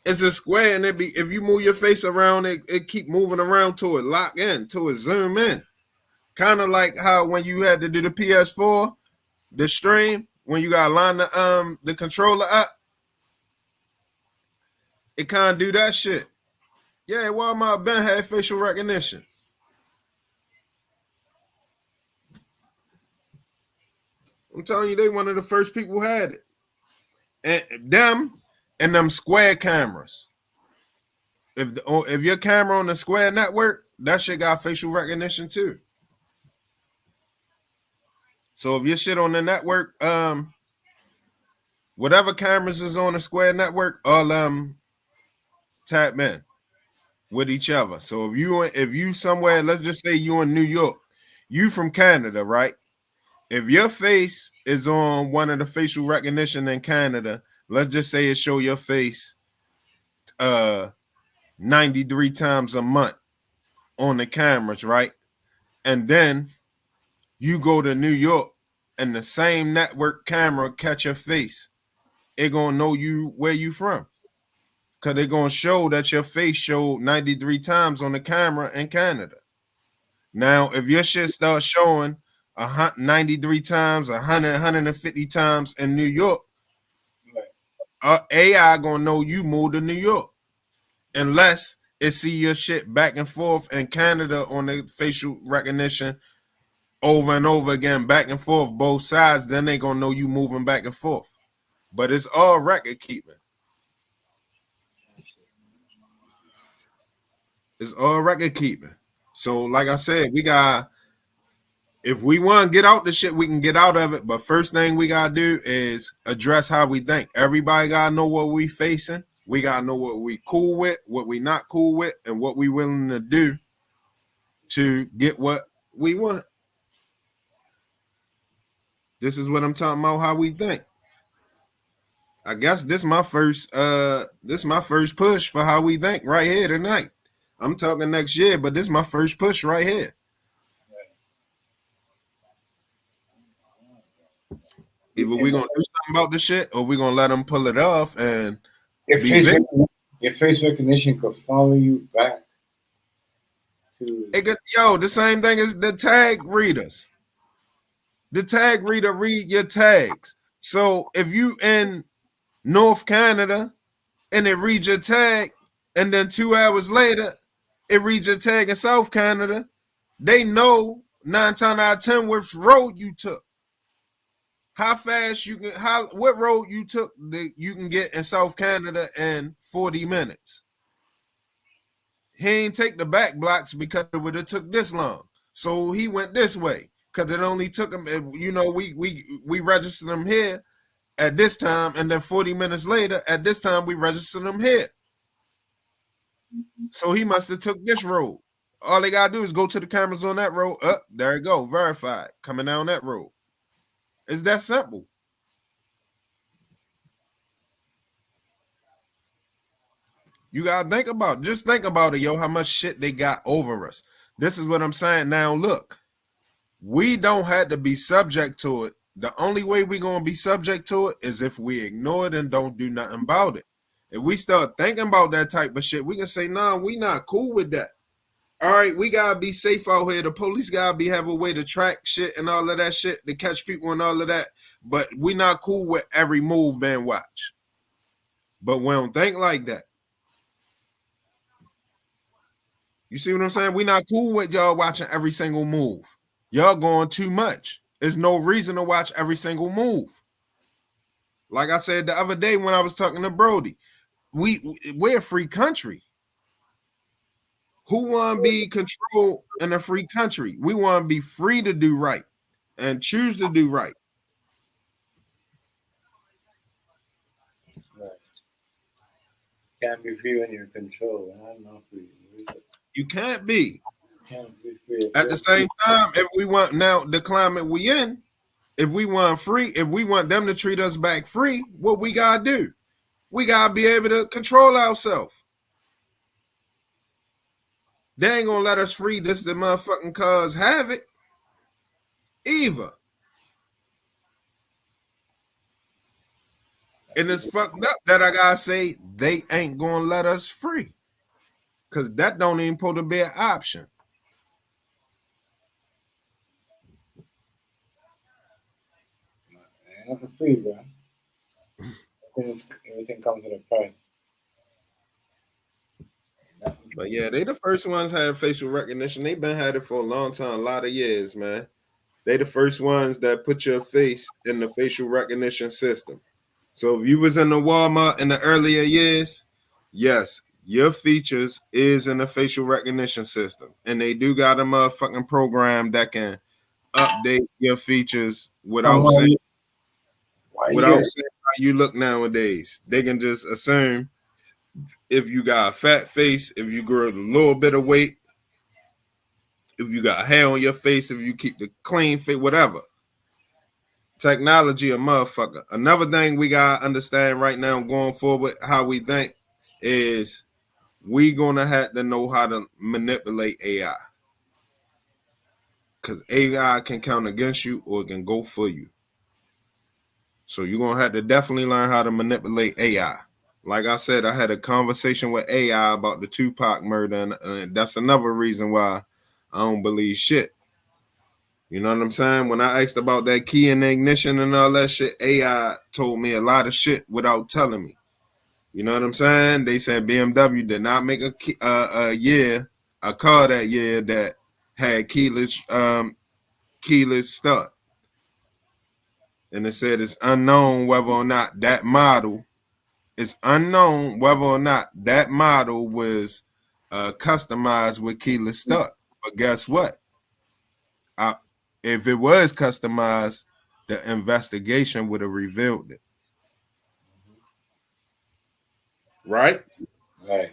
Speaker 14: It's a square, and if you move your face around, it keep moving around till it lock in, till it zoom in. Kind of like how when you had to do the PS4, the stream, when you gotta line the controller up, it kind of do that shit. Yeah, Walmart Ben had facial recognition. I'm telling you, they one of the first people who had it. And them square cameras. If your camera on the square network, that shit got facial recognition too. So if your shit on the network, whatever cameras is on the Square network, all tap in with each other. So if you somewhere, let's just say you in New York, you from Canada, right? If your face is on one of the facial recognition in Canada, let's just say it show your face 93 times a month on the cameras, right? And then you go to New York and the same network camera catch your face, it gonna know you where you from. Cause they're gonna show that your face showed 93 times on the camera in Canada. Now, if your shit starts showing 93 times, 100, 150 times in New York, AI gonna know you moved to New York. Unless it see your shit back and forth in Canada on the facial recognition over and over again, back and forth, both sides, then they gonna know you moving back and forth. But it's all record keeping. It's all record keeping. So, like I said, we got, if we want to get out the shit, we can get out of it. But first thing we gotta do is address how we think. Everybody gotta know what we facing. We gotta know what we cool with, what we not cool with, and what we willing to do to get what we want. This is what I'm talking about, how we think. I guess this my first push for how we think right here tonight. I'm talking next year, but this is my first push right here. Either we're gonna do something about the shit or we're gonna let them pull it off and
Speaker 1: Your face recognition could follow you back to
Speaker 14: the same thing as the tag readers. The tag reader read your tags. So if you in North Canada and it reads your tag, and then 2 hours later it reads your tag in South Canada, they know 9 times out of 10 which road you took. How fast you can, what road you took that you can get in South Canada in 40 minutes. He ain't take the back blocks because it would have took this long. So he went this way because it only took him, you know, we registered him here at this time, and then 40 minutes later, at this time, we registered him here. So he must have took this road. All they gotta do is go to the cameras on that road. There you go, verified, coming down that road. It's that simple. You gotta think about it. Just think about it, yo, how much shit they got over us. This is what I'm saying. Now, look, we don't have to be subject to it. The only way we're gonna be subject to it is if we ignore it and don't do nothing about it. If we start thinking about that type of shit, we can say, nah, we not cool with that. All right, we gotta be safe out here. The police gotta have a way to track shit and all of that shit, to catch people and all of that. But we not cool with every move being watched. But we don't think like that. You see what I'm saying? We not cool with y'all watching every single move. Y'all going too much. There's no reason to watch every single move. Like I said the other day when I was talking to Brody, we're a free country. Who want to be controlled in a free country? We want to be free to do right and choose to do right.
Speaker 1: Can't be free when you're in control. I'm not free.
Speaker 14: You can't be.
Speaker 1: Can't be free.
Speaker 14: At the same time, if we want now the climate we in, if we want free, if we want them to treat us back free, what we gotta do? We gotta be able to control ourselves. They ain't gonna let us free this the motherfucking cause have it either. And it's fucked up that I gotta say they ain't gonna let us free. Cause that don't even supposed to be an option.
Speaker 1: Nothing free, bro. Everything comes with a price.
Speaker 14: But yeah, they the first ones had facial recognition. They been had it for a long time, a lot of years, man. They the first ones that put your face in the facial recognition system. So if you was in the Walmart in the earlier years, yes, your features is in the facial recognition system. And they do got a motherfucking program that can update your features without saying. without saying how you look nowadays. They can just assume if you got a fat face, if you grow a little bit of weight, if you got hair on your face, if you keep the clean fit, whatever. Technology a motherfucker. Another thing we gotta understand right now going forward, how we think, is we gonna have to know how to manipulate AI. Because AI can count against you or it can go for you. So you're gonna have to definitely learn how to manipulate AI. Like I said, I had a conversation with AI about the Tupac murder, and that's another reason why I don't believe shit. You know what I'm saying? When I asked about that key in the ignition and all that shit, AI told me a lot of shit without telling me. You know what I'm saying? They said BMW did not make a car that year that had keyless start. And it said it's unknown whether or not that model was customized with keyless start. But guess what? If it was customized, the investigation would have revealed it. Right?
Speaker 1: Right.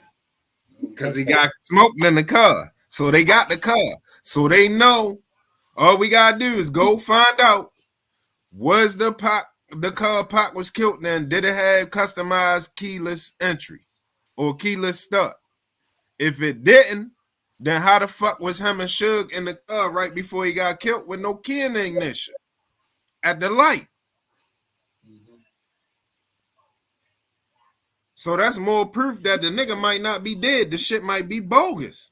Speaker 14: Because he got smoked in the car. So they got the car. So they know all we gotta do is go find out, was the car Pac was killed in, did it have customized keyless entry or keyless start? If it didn't, then how the fuck was him and Suge in the car right before he got killed with no key in the ignition at the light? So that's more proof that the nigga might not be dead. The shit might be bogus.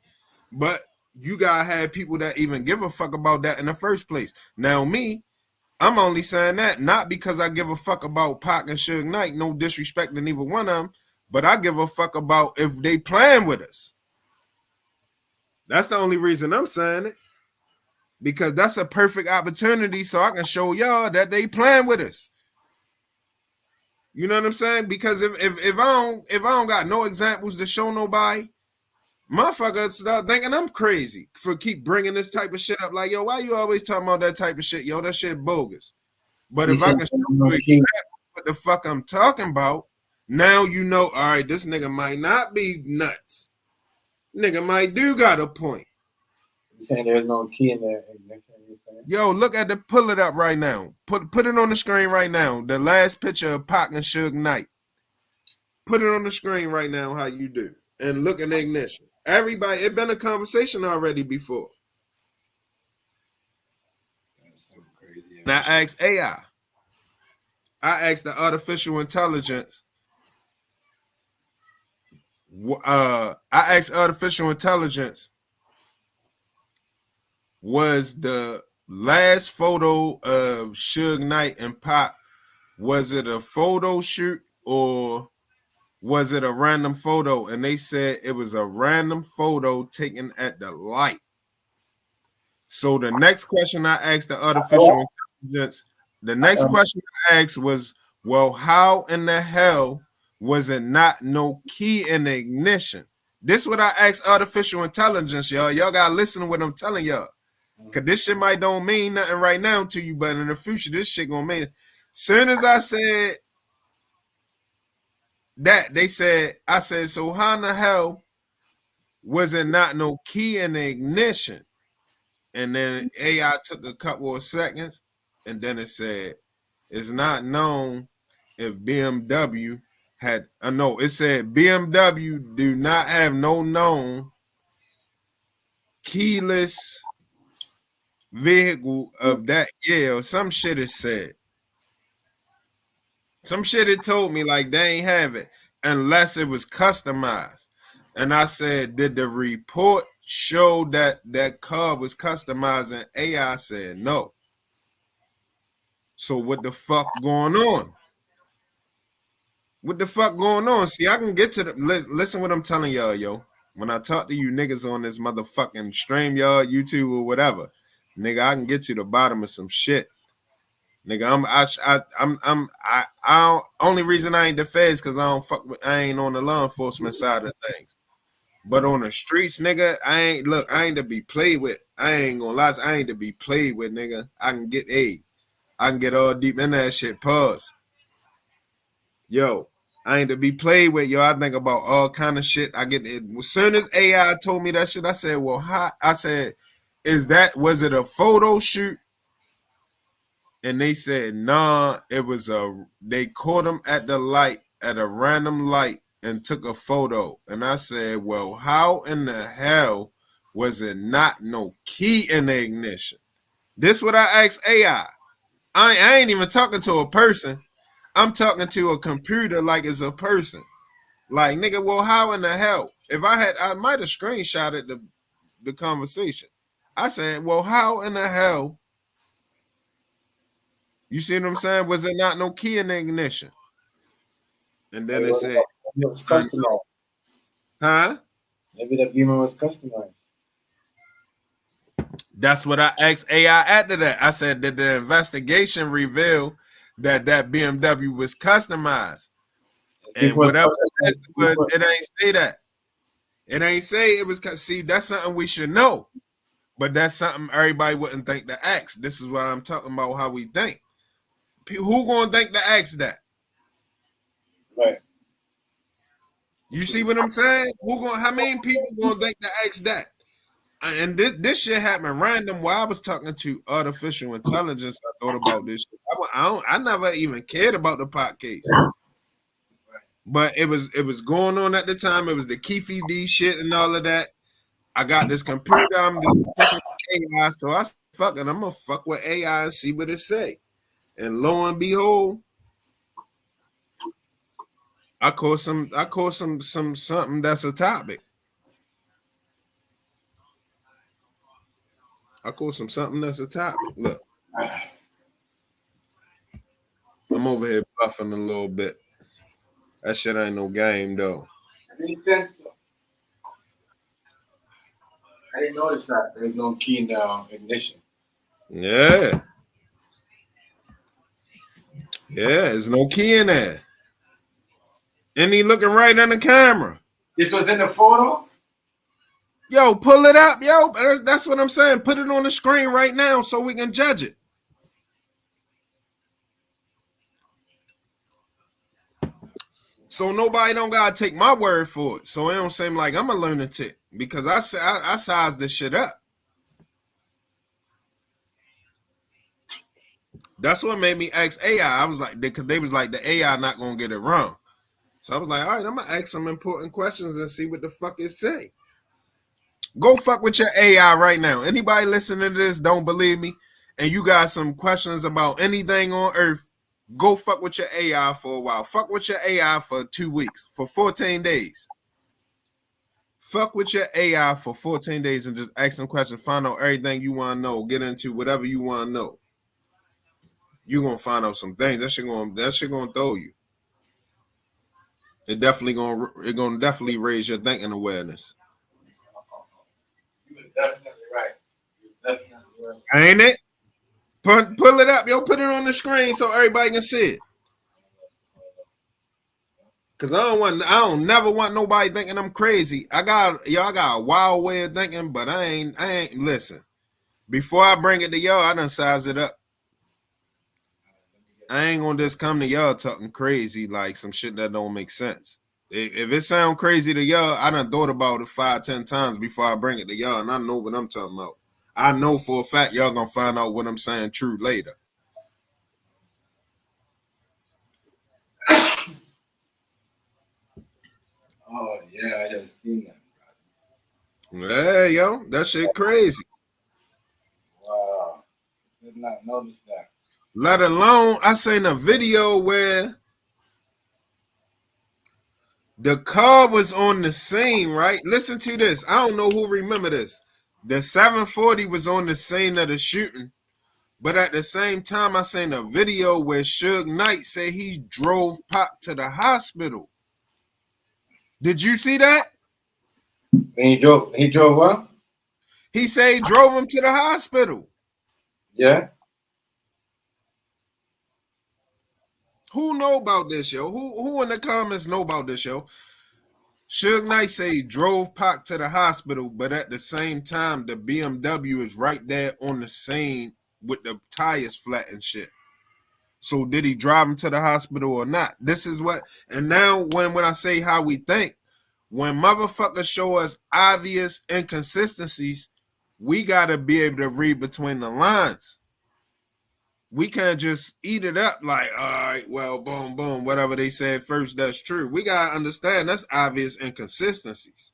Speaker 14: But you gotta have people that even give a fuck about that in the first place. Now me, I'm only saying that not because I give a fuck about Pac and Suge Knight, no disrespect to neither one of them, but I give a fuck about if they playing with us. That's the only reason I'm saying it. Because that's a perfect opportunity so I can show y'all that they playing with us. You know what I'm saying? Because if I don't got no examples to show nobody, motherfuckers start thinking I'm crazy for keep bringing this type of shit up. Like, yo, why you always talking about that type of shit? Yo, that shit bogus. But if I can show you exactly what the fuck I'm talking about, now you know, all right, this nigga might not be nuts. Nigga might do got a point.
Speaker 1: You saying there's no key in there?
Speaker 14: Yo, look at pull it up right now. Put it on the screen right now. The last picture of Pac and Suge Knight. Put it on the screen right now, how you do. And look in the ignition. Everybody, it been a conversation already before.
Speaker 1: That's so crazy.
Speaker 14: And I asked AI. I asked the artificial intelligence. I asked artificial intelligence, was the last photo of Suge Knight and Pac, was it a photo shoot or was it a random photo? And they said it was a random photo taken at the light. So the next question I asked the artificial intelligence, was, well, how in the hell was it not no key in the ignition? This is what I asked artificial intelligence, y'all. Y'all gotta listen to what I'm telling y'all. Cause this shit might don't mean nothing right now to you, but in the future, this shit gonna mean. Soon as I said that, I said, so how in the hell was it not no key in the ignition? And then AI took a couple of seconds, and then it said, it's not known if BMW had, no, it said BMW do not have no known keyless vehicle of that year, or some shit it said. Some shit it told me like they ain't have it unless it was customized. And I said, did the report show that that car was customized? And AI said no. So what the fuck going on? What the fuck going on? See, I can get to the listen what I'm telling y'all, yo. When I talk to you niggas on this motherfucking StreamYard, YouTube, or whatever, nigga, I can get to the bottom of some shit. Nigga, only reason I ain't the feds because I ain't on the law enforcement side of things. But on the streets, nigga, I ain't to be played with. I ain't gonna lie, I ain't to be played with, nigga. I can get all deep in that shit, pause. Yo, I ain't to be played with, yo. I think about all kind of shit. I get it. As soon as AI told me that shit, I said, well, how? I said, was it a photo shoot? And they said, nah, they caught him at the light, at a random light, and took a photo. And I said, well, how in the hell was it not no key in the ignition? This what I asked AI. I ain't even talking to a person. I'm talking to a computer like it's a person. Like, nigga, well, how in the hell? If I might have screenshotted the conversation. I said, well, how in the hell? You see what I'm saying? Was it not no key in the ignition? And then it said,
Speaker 1: it's customized.
Speaker 14: Huh?
Speaker 1: Maybe the beamer was customized.
Speaker 14: That's what I asked AI after that. I said, did the investigation reveal that BMW was customized? And whatever it was, it ain't say that. It ain't say it was. See, that's something we should know. But that's something everybody wouldn't think to ask. This is what I'm talking about, how we think. Who gonna think to ask that?
Speaker 1: Right.
Speaker 14: You see what I'm saying? How many people gonna think to ask that? And this shit happened random while I was talking to artificial intelligence. I thought about this shit. I never even cared about the pot case. But it was going on at the time. It was the Keefe D shit and all of that. I got this computer. I'm just fucking with AI, so I fucking I'm gonna fuck with AI and see what it say. And lo and behold, I caught some something that's a topic. I caught something that's a topic. Look, I'm over here buffing a little bit. That shit ain't no game though.
Speaker 1: It makes sense though. I didn't notice that. There's no key in the ignition.
Speaker 14: Yeah. Yeah, there's no key in there. And he looking right in the camera.
Speaker 1: This was in the photo?
Speaker 14: Yo, pull it up, yo. That's what I'm saying. Put it on the screen right now so we can judge it. So nobody don't gotta take my word for it. So it don't seem like I'm a lunatic because I sized this shit up. That's what made me ask AI. I was like, because they was like, the AI not gonna get it wrong. So I was like, all right, I'm gonna ask some important questions and see what the fuck it say. Go fuck with your AI right now. Anybody listening to this don't believe me, and you got some questions about anything on earth, go fuck with your AI for a while. Fuck with your AI for 2 weeks, for 14 days. Fuck with your AI for 14 days and just ask some questions. Find out everything you want to know. Get into whatever you want to know. You're gonna find out some things. That shit gonna throw you. It gonna definitely raise your thinking awareness.
Speaker 1: You're definitely right. You're definitely right.
Speaker 14: Ain't it? Pull it up, yo. Put it on the screen so everybody can see it. Cause I don't never want nobody thinking I'm crazy. I got a wild way of thinking, but I ain't listen. Before I bring it to y'all, I done size it up. I ain't gonna just come to y'all talking crazy like some shit that don't make sense. If it sound crazy to y'all, I done thought about it 5-10 times before I bring it to y'all, and I know what I'm talking about. I know for a fact y'all gonna find out what I'm saying true later.
Speaker 1: Oh yeah, I just seen that.
Speaker 14: Yeah, yo, that shit crazy.
Speaker 1: Wow, did not notice that.
Speaker 14: Let alone, I seen a video where the car was on the scene, right? Listen to this. I don't know who remember this. The 740 was on the scene of the shooting, but at the same time, I seen a video where Suge Knight said he drove Pac to the hospital. Did you see that?
Speaker 1: He drove what?
Speaker 14: He said he drove him to the hospital.
Speaker 1: Yeah.
Speaker 14: Who know about this, yo? Who in the comments know about this, yo? Suge Knight say he drove Pac to the hospital, but at the same time, the BMW is right there on the scene with the tires flat and shit. So did he drive him to the hospital or not? This is what, and now when I say how we think, when motherfuckers show us obvious inconsistencies, we gotta be able to read between the lines. We can't just eat it up like, all right, well, boom, boom, whatever they said first, that's true. We gotta understand that's obvious inconsistencies.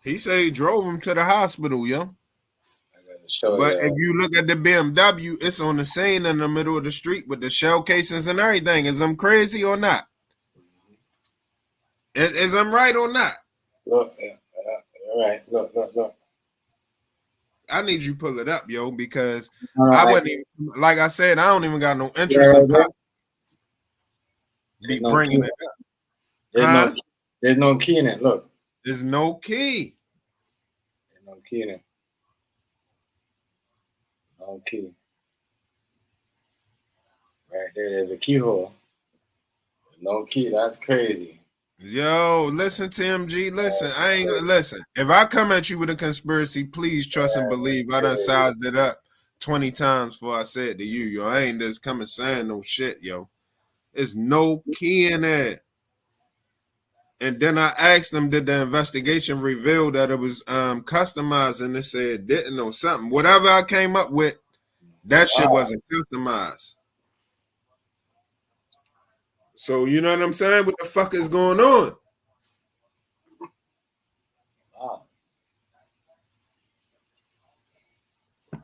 Speaker 14: He said he drove him to the hospital, yo. But if you look at the BMW, it's on the scene in the middle of the street with the shell casings and everything. Is I'm crazy or not? Is I'm right or not?
Speaker 1: Look, all right. Look.
Speaker 14: I need you to pull it up, yo, because I wouldn't even, like I said, I don't even got no interest in pop. Be bringing it up.
Speaker 1: There's no key in it. Look.
Speaker 14: There's no key.
Speaker 1: There's no key in it. No key. Right there's a keyhole. No key. That's crazy.
Speaker 14: Yo, listen, TMG. Listen, I ain't gonna listen. If I come at you with a conspiracy, please trust and believe. I done sized it up 20 times before I said it to you, yo. I ain't just coming saying no shit, yo. There's no key in there. And then I asked them, did the investigation reveal that it was customized? And they said it didn't or something. Whatever I came up with, that shit wasn't customized. So you know what I'm saying? What the fuck is going on?
Speaker 1: Wow.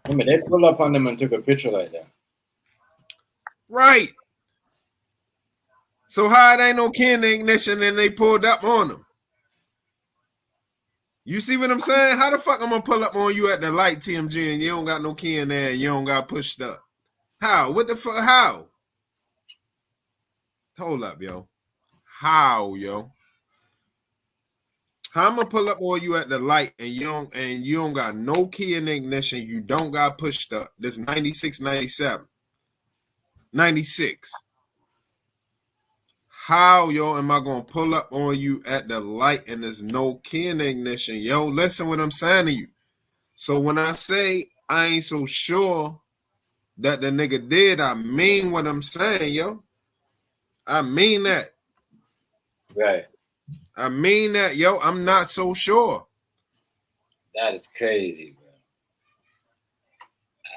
Speaker 1: Remember, they pulled up on them and took a picture like that.
Speaker 14: Right. So how it ain't no key in the ignition and they pulled up on them? You see what I'm saying? How the fuck I'm gonna pull up on you at the light, TMG, and you don't got no key in there and you don't got pushed up? How? What the fuck? How? Hold up, yo. How, yo? How I'm gonna pull up on you at the light and you don't got no key in the ignition, you don't got pushed up. This 96, 97. 96. How, yo, am I gonna pull up on you at the light and there's no key in the ignition? Yo, listen what I'm saying to you. So when I say I ain't so sure that the nigga did, I mean what I'm saying, yo. I mean that.
Speaker 1: Right.
Speaker 14: I mean that, yo. I'm not so sure.
Speaker 1: That is crazy, bro.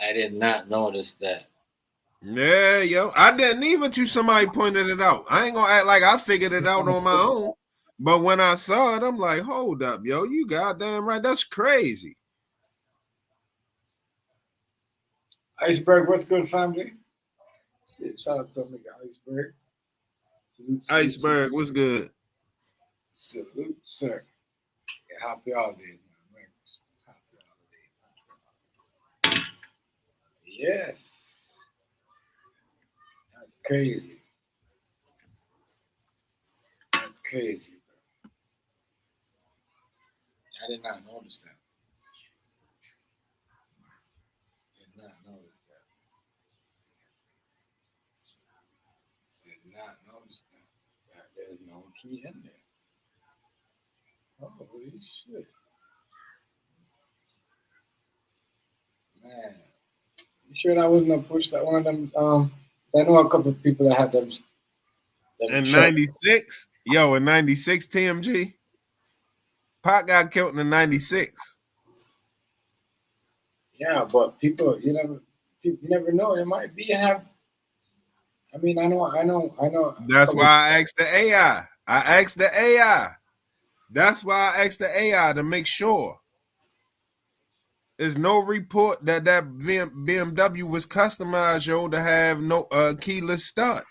Speaker 1: I did not notice that.
Speaker 14: Yeah, yo. I didn't even till somebody pointed it out. I ain't gonna act like I figured it out on my own. But when I saw it, I'm like, hold up, yo. You goddamn right. That's crazy.
Speaker 1: Iceberg, what's good, family? Shout out to nigga Iceberg.
Speaker 14: Iceberg, what's good?
Speaker 1: Salute, sir. Yeah, happy holidays, man. Happy holidays. Yes. That's crazy. That's crazy, bro. I did not notice that. Did not notice that. Did not notice that. There's no key in there. Holy shit. Man. You sure that wasn't a push that one of them? I know a couple of people that had them
Speaker 14: in 96? Yo, in 96, TMG? Pac got killed in the 96.
Speaker 1: Yeah, but people, you never know. It might be I know.
Speaker 14: That's why I asked the AI. That's why I asked the AI to make sure. There's no report that BMW was customized, yo, to have no keyless start.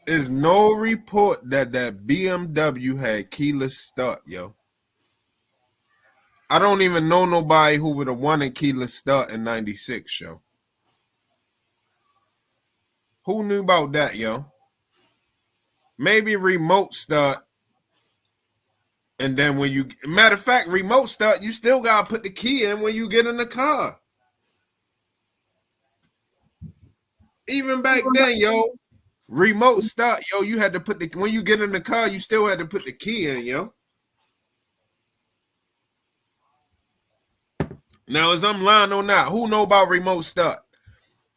Speaker 14: There's no report that BMW had keyless start, yo. I don't even know nobody who would have wanted keyless start in 96, yo. Who knew about that, yo? Maybe remote start. And then when you, matter of fact, remote start, you still got to put the key in when you get in the car. Even back then, yo, Remote start, yo. You had to put the when you get in the car, you still had to put the key in, yo. Now, as I'm lying or not, who know about remote start?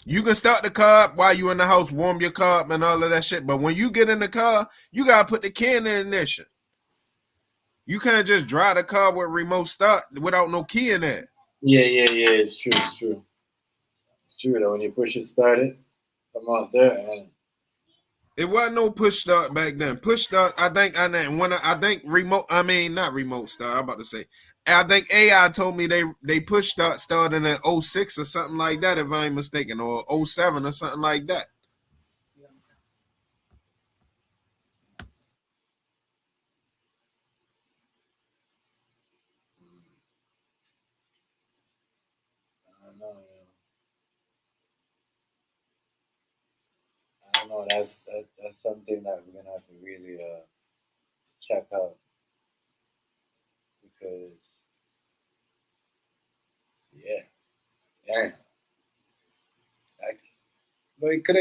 Speaker 14: You can start the car up while you in the house, warm your car up and all of that shit. But when you get in the car, you gotta put the key in the ignition. You can't just drive the car with remote start without no key in there.
Speaker 1: Yeah. It's true. It's true though. When you push it, start it, come out there, and
Speaker 14: it wasn't no push start back then. Push start, I think remote. I mean, not remote start. I'm about to say. I think AI told me they push start starting at 06 or something like that, if I ain't mistaken, or 07 or something like that.
Speaker 1: I don't know. That's something that we're gonna have to really check out because yeah, damn. Like, but he could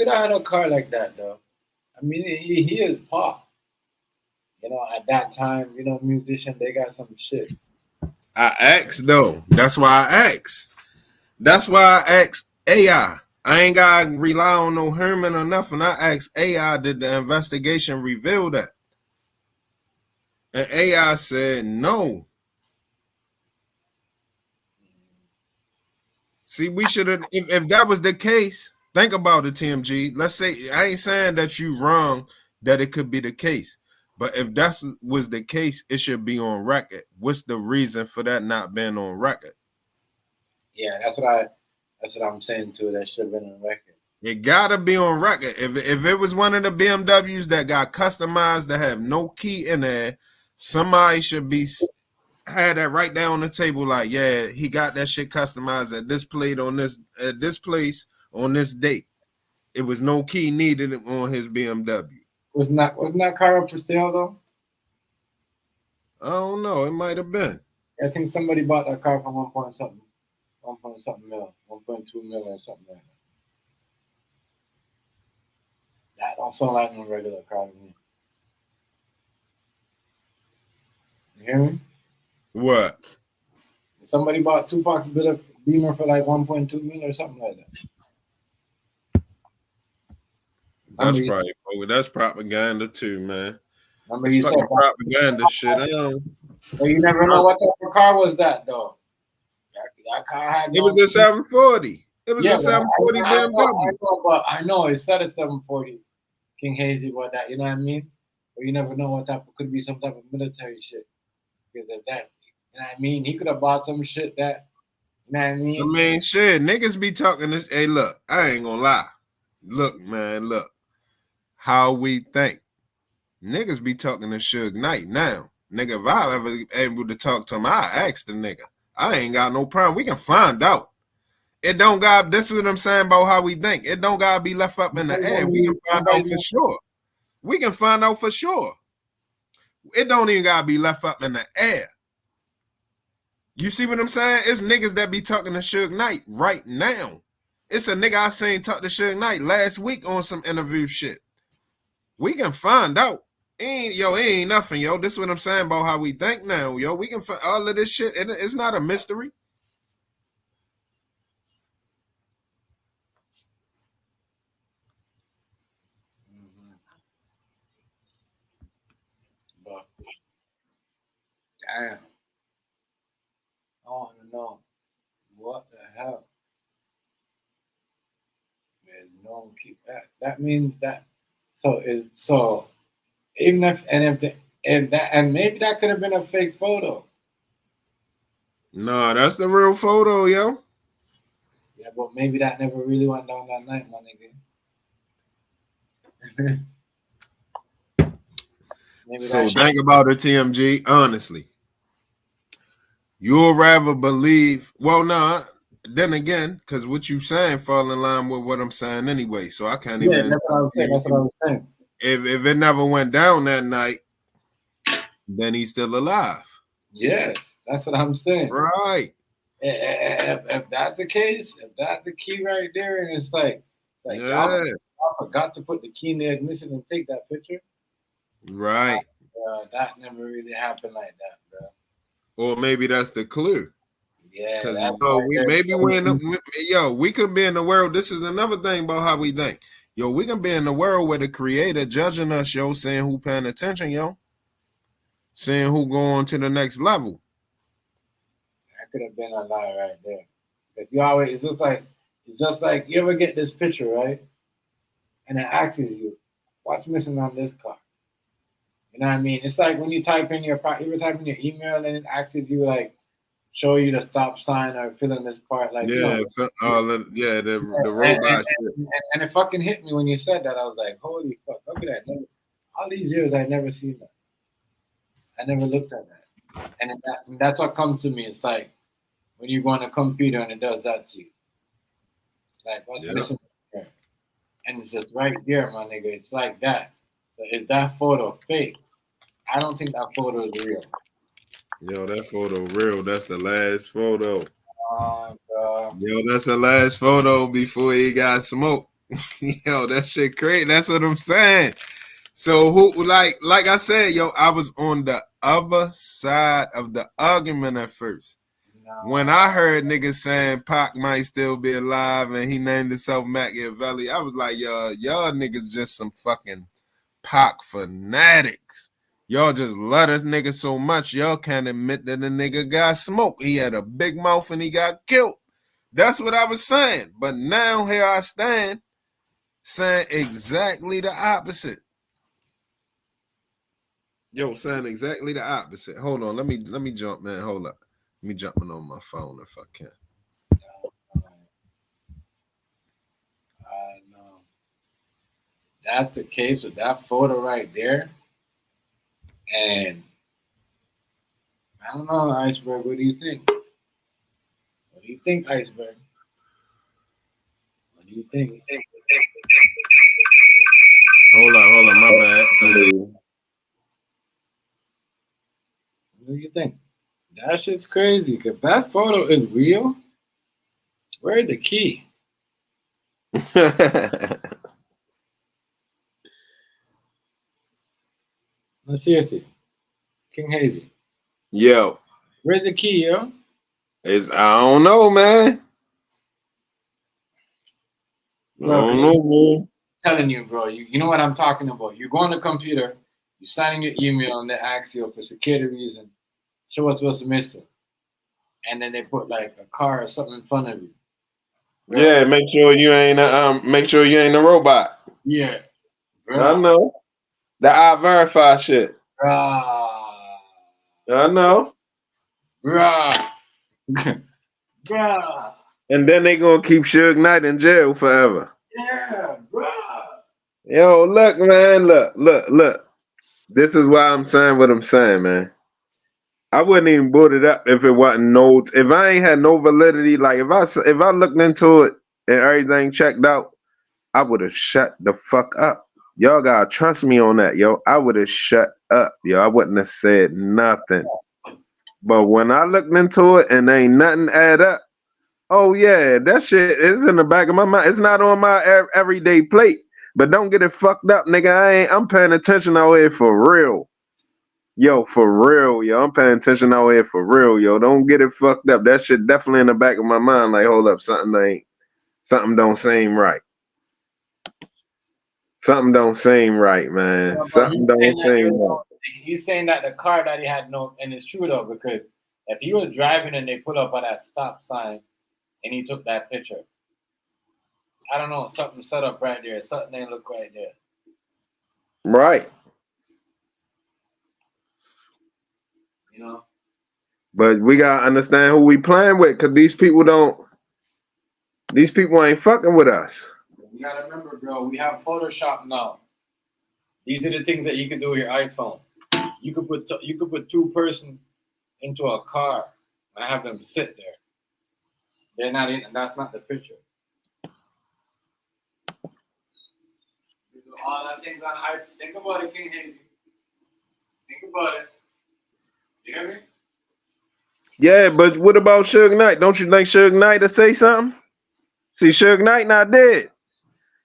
Speaker 1: have had a car like that though. I mean, he is pop. You know, at that time, you know, musician they got some shit.
Speaker 14: I asked though. That's why I asked. That's why I asked AI. I ain't gotta rely on no Herman or nothing. I asked AI, did the investigation reveal that? And AI said no. See, we should have, if that was the case, think about it, TMG. Let's say, I ain't saying that you wrong, that it could be the case. But if that was the case, it should be on record. What's the reason for that not being on record?
Speaker 1: Yeah, that's what I'm saying too. That should have been on record.
Speaker 14: It gotta be on record. If it was one of the BMWs that got customized that have no key in there, somebody should be had that right there on the table. Like, yeah, he got that shit customized at this plate on this at this place on this date. It was no key needed on his BMW.
Speaker 1: Wasn't that car up for sale though?
Speaker 14: I don't know. It might have been.
Speaker 1: I think somebody bought that car for 1 point something mil, 1.2 million or something like that. That don't sound like no regular car to me. You hear me?
Speaker 14: What?
Speaker 1: Somebody bought Tupac's Beamer for like 1.2 million or something like that.
Speaker 14: That's propaganda too, man.
Speaker 1: Remember
Speaker 14: it's
Speaker 1: you
Speaker 14: fucking
Speaker 1: said
Speaker 14: propaganda shit.
Speaker 1: But you never know what type of car was that though. That car had
Speaker 14: It was a 740. It was
Speaker 1: yeah,
Speaker 14: a 740 BMW.
Speaker 1: I know it said a 740 King Hazy, what that, you know what I mean? But you never know what type of, could be some type of military shit. Because of that, you know what I mean? He could have bought some shit that, you know what I mean?
Speaker 14: I mean, shit, niggas be talking this. Hey, look, I ain't gonna lie. Look, man, look. How we think. Niggas be talking to Suge Knight now. Nigga, if I ever able to talk to him, I ask the nigga. I ain't got no problem. We can find out. It don't got, this is what I'm saying about how we think. It don't gotta be left up in the air. We can find out for sure. We can find out for sure. It don't even gotta be left up in the air. You see what I'm saying? It's niggas that be talking to Suge Knight right now. It's a nigga I seen talk to Suge Knight last week on some interview shit. We can find out. It ain't nothing, yo. This is what I'm saying about how we think now, yo. We can find all of this shit. It's not a mystery.
Speaker 1: But, damn. I want to know what the hell. Man, no, keep that. That means that. So even if maybe that could have been a fake photo.
Speaker 14: No, that's the real photo, yo.
Speaker 1: Yeah, but maybe that never really went down that night, my nigga.
Speaker 14: So think about it, TMG. Honestly, you'll rather believe. Well, nah. Then again, because what you saying fall in line with what I'm saying anyway. So I can't even.
Speaker 1: That's what I was saying. That's what I was saying.
Speaker 14: If it never went down that night, then he's still alive.
Speaker 1: Yes, that's what I'm saying.
Speaker 14: Right.
Speaker 1: If that's the case, if that's the key right there, and it's like
Speaker 14: yeah.
Speaker 1: I forgot to put the key in the ignition and take that picture.
Speaker 14: Right.
Speaker 1: That never really happened like that, bro.
Speaker 14: Or maybe that's the clue.
Speaker 1: Yeah,
Speaker 14: Because
Speaker 1: that's
Speaker 14: we could be in the world. This is another thing about how we think. Yo, we can be in the world where the creator judging us, yo, saying who paying attention, yo. Saying who going to the next level.
Speaker 1: That could have been a lie right there. If you always, it's just like you ever get this picture, right? And it asks you, what's missing on this card? You know what I mean? It's like when you type in you ever type in your email and it asks you like, show you the stop sign or fill in this part, like
Speaker 14: the robot shit.
Speaker 1: And it fucking hit me when you said that. I was like, holy fuck, look at that. All these years I never seen that. I never looked at that. And that's what comes to me. It's like when you go on a computer and it does that to you. Like what's missing there? And it's just right there, my nigga. It's like that. So is that photo fake? I don't think that photo is real.
Speaker 14: Yo, that photo real. That's the last photo.
Speaker 1: Bro.
Speaker 14: Yo, that's the last photo before he got smoked. Yo, that shit crazy. That's what I'm saying. So who like I said, yo, I was on the other side of the argument at first. When I heard niggas saying Pac might still be alive and he named himself Machiavelli, I was like, y'all niggas just some fucking Pac fanatics. Y'all just love this nigga so much, y'all can't admit that the nigga got smoked. He had a big mouth and he got killed. That's what I was saying. But now here I stand saying exactly the opposite. Yo, saying exactly the opposite. Hold on, let me jump, man. Hold up. Let me jump on my phone if I can.
Speaker 1: I know. That's the case with that photo right there. And I don't know, Iceberg, what do you think? What do you think, Iceberg? What do you think?
Speaker 14: Hold on, my bad.
Speaker 1: What do you think? That shit's crazy. Cause that photo is real. Where's the key? No, seriously. King Hazy.
Speaker 13: Yo.
Speaker 1: Where's the key, yo?
Speaker 13: I don't know, man. I don't know, man.
Speaker 1: I'm telling you, bro. You know what I'm talking about. You go on the computer, you sign in your email, and they ask you for security reason, show us what's missing. And then they put like a car or something in front of you. Bro.
Speaker 13: Yeah, make sure you ain't a robot.
Speaker 1: Yeah. Bro.
Speaker 13: I know. The I verify shit.
Speaker 1: Bruh.
Speaker 13: I know.
Speaker 1: Bruh. Bruh.
Speaker 13: And then they gonna keep Suge Knight in jail forever.
Speaker 1: Yeah, bruh.
Speaker 13: Yo, look, man, look. This is why I'm saying what I'm saying, man. I wouldn't even boot it up if it wasn't if I ain't had no validity. Like if I looked into it and everything checked out, I would have shut the fuck up. Y'all gotta trust me on that, yo. I would have shut up, yo. I wouldn't have said nothing. But when I looked into it and ain't nothing add up, oh yeah, that shit is in the back of my mind. It's not on my everyday plate. But don't get it fucked up, nigga. I'm paying attention out here for real. Yo, for real, yo. I'm paying attention out here for real, yo. Don't get it fucked up. That shit definitely in the back of my mind. Like, hold up, something don't seem right. Something don't seem right, man. Something don't seem right.
Speaker 1: He's saying that the car that he had and it's true though, because if he was driving and they pull up at that stop sign and he took that picture, I don't know, something set up right there. Something ain't look right there.
Speaker 13: Right.
Speaker 1: You know?
Speaker 13: But we gotta understand who we playing with, cause these people ain't fucking with us.
Speaker 1: You gotta remember, bro, we have Photoshop now. These are the things that you can do with your iPhone. You could put two person into a car and have them sit there. They're not in, and that's not the picture. You do all that things on iPhone. Think about it, King Hazy. Think about it. You hear me?
Speaker 13: Yeah, but what about Suge Knight? Don't you think Suge Knight will say something? See, Suge Knight not dead.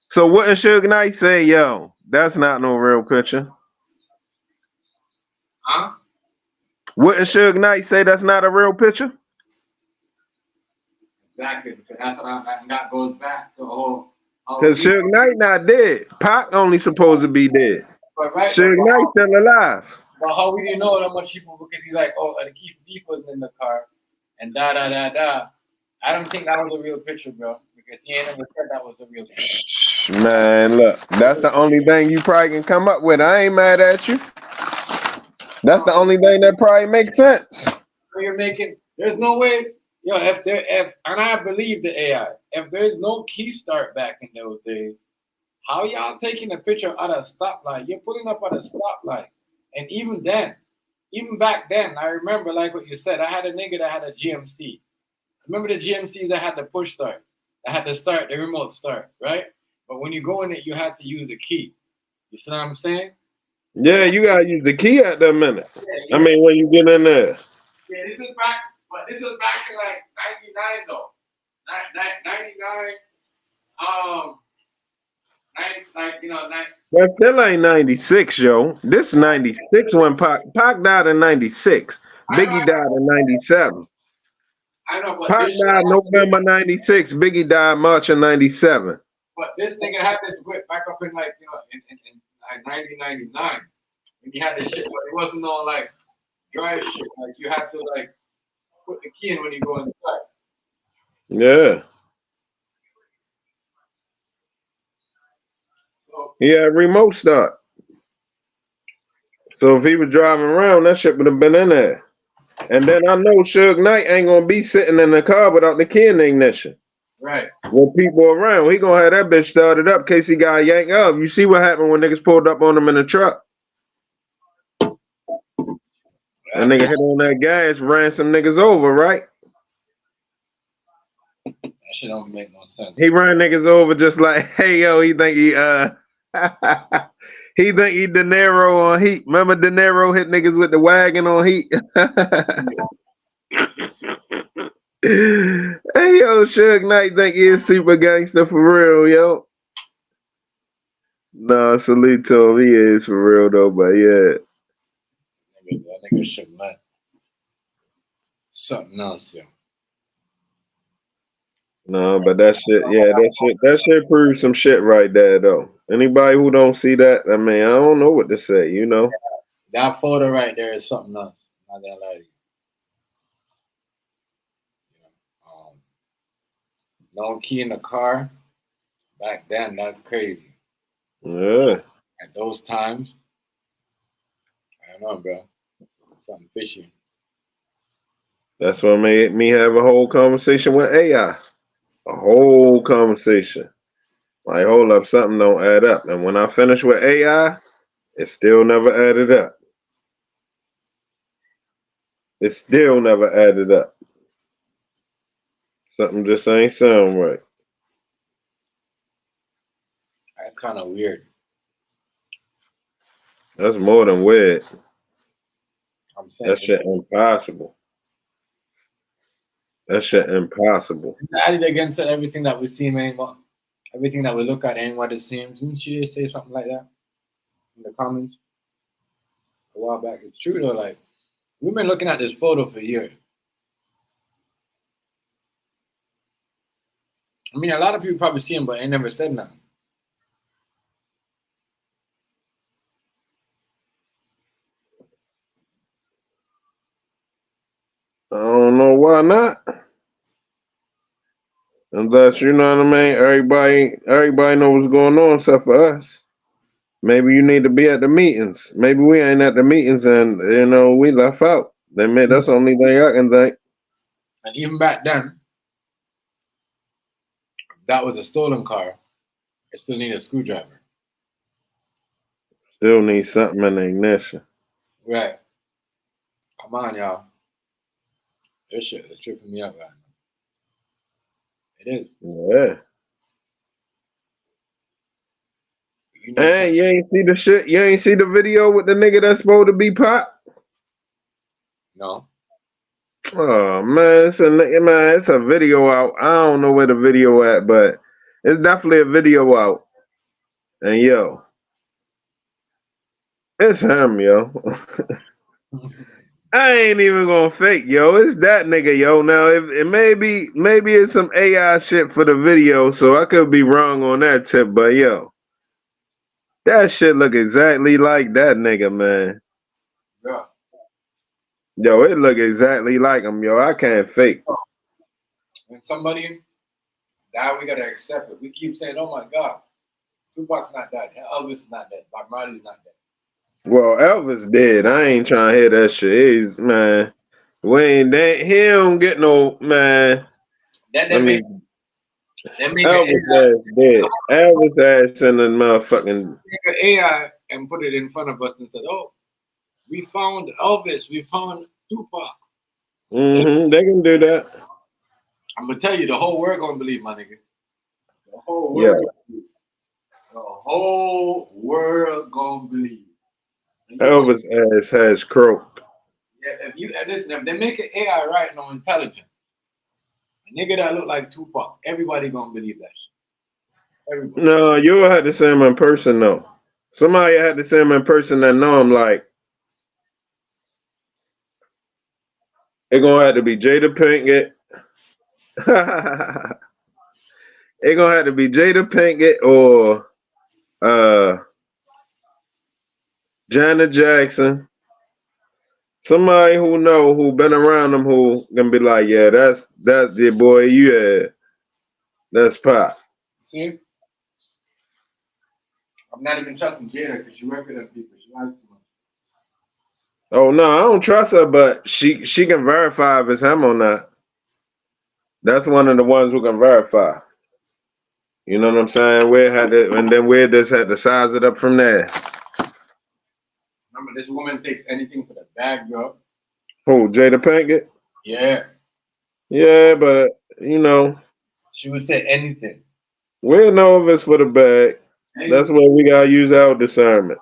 Speaker 13: So wouldn't Suge Knight say, yo, that's not no real picture?
Speaker 1: Huh?
Speaker 13: Wouldn't Suge Knight say that's not a real picture?
Speaker 1: Exactly, because that's what that goes back to the whole.
Speaker 13: Because Suge Knight not dead. Pac only supposed to be dead.
Speaker 1: But right,
Speaker 13: Suge Knight still alive.
Speaker 1: But how we didn't know that much people because he's like, oh, the Keith Beef was in the car, and da da da da. I don't think that was a real picture, bro, because he ain't ever said that was a real picture.
Speaker 13: Man, look, that's the only thing you probably can come up with. I ain't mad at you. That's the only thing that probably makes sense.
Speaker 1: So you're making. There's no way. Yo, if and I believe the AI. If there's no key start back in those days, how y'all taking a picture at a stoplight? You're pulling up at a stoplight, and even back then, I remember like what you said. I had a nigga that had a GMC. Remember the GMCs that had the push start, that had the start, the remote start, right? But when you go in it, you had to use the key. You see what I'm saying?
Speaker 13: Yeah, you gotta use the key at that minute. I mean, when you get in there.
Speaker 1: Yeah, this is back, but this was back in like 99 though. 99,
Speaker 13: That still ain't 96, yo. This is 96 when Pac died in 96. Biggie died in 97.
Speaker 1: I know, but
Speaker 13: Pac died November 96. Biggie died March of 97.
Speaker 1: But this nigga had this whip back up in like, in like 1999. When he had this shit, but it wasn't no like drive shit. Like you had to like put the key in when you go inside.
Speaker 13: Yeah. He had remote start. So if he was driving around, that shit would have been in there. And then I know Suge Knight ain't gonna be sitting in the car without the key in the ignition.
Speaker 1: Right.
Speaker 13: When people around, he gonna have that bitch started up in case he got yanked up. You see what happened when niggas pulled up on him in the truck? That nigga hit on that gas, ran some niggas over, right?
Speaker 1: That shit don't make no sense.
Speaker 13: He ran niggas over just like, hey yo, he think he he think he De Niro on Heat. Remember De Niro hit niggas with the wagon on Heat? Hey yo, Suge Knight think he is super gangster for real, yo. Nah, salute to him. He is for real though, but yeah.
Speaker 1: That nigga Suge Knight. Something else, yo.
Speaker 13: No, but that shit, yeah, that shit proves some shit right there though. Anybody who don't see that, I mean, I don't know what to say, you know.
Speaker 1: That photo right there is something else. I'm not gonna lie to you. No key in the car. Back then, that's crazy.
Speaker 13: Yeah.
Speaker 1: At those times, I don't know, bro. Something fishy.
Speaker 13: That's what made me have a whole conversation with AI. A whole conversation. Like, hold up, something don't add up. And when I finished with AI, it still never added up. It still never added up. Something just ain't sound right.
Speaker 1: That's kind of weird.
Speaker 13: That's more than weird.
Speaker 1: I'm saying
Speaker 13: that shit impossible. That shit impossible.
Speaker 1: Added against everything that we see, man. Everything that we look at ain't what it seems. Didn't she say something like that in the comments a while back? It's true though. Like we've been looking at this photo for years. I mean, a lot of people probably see him, but ain't never said nothing.
Speaker 13: I don't know why not. Unless, you know what I mean, everybody knows what's going on except for us. Maybe you need to be at the meetings. Maybe we ain't at the meetings and, you know, we left out. That's the only thing I can think.
Speaker 1: And even back then, that was a stolen car. It still need a screwdriver.
Speaker 13: Still need something in the ignition.
Speaker 1: Right. Come on, y'all. This shit is tripping me up right now. It is.
Speaker 13: Yeah. Hey, you ain't see the shit? You ain't see the video with the nigga that's supposed to be Pop?
Speaker 1: No.
Speaker 13: Oh man, it's a video out. I don't know where the video at, but it's definitely a video out. And yo, it's him, yo. I ain't even gonna fake, yo. It's that nigga, yo. Now, if it maybe it's some AI shit for the video, so I could be wrong on that tip, but yo, that shit look exactly like that nigga, man.
Speaker 1: Yeah.
Speaker 13: Yo, it look exactly like him, yo. I can't fake.
Speaker 1: When somebody die, we gotta accept it. We keep saying, "Oh my God, Tupac's not dead. Elvis is not dead. Bob Marley's not dead."
Speaker 13: Well, Elvis dead. I ain't trying to hear that shit. He's man. Wayne, he don't get no man.
Speaker 1: Then
Speaker 13: I
Speaker 1: they make
Speaker 13: mean,
Speaker 1: an
Speaker 13: Elvis ass dead. Elvis ass in the motherfucking.
Speaker 1: AI and put it in front of us and said, "Oh, we found Elvis. We found Tupac."
Speaker 13: They can do that.
Speaker 1: I'm gonna tell you, the whole world gonna believe, my nigga. The whole
Speaker 13: Yeah.
Speaker 1: world. The whole world gonna believe.
Speaker 13: Elvis ass has croaked.
Speaker 1: Yeah, if you listen, if they make an AI right now intelligent, a nigga that look like Tupac, everybody gonna believe that shit. Everybody.
Speaker 13: No, you'll have to see him in person though. Somebody had to see him in person that know him. Like it gonna have to be Jada Pinkett. It gonna have to be Jada Pinkett or Janet Jackson. Somebody who know, who been around them, who can be like, yeah, that's the boy you had. That's Pop.
Speaker 1: See, I'm not even trusting Jada because she works with them people. She lies too much.
Speaker 13: Oh no, I don't trust her, but she can verify if it's him or not. That's one of the ones who can verify. You know what I'm saying? We had to, and then we just had to size it up from there.
Speaker 1: Remember, this woman takes anything for the bag, bro.
Speaker 13: Who, Jada Pinkett?
Speaker 1: Yeah.
Speaker 13: Yeah, but you know,
Speaker 1: She would say anything.
Speaker 13: we know if it's for the bag. That's where we gotta use our discernment.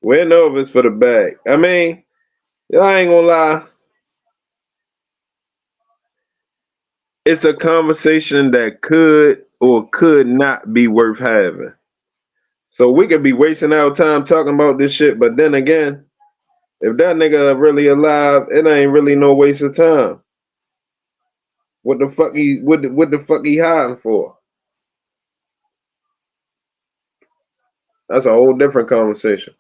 Speaker 13: We know if it's for the bag. I mean, I ain't gonna lie. It's a conversation that could or could not be worth having. So we could be wasting our time talking about this shit, but then again, if that nigga really alive, it ain't really no waste of time. What the fuck he hiding for? That's a whole different conversation.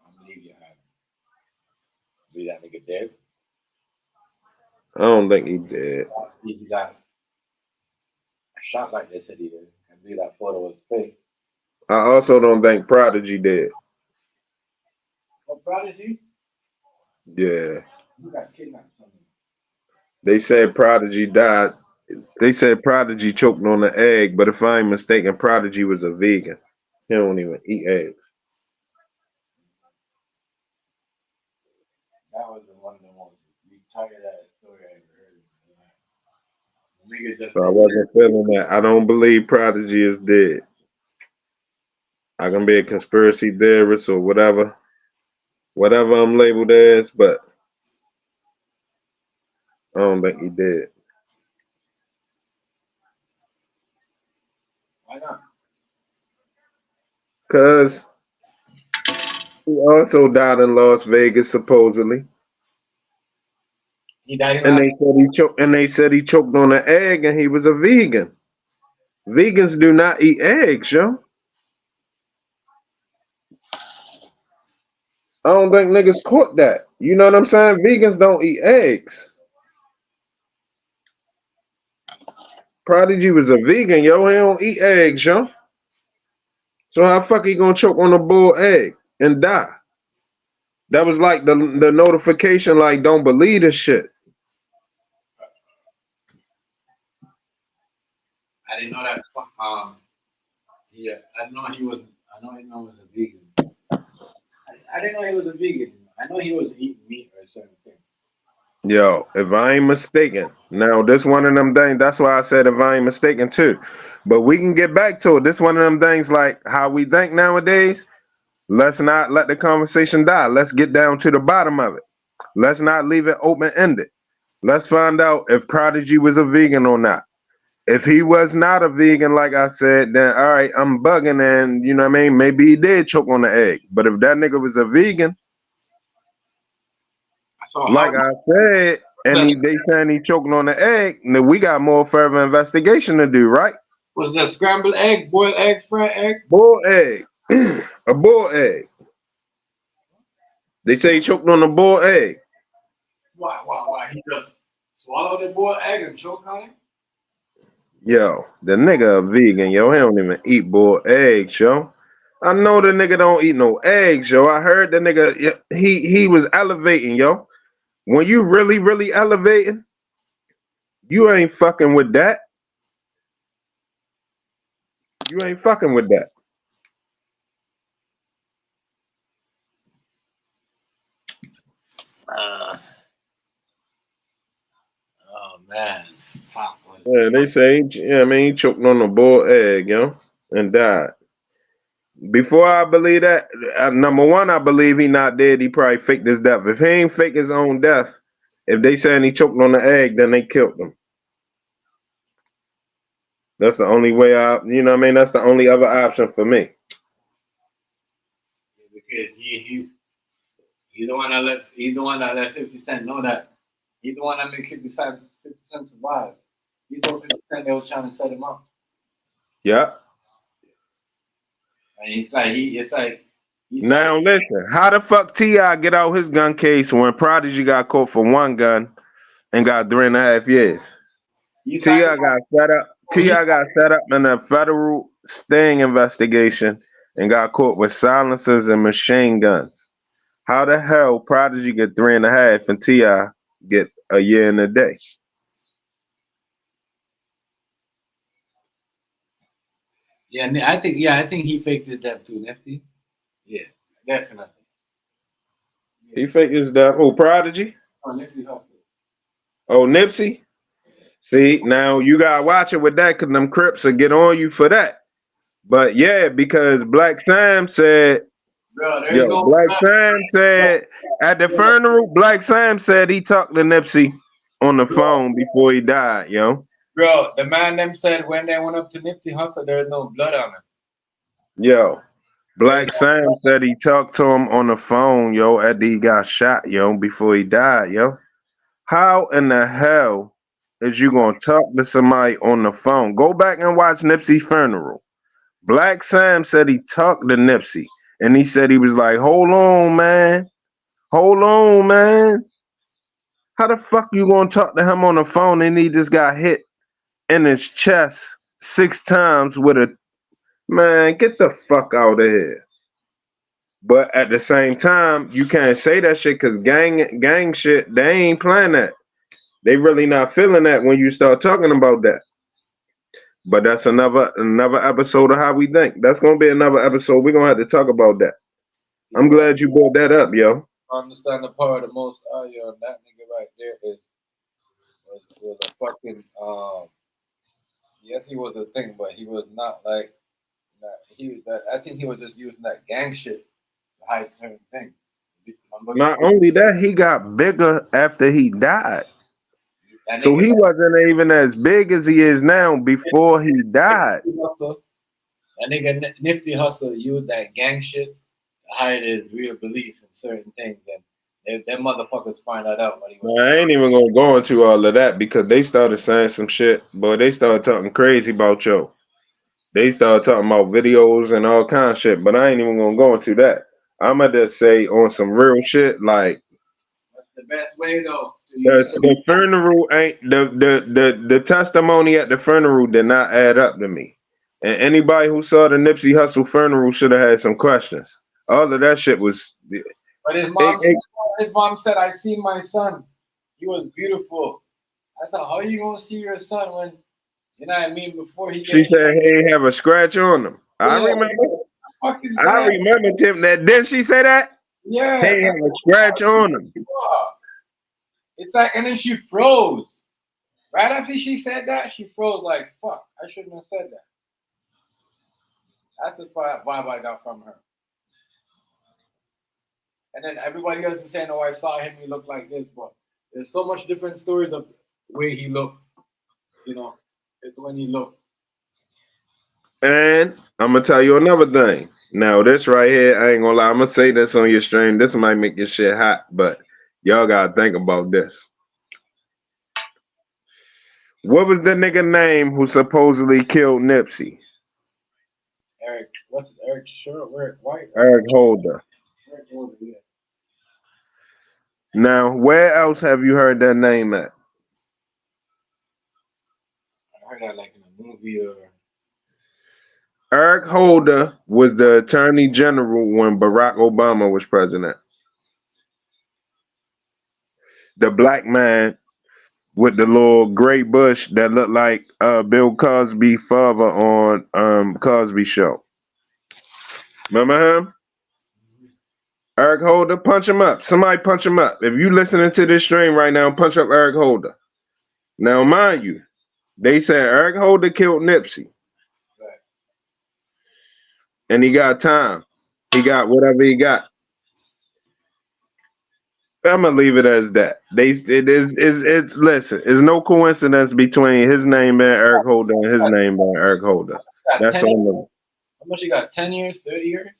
Speaker 1: I believe you have. Believe that nigga dead.
Speaker 13: I don't think he did.
Speaker 1: He got shot like they said he did. I believe that photo was fake.
Speaker 13: I also don't think Prodigy did.
Speaker 1: What Prodigy?
Speaker 13: Yeah.
Speaker 1: You got kidnapped.
Speaker 13: They said Prodigy died. They said Prodigy choked on the egg, but if I ain't mistaken, Prodigy was a vegan. He don't even eat eggs.
Speaker 1: That was one of the most retired ass story I ever heard. Nigga just
Speaker 13: So I wasn't feeling that. I don't believe Prodigy is dead. I can be a conspiracy theorist or whatever I'm labeled as, but I don't think he did.
Speaker 1: Why not?
Speaker 13: Cause he also died in Las Vegas supposedly.
Speaker 1: He died in
Speaker 13: And they said he choked on an egg and he was a vegan. Vegans do not eat eggs, yo. I don't think niggas caught that. You know what I'm saying? Vegans don't eat eggs. Prodigy was a vegan, yo. He don't eat eggs, yo. So how fuck he gonna choke on a bull egg and die? That was like the notification, like, don't believe this shit.
Speaker 1: I didn't know that. Yeah, I know he was a vegan. I didn't know he was a vegan. I know he was eating meat or certain things.
Speaker 13: Yo, if I ain't mistaken, now this one of them things, that's why I said if I ain't mistaken too. But we can get back to it. This one of them things like how we think nowadays. Let's not let the conversation die. Let's get down to the bottom of it. Let's not leave it open-ended. Let's find out if Prodigy was a vegan or not. if he was not a vegan, like I said, then all right, I'm bugging, and you know what I mean. Maybe he did choke on the egg, but if that nigga was a vegan,
Speaker 1: So
Speaker 13: like I said, and they saying he choking on the egg, then we got more further investigation to do, right?
Speaker 1: was that scrambled egg, boiled egg, fried egg?
Speaker 13: Bull egg, a bull egg. They say he choked on a bull egg.
Speaker 1: Why? He just swallowed the boiled egg and choked on it?
Speaker 13: Yo, the nigga a vegan, yo. He don't even eat boiled eggs, yo. I know the nigga don't eat no eggs, yo. I heard the nigga, he was elevating, yo. When you really elevating, you ain't fucking with that. You ain't fucking with that.
Speaker 1: Oh man. Fuck.
Speaker 13: Yeah, they say, yeah, I mean, he choked on a boiled egg, yo, and died. Before I believe that, number one, I believe he not dead. He probably faked his death. If he ain't fake his own death, if they saying he choked on the egg, then they killed him. That's the only way you know what I mean? That's the only other option for me.
Speaker 1: Because he's the one that let 50 Cent know that. He's the one that made 50 Cent survive. He told 50 Cent they was trying to set him up.
Speaker 13: Yeah.
Speaker 1: And it's like
Speaker 13: now listen, how the fuck T.I. get out his gun case when Prodigy got caught for one gun and got 3.5 years? T.I. got set up in a federal sting investigation and got caught with silencers and machine guns. How the hell Prodigy get 3.5 and T.I. get a year and a day?
Speaker 1: Yeah, I think he faked his death too, Nifty. Yeah, definitely.
Speaker 13: He faked his death. Oh, Prodigy?
Speaker 1: Oh, Nipsey Hussle.
Speaker 13: Oh, Nipsey? See, now you gotta watch it with that because them Crips will get on you for that. But yeah, because Black Sam said, Black Sam said at the funeral, Black Sam said he talked to Nipsey on the phone before he died, yo.
Speaker 1: Bro, the man them said when they went up to Nipsey Hussle, there was no blood on him.
Speaker 13: Yo, Black Sam said he talked to him on the phone, yo, after he got shot, yo, before he died, yo. How in the hell is you gonna talk to somebody on the phone? Go back and watch Nipsey's funeral. Black Sam said he talked to Nipsey, and he said he was like, hold on, man. Hold on, man. How the fuck you gonna talk to him on the phone and he just got hit in his chest 6 times with a man? Get the fuck out of here. But at the same time, you can't say that shit because gang shit, they ain't playing that. They really not feeling that when you start talking about that. But that's another episode of How We Think. That's gonna be another episode. We're gonna have to talk about that. I'm glad you brought that up, yo.
Speaker 1: I understand the part of the most audio and that nigga right there was a fucking yes, he was a thing, but he was not like that. I think he was just using that gang shit to hide certain things.
Speaker 13: Not only that, he got bigger after he died. So he wasn't even as big as he is now before he died.
Speaker 1: That nigga Nifty Hussle used that gang shit to hide his real belief in certain things, and them motherfuckers find that out.
Speaker 13: I ain't even gonna go into all of that because they started saying some shit. Boy, they started talking crazy about yo. They started talking about videos and all kind of shit, but I ain't even gonna go into that. I'ma just say on some real shit, like
Speaker 1: that's the best way though.
Speaker 13: The funeral ain't the testimony at the funeral did not add up to me. And anybody who saw the Nipsey Hussle funeral should have had some questions. All of that shit was.
Speaker 1: But his mom said, "I seen my son. He was beautiful." I thought, how are you gonna see your son when you know what I mean? Before he.
Speaker 13: She said he ain't have a scratch on him. Yeah. I remember Tim. That didn't she say that?
Speaker 1: Yeah.
Speaker 13: He ain't have a scratch on him.
Speaker 1: It's like, and then she froze. Right after she said that, she froze like, fuck, I shouldn't have said that. That's the vibe I got from her. And then everybody else is saying, oh, I saw him, he looked like this, but there's so much different stories of the way he looked, you know. It's when you look.
Speaker 13: And I'm gonna tell you another thing. Now, this right here, I ain't gonna lie. I'm gonna say this on your stream. This might make your shit hot, but y'all gotta think about this. What was the nigga name who supposedly killed Nipsey?
Speaker 1: Eric, what's it? Eric Short? Eric White?
Speaker 13: Eric Holder.
Speaker 1: Eric Holder, yeah.
Speaker 13: Now, where else have you heard that name at?
Speaker 1: I heard that like in a movie or.
Speaker 13: Eric Holder was the attorney general when Barack Obama was president. The black man with the little gray bush that looked like Bill Cosby father on Cosby Show. Remember him? Eric Holder, punch him up. Somebody punch him up. If you listening to this stream right now, punch up Eric Holder. Now, mind you, they said Eric Holder killed Nipsey.
Speaker 1: Right.
Speaker 13: And he got time. He got whatever he got. I'm gonna leave it as that. Listen, it's no coincidence between his name being Eric Holder and his name being Eric Holder. That's all.
Speaker 1: How much you got? 10 years? 30 years?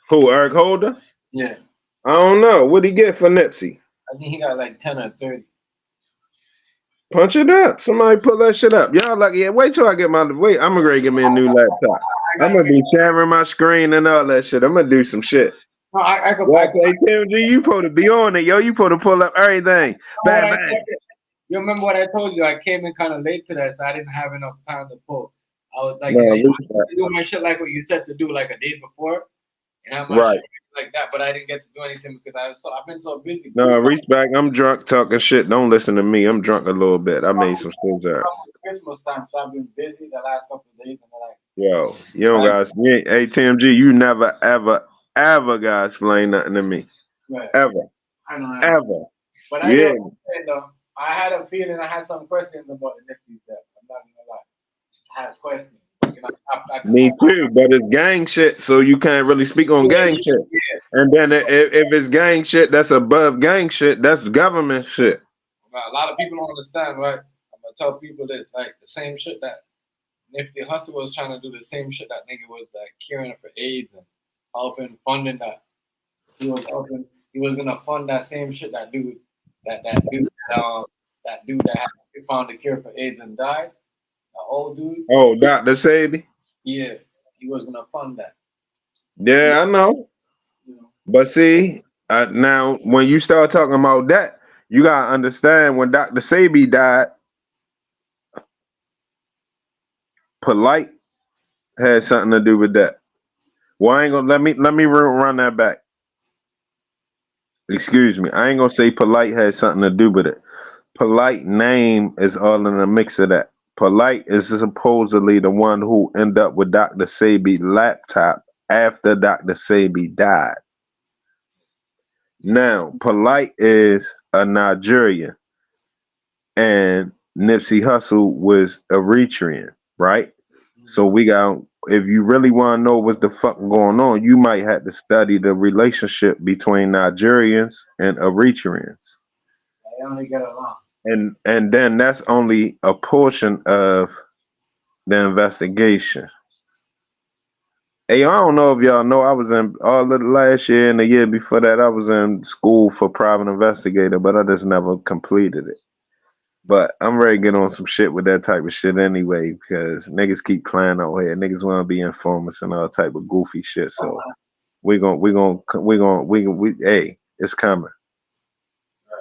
Speaker 13: Who, Eric Holder?
Speaker 1: Yeah.
Speaker 13: I don't know. What'd he get for Nipsey?
Speaker 1: I think he got like 10 or 30.
Speaker 13: Punch it up. Somebody pull that shit up. Y'all like, yeah, wait till I get my, I'm gonna go get me a new laptop. I'm gonna be sharing my screen and all that shit. I'm gonna do some shit.
Speaker 1: No, I could
Speaker 13: Well, TMG, you supposed to be on it, yo. You supposed to pull up everything. Bang, bang.
Speaker 1: You remember what I told you? I came in kind of late to that, so I didn't have enough time to pull. I was like,
Speaker 13: No,
Speaker 1: I do my shit like what you said to do, like a day before, and have my
Speaker 13: right.
Speaker 1: shit like that. But I didn't get to do anything because I've been so busy.
Speaker 13: No, reach back. I'm drunk talking shit. Don't listen to me. I'm drunk a little bit. I made some things out.
Speaker 1: Christmas time, so I've been busy the last couple of days, and like.
Speaker 13: Yo, you don't guys. Hey, TMG, you never, ever gotta explain nothing to me.
Speaker 1: Right.
Speaker 13: Ever.
Speaker 1: I know.
Speaker 13: Ever.
Speaker 1: But I know, though, I had a feeling I had some questions about the Nipsey death. I'm not gonna lie. I had questions.
Speaker 13: Me too, but it's gang shit, so you can't really speak on gang shit.
Speaker 1: Yeah.
Speaker 13: And then if it's gang shit, that's above gang shit. That's government shit.
Speaker 1: Well, a lot of people don't understand, right? I'm gonna tell people that like the same shit that Nipsey Hussle was trying to do, the same shit that nigga was like curing for AIDS and helping funding that. He was gonna fund that same shit that dude that found the cure for AIDS and died. The old dude.
Speaker 13: Oh, Dr. Sabi?
Speaker 1: Yeah, he was gonna fund that.
Speaker 13: Yeah, I know. But see, now when you start talking about that, you gotta understand when Dr. Sabi died, Polite had something to do with that. Well, I ain't gonna let me run that back. Excuse me. I ain't gonna say Polite had something to do with it. Polite name is all in the mix of that. Polite is supposedly the one who ended up with Dr. Sabi's laptop after Dr. Sabi died. Now, Polite is a Nigerian, and Nipsey Hussle was Eritrean, right? So we got, if you really want to know what the fuck going on, you might have to study the relationship between Nigerians and Eritreans.
Speaker 1: They only get along.
Speaker 13: And then that's only a portion of the investigation. Hey, I don't know if y'all know, I was in all of the last year and the year before that, I was in school for private investigator, but I just never completed it. But I'm ready to get on some shit with that type of shit anyway, because niggas keep playing out here. Niggas want to be informants and all type of goofy shit. So hey, it's coming.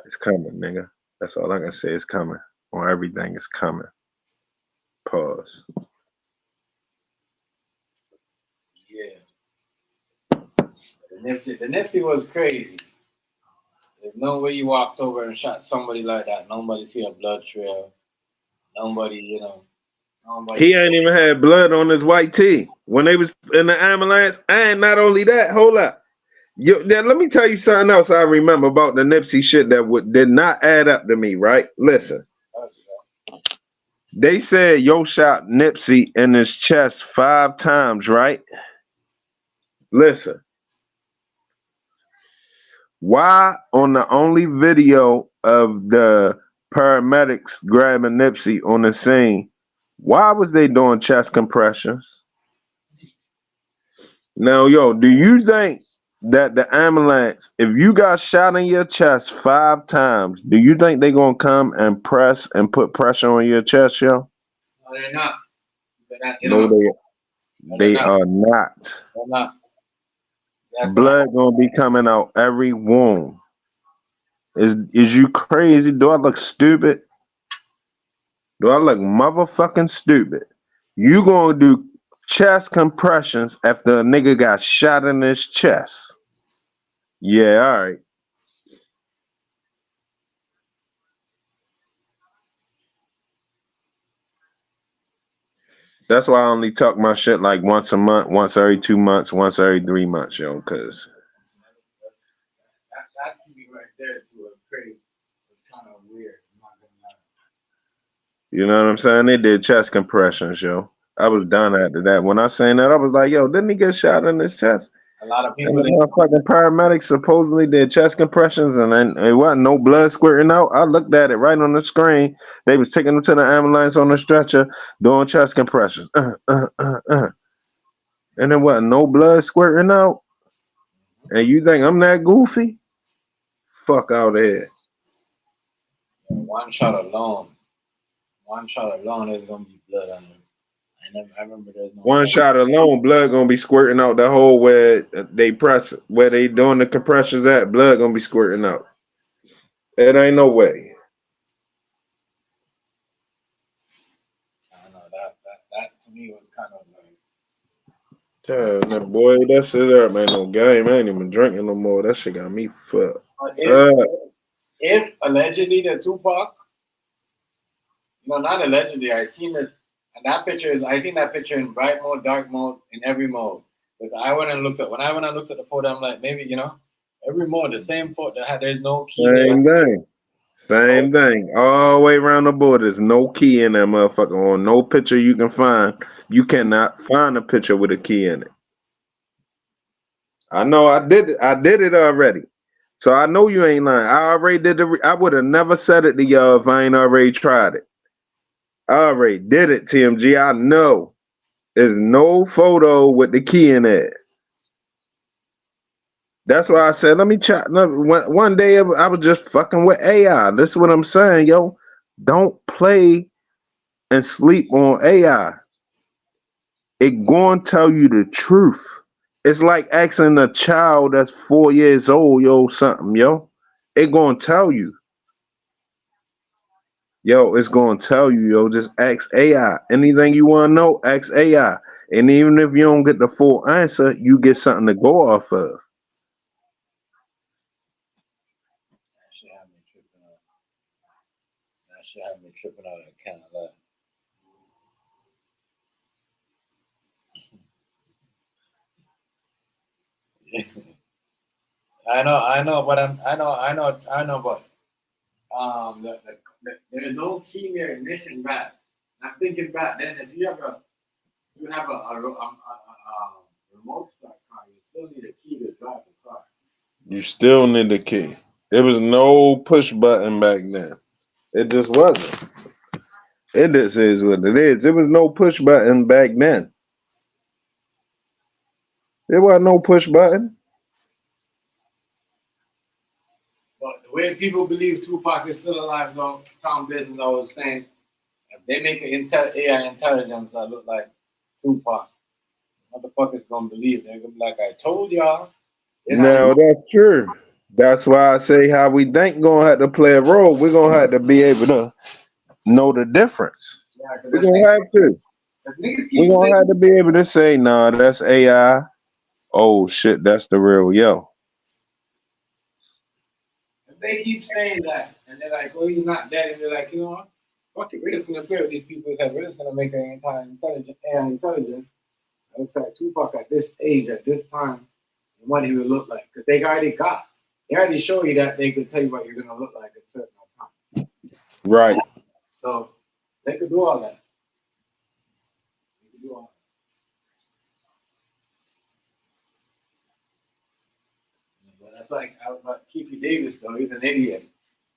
Speaker 13: It's coming, nigga. That's all I can say. It's coming. On everything, it's coming. Pause.
Speaker 1: Yeah. The Nipsey was crazy. There's no way you walked over and shot somebody like that. Nobody see a blood trail. Nobody, nobody.
Speaker 13: He ain't even had blood on his white tee when they was in the ambulance. And not only that, hold up. Let me tell you something else I remember about the Nipsey shit that did not add up to me, right? Listen. They said yo shot Nipsey in his chest 5 times, right? Listen. Why on the only video of the paramedics grabbing Nipsey on the scene, Why was they doing chest compressions? Now, yo, do you think that the ambulance, if you got shot in your chest 5 times, do you think they gonna come and press and put pressure on your chest, yo?
Speaker 1: No, they're not. They're not.
Speaker 13: No, they are not.
Speaker 1: They're not. That's
Speaker 13: Blood gonna be coming out every wound. Is you crazy? Do I look stupid? Do I look motherfucking stupid? You gonna do chest compressions after a nigga got shot in his chest? Yeah, all right. That's why I only talk my shit like once a month, once every 2 months, once every 3 months, yo, cause
Speaker 1: that to me right there to a crazy. It's kind of weird. I'm not gonna lie.
Speaker 13: you know what I'm saying? They did chest compressions, yo. I was done after that. When I seen that, I was like, yo, didn't he get shot in his chest?
Speaker 1: A lot of
Speaker 13: And
Speaker 1: people.
Speaker 13: the motherfucking paramedics supposedly did chest compressions and then it wasn't no blood squirting out. I looked at it right on the screen. They was taking him to the ambulance on the stretcher doing chest compressions. And there wasn't no blood squirting out. And you think I'm that goofy? Fuck out of here.
Speaker 1: One shot alone is gonna be blood on him. I remember there's no
Speaker 13: One shot alone, blood gonna be squirting out the hole where they press, where they doing the compressions at. Blood gonna be squirting out. It ain't no way.
Speaker 1: I don't know that to me was kind of like.
Speaker 13: Damn, that boy, that shit up, man. No game. I ain't even drinking no more. That shit got me fucked.
Speaker 1: If allegedly the Tupac, not allegedly, I seen it, and that picture is, I seen that picture in bright mode, dark mode, in every mode. Because when I went and looked at the photo, I'm like, maybe, every mode, the same photo, there's no key
Speaker 13: Same
Speaker 1: there.
Speaker 13: thing. Same thing. All the way around the board. There's no key in that motherfucker. On no picture you can find. You cannot find a picture with a key in it. I know I did it already. So I know you ain't lying. I already did I would have never said it to y'all if I ain't already tried it. I already did it, TMG. I know. There's no photo with the key in it. That's why I said, let me check. One day I was just fucking with AI. This is what I'm saying, yo. Don't play and sleep on AI. It going to tell you the truth. It's like asking a child that's 4 years old, yo, something, yo. It going to tell you. Yo, it's going to tell you, yo. Just ask AI. Anything you want to know, ask AI. And even if you don't get the full answer, you get something to go off of.
Speaker 1: That shit had me tripping out. I can't lie. I know, but but there's no key near ignition back. I'm thinking back then, if you have a remote start car, you still need a key to drive the car.
Speaker 13: You still need a key. There was no push button back then. It just wasn't. It just is what it is. There was no push button back then. There wasn't no push button.
Speaker 1: But the way people believe Tupac is still alive, though, Tom Business was saying, if they make an AI intelligence that look like Tupac, motherfuckers gonna believe. They're gonna be like, I told y'all.
Speaker 13: Now that's true. That's why I say how we think gonna have to play a role. We're gonna have to be able to know the difference. We're gonna have to. We're gonna have to be able to say, nah, that's AI. Oh shit, that's the real yo.
Speaker 1: If they keep saying that, and they're like, oh, he's not dead, and they're like, you know what? Fuck it, we're just gonna play with these people's head. We're just gonna make an entire AI intelligence that looks like Tupac at this age, at this time, and what he would look like. Because they already show you that they could tell you what you're gonna look like at a certain time.
Speaker 13: Right.
Speaker 1: So they could do all that. But that's like Keefe Davis, though. He's an idiot.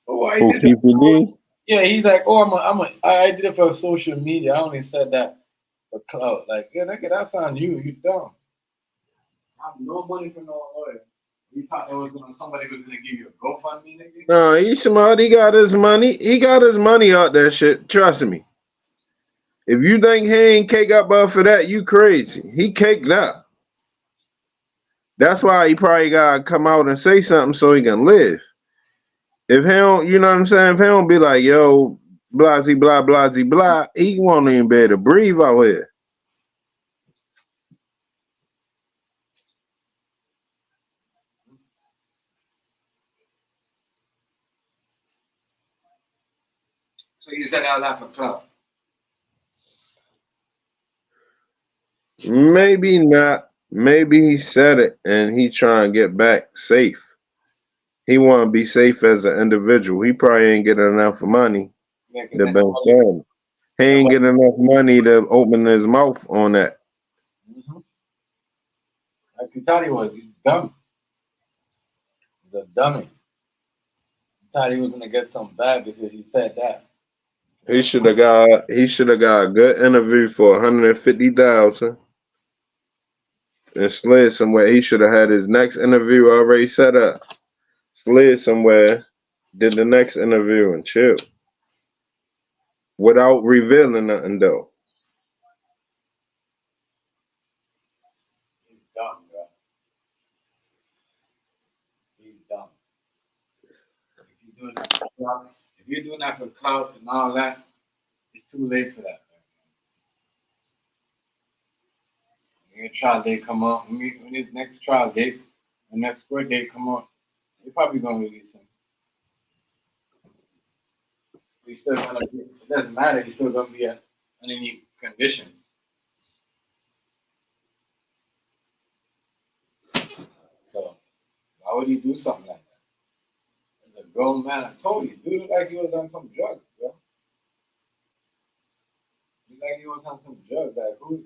Speaker 1: But why
Speaker 13: Who,
Speaker 1: did
Speaker 13: Keefe D?
Speaker 1: Yeah, he's like, oh, I did it for social media. I only said that for clout. Like, yeah, nigga, that's on you. You dumb. I have no money for no lawyer. You thought there was somebody was gonna give you a GoFundMe, nigga?
Speaker 13: No, he smart. He got his money. He got his money out that shit. Trust me. If you think he ain't cake up for that, you crazy. He caked up. That's why he probably gotta come out and say something so he can live. If he don't, you know what I'm saying? If he don't be like, yo, blasey blah blasey blah, he won't even be able to breathe out here.
Speaker 1: So you said all that for clout.
Speaker 13: Maybe not. Maybe he said it and he trying to get back safe. He want to be safe as an individual. He probably ain't getting enough money
Speaker 1: Yeah, because
Speaker 13: to
Speaker 1: then
Speaker 13: been saying. He ain't getting enough money to open his mouth on that.
Speaker 1: mm-hmm. Like you thought he was. He's dumb. He's a dummy. He thought he was gonna get something bad because he said that.
Speaker 13: He should have got a good interview for 150,000 and slid somewhere. He should have had his next interview already set up. Slid somewhere, did the next interview and chill. Without revealing nothing though.
Speaker 1: He's dumb, bro. He's dumb. If you're doing that for clout and all that, it's too late for that. When your trial date come up, when his next trial date, the next court date come up, you're probably gonna release him. He's still gonna be. It doesn't matter. He's still gonna be underneath conditions. So why would he do something like that? As a grown man, I told you, dude looked like he was on some drugs, bro. He like he was on some drugs. Like who?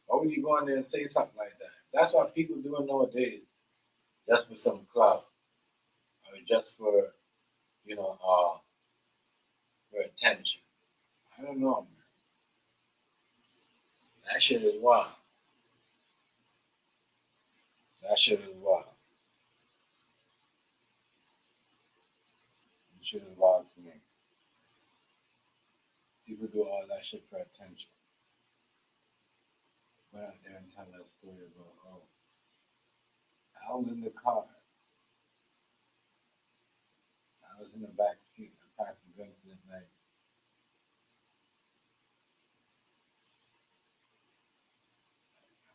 Speaker 1: Why would you go in there and say something like that? That's what people doing nowadays, just for some clout, or just for you know, for attention. I don't know, man. That shit is wild. That shit is wild. That shit is wild to me. People do all that shit for attention. Go out there and tell that story about, oh, I was in the car. I was in the back seat. I passed the gun to this night.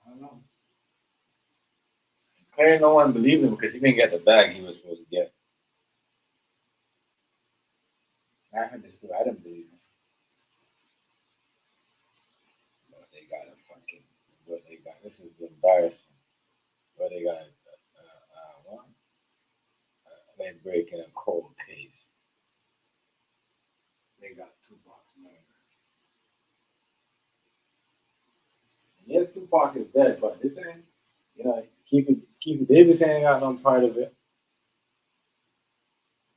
Speaker 1: I don't know. Clearly, no one believed him because he didn't get the bag he was supposed to get. I heard this story. I didn't believe him. But they got a fucking. What they got? This is embarrassing. But they got what? They breaking a cold case. They got Tupac murdered. Yes, Tupac is dead, but this ain't. You know, Keith Davis ain't got no part of it.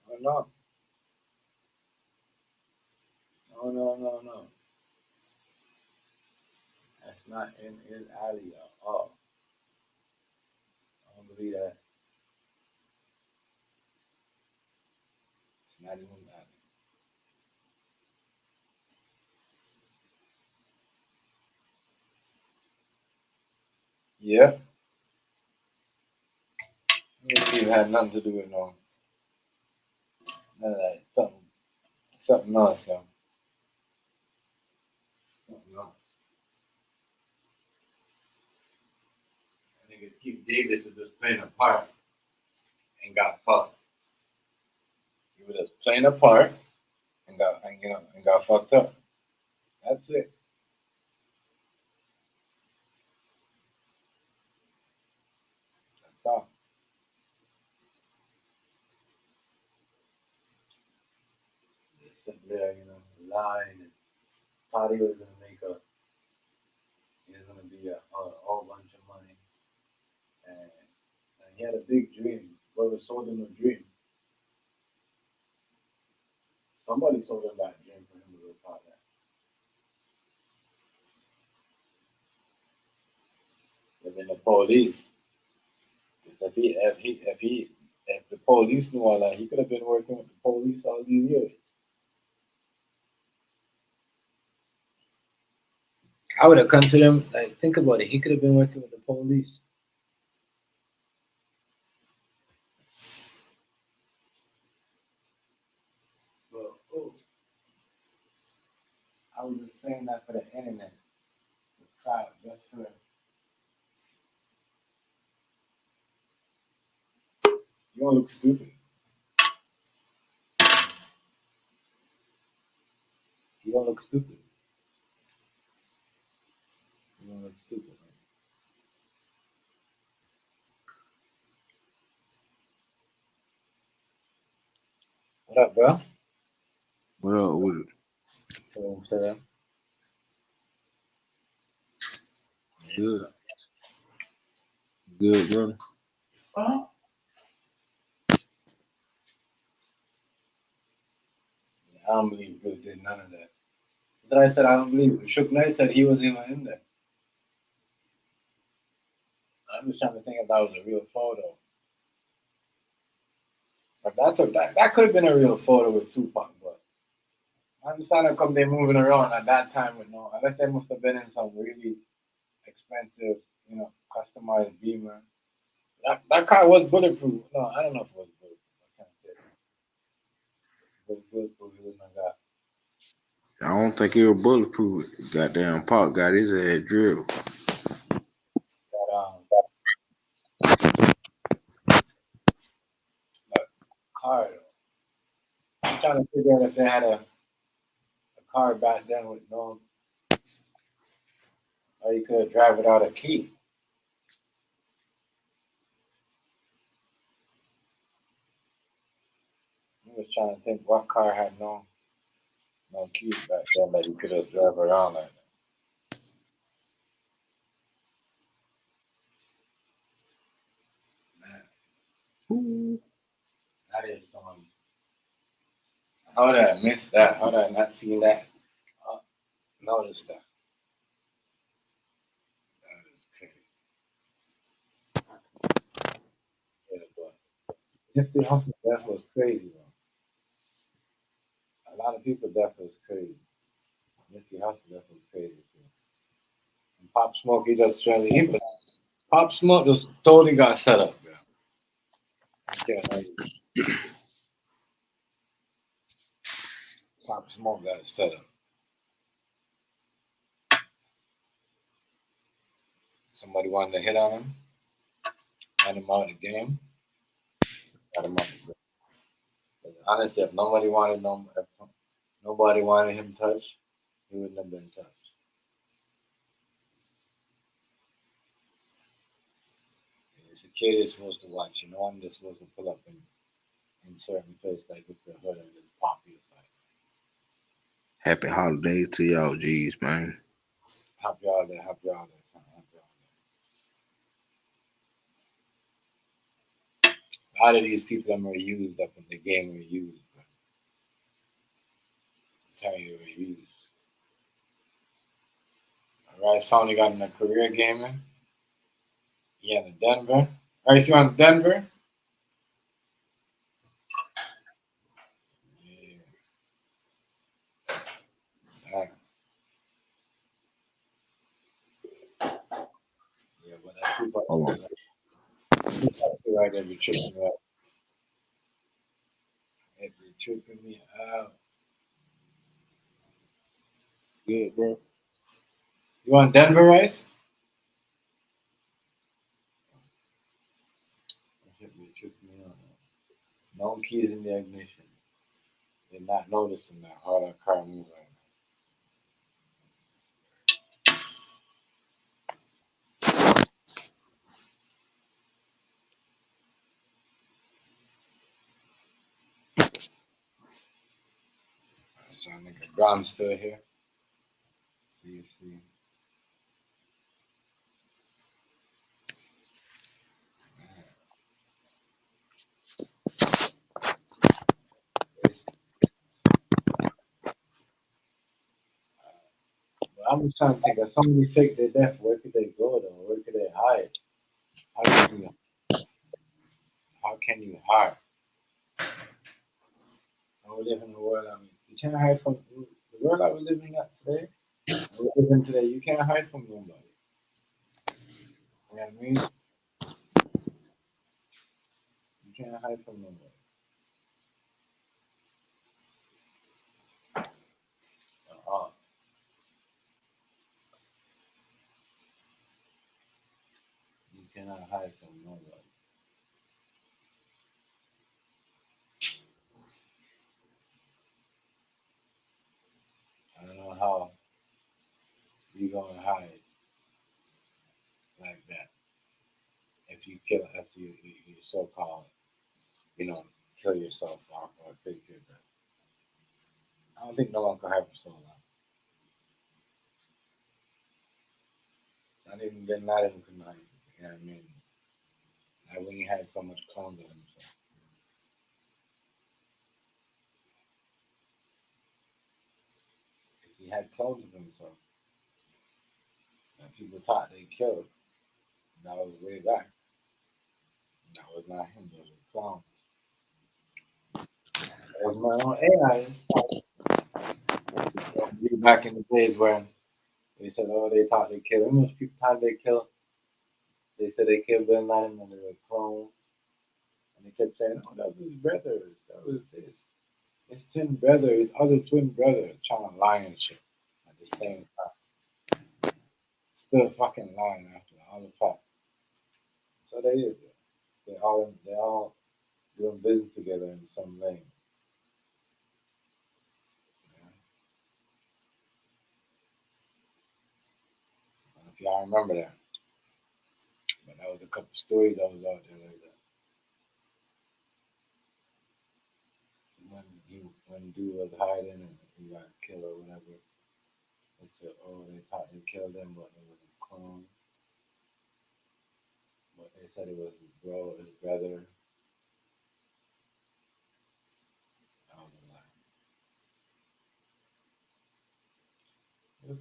Speaker 1: Oh no. No. That's not in his alley at all. I don't believe that. It's not even that. Yeah. It had nothing to do with none of that. Something else, yo. Something else. I think Keith Davis was just playing a part and got fucked. He was just playing a part and got fucked up. That's it. That's all. Just sit there, lying and thought he was gonna be a whole bunch of money. And he had a big dream. Whoever sold him a dream. Somebody told him that dream for him to report that. And then the police, if the police knew all that, he could have been working with the police all these years. I would have considered him, like, think about it. He could have been working with the police. But, I was just saying that for the internet. The crowd, just for. You don't look stupid. You don't look stupid. You don't look stupid, man. What up, bro?
Speaker 13: What up with it?
Speaker 1: So,
Speaker 13: Good. Good, brother.
Speaker 1: I don't believe Bill did none of that. That's what I said. I don't believe it. Shook Knight said he wasn't even in there. I'm just trying to think if that was a real photo. But that could have been a real photo with Tupac, but I understand how come they're moving around at that time with no, unless they must have been in some really expensive, customized Beamer. That car was bulletproof. No, I don't know if it was bulletproof. I can't say that. It was bulletproof. It was like that.
Speaker 13: I don't think he was bulletproof. Goddamn Pop got his ass drilled.
Speaker 1: That car, though. I'm trying to figure out if they had a car back then with no, or you could drive without a key. I was trying to think what car had no keys back then that you could have drive around like that. Man, that is some. How did I miss that? How did I not see that? Notice that. That is crazy. Yeah, but Nifty Hustle death was crazy, bro. A lot of people death was crazy. Nifty Hustle death was crazy too. And Pop Smoke, Pop Smoke just totally got set up, bro. I can't argue. Pop Smoke got set up. Somebody wanted to hit on him, ran him out of the game, got him out of the game. Honestly, if nobody wanted him touched, he wouldn't have been touched. It's a kid is supposed to watch, I'm just supposed to pull up in certain places like it's the hood and it's poppy side.
Speaker 13: Happy holidays to y'all, G's, man.
Speaker 1: Happy holiday, son. Happy holiday. A lot of these people are used up in the game were used. I'm telling you, they were used. Rice finally got in a career gaming. Yeah, in Denver. Rice, you on Denver? Yeah. Yeah, but that Tupac.
Speaker 13: Hold on.
Speaker 1: Tupac right there be tripping me out. It be tripping me out.
Speaker 13: Good, bro.
Speaker 1: You want Denver, Rice? It be tripping me out. No keys in the ignition. They're not noticing that how that car moves right now. So nigga Gron's still here. See. I'm just trying to think. If somebody fake their death, where could they go though? Where could they hide? How can you? How can you hide? I we live in a world. I mean, you can't hide from the world that we're living at today. We're living today. You can't hide from nobody. You know what I mean? You can't hide from nobody. Uh, you cannot hide from nobody. I don't know how you gonna hide like that if you kill after you so called kill yourself off or fake your death. I don't think no one can hide for so long. Not even Bin Laden could hide. You know what I mean? Not when he had so much clones of himself. If he had clones of himself that people thought they killed, that was way back. That was not him. Those were clones. That was my own AI. Back in the days when they said, "Oh, they thought they killed him." Most people thought they killed. They said they killed Bin Laden when they were clones, and they kept saying, "Oh, that was his brother. That was his twin brother, his other twin brother," trying to lie and shit at the same time. Still fucking lying after all the fact. So they is. They all doing business together in some lane. I don't know if y'all remember that, but that was a couple stories that was out there like that. When dude was hiding and he got killed or whatever, they said, "Oh, they thought they killed him, but it was his clone." But they said it was his bro, his brother. I was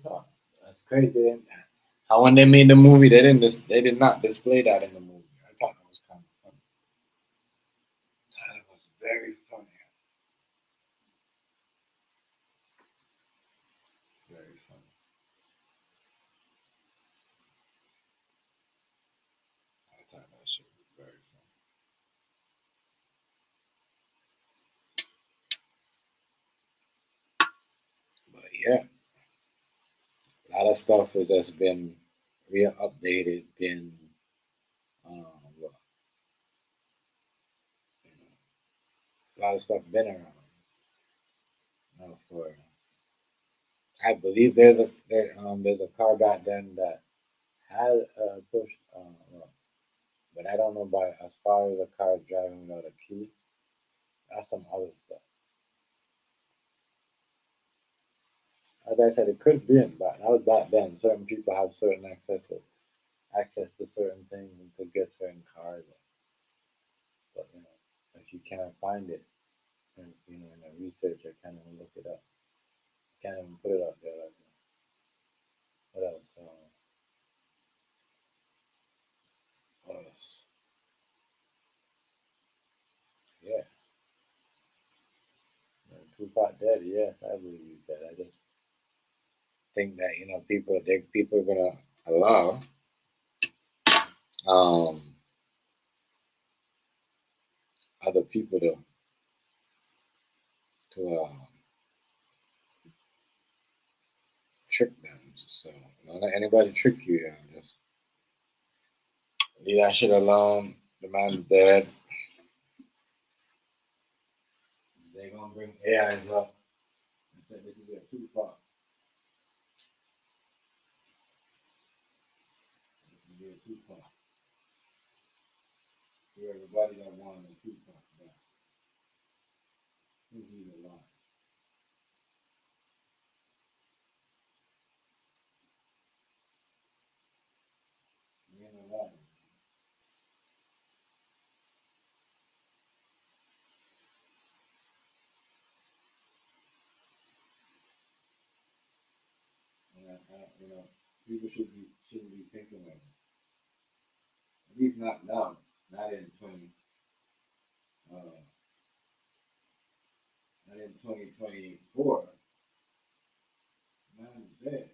Speaker 1: like, that's crazy. How when they made the movie, they did not display that in the movie. I thought it was kind of funny. I thought it was very funny. Very funny. I thought that shit was very funny. But yeah, a lot of stuff has just been re-updated, been well, a lot of stuff been around. For I believe there's a car back then that had a push, well, but I don't know about as far as a car driving without a key. That's some other stuff. As I said, it could be, but that was back then. Certain people have certain access to certain things and could get certain cars. But if you can't find it, and in a research, I can't even look it up. Can't even put it up there like that. What else? What else? Yeah, Tupac dead. Yes, I believe he's dead. I just think that people are gonna allow um other people to trick them. So don't let anybody trick you. Just leave that shit alone. The man's dead. They gonna bring AIs up and say this is a Tupac. This is a Tupac. To everybody that wanted a Tupac back. He's alive. He ain't alive. you know, people shouldn't be thinking like that. At least not now, not in 2024. Man, dead.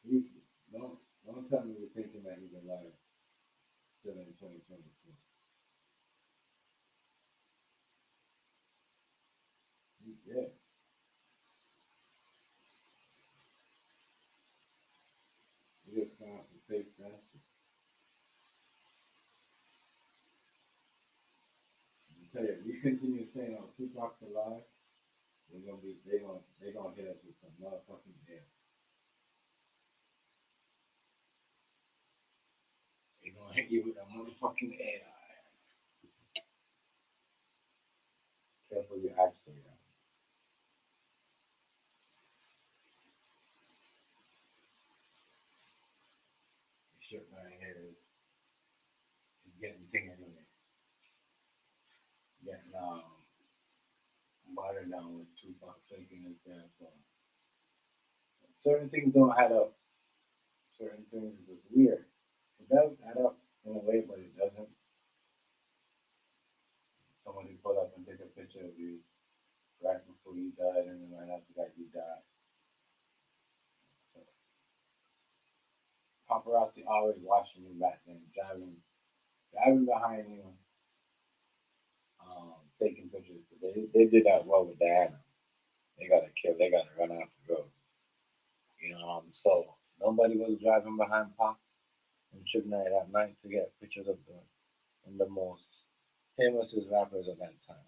Speaker 1: Please don't tell me you're thinking that he's alive still in 2024. He's dead. He just come out and face that shit. I tell you, if we continue saying, "Oh, Tupac's alive," they gonna hit us with some motherfucking death. They gonna hit you with a motherfucking AI. Careful you actually are. The shit right here is getting anyways. Getting watered down with Tupac faking his damn phone. Certain things don't add up. Certain things is just weird. It does add up in a way, but it doesn't. Somebody pull up and take a picture of you right before you died, and then right after that you died. So paparazzi always watching you back then, driving behind you, taking pictures. They did that well with Diana. They got her killed. They got her run off the road. So nobody was driving behind Pac and Suge Knight at night to get pictures of the most famous rappers of that time.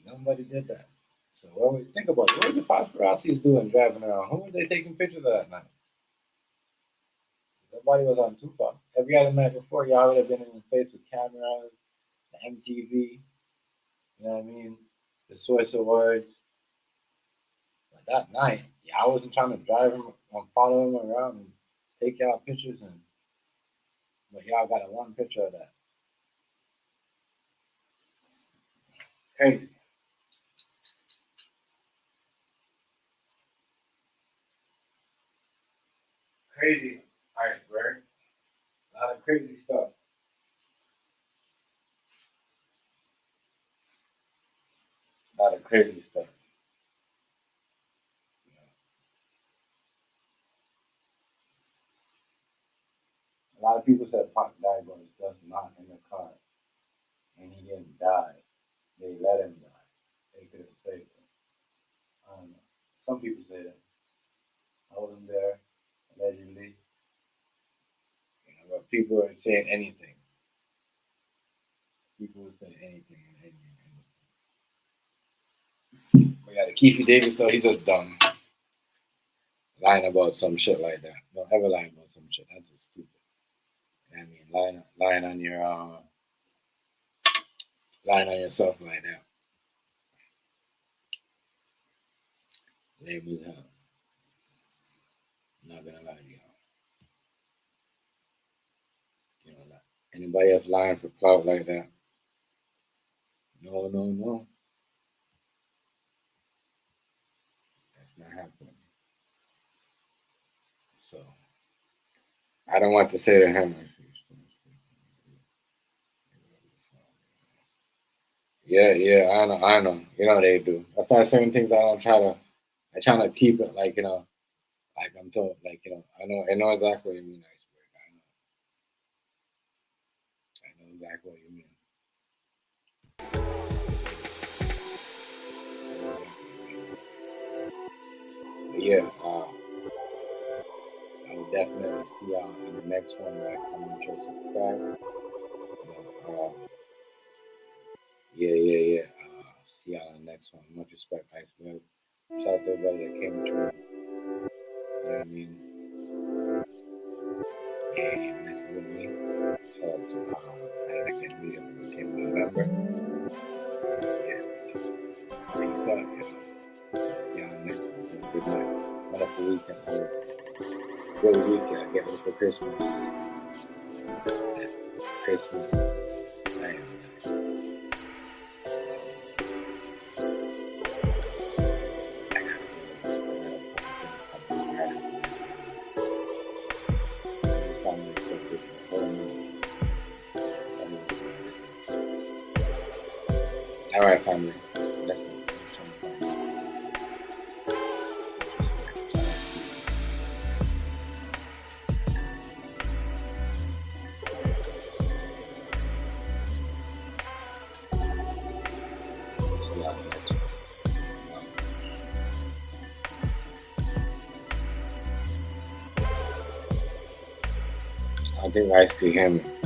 Speaker 1: Nobody did that. So when we think about it, what was the paparazzi doing driving around? Who were they taking pictures of that night? Nobody was on Tupac. Every other night before, y'all would have been in the face with cameras, the MTV, you know what I mean? The Source Awards. But that night, I wasn't trying to drive him and follow him around and take y'all pictures, but y'all got a one picture of that. Crazy. Crazy iceberg. A lot of crazy stuff. A lot of crazy stuff. A lot of people said Pac died, but it's just not in the car. And he didn't die. They let him die. They could have saved him. I don't know. Some people say that. I wasn't there, allegedly. But people are saying anything. People will say anything and anything. But yeah, the Keefe Davis though, he's just dumb. Lying about some shit like that. Don't ever lie about some shit. That's just stupid. You know what I mean? Lying on yourself like that. Lame as hell. I'm not gonna lie to you. Anybody else lying for clout like that? No. That's not happening. So I don't want to say to him. Yeah, I know. They do. That's why certain things I try to keep it like I'm told, I know exactly what you mean, iceberg. I know exactly what you mean. But yeah, I will definitely see y'all in the next one where I come and show subscribe. Yeah. See y'all in the next one. Much respect, iceberg. Shout out to everybody that came through. You know what I mean? And messing with me. Shout out to I get me and became a member. Yeah. Peace out, y'all. See y'all next one. Good night. Wonderful weekend. Good weekend. Get ready for Christmas. Christmas. All right, family. Listen. I think I see him.